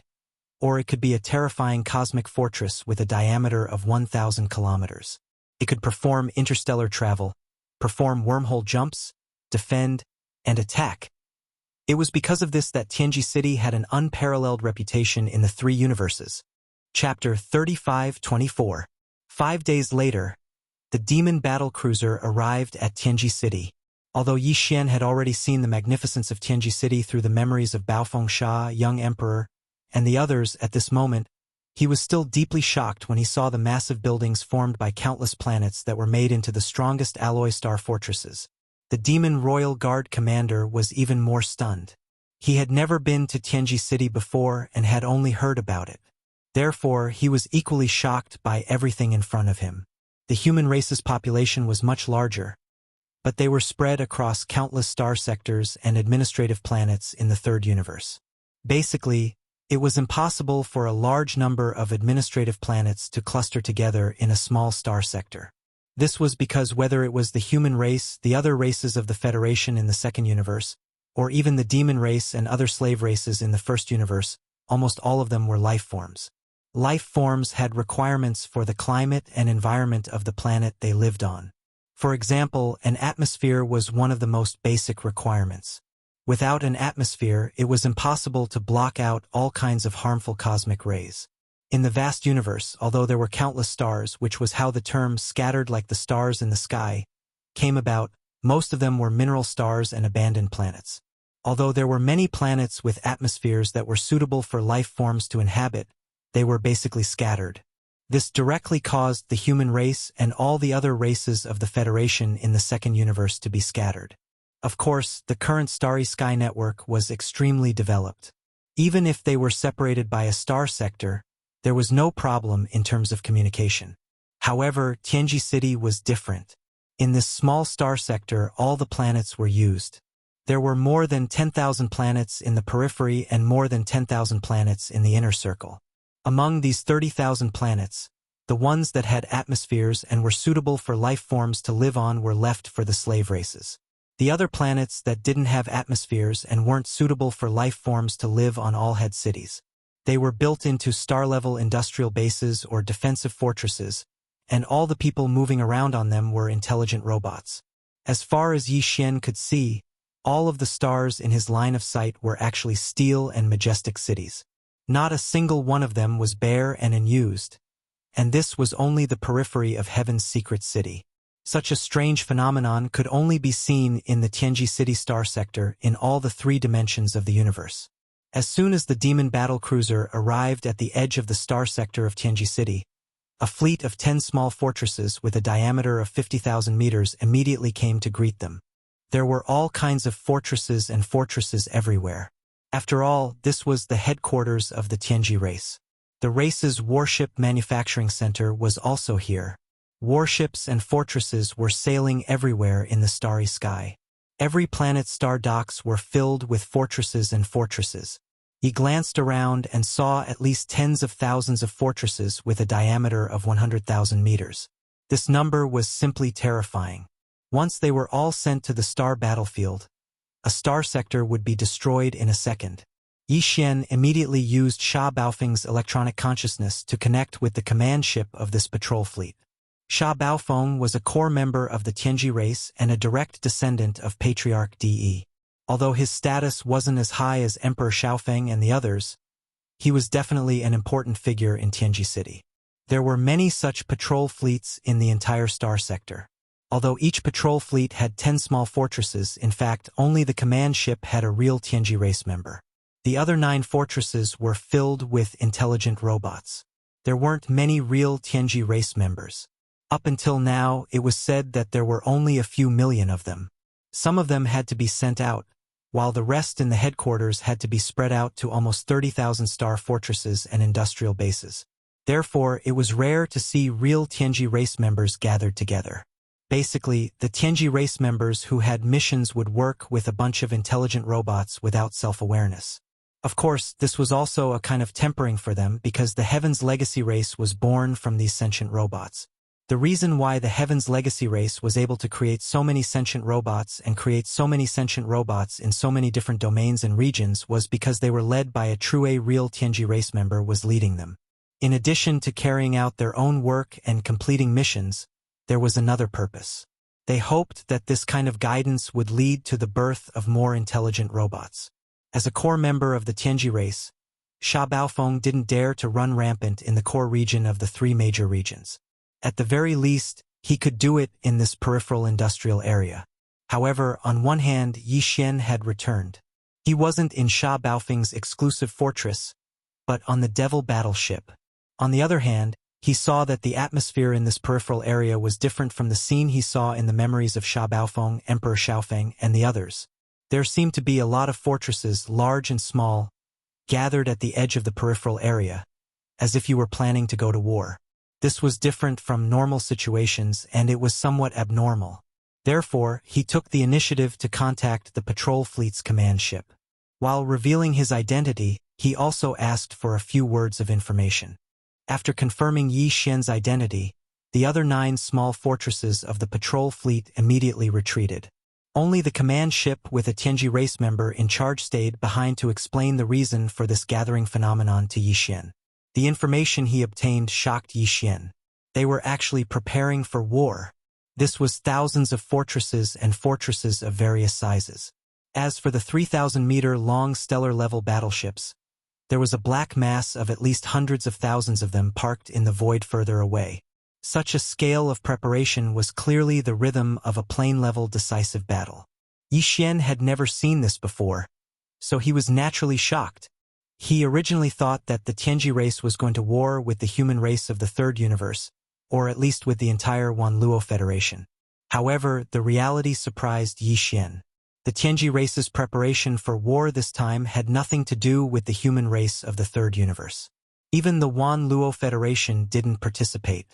[SPEAKER 1] or it could be a terrifying cosmic fortress with a diameter of 1,000 kilometers. It could perform interstellar travel, perform wormhole jumps, defend, and attack. It was because of this that Tianji City had an unparalleled reputation in the three universes. Chapter 35-24. 5 days later, the demon battle cruiser arrived at Tianji City. Although Yi Xian had already seen the magnificence of Tianji City through the memories of Baofeng Sha, young emperor, and the others at this moment, he was still deeply shocked when he saw the massive buildings formed by countless planets that were made into the strongest alloy star fortresses. The demon royal guard commander was even more stunned. He had never been to Tianji City before and had only heard about it. Therefore, he was equally shocked by everything in front of him. The human race's population was much larger, but they were spread across countless star sectors and administrative planets in the third universe. Basically, it was impossible for a large number of administrative planets to cluster together in a small star sector. This was because whether it was the human race, the other races of the Federation in the second universe, or even the demon race and other slave races in the first universe, almost all of them were life forms. Life forms had requirements for the climate and environment of the planet they lived on. For example, an atmosphere was one of the most basic requirements. Without an atmosphere, it was impossible to block out all kinds of harmful cosmic rays. In the vast universe, although there were countless stars, which was how the term scattered like the stars in the sky came about, most of them were mineral stars and abandoned planets. Although there were many planets with atmospheres that were suitable for life forms to inhabit, they were basically scattered. This directly caused the human race and all the other races of the Federation in the second universe to be scattered. Of course, the current starry sky network was extremely developed. Even if they were separated by a star sector, there was no problem in terms of communication. However, Tianji City was different. In this small star sector, all the planets were used. There were more than 10,000 planets in the periphery and more than 10,000 planets in the inner circle. Among these 30,000 planets, the ones that had atmospheres and were suitable for life forms to live on were left for the slave races. The other planets that didn't have atmospheres and weren't suitable for life forms to live on all had cities. They were built into star-level industrial bases or defensive fortresses, and all the people moving around on them were intelligent robots. As far as Yi Xian could see, all of the stars in his line of sight were actually steel and majestic cities. Not a single one of them was bare and unused, and this was only the periphery of Heaven's secret city. Such a strange phenomenon could only be seen in the Tianji City star sector in all the 3 dimensions of the universe. As soon as the demon battlecruiser arrived at the edge of the star sector of Tianji City, a fleet of 10 small fortresses with a diameter of 50,000 meters immediately came to greet them. There were all kinds of fortresses and fortresses everywhere. After all, this was the headquarters of the Tianji race. The race's warship manufacturing center was also here. Warships and fortresses were sailing everywhere in the starry sky. Every planet's star docks were filled with fortresses and fortresses. He glanced around and saw at least tens of thousands of fortresses with a diameter of 100,000 meters. This number was simply terrifying. Once they were all sent to the star battlefield, a star sector would be destroyed in a second. Yi Xian immediately used Sha Baofeng's electronic consciousness to connect with the command ship of this patrol fleet. Sha Baofeng was a core member of the Tianji race and a direct descendant of Patriarch De. Although his status wasn't as high as Emperor Xiaofeng and the others, he was definitely an important figure in Tianji City. There were many such patrol fleets in the entire star sector. Although each patrol fleet had 10 small fortresses, in fact, only the command ship had a real Tianji race member. The other 9 fortresses were filled with intelligent robots. There weren't many real Tianji race members. Up until now, it was said that there were only a few million of them. Some of them had to be sent out, while the rest in the headquarters had to be spread out to almost 30,000 star fortresses and industrial bases. Therefore, it was rare to see real Tianji race members gathered together. Basically, the Tianji race members who had missions would work with a bunch of intelligent robots without self-awareness. Of course, this was also a kind of tempering for them because the Heaven's Legacy race was born from these sentient robots. The reason why the Heaven's Legacy race was able to create so many sentient robots and create so many sentient robots in so many different domains and regions was because they were led by a true real Tianji race member was leading them. In addition to carrying out their own work and completing missions, there was another purpose. They hoped that this kind of guidance would lead to the birth of more intelligent robots. As a core member of the Tianji race, Sha Baofeng didn't dare to run rampant in the core region of the 3 major regions. At the very least, he could do it in this peripheral industrial area. However, on one hand, Yi Xian had returned. He wasn't in Sha Baofeng's exclusive fortress, but on the Devil battleship. On the other hand, he saw that the atmosphere in this peripheral area was different from the scene he saw in the memories of Sha Baofeng, Emperor Xiaofeng, and the others. There seemed to be a lot of fortresses, large and small, gathered at the edge of the peripheral area, as if you were planning to go to war. This was different from normal situations, and it was somewhat abnormal. Therefore, he took the initiative to contact the patrol fleet's command ship. While revealing his identity, he also asked for a few words of information. After confirming Yi Xian's identity, the other 9 small fortresses of the patrol fleet immediately retreated. Only the command ship with a Tianji race member in charge stayed behind to explain the reason for this gathering phenomenon to Yi Xian. The information he obtained shocked Yi Xian. They were actually preparing for war. This was thousands of fortresses and fortresses of various sizes. As for the 3,000-meter-long stellar-level battleships, there was a black mass of at least hundreds of thousands of them parked in the void further away. Such a scale of preparation was clearly the rhythm of a plane-level decisive battle. Yi Xian had never seen this before, so he was naturally shocked. He originally thought that the Tianji race was going to war with the human race of the Third Universe, or at least with the entire Wanluo Federation. However, the reality surprised Yi Xian. The Tianji race's preparation for war this time had nothing to do with the human race of the Third Universe. Even the Wanluo Federation didn't participate.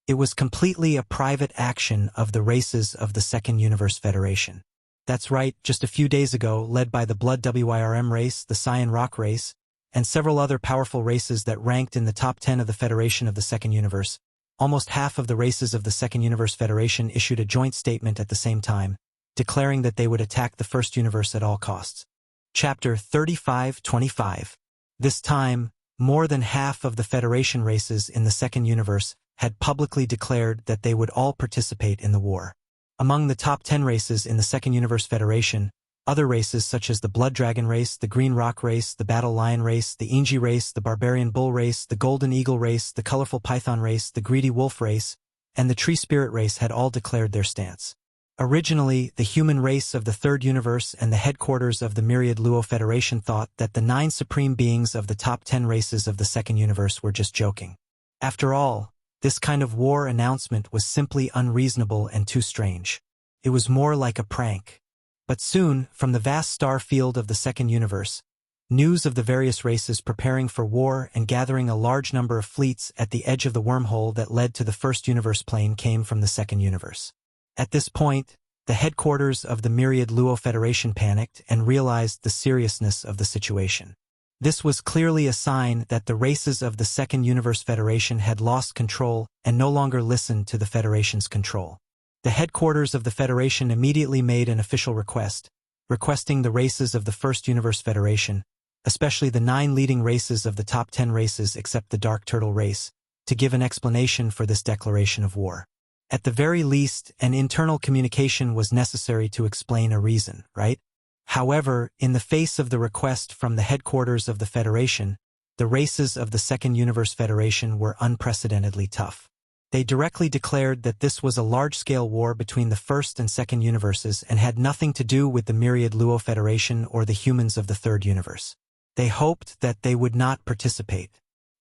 [SPEAKER 1] It was completely a private action of the races of the Second Universe Federation. That's right, just a few days ago, led by the Blood WYRM race, the Cyan Rock race, and several other powerful races that ranked in the top 10 of the Federation of the Second Universe, almost half of the races of the Second Universe Federation issued a joint statement at the same time, declaring that they would attack the first universe at all costs. Chapter 35-25. This time, more than half of the Federation races in the second universe had publicly declared that they would all participate in the war. Among the top 10 races in the second universe Federation, other races such as the Blood Dragon race, the Green Rock race, the Battle Lion race, the Inji race, the Barbarian Bull race, the Golden Eagle race, the Colorful Python race, the Greedy Wolf race, and the Tree Spirit race had all declared their stance. Originally, the human race of the third universe and the headquarters of the Myriad Luo Federation thought that the 9 supreme beings of the top 10 races of the second universe were just joking. After all, this kind of war announcement was simply unreasonable and too strange. It was more like a prank. But soon, from the vast star field of the second universe, news of the various races preparing for war and gathering a large number of fleets at the edge of the wormhole that led to the first universe plane came from the second universe. At this point, the headquarters of the Myriad Luo Federation panicked and realized the seriousness of the situation. This was clearly a sign that the races of the second universe Federation had lost control and no longer listened to the Federation's control. The headquarters of the Federation immediately made an official request, requesting the races of the First Universe Federation, especially the 9 leading races of the top 10 races except the Dark Turtle race, to give an explanation for this declaration of war. At the very least, an internal communication was necessary to explain a reason, right? However, in the face of the request from the headquarters of the Federation, the races of the Second Universe Federation were unprecedentedly tough. They directly declared that this was a large-scale war between the first and second universes and had nothing to do with the Myriad Luo Federation or the humans of the third universe. They hoped that they would not participate.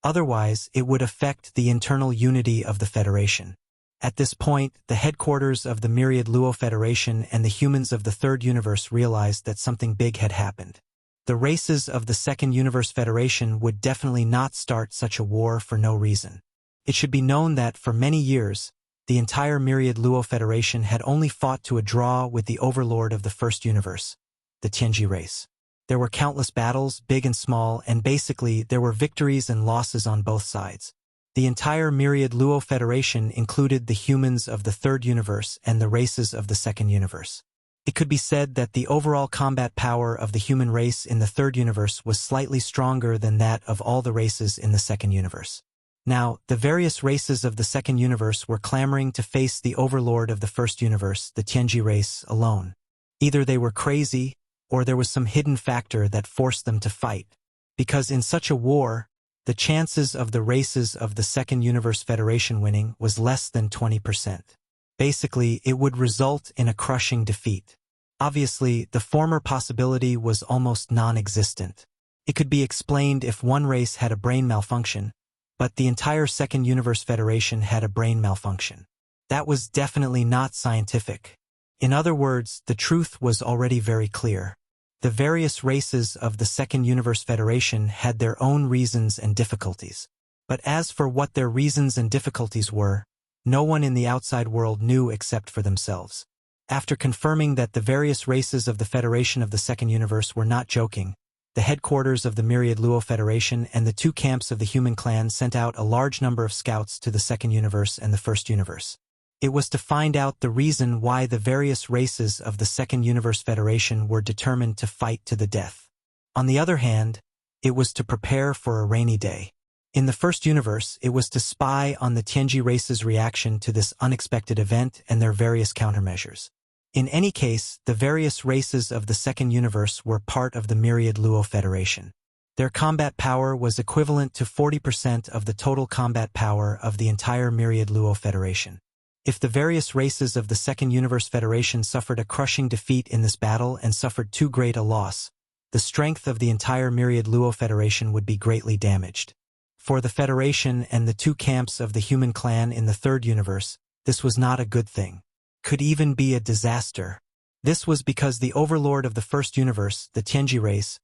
[SPEAKER 1] Otherwise, it would affect the internal unity of the Federation. At this point, the headquarters of the Myriad Luo Federation and the humans of the third universe realized that something big had happened. The races of the second universe Federation would definitely not start such a war for no reason. It should be known that, for many years, the entire Myriad Luo Federation had only fought to a draw with the overlord of the first universe, the Tianji race. There were countless battles, big and small, and basically there were victories and losses on both sides. The entire Myriad Luo Federation included the humans of the third universe and the races of the second universe. It could be said that the overall combat power of the human race in the third universe was slightly stronger than that of all the races in the second universe. Now, the various races of the second universe were clamoring to face the overlord of the first universe, the Tianji race, alone. Either they were crazy, or there was some hidden factor that forced them to fight. Because in such a war, the chances of the races of the second universe Federation winning was less than 20%. Basically, it would result in a crushing defeat. Obviously, the former possibility was almost non-existent. It could be explained if one race had a brain malfunction, but the entire Second Universe Federation had a brain malfunction. That was definitely not scientific. In other words, the truth was already very clear. The various races of the Second Universe Federation had their own reasons and difficulties. But as for what their reasons and difficulties were, no one in the outside world knew except for themselves. After confirming that the various races of the Federation of the Second Universe were not joking, the headquarters of the Myriad Luo Federation and the 2 camps of the human clan sent out a large number of scouts to the second universe and the first universe. It was to find out the reason why the various races of the second universe Federation were determined to fight to the death. On the other hand, it was to prepare for a rainy day. In the first universe, it was to spy on the Tianji race's reaction to this unexpected event and their various countermeasures. In any case, the various races of the second universe were part of the Myriad Luo Federation. Their combat power was equivalent to 40% of the total combat power of the entire Myriad Luo Federation. If the various races of the Second Universe Federation suffered a crushing defeat in this battle and suffered too great a loss, the strength of the entire Myriad Luo Federation would be greatly damaged. For the Federation and the 2 camps of the human clan in the third universe, this was not a good thing. Could even be a disaster. This was because the overlord of the first universe, the Tianji race,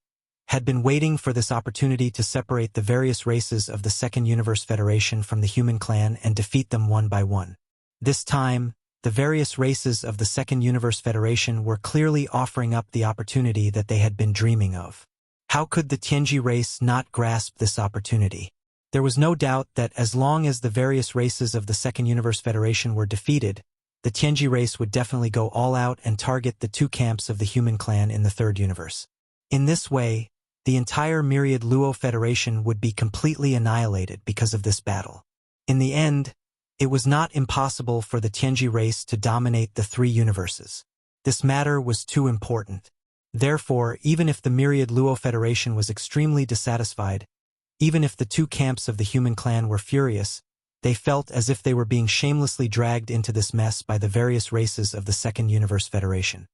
[SPEAKER 1] had been waiting for this opportunity to separate the various races of the Second Universe Federation from the human clan and defeat them one by one. This time, the various races of the Second Universe Federation were clearly offering up the opportunity that they had been dreaming of. How could the Tianji race not grasp this opportunity? There was no doubt that as long as the various races of the Second Universe Federation were defeated, the Tianji race would definitely go all out and target the two camps of the human clan in the third universe. In this way, the entire myriad Luo Federation would be completely annihilated because of this battle. In the end, it was not impossible for the Tianji race to dominate the three universes. This matter was too important. Therefore, even if the myriad Luo Federation was extremely dissatisfied, even if the two camps of the human clan were furious, they felt as if they were being shamelessly dragged into this mess by the various races of the Second Universe Federation.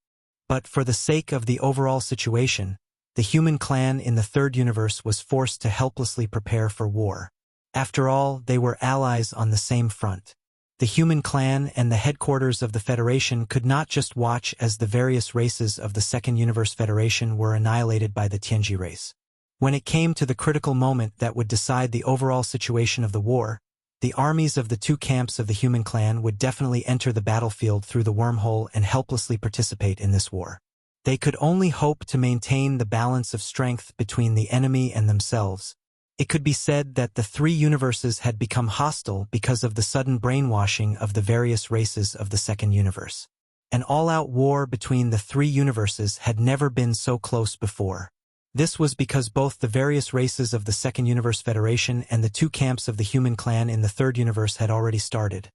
[SPEAKER 1] But for the sake of the overall situation, the human clan in the third universe was forced to helplessly prepare for war. After all, they were allies on the same front. The human clan and the headquarters of the Federation could not just watch as the various races of the Second Universe Federation were annihilated by the Tianji race. When it came to the critical moment that would decide the overall situation of the war, the armies of the two camps of the human clan would definitely enter the battlefield through the wormhole and helplessly participate in this war. They could only hope to maintain the balance of strength between the enemy and themselves. It could be said that the three universes had become hostile because of the sudden brainwashing of the various races of the second universe. An all-out war between the three universes had never been so close before. This was because both the various races of the Second Universe Federation and the two camps of the human clan in the third universe had already started.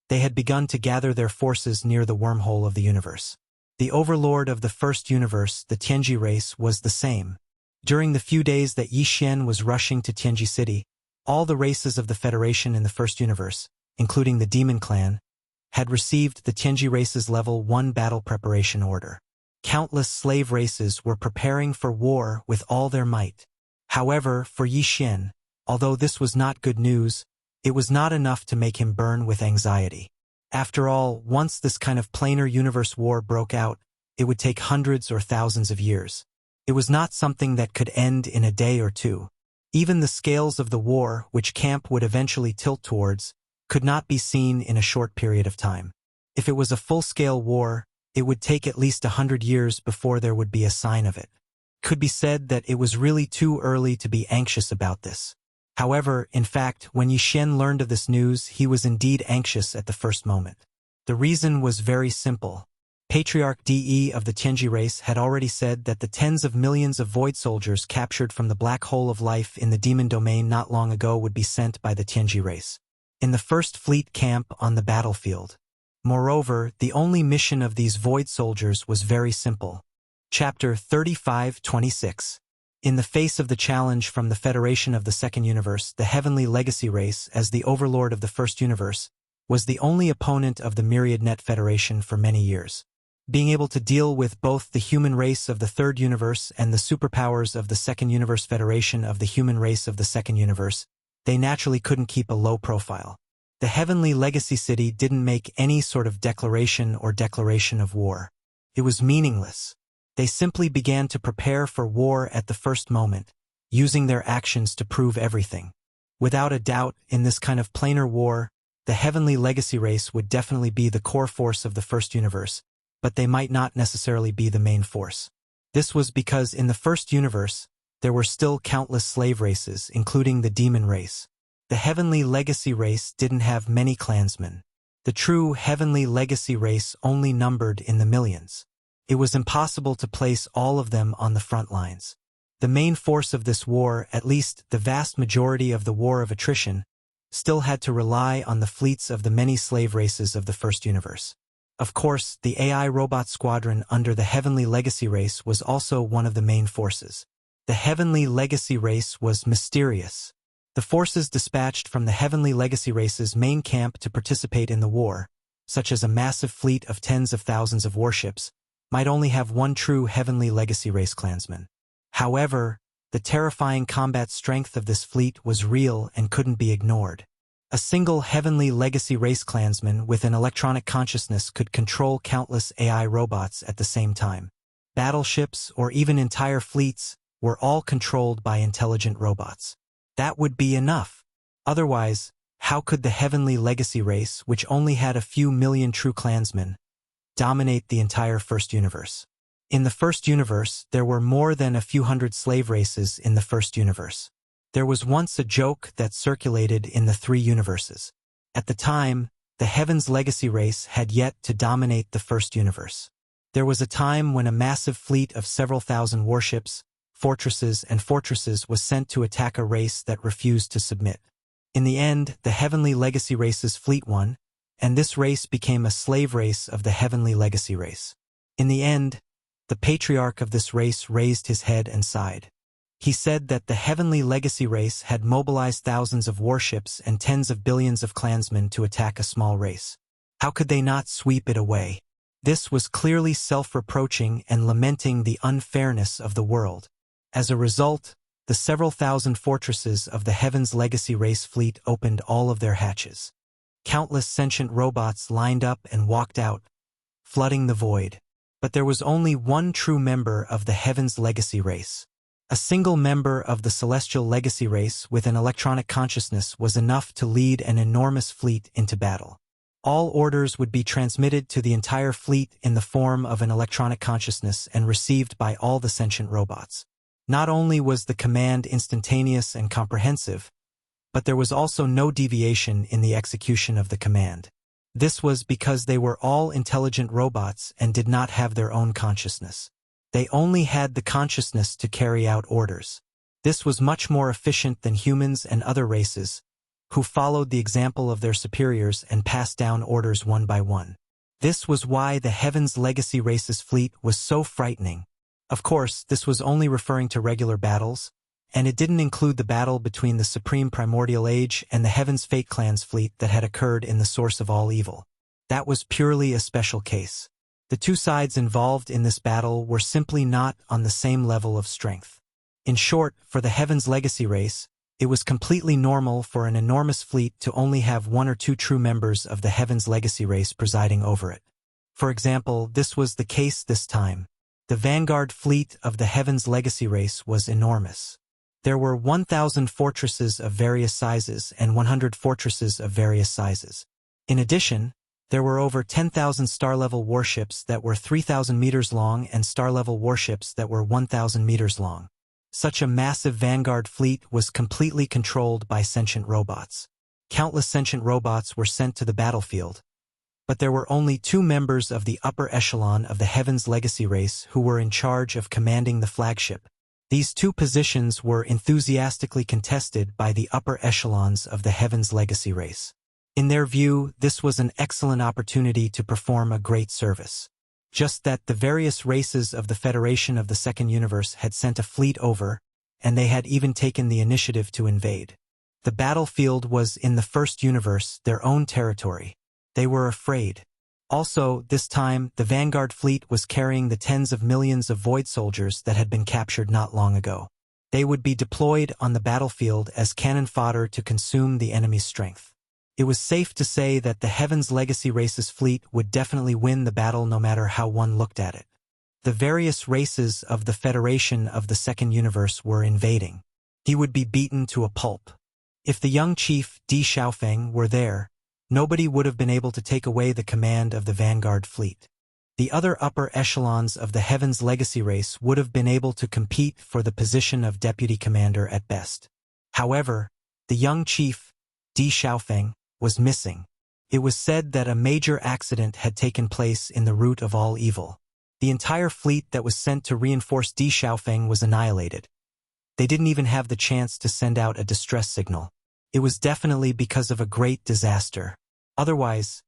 [SPEAKER 1] They had begun to gather their forces near the wormhole of the universe. The overlord of the first universe, the Tianji race, was the same. During the few days that Yi Xian was rushing to Tianji City, all the races of the Federation in the first universe, including the Demon Clan, had received the Tianji race's Level 1 battle preparation order. Countless slave races were preparing for war with all their might. However, for Yi Xian, although this was not good news, it was not enough to make him burn with anxiety. After all, once this kind of planar universe war broke out, it would take hundreds or thousands of years. It was not something that could end in a day or two. Even the scales of the war, which camp would eventually tilt towards, could not be seen in a short period of time. If it was a full-scale war, it would take at least 100 years before there would be a sign of it. It could be said that it was really too early to be anxious about this. However, in fact, when Yi Xian learned of this news, he was indeed anxious at the first moment. The reason was very simple. Patriarch De of the Tianji race had already said that the tens of millions of void soldiers captured from the black hole of life in the demon domain not long ago would be sent by the Tianji race in the first fleet camp on the battlefield. Moreover, the only mission of these void soldiers was very simple. Chapter 35-26. In the face of the challenge from the Federation of the Second Universe, the Heavenly Legacy race, as the overlord of the First Universe, was the only opponent of the Myriad Net Federation for many years. Being able to deal with both the human race of the Third Universe and the superpowers of the Second Universe Federation of the human race of the Second Universe, they naturally couldn't keep a low profile. The Heavenly Legacy City didn't make any sort of declaration of war. It was meaningless. They simply began to prepare for war at the first moment, using their actions to prove everything. Without a doubt, in this kind of planar war, the Heavenly Legacy race would definitely be the core force of the first universe, but they might not necessarily be the main force. This was because in the first universe, there were still countless slave races, including the demon race. The Heavenly Legacy race didn't have many clansmen. The true Heavenly Legacy race only numbered in the millions. It was impossible to place all of them on the front lines. The main force of this war, at least the vast majority of the war of attrition, still had to rely on the fleets of the many slave races of the first universe. Of course, the AI robot squadron under the Heavenly Legacy race was also one of the main forces. The Heavenly Legacy race was mysterious. The forces dispatched from the Heavenly Legacy race's main camp to participate in the war, such as a massive fleet of tens of thousands of warships, might only have one true Heavenly Legacy race clansman. However, the terrifying combat strength of this fleet was real and couldn't be ignored. A single Heavenly Legacy race clansman with an electronic consciousness could control countless AI robots at the same time. Battleships, or even entire fleets, were all controlled by intelligent robots. That would be enough. Otherwise, how could the Heavenly Legacy race, which only had a few million true clansmen, dominate the entire first universe? In the first universe, there were more than a few hundred slave races in the first universe. There was once a joke that circulated in the three universes. At the time, the Heaven's Legacy race had yet to dominate the first universe. There was a time when a massive fleet of several thousand warships, fortresses was sent to attack a race that refused to submit. In the end, the Heavenly Legacy race's fleet won, and this race became a slave race of the Heavenly Legacy race. In the end, the patriarch of this race raised his head and sighed. He said that the Heavenly Legacy race had mobilized thousands of warships and tens of billions of clansmen to attack a small race. How could they not sweep it away? This was clearly self-reproaching and lamenting the unfairness of the world. As a result, the several thousand fortresses of the Heaven's Legacy race fleet opened all of their hatches. Countless sentient robots lined up and walked out, flooding the void. But there was only one true member of the Heaven's Legacy race. A single member of the Celestial Legacy race with an electronic consciousness was enough to lead an enormous fleet into battle. All orders would be transmitted to the entire fleet in the form of an electronic consciousness and received by all the sentient robots. Not only was the command instantaneous and comprehensive, but there was also no deviation in the execution of the command. This was because they were all intelligent robots and did not have their own consciousness. They only had the consciousness to carry out orders. This was much more efficient than humans and other races, who followed the example of their superiors and passed down orders one by one. This was why the Heaven's Legacy race's fleet was so frightening. Of course, this was only referring to regular battles, and it didn't include the battle between the Supreme Primordial Age and the Heaven's Fate Clan's fleet that had occurred in the source of all evil. That was purely a special case. The two sides involved in this battle were simply not on the same level of strength. In short, for the Heaven's Legacy race, it was completely normal for an enormous fleet to only have one or two true members of the Heaven's Legacy race presiding over it. For example, this was the case this time. The vanguard fleet of the Heaven's Legacy race was enormous. There were 1,000 fortresses of various sizes and 100 fortresses of various sizes. In addition, there were over 10,000 star-level warships that were 3,000 meters long and star-level warships that were 1,000 meters long. Such a massive vanguard fleet was completely controlled by sentient robots. Countless sentient robots were sent to the battlefield, but there were only two members of the upper echelon of the Heaven's Legacy race who were in charge of commanding the flagship. These two positions were enthusiastically contested by the upper echelons of the Heaven's Legacy race. In their view, this was an excellent opportunity to perform a great service. Just that the various races of the Federation of the Second Universe had sent a fleet over, and they had even taken the initiative to invade. The battlefield was in the First Universe, their own territory. They were afraid. Also, this time, the Vanguard fleet was carrying the tens of millions of Void soldiers that had been captured not long ago. They would be deployed on the battlefield as cannon fodder to consume the enemy's strength. It was safe to say that the Heaven's Legacy race's fleet would definitely win the battle no matter how one looked at it. The various races of the Federation of the Second Universe were invading. He would be beaten to a pulp. If the young chief, Di Xiaofeng, were there, nobody would have been able to take away the command of the Vanguard fleet. The other upper echelons of the Heaven's Legacy race would have been able to compete for the position of deputy commander at best. However, the young chief, Di Xiaofeng, was missing. It was said that a major accident had taken place in the root of all evil. The entire fleet that was sent to reinforce Di Xiaofeng was annihilated. They didn't even have the chance to send out a distress signal. It was definitely because of a great disaster. Otherwise,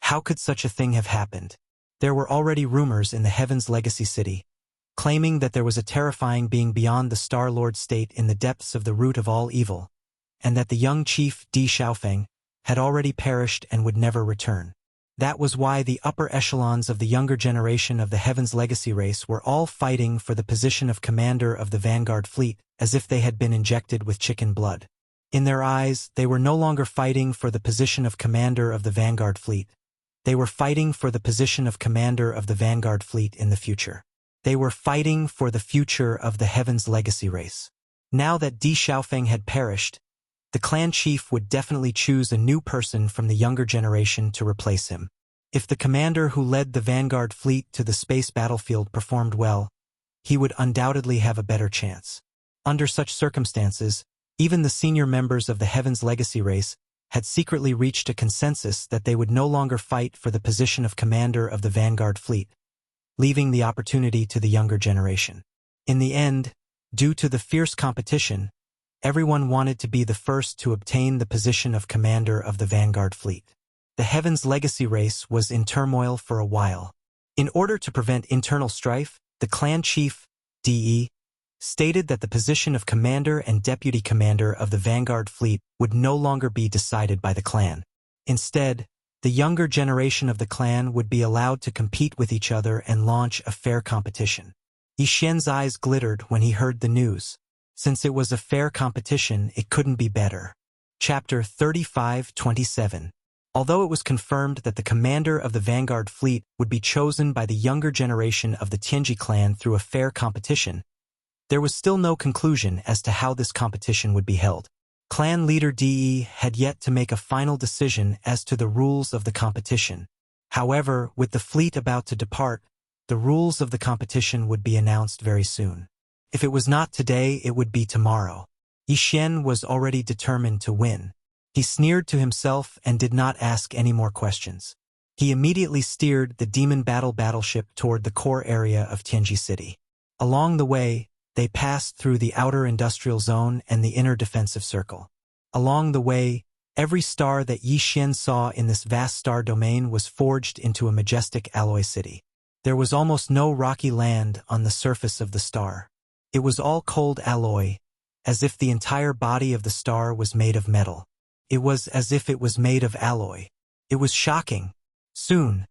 [SPEAKER 1] how could such a thing have happened? There were already rumors in the Heaven's Legacy city, claiming that there was a terrifying being beyond the Star-Lord state in the depths of the root of all evil, and that the young chief, Di Xiaofeng, had already perished and would never return. That was why the upper echelons of the younger generation of the Heaven's Legacy race were all fighting for the position of commander of the Vanguard fleet, as if they had been injected with chicken blood. In their eyes, they were no longer fighting for the position of commander of the Vanguard fleet. They were fighting for the position of commander of the Vanguard fleet in the future. They were fighting for the future of the Heaven's Legacy race. Now that Di Xiaofeng had perished, the clan chief would definitely choose a new person from the younger generation to replace him. If the commander who led the Vanguard fleet to the space battlefield performed well, he would undoubtedly have a better chance. Under such circumstances, even the senior members of the Heaven's Legacy race had secretly reached a consensus that they would no longer fight for the position of commander of the vanguard fleet, leaving the opportunity to the younger generation. In the end, due to the fierce competition, everyone wanted to be the first to obtain the position of commander of the vanguard fleet. The Heaven's Legacy race was in turmoil for a while. In order to prevent internal strife, the clan chief, De, stated that the position of commander and deputy commander of the vanguard fleet would no longer be decided by the clan. Instead, the younger generation of the clan would be allowed to compete with each other and launch a fair competition. Yi Xian's eyes glittered when he heard the news. Since it was a fair competition, it couldn't be better. Chapter 35:27. Although it was confirmed that the commander of the vanguard fleet would be chosen by the younger generation of the Tianji clan through a fair competition, there was still no conclusion as to how this competition would be held. Clan leader De had yet to make a final decision as to the rules of the competition. However, with the fleet about to depart, the rules of the competition would be announced very soon. If it was not today, it would be tomorrow. Yi Xian was already determined to win. He sneered to himself and did not ask any more questions. He immediately steered the demon battleship toward the core area of Tianji City. Along the way, they passed through the outer industrial zone and the inner defensive circle. Along the way, every star that Yi Xian saw in this vast star domain was forged into a majestic alloy city. There was almost no rocky land on the surface of the star. It was all cold alloy, as if the entire body of the star was made of metal. It was as if it was made of alloy. It was shocking. Soon,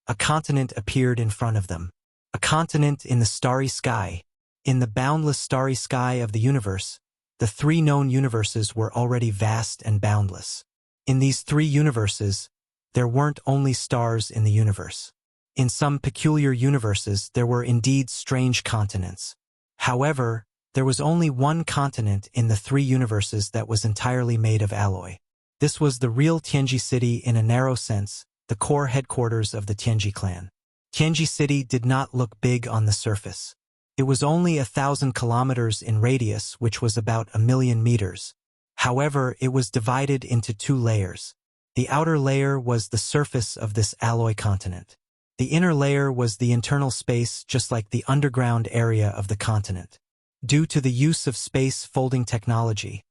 [SPEAKER 1] a continent appeared in front of them. A continent in the starry sky. In the boundless starry sky of the universe, the three known universes were already vast and boundless. In these three universes, there weren't only stars in the universe. In some peculiar universes, there were indeed strange continents. However, there was only one continent in the three universes that was entirely made of alloy. This was the real Tianji City in a narrow sense, the core headquarters of the Tianji clan. Tianji City did not look big on the surface. It was only 1,000 kilometers in radius, which was about 1,000,000 meters. However, it was divided into two layers. The outer layer was the surface of this alloy continent. The inner layer was the internal space, just like the underground area of the continent. Due to the use of space folding technology,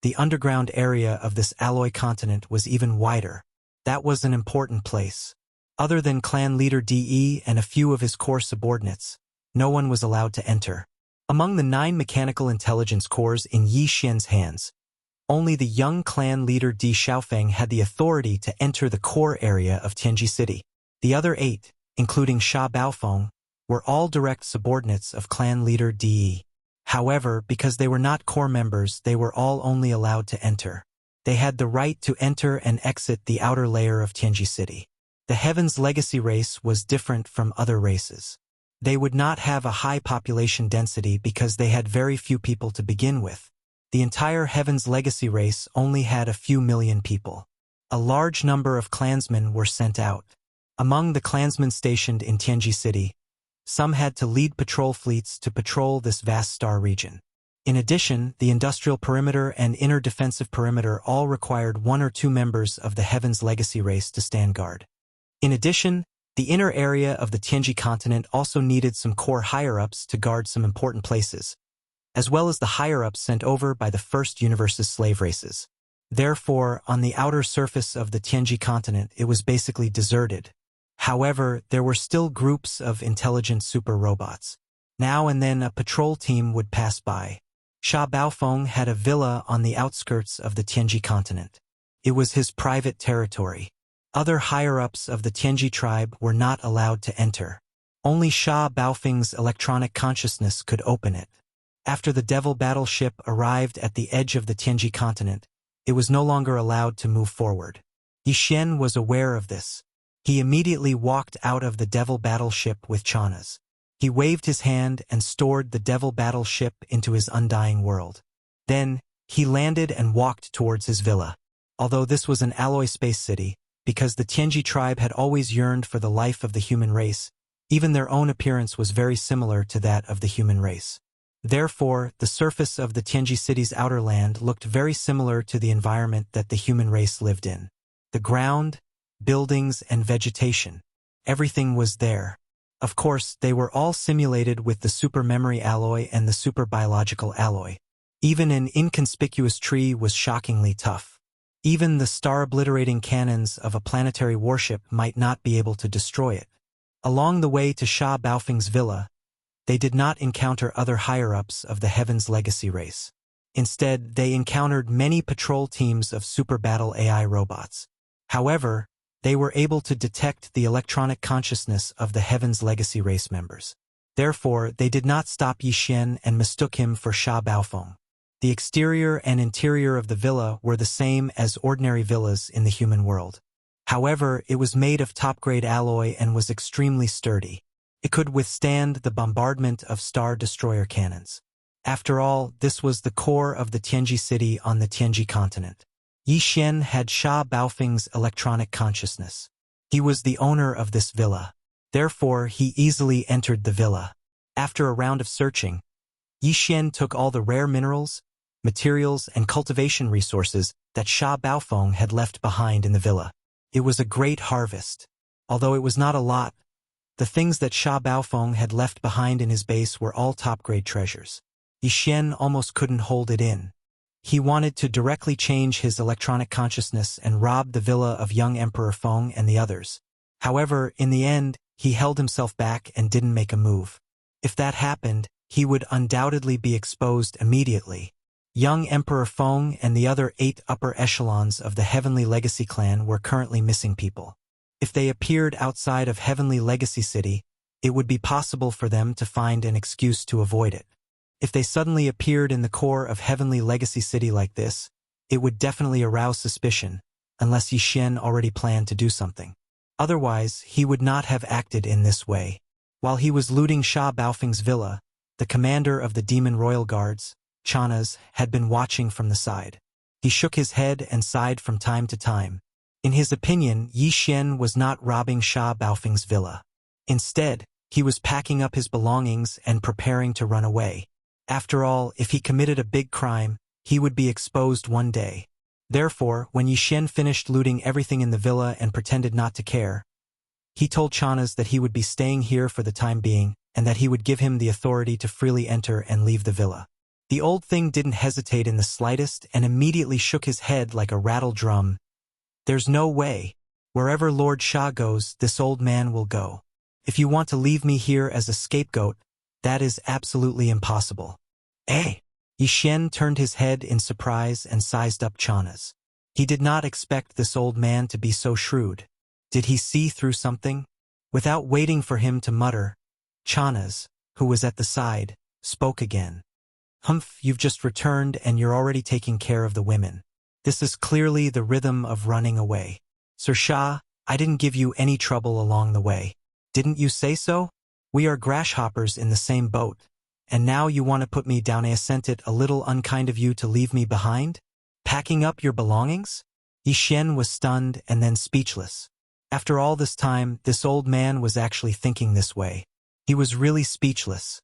[SPEAKER 1] the underground area of this alloy continent was even wider. That was an important place. Other than clan leader De and a few of his core subordinates, no one was allowed to enter. Among the 9 mechanical intelligence cores in Yi Xian's hands, only the young clan leader Di Xiaofeng had the authority to enter the core area of Tianji City. The other 8, including Sha Baofeng, were all direct subordinates of clan leader De. However, because they were not core members, they were all only allowed to enter. They had the right to enter and exit the outer layer of Tianji City. The Heaven's Legacy race was different from other races. They would not have a high population density because they had very few people to begin with. The entire Heaven's Legacy race only had a few million people. A large number of clansmen were sent out. Among the clansmen stationed in Tianji City, some had to lead patrol fleets to patrol this vast star region. In addition, the industrial perimeter and inner defensive perimeter all required 1 or 2 members of the Heaven's Legacy race to stand guard. In addition, the inner area of the Tianji continent also needed some core higher-ups to guard some important places, as well as the higher-ups sent over by the first universe's slave races. Therefore, on the outer surface of the Tianji continent, it was basically deserted. However, there were still groups of intelligent super robots. Now and then a patrol team would pass by. Sha Baofeng had a villa on the outskirts of the Tianji continent. It was his private territory. Other higher-ups of the Tianji tribe were not allowed to enter. Only Sha Baofeng's electronic consciousness could open it. After the devil battleship arrived at the edge of the Tianji continent, it was no longer allowed to move forward. Yi Xian was aware of this. He immediately walked out of the devil battleship with Chanas. He waved his hand and stored the devil battleship into his undying world. Then, he landed and walked towards his villa. Although this was an alloy space city, because the Tianji tribe had always yearned for the life of the human race, even their own appearance was very similar to that of the human race. Therefore, the surface of the Tianji city's outer land looked very similar to the environment that the human race lived in. The ground, buildings, and vegetation. Everything was there. Of course, they were all simulated with the super memory alloy and the super biological alloy. Even an inconspicuous tree was shockingly tough. Even the star-obliterating cannons of a planetary warship might not be able to destroy it. Along the way to Sha Baofeng's villa, they did not encounter other higher-ups of the Heaven's Legacy race. Instead, they encountered many patrol teams of super battle AI robots. However, they were able to detect the electronic consciousness of the Heaven's Legacy race members. Therefore, they did not stop Yi Xian and mistook him for Sha Baofeng. The exterior and interior of the villa were the same as ordinary villas in the human world. However, it was made of top-grade alloy and was extremely sturdy. It could withstand the bombardment of Star Destroyer cannons. After all, this was the core of the Tianji city on the Tianji continent. Yi Xian had Sha Baofeng's electronic consciousness. He was the owner of this villa. Therefore, he easily entered the villa. After a round of searching, Yi Xian took all the rare minerals, materials, and cultivation resources that Sha Baofeng had left behind in the villa. It was a great harvest. Although it was not a lot, the things that Sha Baofeng had left behind in his base were all top-grade treasures. Yi Xian almost couldn't hold it in. He wanted to directly change his electronic consciousness and rob the villa of young Emperor Feng and the others. However, in the end, he held himself back and didn't make a move. If that happened, he would undoubtedly be exposed immediately. Young Emperor Feng and the other 8 upper echelons of the Heavenly Legacy clan were currently missing people. If they appeared outside of Heavenly Legacy City, it would be possible for them to find an excuse to avoid it. If they suddenly appeared in the core of Heavenly Legacy City like this, it would definitely arouse suspicion, unless Yi Xian already planned to do something. Otherwise, he would not have acted in this way. While he was looting Sha Baofeng's villa, the commander of the Demon Royal Guards, Chanas, had been watching from the side. He shook his head and sighed from time to time. In his opinion, Yi Xian was not robbing Sha Baofeng's villa. Instead, he was packing up his belongings and preparing to run away. After all, if he committed a big crime, he would be exposed one day. Therefore, when Yi Xian finished looting everything in the villa and pretended not to care, he told Chanas that he would be staying here for the time being and that he would give him the authority to freely enter and leave the villa. The old thing didn't hesitate in the slightest and immediately shook his head like a rattled drum. There's no way. Wherever Lord Sha goes, this old man will go. If you want to leave me here as a scapegoat, that is absolutely impossible. Eh? Yi Xian turned his head in surprise and sized up Chanas. He did not expect this old man to be so shrewd. Did he see through something? Without waiting for him to mutter, Chanas, who was at the side, spoke again. Humph, you've just returned and you're already taking care of the women. This is clearly the rhythm of running away. Sir Sha, I didn't give you any trouble along the way. Didn't you say so? We are grasshoppers in the same boat. And now you want to put me down? I assented. It a little unkind of you to leave me behind? Packing up your belongings? Yi Xian was stunned and then speechless. After all this time, this old man was actually thinking this way. He was really speechless.